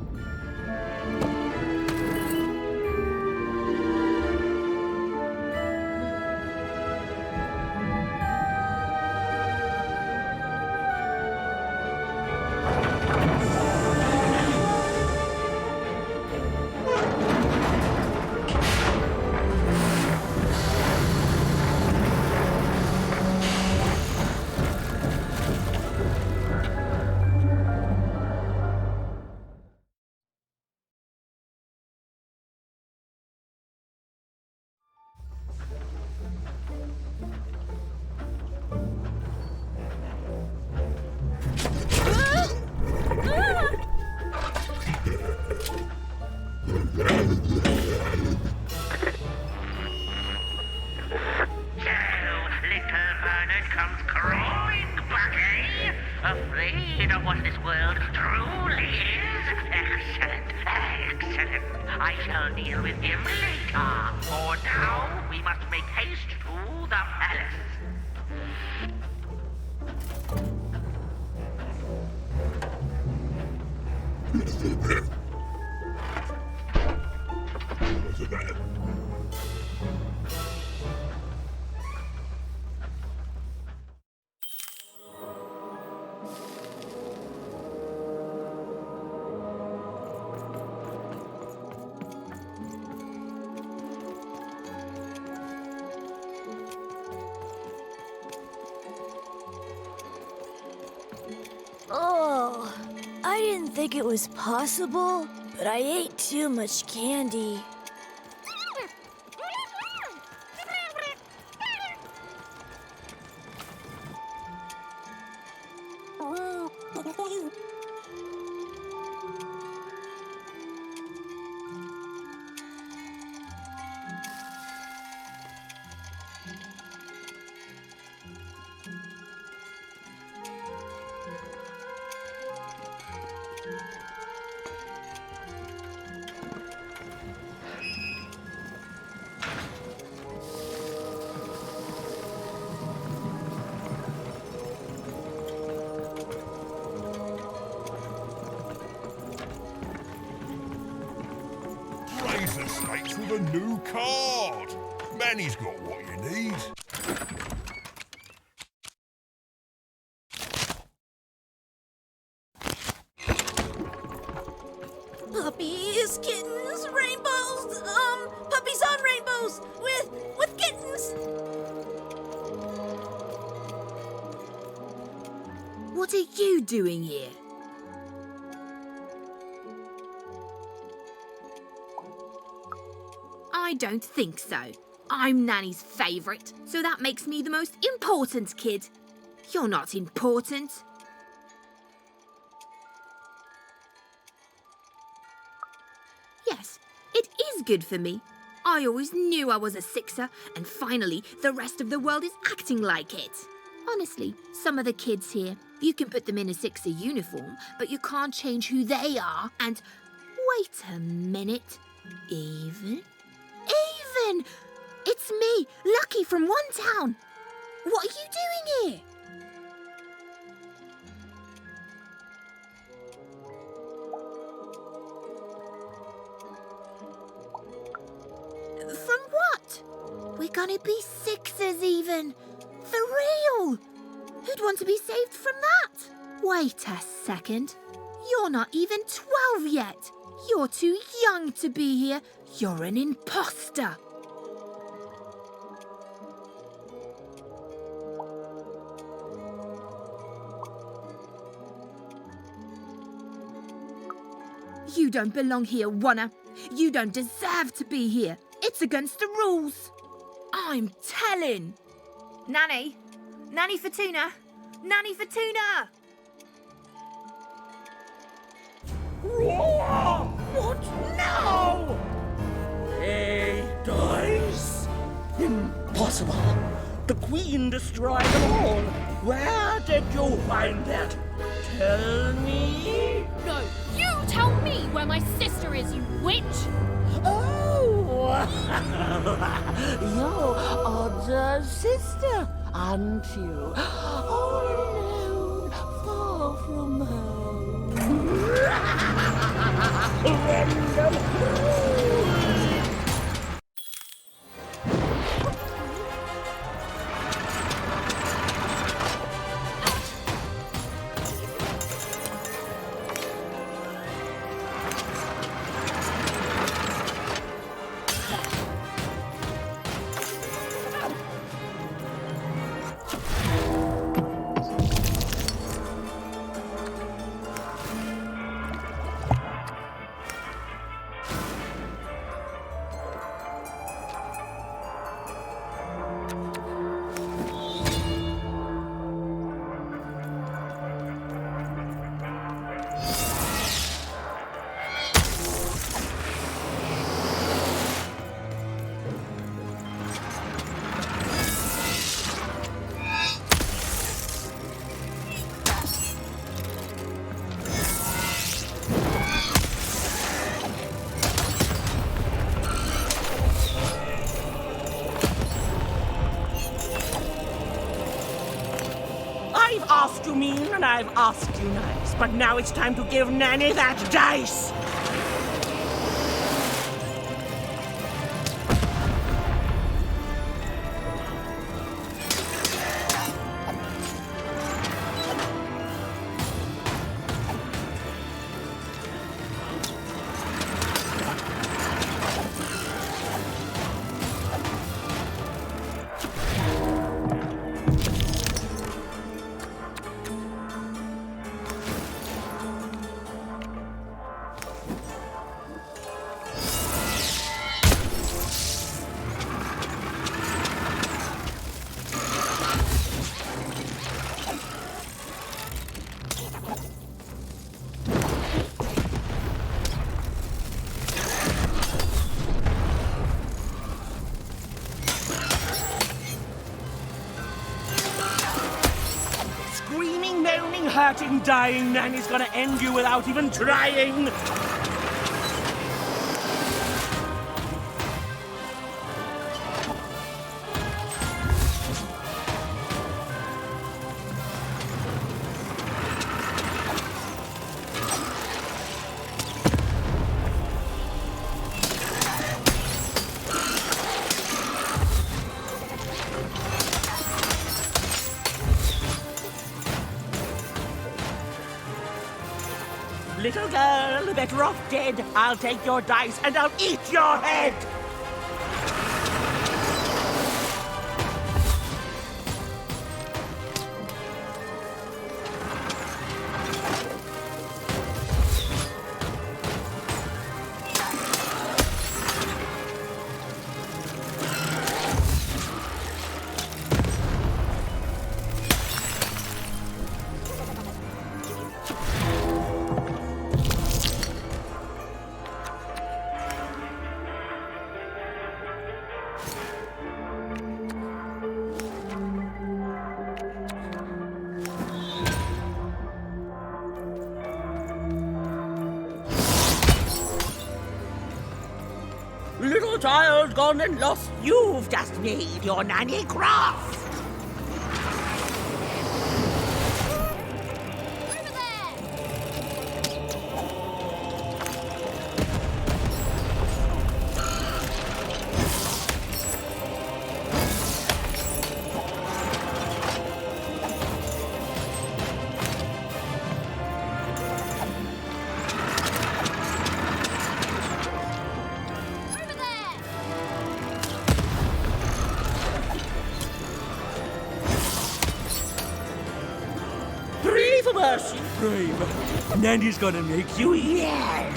Afraid of what this world truly is? Excellent, excellent. I shall deal with him later. For now, we must make haste to the palace. Oh, I didn't think it was possible, but I ate too much candy. the stakes with a new card. Manny's got what you need. Puppies, kittens, rainbows, puppies on rainbows with kittens. What are you doing here? I don't think so. I'm Nanny's favourite, so that makes me the most important kid. You're not important. Yes, it is good for me. I always knew I was a sixer, and finally, the rest of the world is acting like it. Honestly, some of the kids here, you can put them in a sixer uniform, but you can't change who they are. And wait a minute. Even? It's me, Lucky from One Town. What are you doing here? From what? We're gonna be sixers even. For real. Who'd want to be saved from that? Wait a second. You're not even 12 yet. You're too young to be here. You're an imposter. You don't belong here, Wanna. You don't deserve to be here. It's against the rules. I'm telling. Nanny! Nanny for Tuna! Nanny for Tuna! What now? A dice? Impossible. The Queen destroyed them all. Where did you find that? Tell me. No, you tell me where my sister is, you witch! Oh! Your odd sister, aren't you? All alone, far from home. Random. I've asked you mean and I've asked you nice, but now it's time to give Nanny that dice! Hurting, dying Nanny's gonna end you without even trying! girl, better off dead. I'll take your dice and I'll eat your head! Little child gone and lost, you've just made your nanny cross! Mercy, brave. Nanny's gonna make you yell.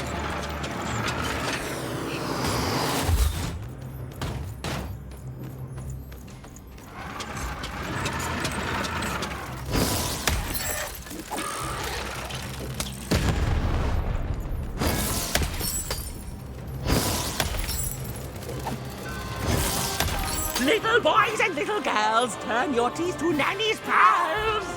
Little boys and little girls, turn your teeth to Nanny's pals.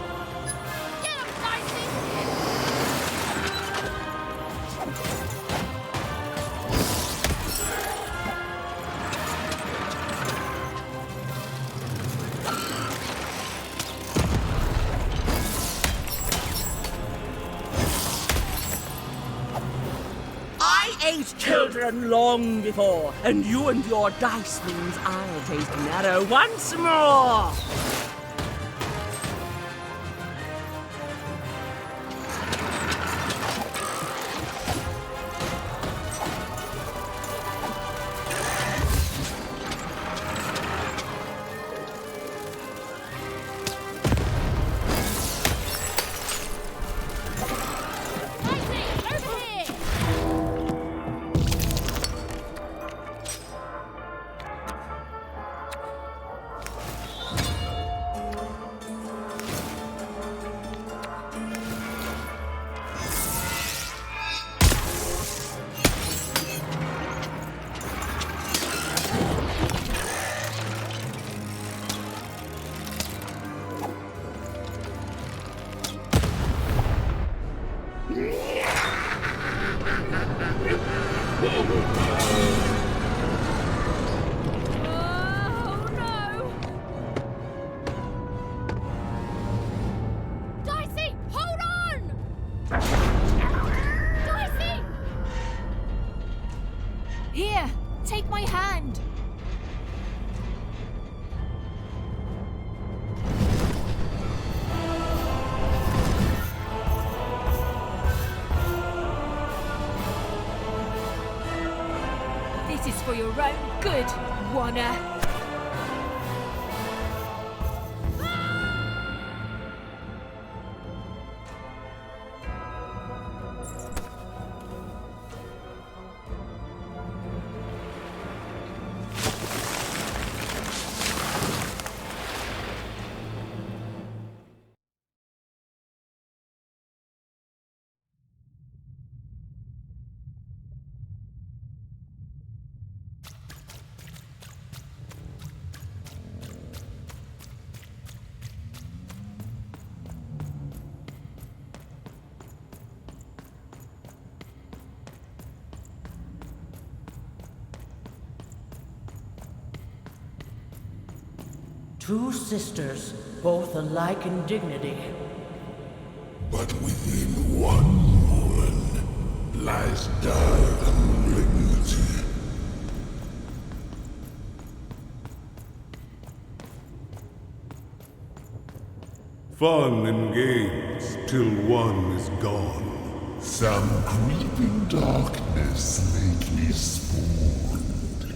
Ate children long before, and you and your dice means I'll taste marrow once more! Here, take my hand. This is for your own good, Wanna. Two sisters, both alike in dignity. But within one woman lies dire malignity. Fun and games till one is gone. Some creeping darkness lately spawned.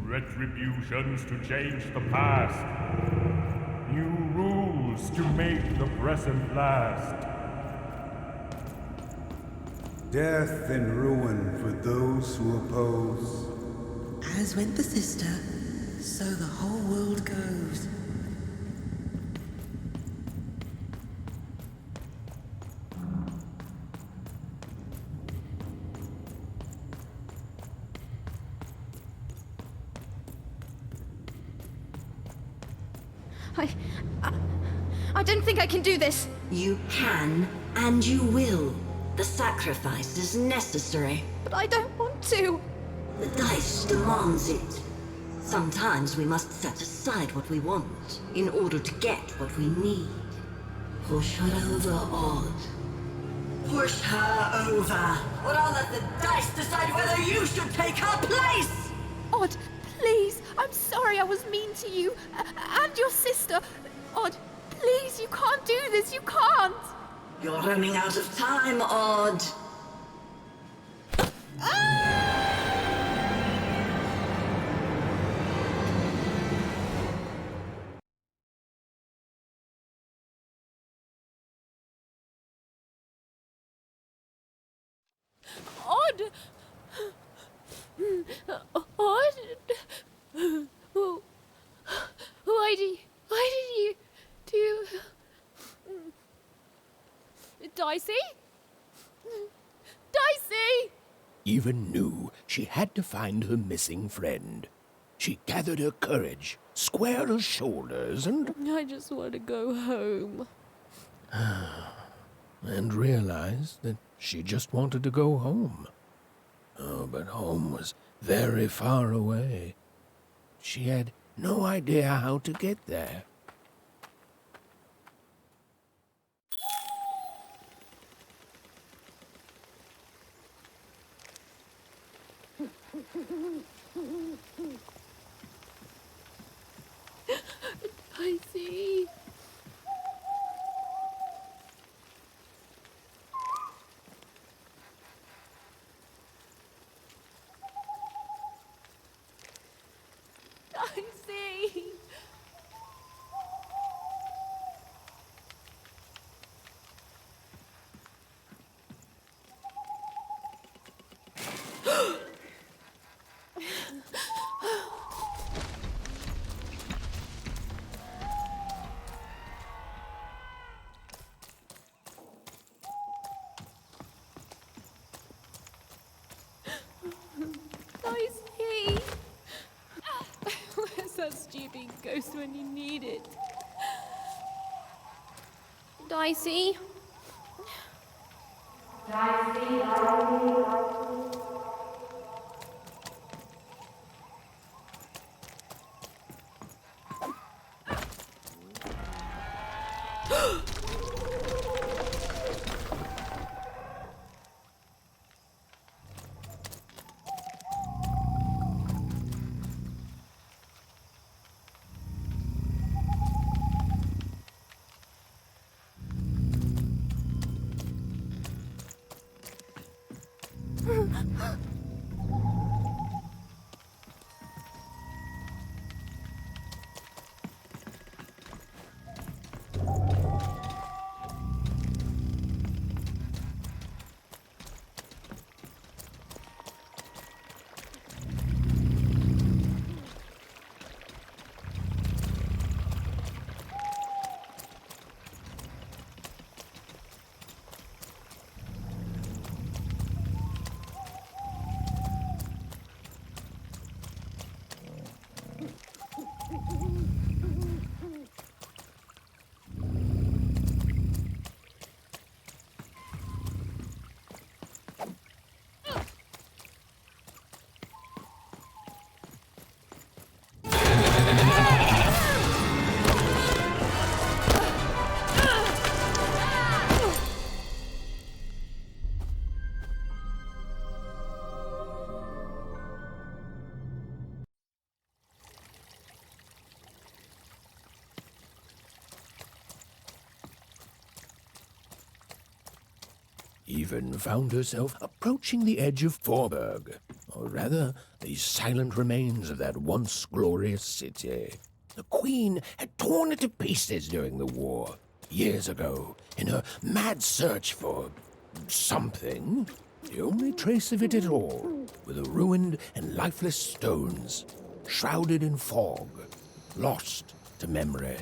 Retributions to change the past. New rules to make the present last. Death and ruin for those who oppose. As went the sister, so the whole world goes. I don't think I can do this. You can, and you will. The sacrifice is necessary. But I don't want to. The dice demands it. Sometimes we must set aside what we want in order to get what we need. Push her over, Odd. Push her over. Or I'll let the dice decide whether you should take her place! Odd, please. I'm sorry I was mean to you. And your sister. Odd, please, you can't do this. You can't. You're running out of time, Odd. Odd! Odd? Why did you do... Dicey? Dicey! Even knew she had to find her missing friend. She gathered her courage, squared her shoulders, and... I just want to go home. and realized that she just wanted to go home. Oh, but home was very far away. She had no idea how to get there. Dicey. Dicey. Dicey. Where's that stupid ghost when you need it? Dicey. even found herself approaching the edge of Forberg, or rather, the silent remains of that once glorious city. The Queen had torn it to pieces during the war, years ago, in her mad search for something. The only trace of it at all were the ruined and lifeless stones, shrouded in fog, lost to memory.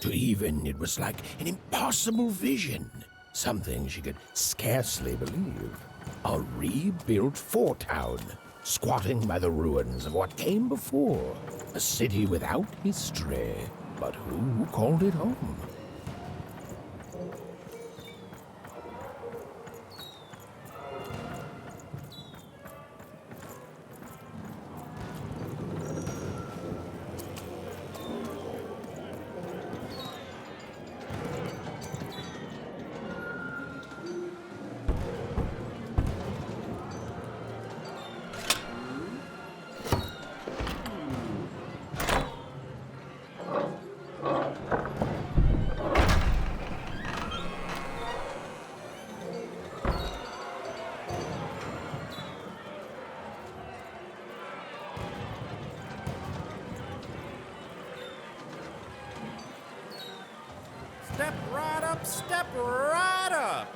To Even, it was like an impossible vision, something she could scarcely believe. A rebuilt fort town, squatting by the ruins of what came before, a city without history, but who called it home? Step right up, step right up.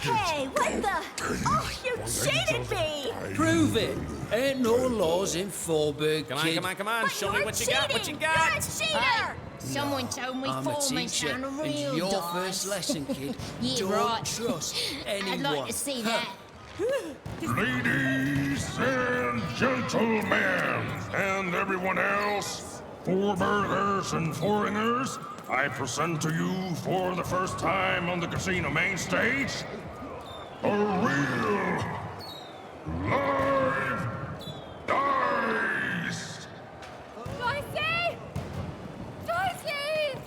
Hey, what the? Oh, you cheated me! Prove it. Ain't no laws in Forberg, Come on, kid. come on, come on. Show me what you got, what you You're got. a cheater! Someone told me I'm a Foreman teacher, found a and real your dice. first lesson, kid. Yeah, Don't right. trust anyone. I'd like to see that. Ladies and gentlemen, and everyone else, Forbergers and foreigners, I present to you for the first time on the casino main stage, a real, live dice! Dicey! Dicey!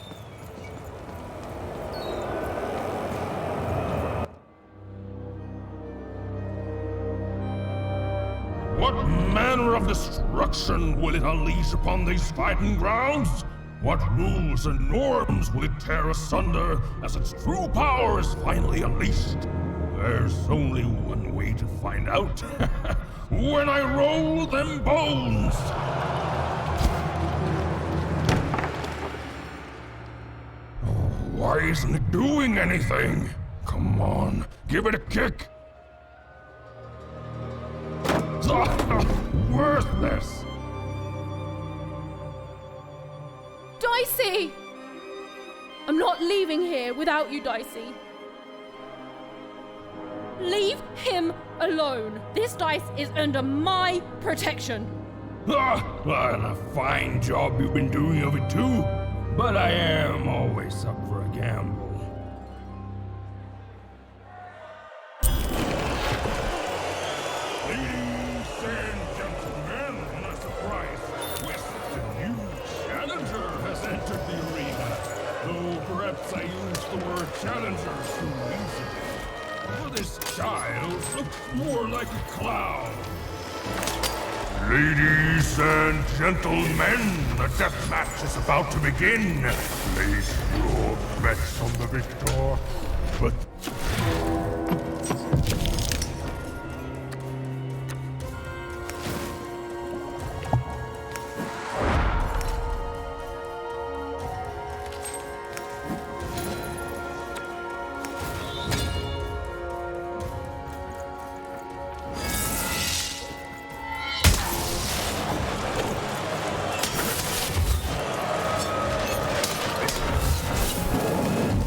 What manner of destruction will it unleash upon these fighting grounds? What rules and norms will it tear asunder as its true power is finally unleashed? There's only one way to find out. When I roll them bones! Oh, why isn't it doing anything? Come on, give it a kick! Worthless! Dicey! I'm not leaving here without you, Dicey. Leave him alone. This dice is under my protection. And a fine job you've been doing of it too. But I am always up for a gamble. Ladies and gentlemen, a surprise twist. A new challenger has entered the arena. Though perhaps I used the word challenger too easily. For this child looks more like a clown. Ladies and gentlemen, the death match is about to begin. Place your bets on the victor. But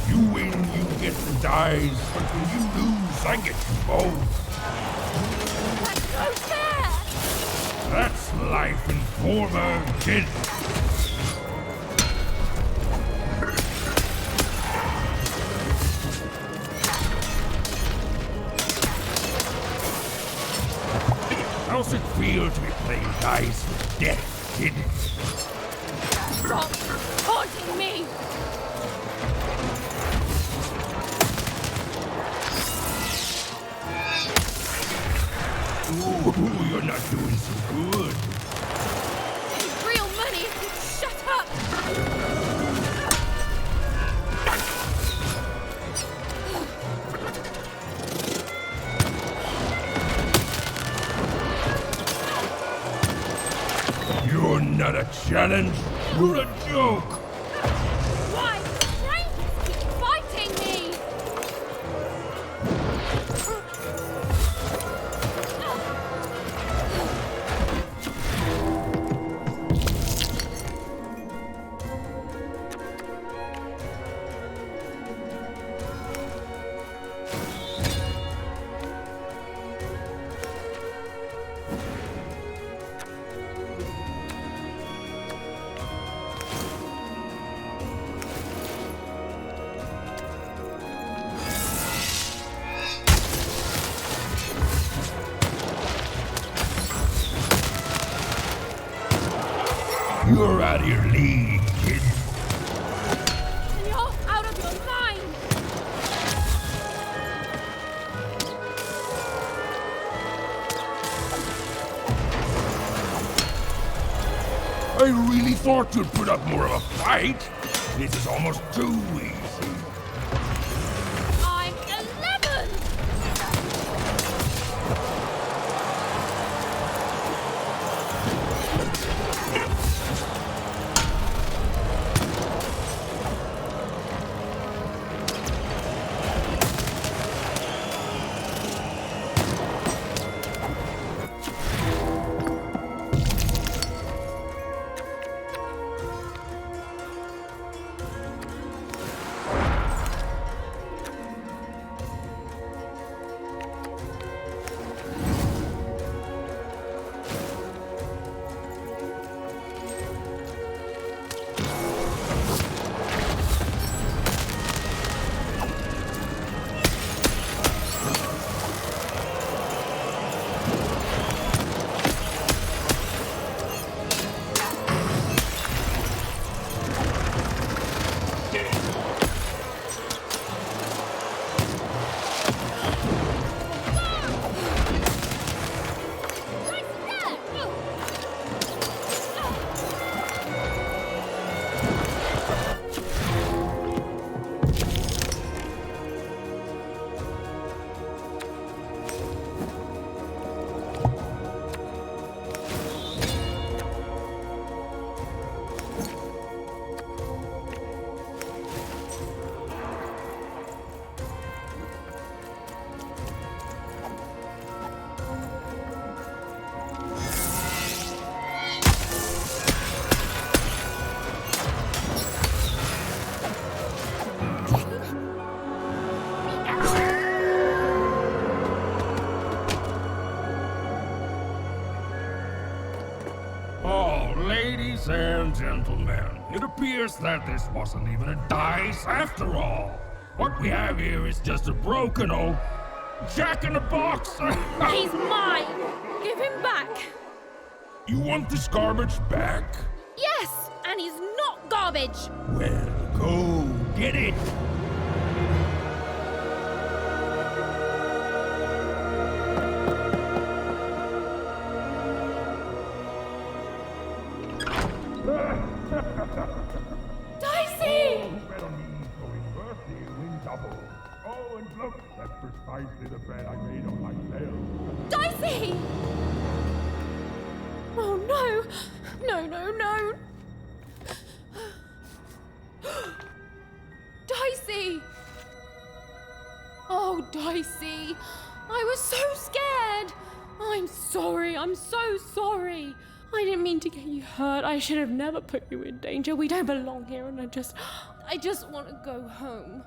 you win, you get the dice. But when you lose, I get you both. That's life in Forberg, kid. How's it feel to be playing dice with death, kid? Stop taunting me! doing some good. Real money! Shut up! You're not a challenge. You're a joke. Why? Strangers keep fighting me! You're out of your league, kid. You're out of your mind! I really thought you'd put up more of a fight. This is almost too easy. I'm 11! Ladies and gentlemen, it appears that this wasn't even a dice after all. What we have here is just a broken old jack-in-the-box. He's mine! Give him back! You want this garbage back? Yes! And he's not garbage! Well, go get it! Dicey! Oh, and look, that's precisely the bed I made on myself. Dicey! Oh no! No, no, no! Dicey! Oh, Dicey! I was so scared! I'm sorry, I'm so sorry! I didn't mean to get you hurt. I should have never put you in danger. We don't belong here, and I just want to go home.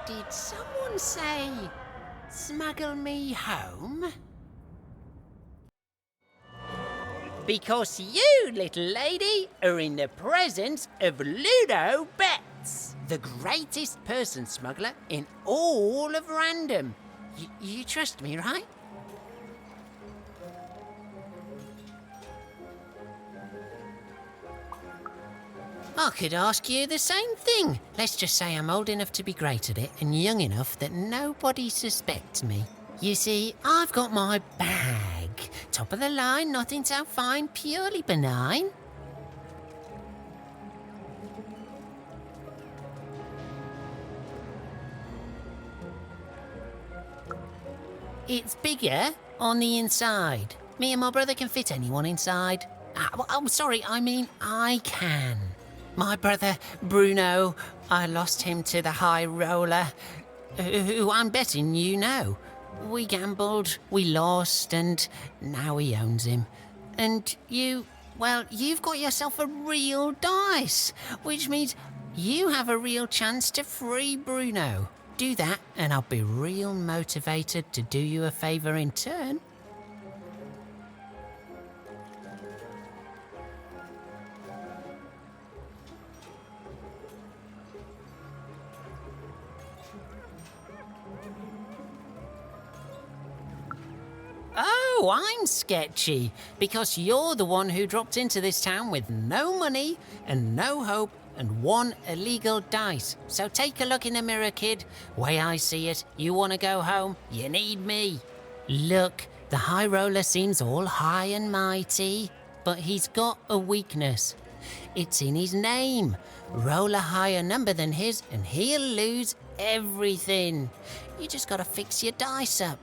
Did someone say, smuggle me home? Because you, little lady, are in the presence of Ludo Betts, the greatest person smuggler in all of Random. You trust me, right? I could ask you the same thing. Let's just say I'm old enough to be great at it and young enough that nobody suspects me. You see, I've got my bag bag. Top of the line, nothing so fine, purely benign. It's bigger on the inside. Me and my brother can fit anyone inside. Sorry, I mean I can. My brother, Bruno, I lost him to the High Roller, who I'm betting you know. We gambled, we lost, and now he owns him. And you've got yourself a real dice, which means you have a real chance to free Bruno. Do that, and I'll be real motivated to do you a favour in turn. Oh, I'm sketchy, because you're the one who dropped into this town with no money and no hope and one illegal dice. So take a look in the mirror, kid. Way I see it, you want to go home, you need me. Look, the High Roller seems all high and mighty, but he's got a weakness. It's in his name. Roll a higher number than his and he'll lose everything. You just gotta fix your dice up.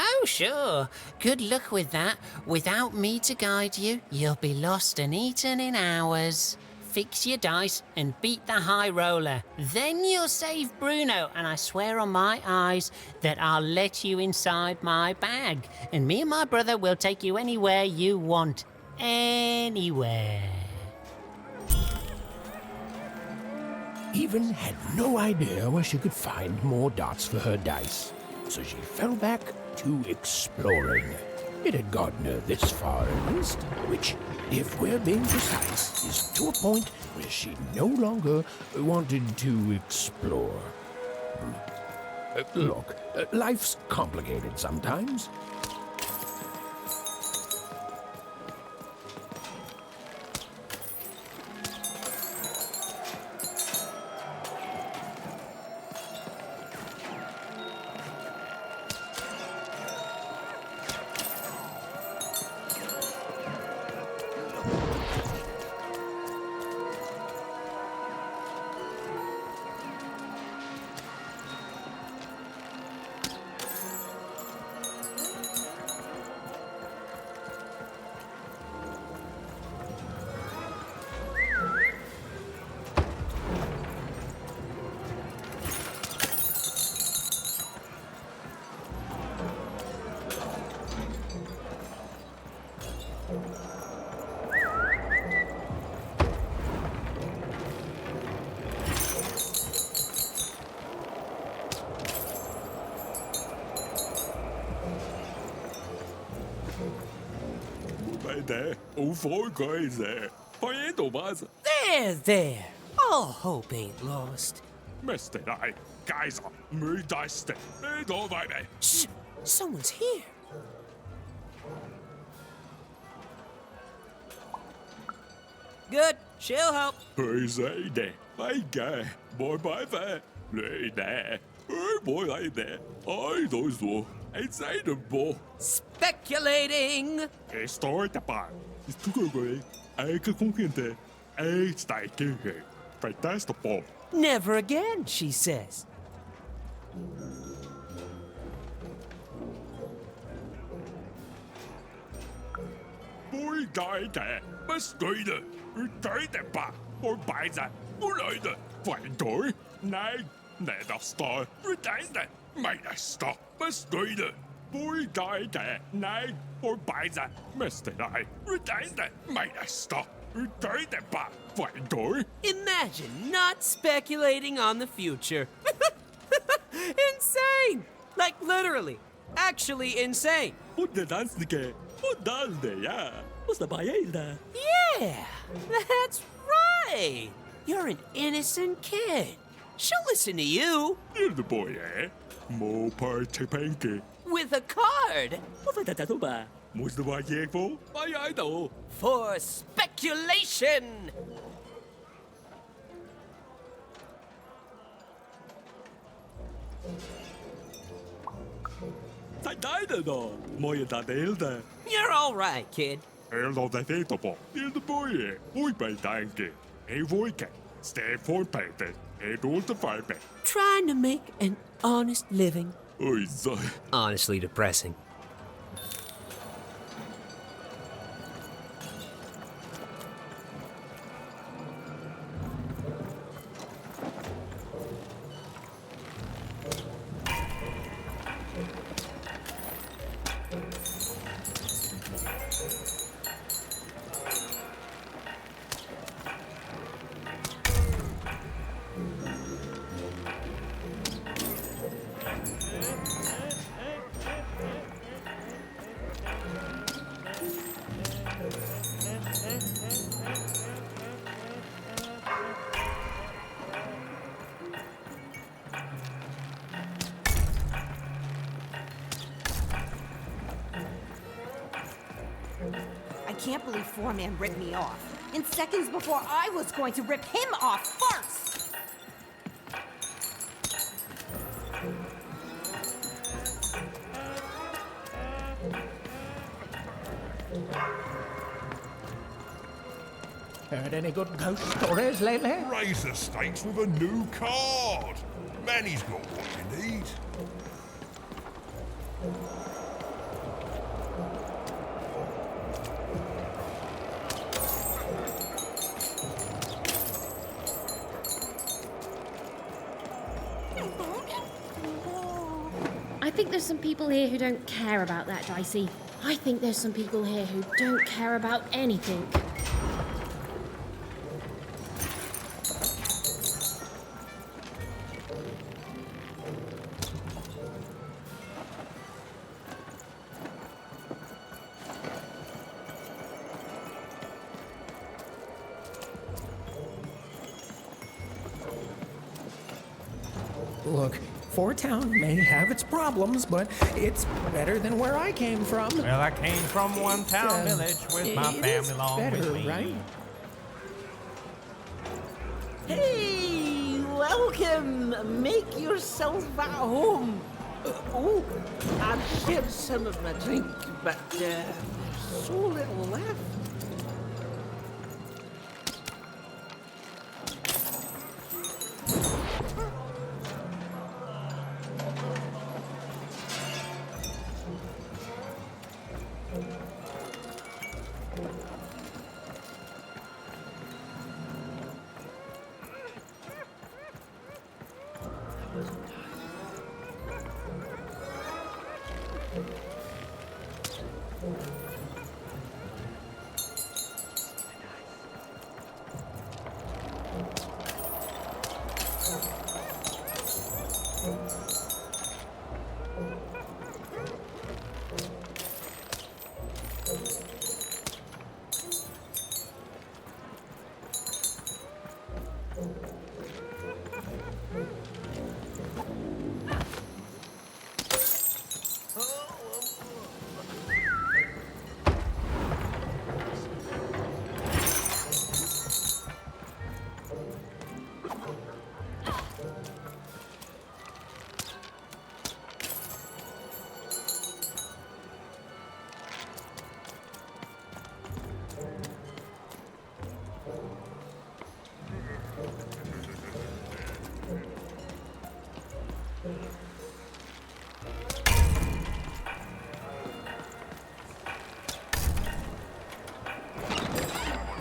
Oh, sure. Good luck with that. Without me to guide you, you'll be lost and eaten in hours. Fix your dice and beat the High Roller. Then you'll save Bruno, and I swear on my eyes that I'll let you inside my bag. And me and my brother will take you anywhere you want. Anywhere. Even had no idea where she could find more dots for her dice, so she fell back to exploring. It had gotten her this far at least, which, if we're being precise, is to a point where she no longer wanted to explore. Look, life's complicated sometimes. There. All hope ain't lost. Shh! Someone's here. Good. She'll help. Speculating. Never again, she says. Imagine not speculating on the future. Insane! Like literally. Actually insane. Yeah, that's right. You're an innocent kid. She'll listen to you. With a card. For speculation. Deine da, moje Dadelde. You're all right, kid. Hello, Dadetopo. Il de boye. Oi, bei danke. Hey, voike. Stay for paper. Hey, do the fire. Trying to make an honest living. Oi, so. Honestly depressing. I can't believe Foreman ripped me off. In seconds before I was going to rip him off first! Heard any good ghost stories lately? Raise the stakes with a new card. Manny's got what you need. I think there's some people here who don't care about that, Dicey. I think there's some people here who don't care about anything. Look, Four Town may have its problems, but it's better than where I came from. Well, I came from one town village with my family along better, with me. Right? Hey, welcome. Make yourself at home. Oh, I've shared some of my drink, but there's so little left.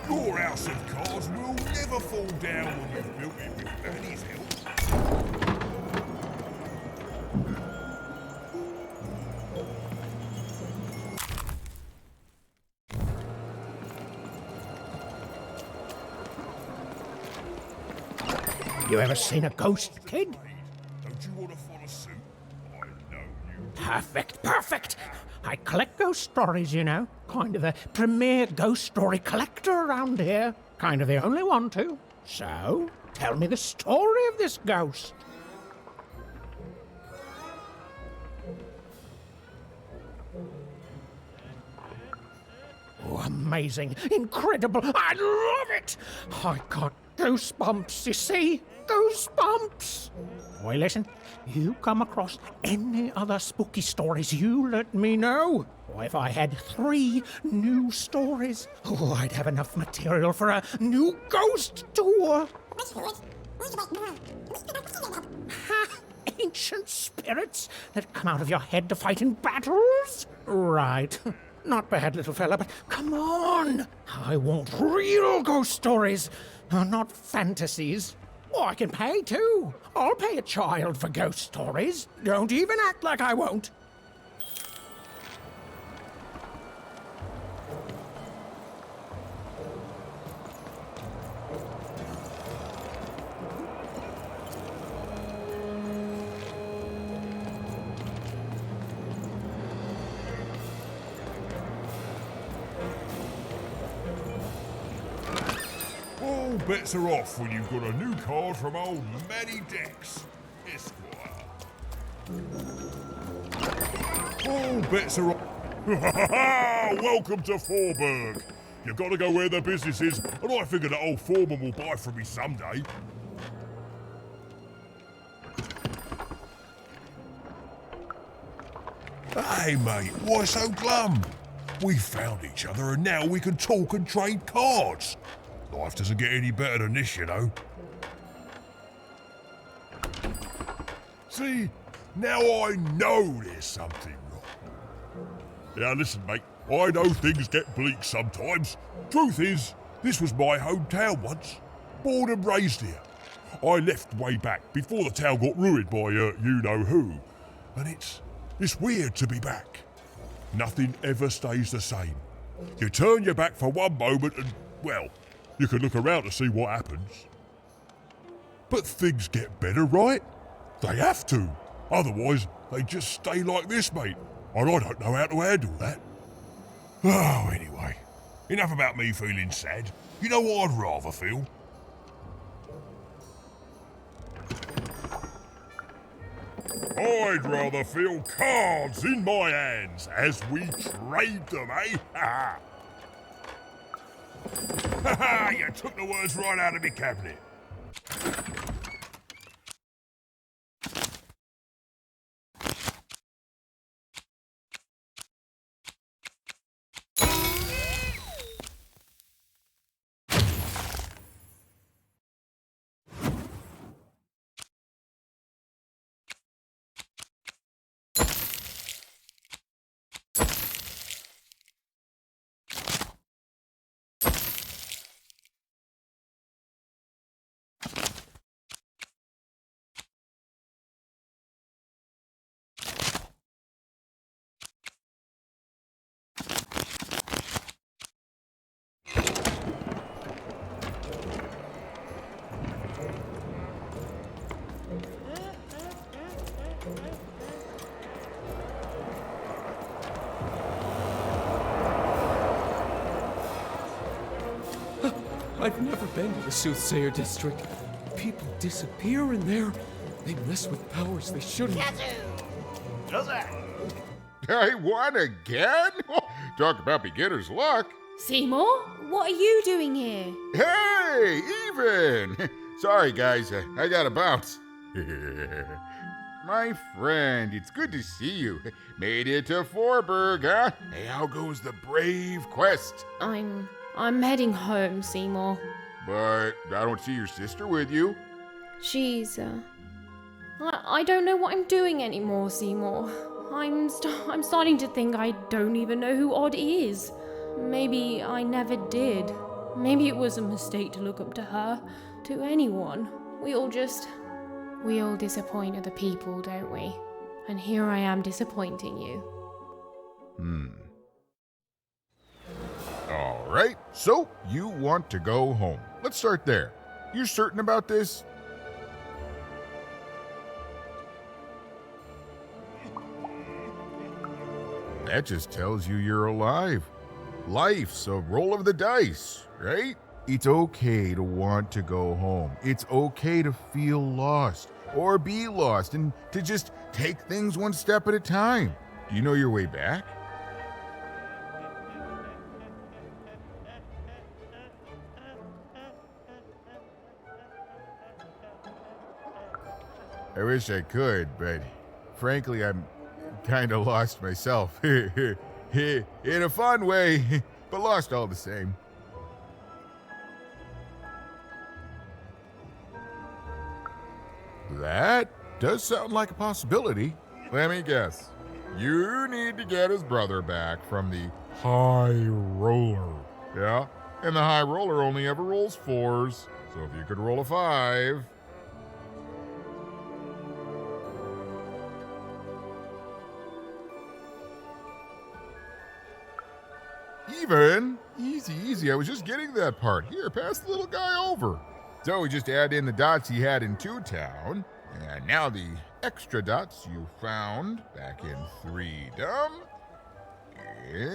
Your house of cards will never fall down when you've built it with Manny's help. You ever seen a ghost, kid? Don't you want to follow suit? I know you. Perfect, perfect. I collect ghost stories, you know. Kind of the premier ghost story collector around here. Kind of the only one, too. So, tell me the story of this ghost. Oh, amazing, incredible, I love it! I can't Goosebumps, you see? Goosebumps! Boy, listen, you come across any other spooky stories, you let me know. Or if I had 3 new stories, I'd have enough material for a new ghost tour. Ancient spirits that come out of your head to fight in battles? Right. Not bad, little fella, but come on! I want real ghost stories, not fantasies. Oh, I can pay too. I'll pay a child for ghost stories. Don't even act like I won't. All bets are off when you've got a new card from old Manny Dex, Esquire. All bets are off. Welcome to Forburg. You've got to go where the business is, and I figure that old foreman will buy from me someday. Hey, mate, why so glum? We found each other, and now we can talk and trade cards. Life doesn't get any better than this, you know. See, now I know there's something wrong. Now listen, mate, I know things get bleak sometimes. Truth is, this was my hometown once. Born and raised here. I left way back before the town got ruined by you-know-who. And it's weird to be back. Nothing ever stays the same. You turn your back for one moment and, well, you can look around to see what happens. But things get better, right? They have to. Otherwise, they just stay like this, mate. And I don't know how to handle that. Oh, anyway. Enough about me feeling sad. You know what I'd rather feel? I'd rather feel cards in my hands as we trade them, eh? Ha ha! You took the words right out of my cabinet. I've never been to the Soothsayer District. People disappear in there. They mess with powers they shouldn't. I won again? Talk about beginner's luck. Seymour, what are you doing here? Hey, Even! Sorry, guys, I gotta bounce. My friend, it's good to see you. Made it to Forburg, huh? Hey, how goes the brave quest? I'm heading home, Seymour. But I don't see your sister with you. She's, I don't know what I'm doing anymore, Seymour. I'm starting to think I don't even know who Odd is. Maybe I never did. Maybe it was a mistake to look up to her, to anyone. We all disappoint other people, don't we? And here I am disappointing you. All right, so you want to go home. Let's start there. You certain about this? That just tells you you're alive. Life's a roll of the dice, right? It's okay to want to go home. It's okay to feel lost or be lost and to just take things one step at a time. Do you know your way back? I wish I could, but frankly, I'm kind of lost myself. In a fun way, but lost all the same. That does sound like a possibility. Let me guess. You need to get his brother back from the High Roller. Yeah? And the High Roller only ever rolls 4s. So if you could roll a 5... Even? Easy, easy. I was just getting that part. Here, pass the little guy over. So we just add in the dots he had in 2 Town. And now the extra dots you found back in 3dom. And...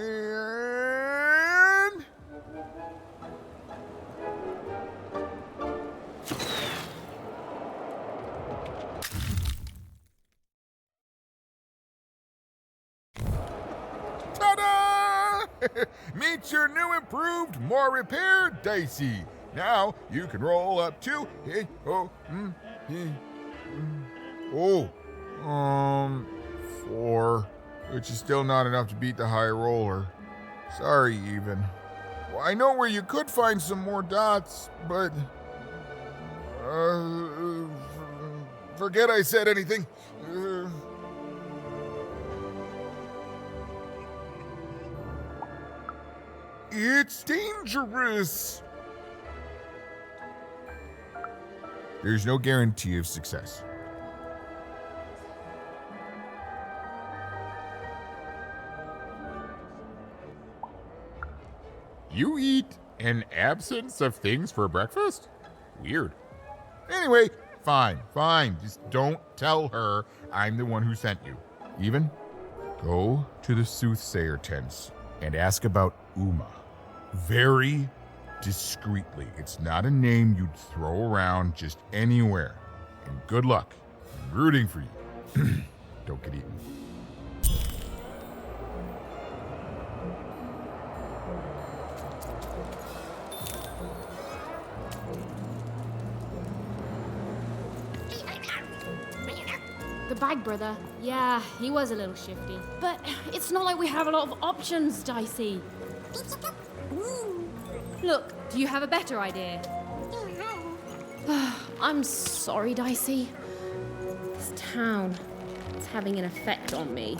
Ta-da! Meet your new, improved, more repaired Dicey. Now you can roll up to 4, which is still not enough to beat the High Roller. Sorry, even. Well, I know where you could find some more dots, but forget I said anything. It's dangerous. There's no guarantee of success. You eat an absence of things for breakfast? Weird. Anyway, fine. Just don't tell her I'm the one who sent you. Even, go to the soothsayer tents and ask about Uma. Very discreetly. It's not a name you'd throw around just anywhere. And good luck. I'm rooting for you. Don't get eaten. The Bag Brother, yeah, he was a little shifty. But it's not like we have a lot of options, Dicey. Look, do you have a better idea? I'm sorry, Dicey. This town, it's having an effect on me.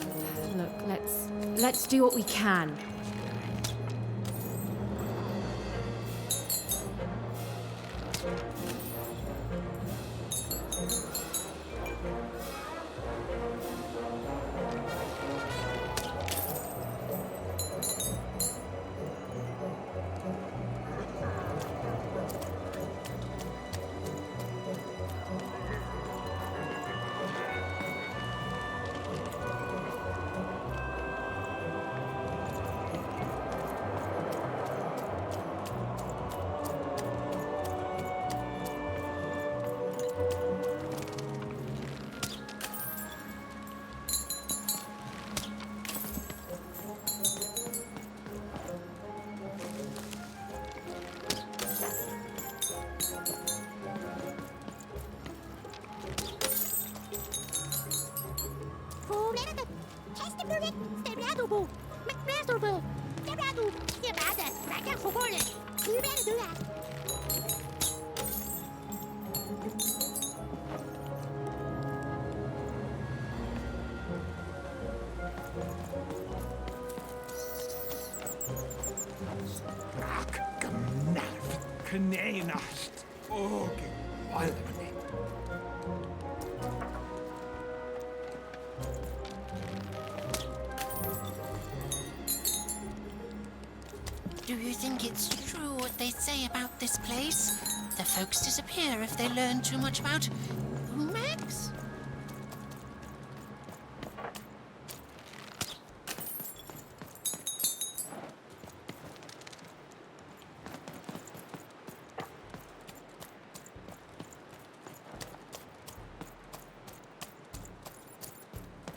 Look, let's do what we can. Do you think it's true what they say about this place? The folks disappear if they learn too much about Max?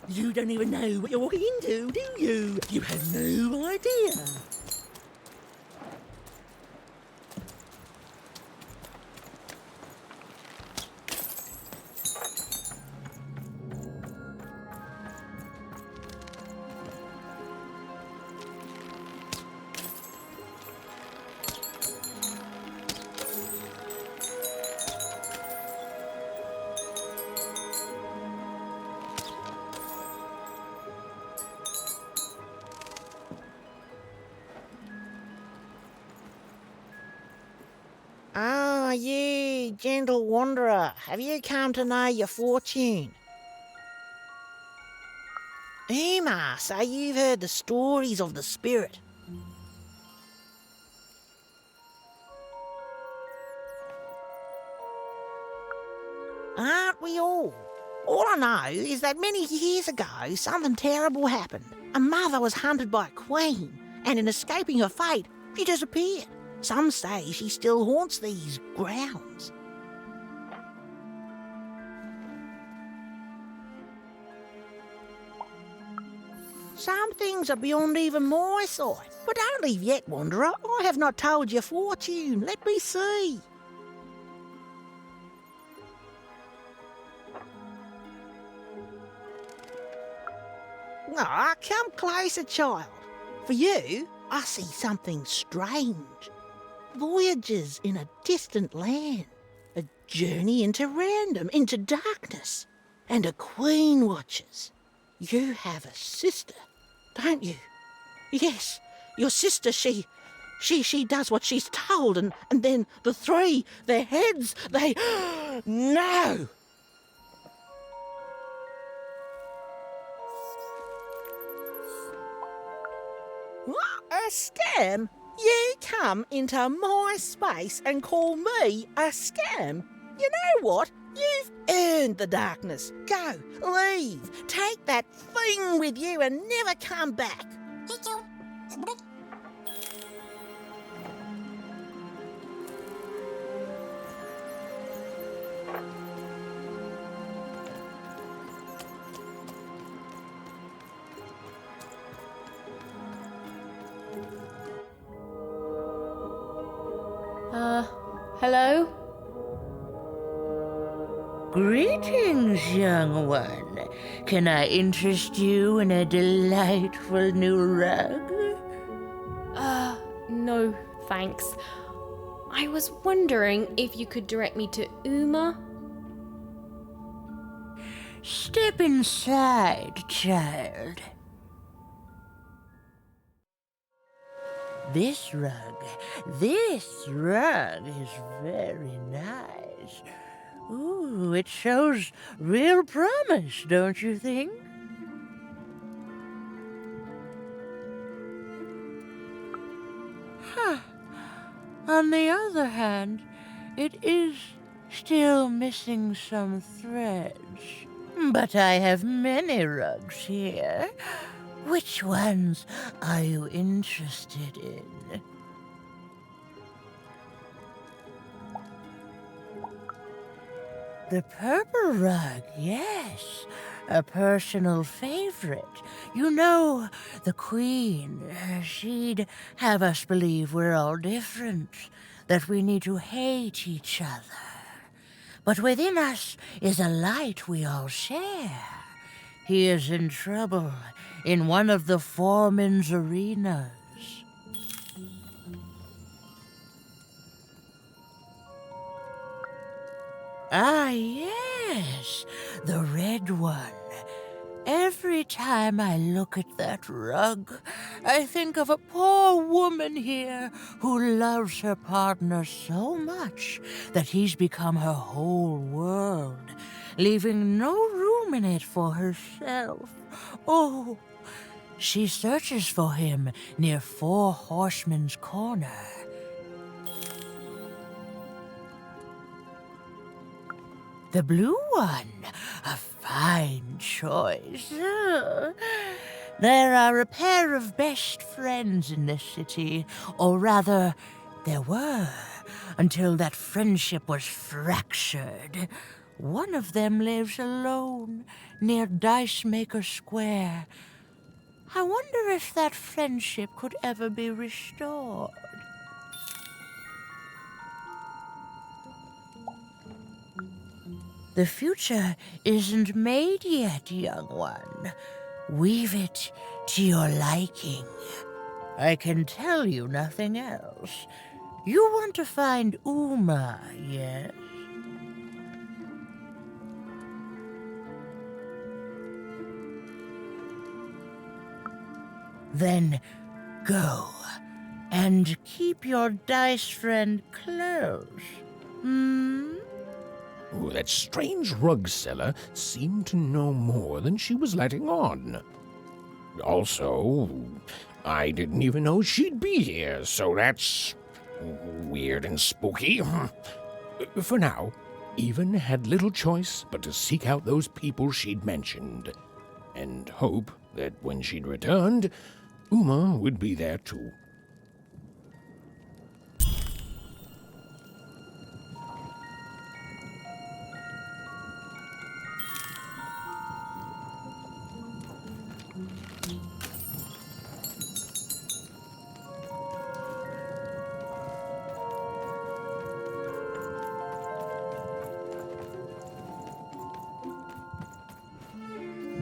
You don't even know what you're walking into, do you? You have no idea. you, gentle wanderer, have you come to know your fortune? Uma, so you've heard the stories of the spirit. Aren't we all? All I know is that many years ago, something terrible happened. A mother was hunted by a queen, and in escaping her fate, she disappeared. Some say she still haunts these grounds. Some things are beyond even my sight. But don't leave yet, wanderer. I have not told your fortune. Let me see. Ah, come closer, child. For you, I see something strange. Voyages in a distant land. A journey into random, into darkness. And a queen watches. You have a sister, don't you? Yes, your sister, she does what she's told, and then the three, their heads, they... No! What? A scam? You come into my space and call me a scam? You know what? You've earned the darkness. Go, leave, take that thing with you and never come back. Hello? Greetings, young one. Can I interest you in a delightful new rug? No, thanks. I was wondering if you could direct me to Uma. Step inside, child. This rug is very nice. Ooh, it shows real promise, don't you think? Huh. On the other hand, it is still missing some threads. But I have many rugs here. Which ones are you interested in? The purple rug, yes. A personal favorite. You know, the Queen, she'd have us believe we're all different, that we need to hate each other. But within us is a light we all share. He is in trouble in one of the foreman's arenas. Ah, yes, the red one. Every time I look at that rug, I think of a poor woman here who loves her partner so much that he's become her whole world, leaving no room in it for herself. Oh, she searches for him near Four Horsemen's Corner. The blue one, a fine choice. There are a pair of best friends in this city, or rather, there were, until that friendship was fractured. One of them lives alone near Dicemaker Square. I wonder if that friendship could ever be restored. The future isn't made yet, young one. Weave it to your liking. I can tell you nothing else. You want to find Uma, yes? Then go and keep your dice friend close. Oh, that strange rug seller seemed to know more than she was letting on. Also, I didn't even know she'd be here, so that's weird and spooky. For now, Even had little choice but to seek out those people she'd mentioned, and hope that when she'd returned, Uma would be there too.